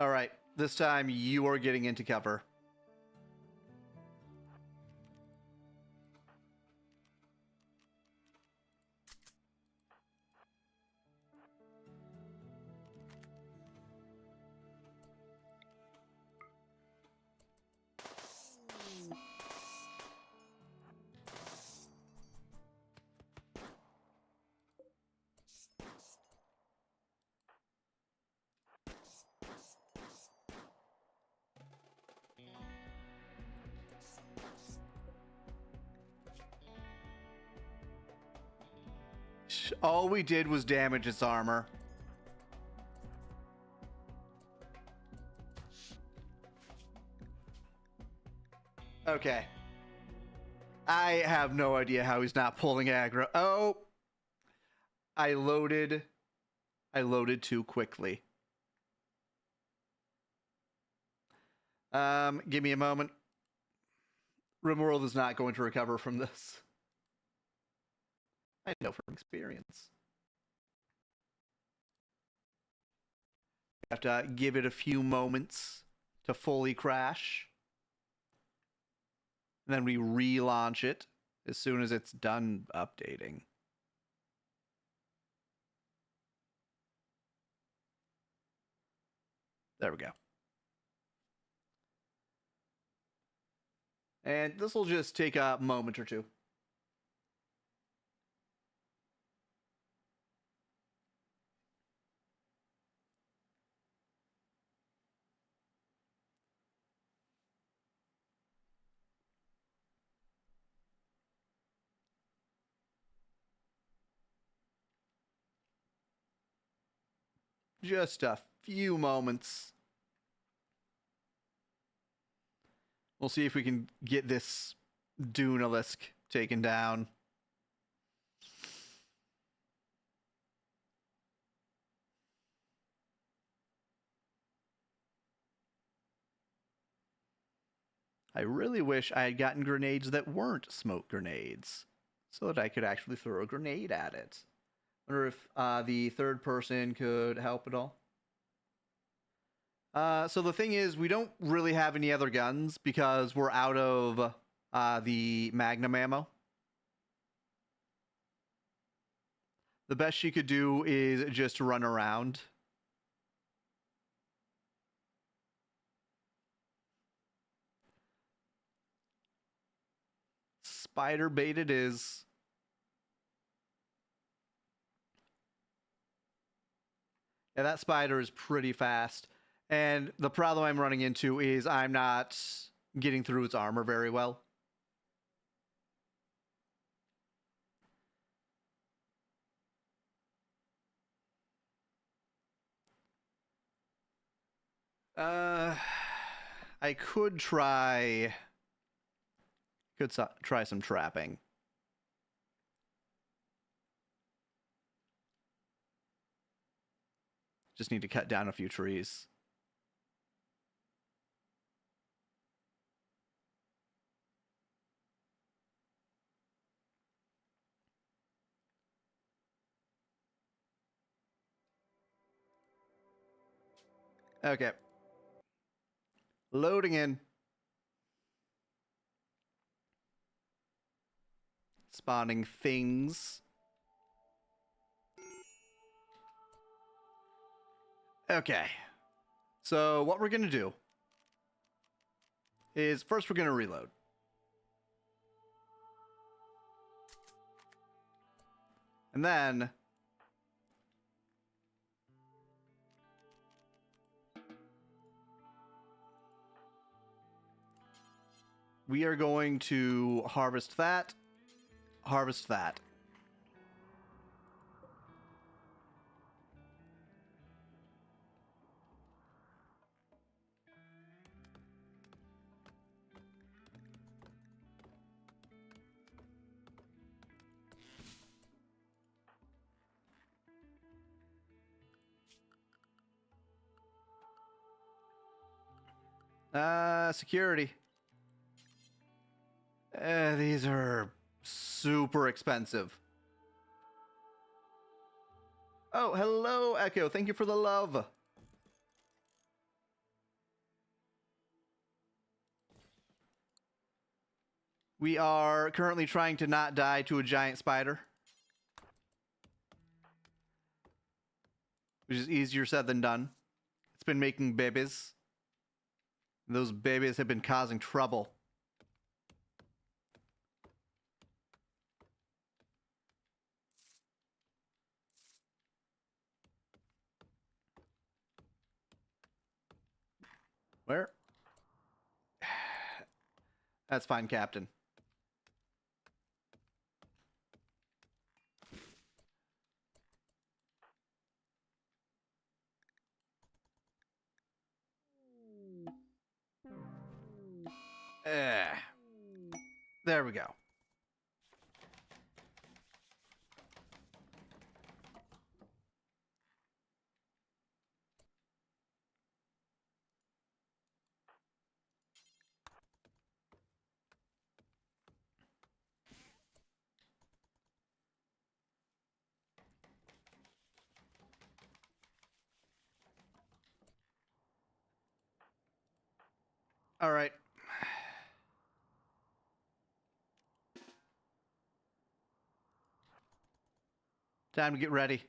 All right, this time you are getting into cover. All we did was damage its armor. Okay. I have no idea how he's not pulling aggro. Oh! I loaded too quickly. Give me a moment. Rimworld is not going to recover from this. I know from experience. Have to give it a few moments to fully crash. And then we relaunch it as soon as it's done updating. There we go. And this will just take a moment or two. Just a few moments. We'll see if we can get this Dunalisk taken down. I really wish I had gotten grenades that weren't smoke grenades, so that I could actually throw a grenade at it. Wonder if the third person could help at all. So the thing is, we don't really have any other guns because we're out of the Magnum ammo. The best she could do is just run around. Spider bait it is. Yeah, that spider is pretty fast. And the problem I'm running into is I'm not getting through its armor very well. I could try some trapping. Just need to cut down a few trees. Okay. Loading in. Spawning things. Okay. So what we're going to do is first we're going to reload. And then we are going to harvest that. Harvest that. Security. These are super expensive. Oh, hello, Echo. Thank you for the love. We are currently trying to not die to a giant spider, which is easier said than done. It's been making babies. Those babies have been causing trouble. Where? That's fine, Captain. There we go. All right. Time to get ready.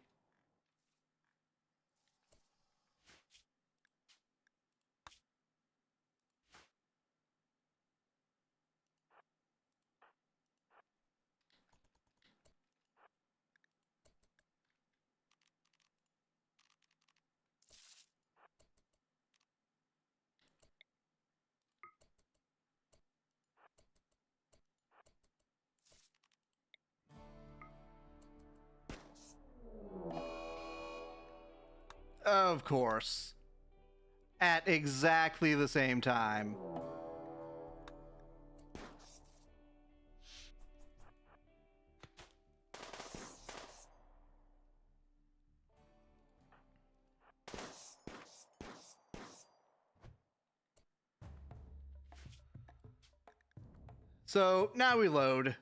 Of course. At exactly the same time. So now we load.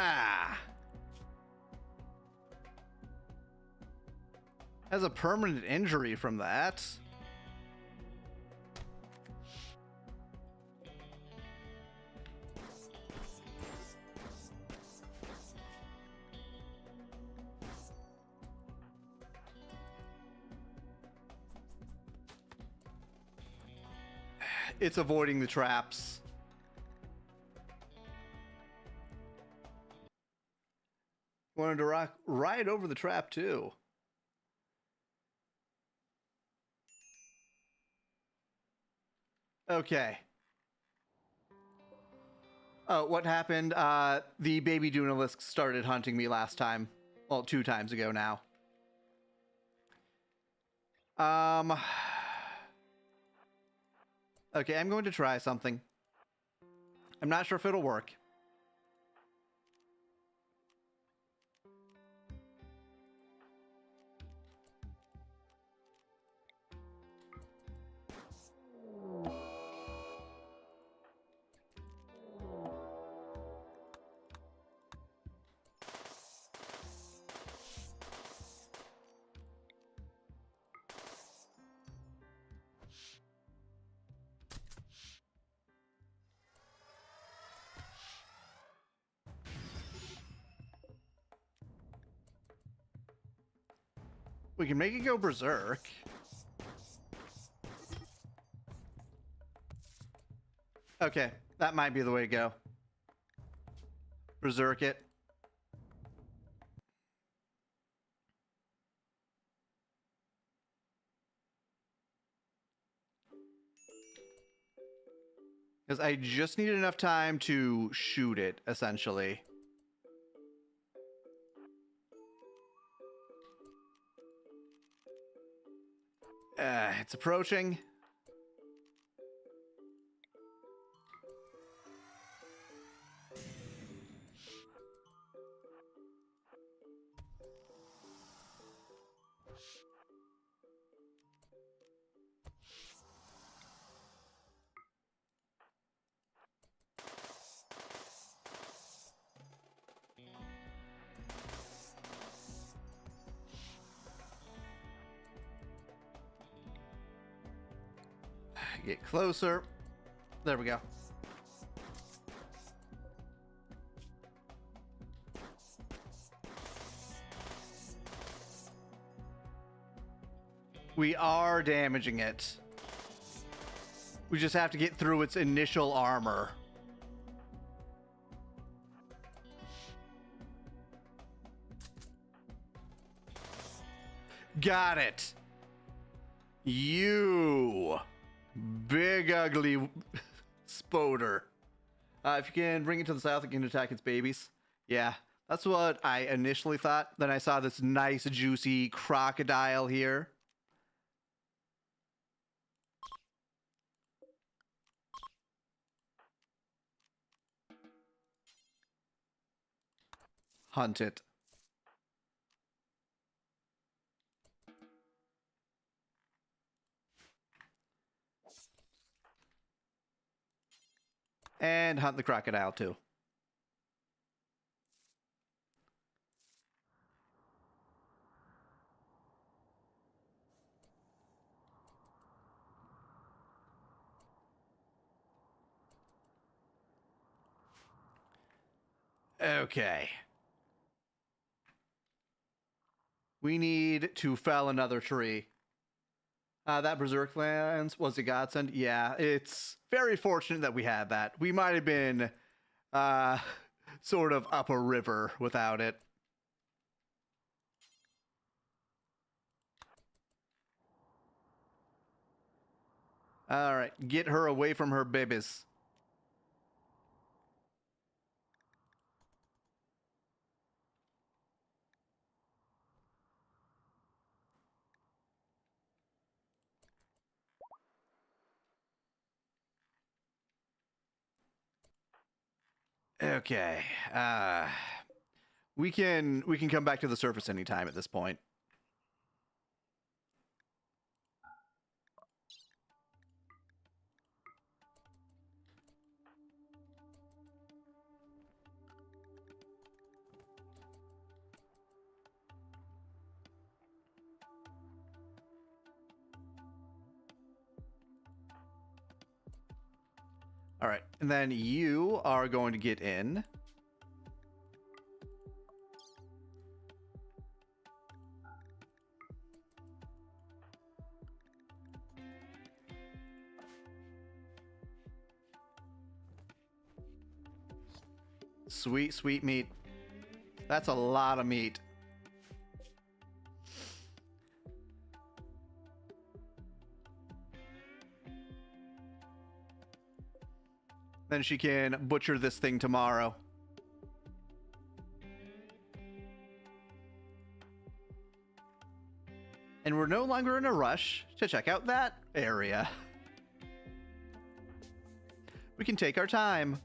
Ah. Has a permanent injury from that. It's avoiding the traps. Wanted to rock right over the trap too. Okay. Oh, what happened? The baby Dunalisk started hunting me last time. Well, 2 times ago now. Okay, I'm going to try something. I'm not sure if it'll work. We can make it go berserk. Okay, that might be the way to go. Berserk it. Because I just need enough time to shoot it, essentially. It's approaching. Get closer. There we go. We are damaging it. We just have to get through its initial armor. Got it. You big ugly spoder. If you can bring it to the south, it can attack its babies. Yeah, that's what I initially thought. Then I saw this nice juicy crocodile here. Hunt it. And hunt the crocodile too. Okay. We need to fell another tree. That Berserk Lands was a godsend. Yeah, it's very fortunate that we had that. We might have been sort of up a river without it. All right, get her away from her babies. Okay. We can come back to the surface anytime at this point. All right, and then you are going to get in. Sweet, sweet meat. That's a lot of meat. Then she can butcher this thing tomorrow. And we're no longer in a rush to check out that area. We can take our time.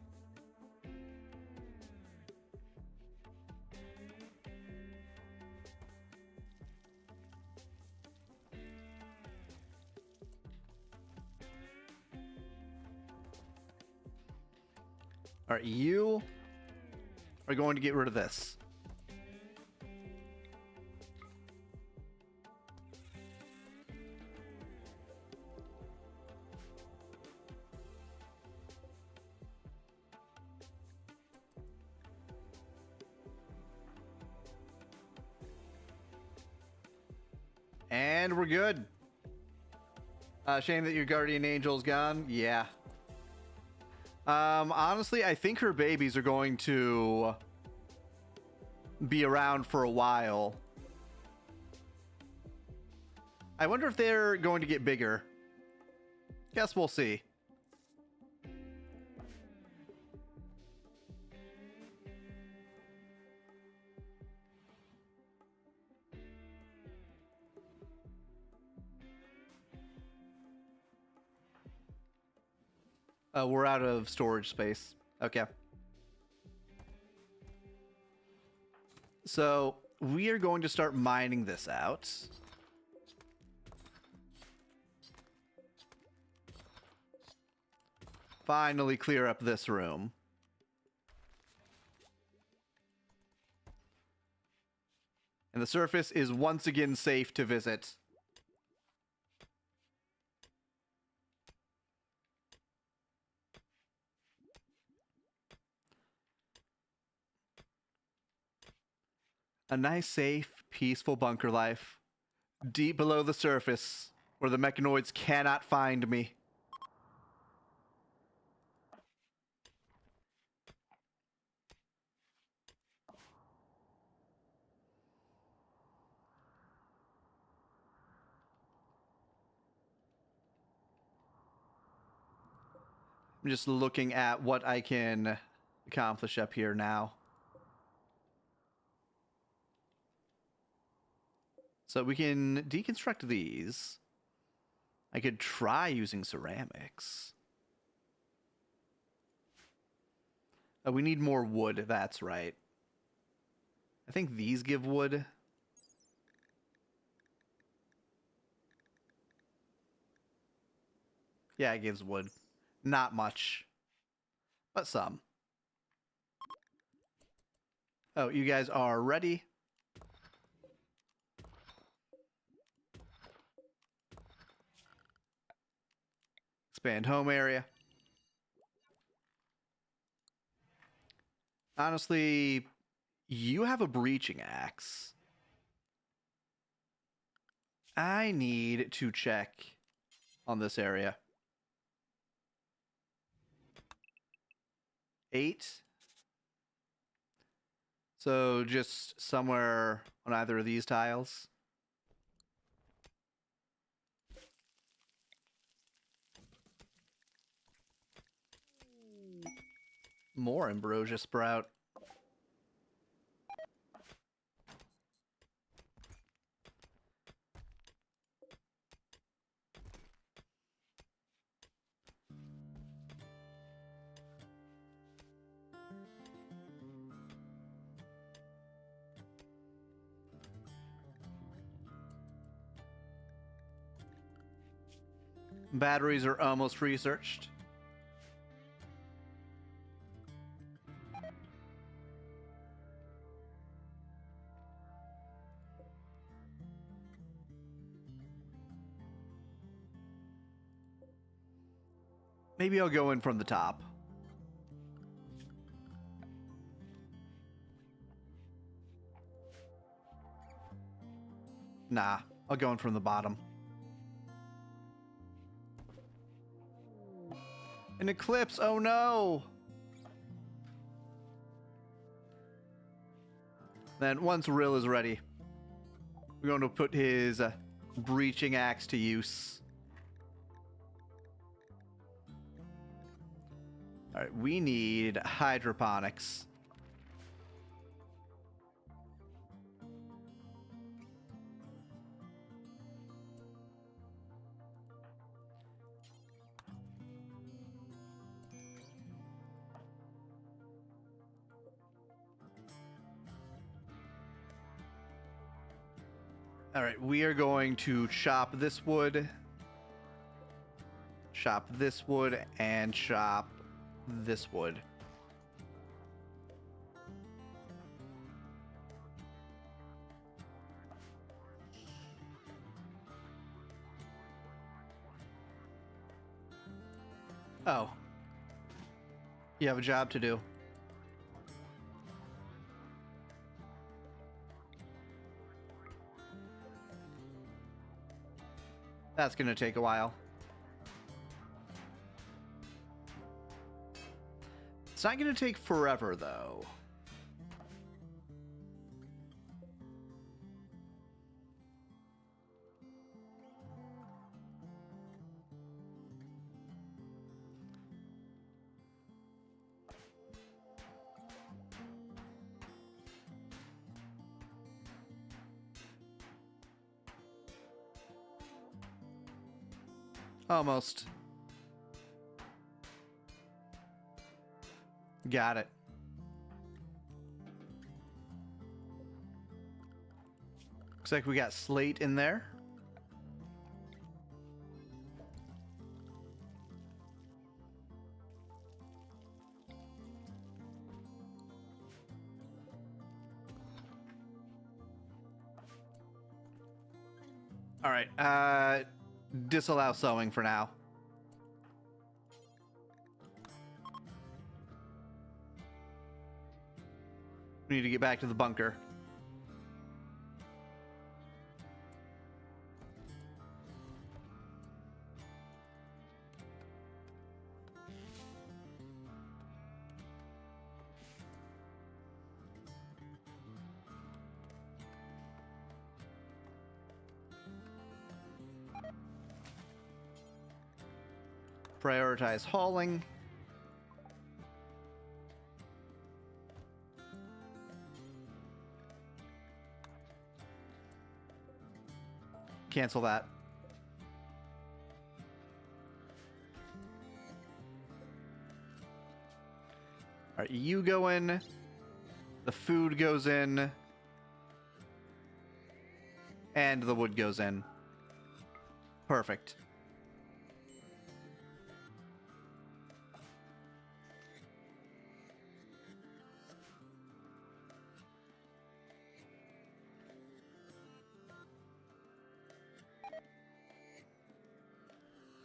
All right, you are going to get rid of this. And we're good. Shame that your guardian angel's gone. Yeah. Honestly, I think her babies are going to be around for a while. I wonder if they're going to get bigger. Guess we'll see. We're out of storage space. Okay. So we are going to start mining this out. Finally clear up this room. And the surface is once again safe to visit. A nice, safe, peaceful bunker life. Deep below the surface, where the mechanoids cannot find me. I'm just looking at what I can accomplish up here now. So we can deconstruct these. I could try using ceramics. Oh, we need more wood, that's right. I think these give wood. Yeah, it gives wood. Not much, but some. Oh, you guys are ready? Expand home area. Honestly, you have a breaching axe. I need to check on this area. 8. So just somewhere on either of these tiles. More ambrosia sprout. Batteries are almost researched. Maybe I'll go in from the top. Nah, I'll go in from the bottom. An eclipse, oh no! Then once Rill is ready, we're going to put his breaching axe to use. Alright, we need hydroponics. Alright, we are going to chop this wood, chop this wood, and chop this wood. Oh. You have a job to do. That's gonna take a while. It's not gonna take forever, though. Almost. Got it. Looks like we got slate in there. All right. Disallow sewing for now. We need to get back to the bunker. Prioritize hauling. Cancel that. All right, you go in. The food goes in. And the wood goes in. Perfect.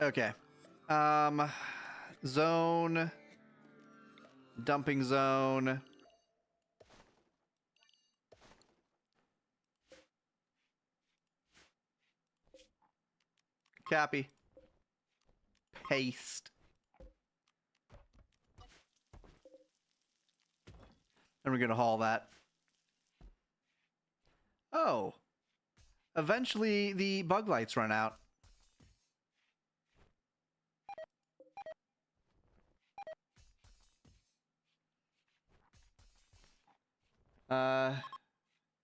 Okay. Zone. Dumping zone. Copy. Paste. And we're going to haul that. Oh. Eventually the bug lights run out.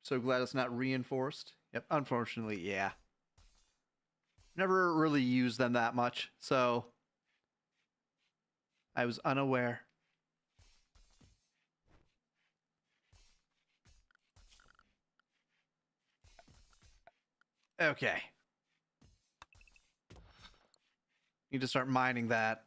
So glad it's not reinforced. Yep, unfortunately, yeah. Never really used them that much, so I was unaware. Okay. Need to start mining that.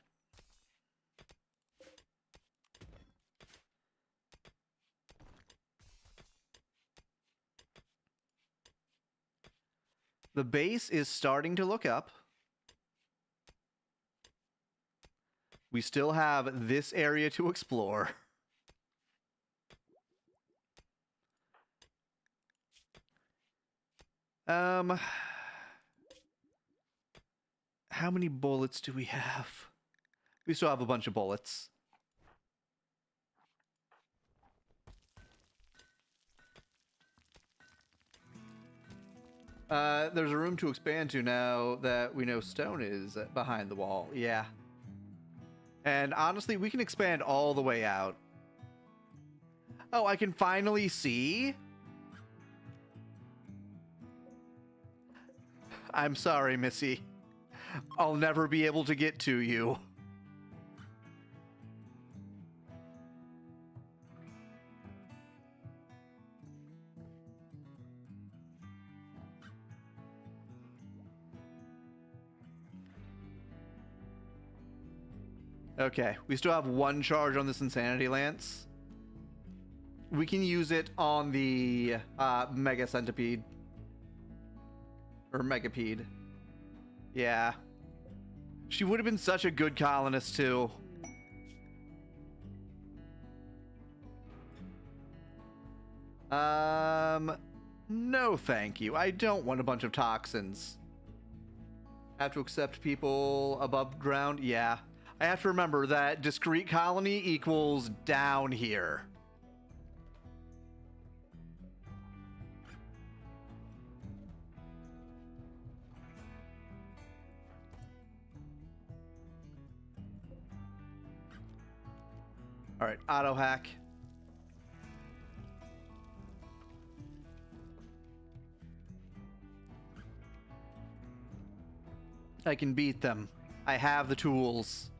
The base is starting to look up. We still have this area to explore. How many bullets do we have? We still have a bunch of bullets. There's a room to expand to now that we know stone is behind the wall. Yeah. And honestly, we can expand all the way out. Oh, I can finally see? I'm sorry, Missy. I'll never be able to get to you. Okay, we still have one charge on this Insanity Lance. We can use it on the Mega Centipede. Or Megapede. Yeah. She would have been such a good colonist, too. No thank you. I don't want a bunch of toxins. Have to accept people above ground? Yeah. I have to remember that discrete colony equals down here. All right, auto hack. I can beat them. I have the tools.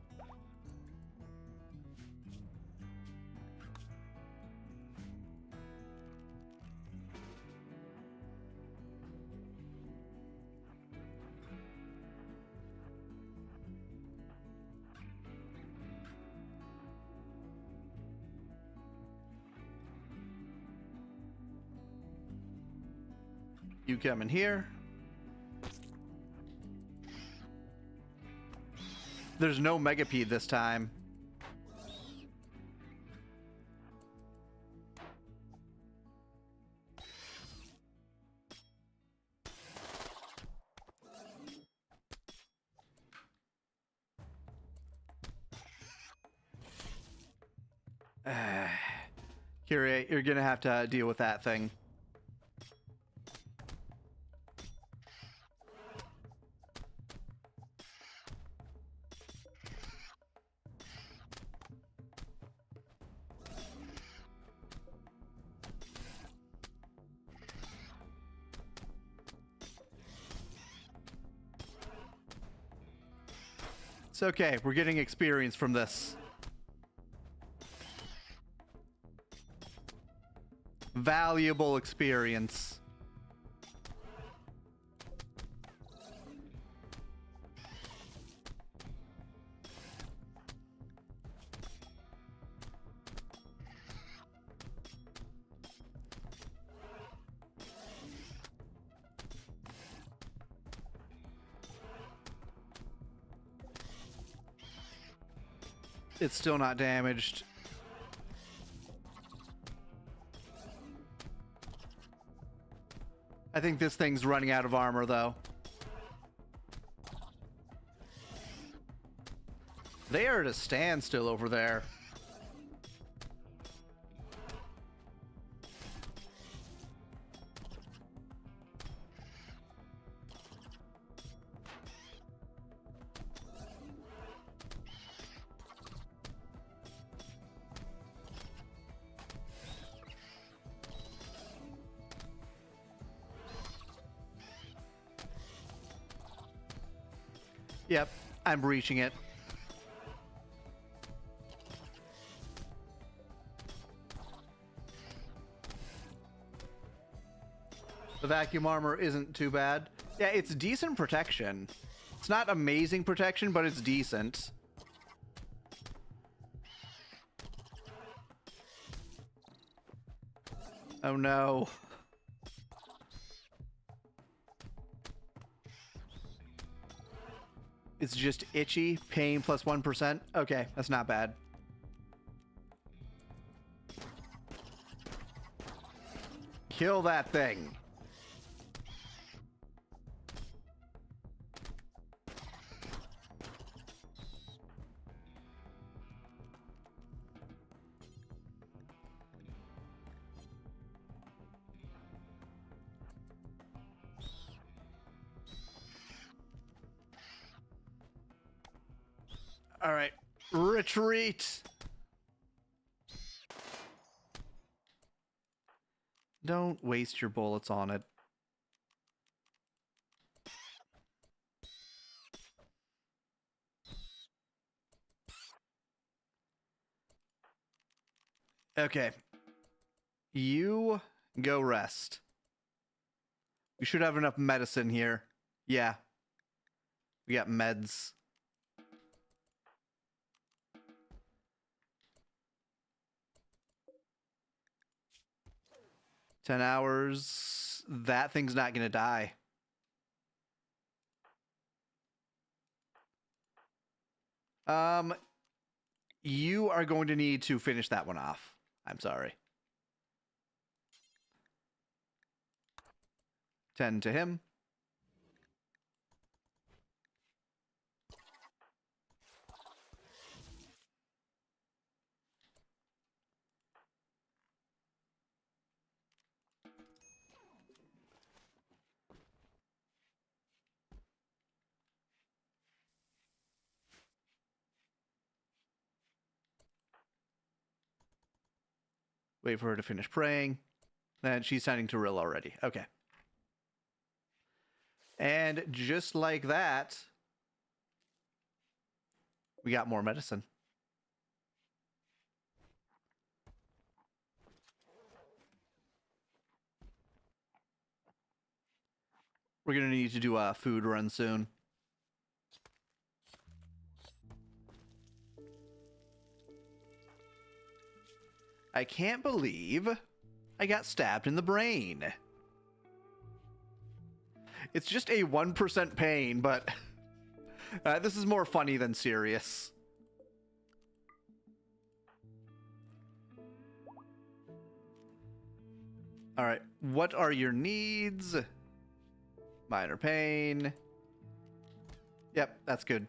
You come in here. There's no Megapede this time. Kyrie, you're gonna have to deal with that thing. It's okay. We're getting experience from this. Valuable experience. It's still not damaged. I think this thing's running out of armor, though. They are at a standstill over there. Yep, I'm breaching it. The vacuum armor isn't too bad. Yeah, it's decent protection. It's not amazing protection, but it's decent. Oh no. It's just itchy, pain plus 1%. Okay, that's not bad. Kill that thing. All right, retreat. Don't waste your bullets on it. Okay. You go rest. We should have enough medicine here. Yeah. We got meds. 10 hours. That thing's not going to die. You are going to need to finish that one off. I'm sorry. 10 to him. Wait for her to finish praying. And she's signing to Rill already. Okay. And just like that, we got more medicine. We're going to need to do a food run soon. I can't believe I got stabbed in the brain. It's just a 1% pain, but this is more funny than serious. All right, what are your needs? Minor pain. Yep, that's good.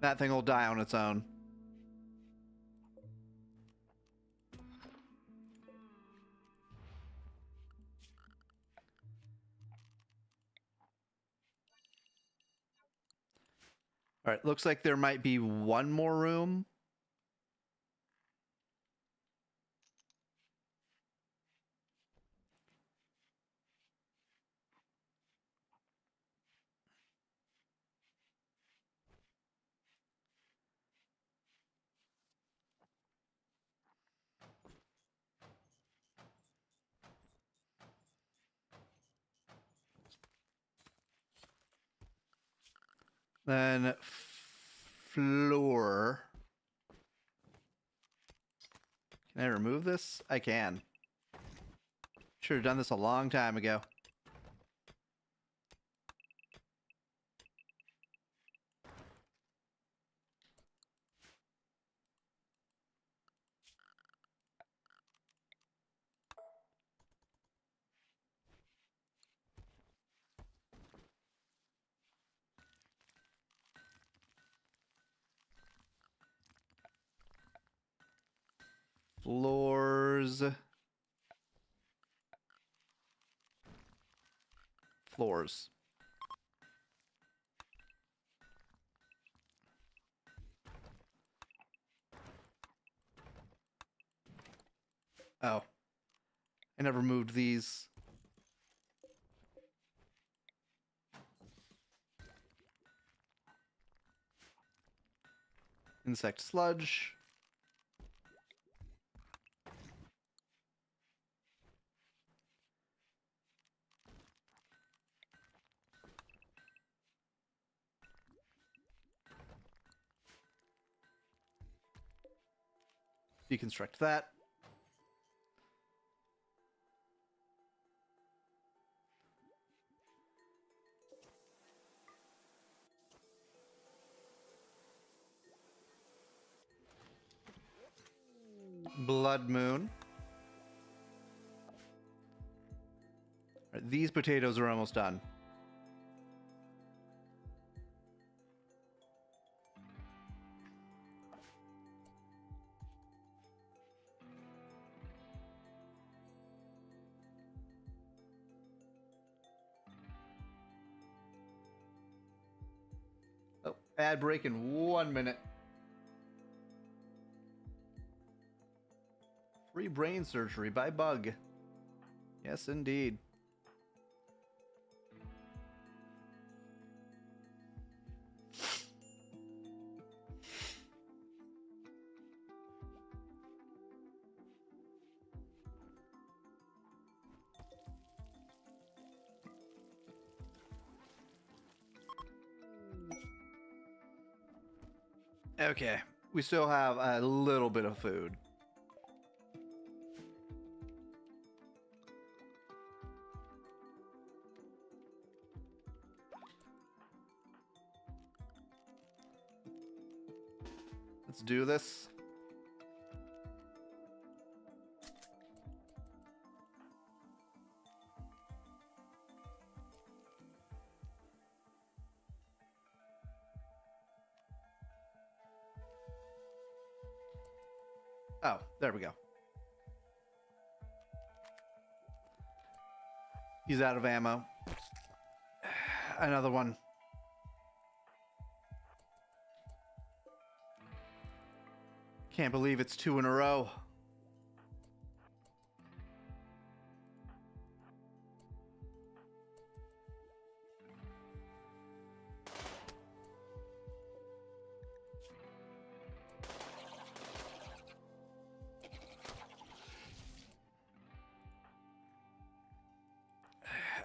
That thing will die on its own. All right, looks like there might be one more room. Then floor. Can I remove this? I can. Should have done this a long time ago. Floors. Floors. Oh. I never moved these. Insect sludge. Deconstruct that. Blood moon. All right, these potatoes are almost done. Oh, ad break in 1 minute. Free brain surgery by bug. Yes, indeed. Okay, we still have a little bit of food. Let's do this. Oh, there we go. He's out of ammo. Another one. Can't believe it's 2 in a row.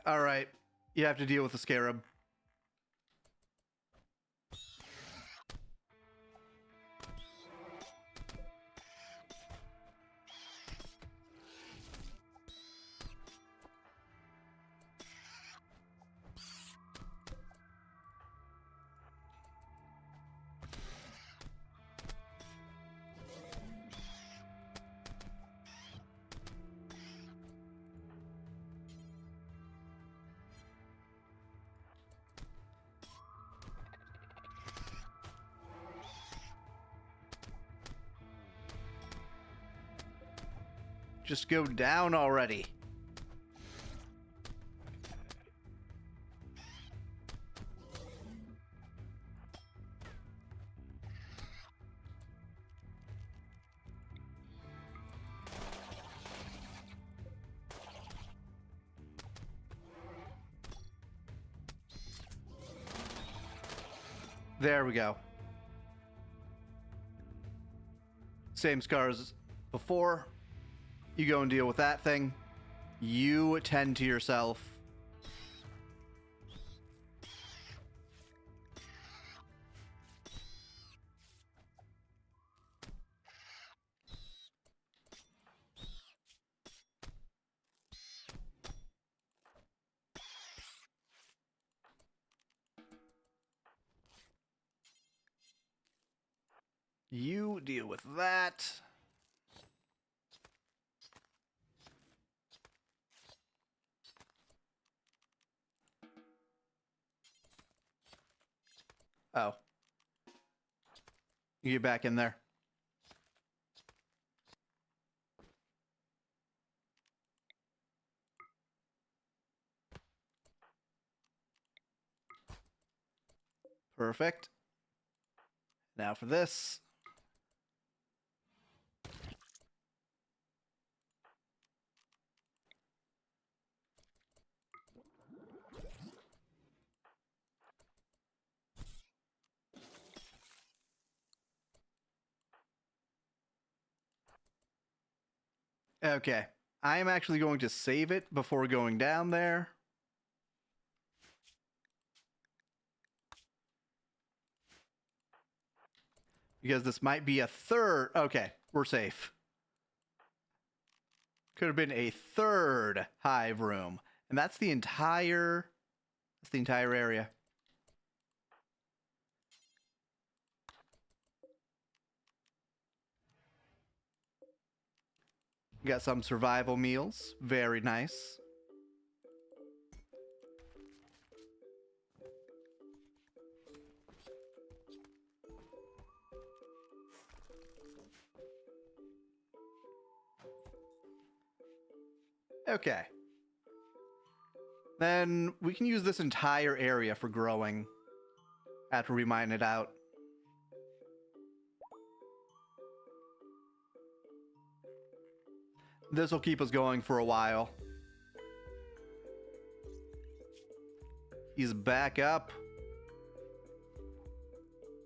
All right, you have to deal with the scarab. Just go down already. There we go. Same scars as before. You go and deal with that thing. You tend to yourself. You deal with that. Oh. You get back in there. Perfect. Now for this. Okay. I am actually going to save it before going down there. Because this might be a third. Okay, we're safe. Could have been a third hive room. And that's the entire area. We got some survival meals. Very nice. Okay. Then we can use this entire area for growing after we mine it out. This will keep us going for a while. He's back up.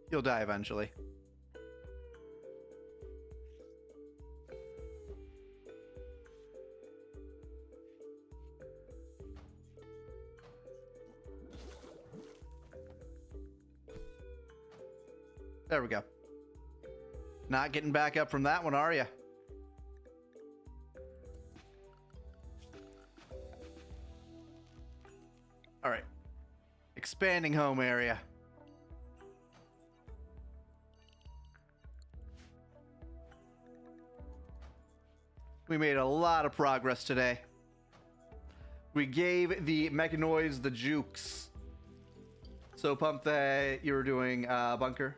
He'll die eventually. There we go. Not getting back up from that one, are you? All right. Expanding home area. We made a lot of progress today. We gave the mechanoids the jukes. So pumped that you were doing bunker.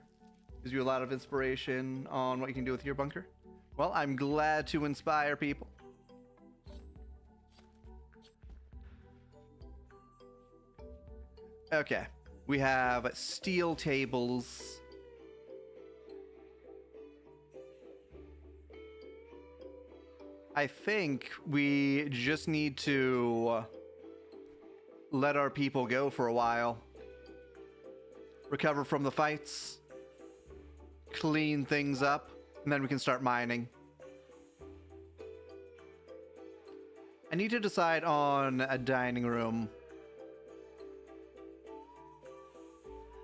Gives you a lot of inspiration on what you can do with your bunker. Well, I'm glad to inspire people. Okay, we have steel tables. I think we just need to let our people go for a while. Recover from the fights. Clean things up. And then we can start mining. I need to decide on a dining room.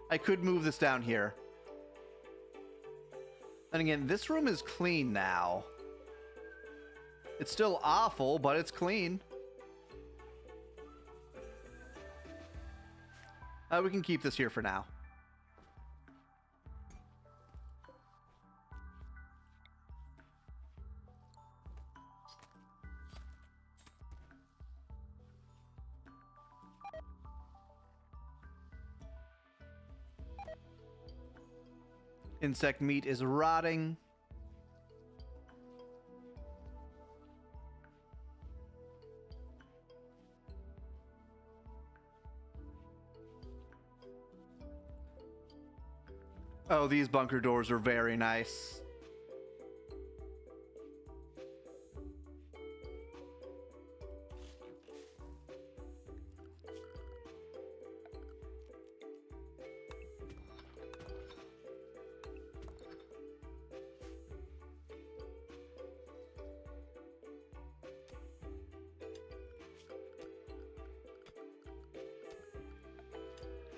I could move this down here. And again, this room is clean now. It's still awful, but it's clean. We can keep this here for now. Insect meat is rotting. Oh, these bunker doors are very nice.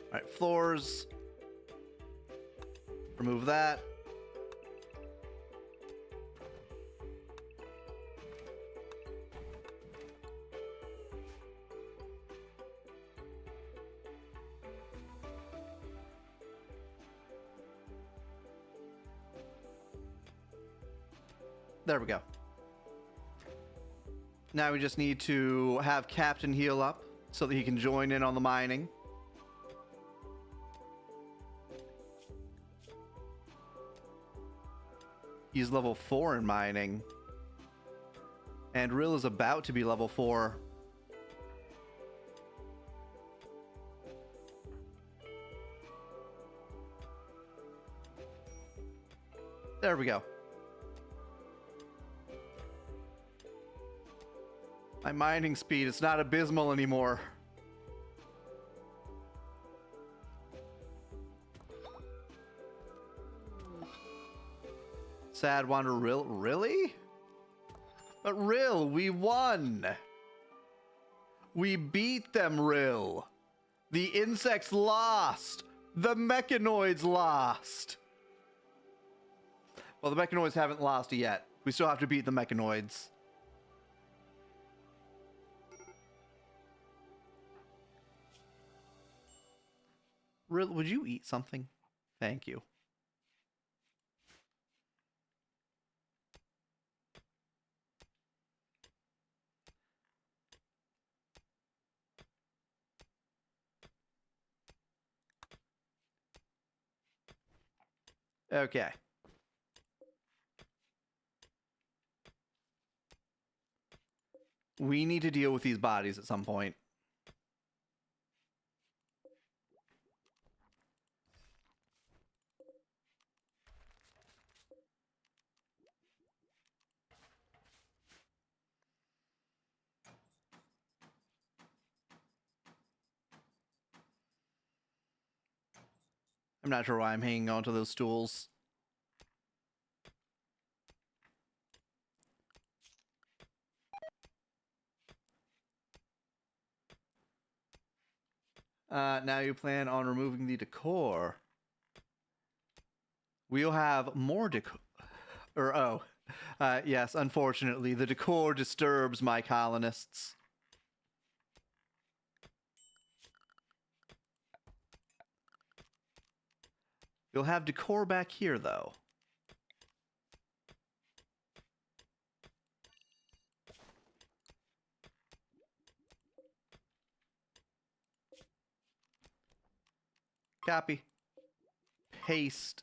All right, floors. Remove that. There we go. Now we just need to have Captain heal up so that he can join in on the mining. He's level 4 in mining. And Rill is about to be level 4. There we go. My mining speed is not abysmal anymore. Sad Wander Rill? Really? But Rill, we won! We beat them, Rill! The insects lost! The mechanoids lost! Well, the mechanoids haven't lost yet. We still have to beat the mechanoids. Rill, would you eat something? Thank you. Okay. We need to deal with these bodies at some point. I'm not sure why I'm hanging on to those stools. Now you plan on removing the decor. We'll have more decor. Yes, unfortunately, the decor disturbs my colonists. You'll have decor back here, though. Copy. Paste.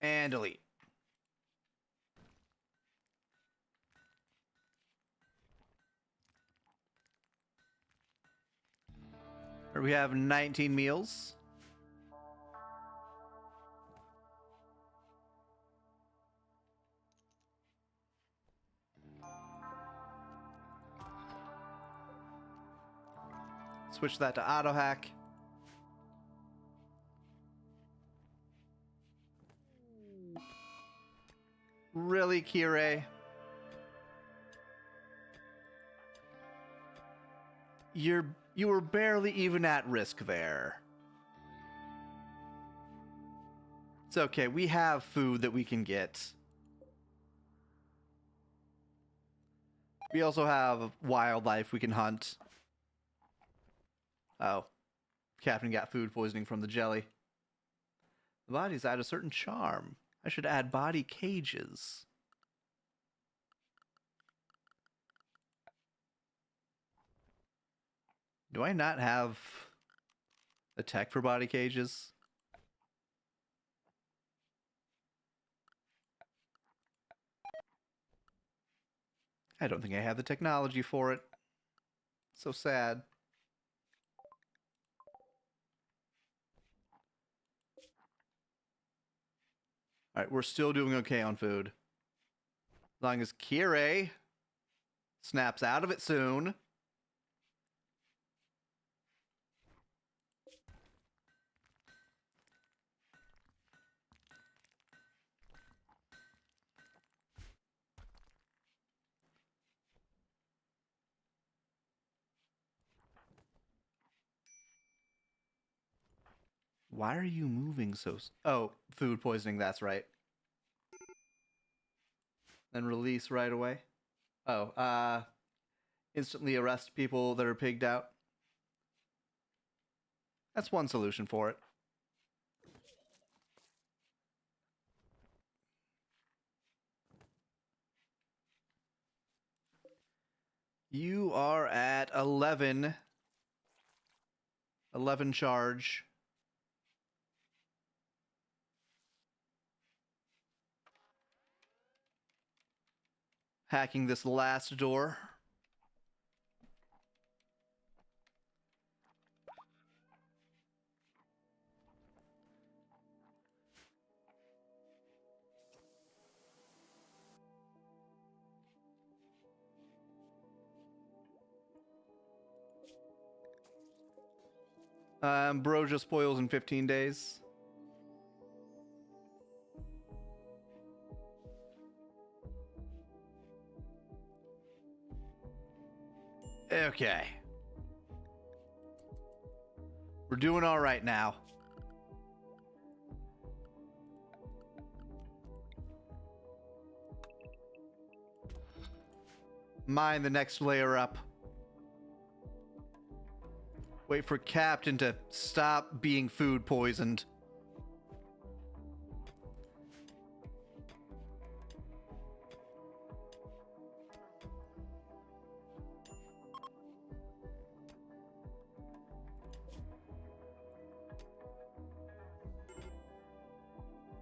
And delete. Here we have 19 meals. Switch that to auto hack. Really, Kirei? You were barely even at risk there. It's okay, we have food that we can get. We also have wildlife we can hunt. Oh. Captain got food poisoning from the jelly. The bodies add a certain charm. I should add body cages. Do I not have a tech for body cages? I don't think I have the technology for it. So sad. Alright, we're still doing okay on food. As long as Kirei snaps out of it soon. Why are you moving so... Oh, food poisoning, that's right. Then release right away. Oh, instantly arrest people that are pigged out. That's one solution for it. You are at 11. 11 charge. Hacking this last door. Broja spoils in 15 days. Okay. We're doing all right now. Mine the next layer up. Wait for Captain to stop being food poisoned.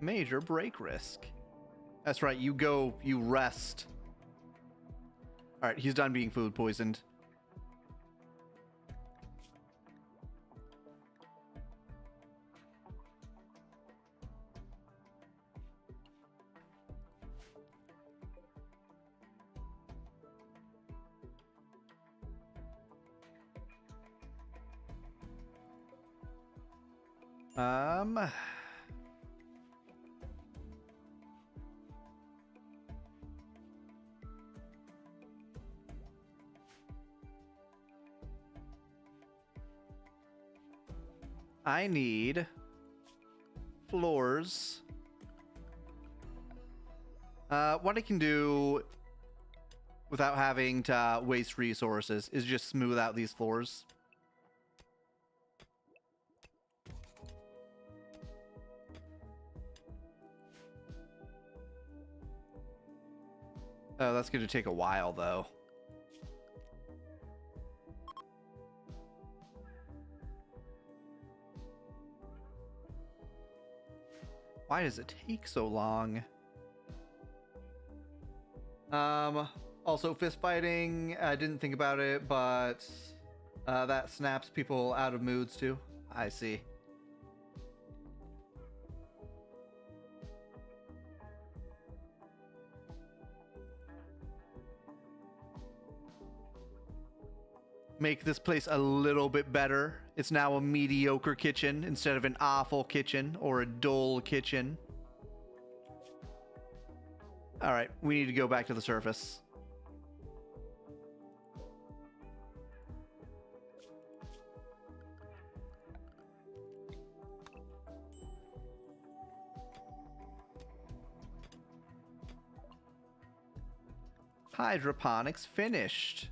Major break risk. That's right, you go, you rest. Alright, he's done being food poisoned. I need floors. What I can do without having to waste resources is just smooth out these floors. Oh, that's going to take a while, though. Why does it take so long? Also fist fighting, I didn't think about it, but that snaps people out of moods too. I see. Make this place a little bit better. It's now a mediocre kitchen instead of an awful kitchen or a dull kitchen. All right, we need to go back to the surface. Hydroponics finished.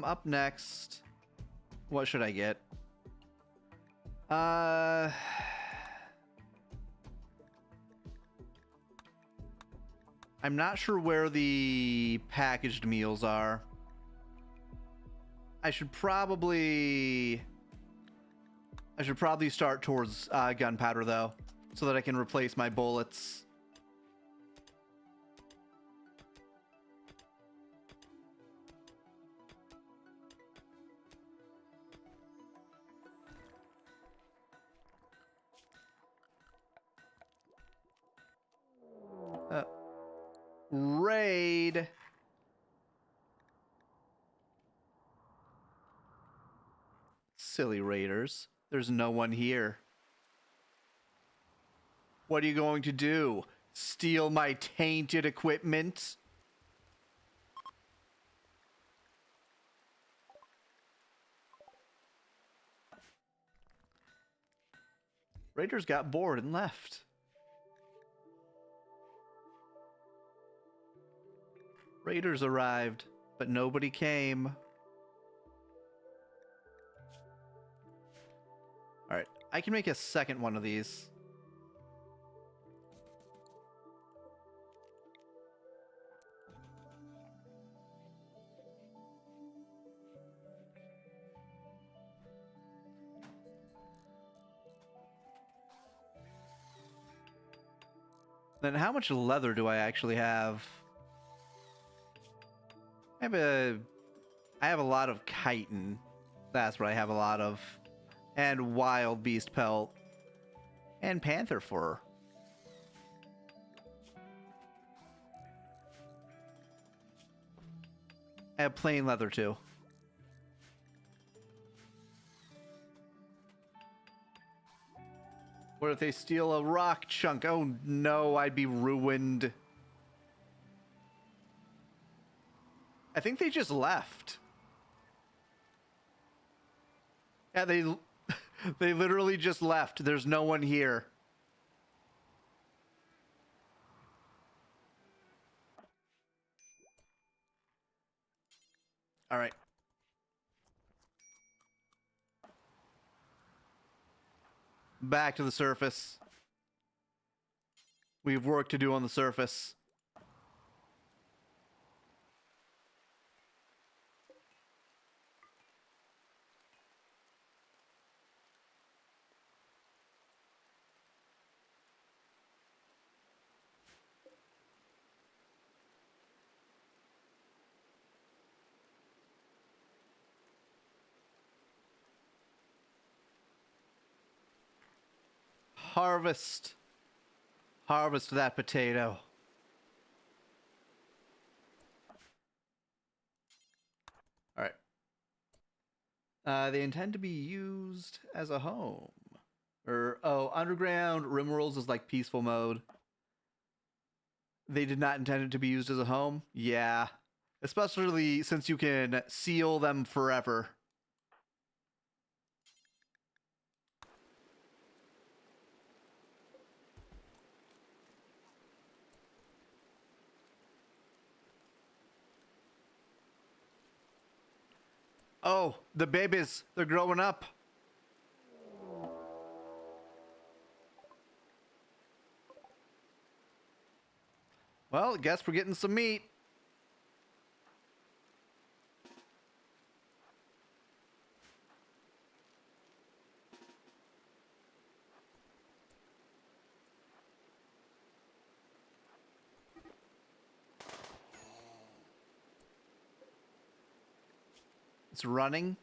Up next, what should I get? I'm not sure where the packaged meals are. I should probably start towards gunpowder though, so that I can replace my bullets. Raid. Silly raiders. There's no one here. What are you going to do? Steal my tainted equipment? Raiders got bored and left. Raiders arrived, but nobody came. Alright, I can make a second one of these. Then how much leather do I actually have? I have a lot of chitin. That's what I have a lot of. And wild beast pelt. And panther fur. I have plain leather too. What if they steal a rock chunk? Oh no, I'd be ruined. I think they just left. Yeah, they literally just left. There's no one here. All right. Back to the surface. We have work to do on the surface. Harvest. Harvest that potato. All right. They intend to be used as a home. Underground Rimworlds is like peaceful mode. They did not intend it to be used as a home? Yeah. Especially since you can seal them forever. Oh, the babies. They're growing up. Well, I guess we're getting some meat. It's running.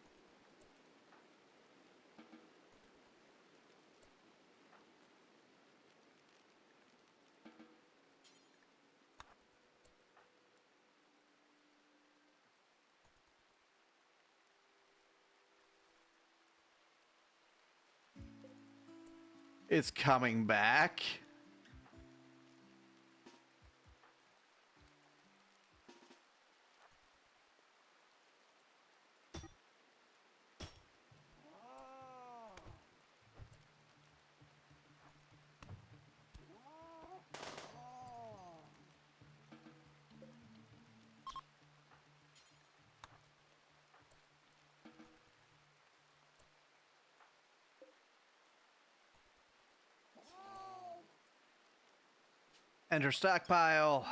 It's coming back. Enter stockpile.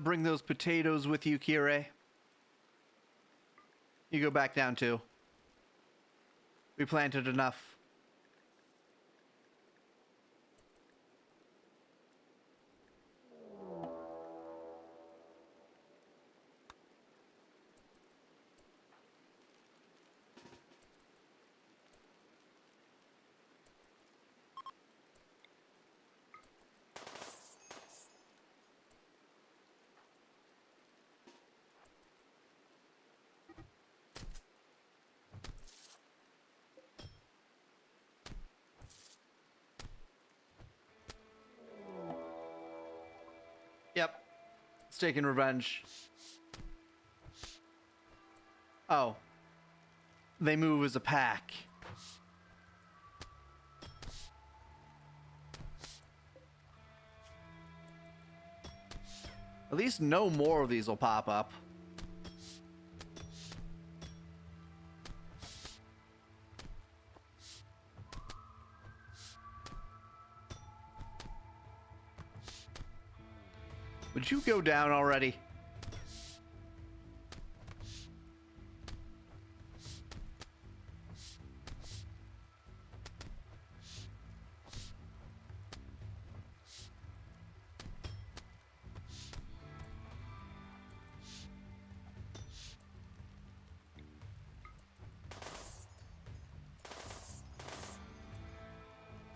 Bring those potatoes with you, Kirei. You go back down too. We planted enough. Yep. It's taking revenge. Oh. They move as a pack. At least no more of these will pop up. Would you go down already?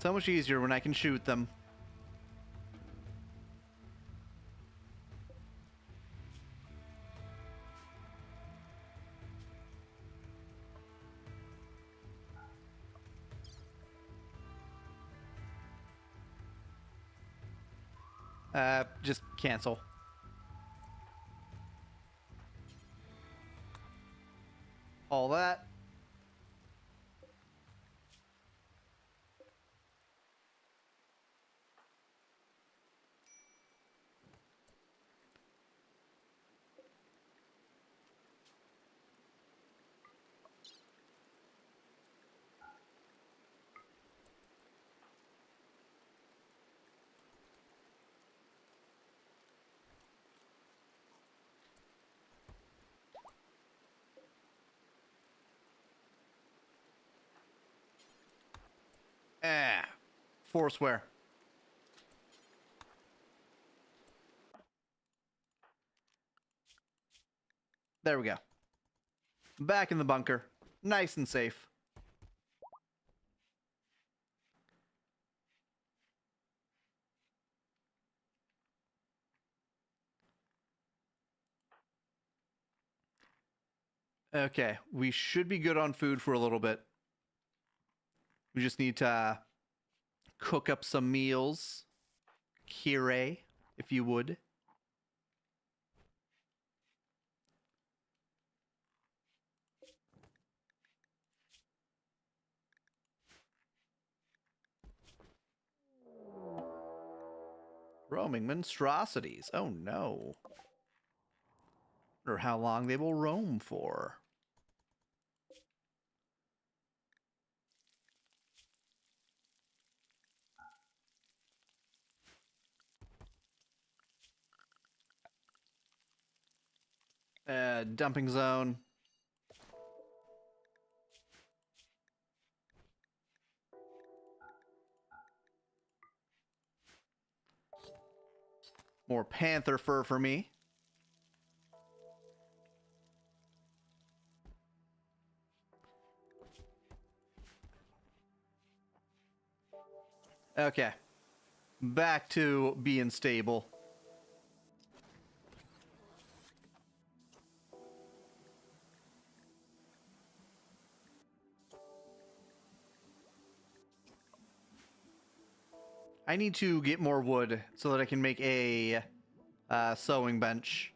So much easier when I can shoot them. Just cancel. All that. Foursquare. There we go. Back in the bunker. Nice and safe. Okay, we should be good on food for a little bit. We just need to cook up some meals. Kire, if you would. Roaming monstrosities. Oh no. Wonder how long they will roam for. Dumping zone. More panther fur for me. Okay. Back to being stable. I need to get more wood so that I can make a sewing bench.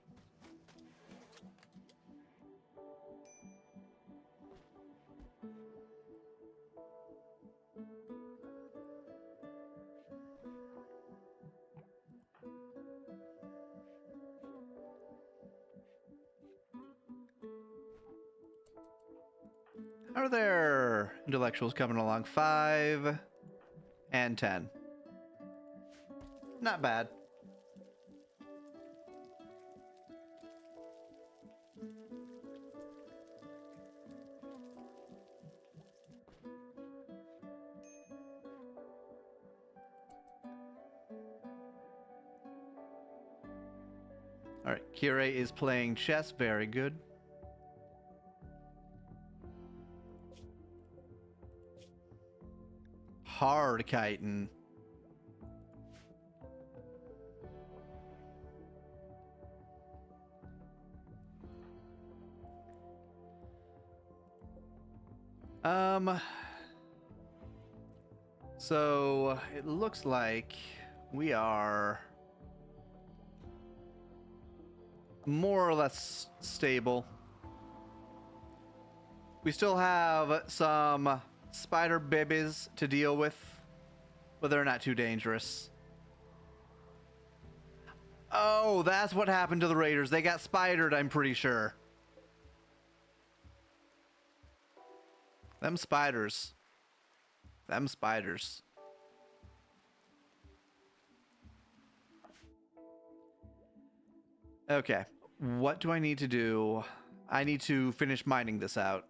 Are there intellectuals coming along? 5 and 10. Not bad. All right, Kire is playing chess. Very good. Hard kiting. So it looks like we are more or less stable. We still have some spider babies to deal with, but they're not too dangerous. Oh, that's what happened to the raiders. They got spidered, I'm pretty sure. Them spiders. Them spiders. Okay. What do I need to do? I need to finish mining this out.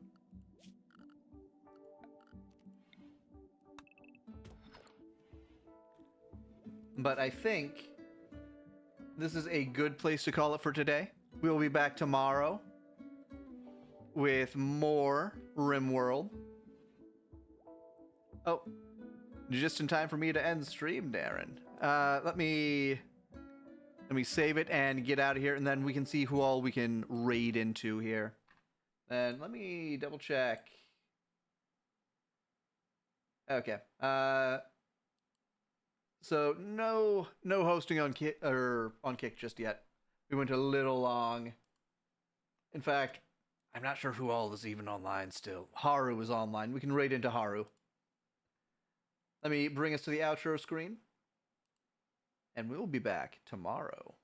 But I think this is a good place to call it for today. We will be back tomorrow with more Rimworld. Oh, Just in time for me to end stream, Darren. Let me save it and get out of here, and then we can see who all we can raid into here. And let me double check. Okay. So no hosting on Kick just yet. We went a little long. In fact, I'm not sure who all is even online still. Haru is online. We can raid into Haru. Let me bring us to the outro screen. And we'll be back tomorrow.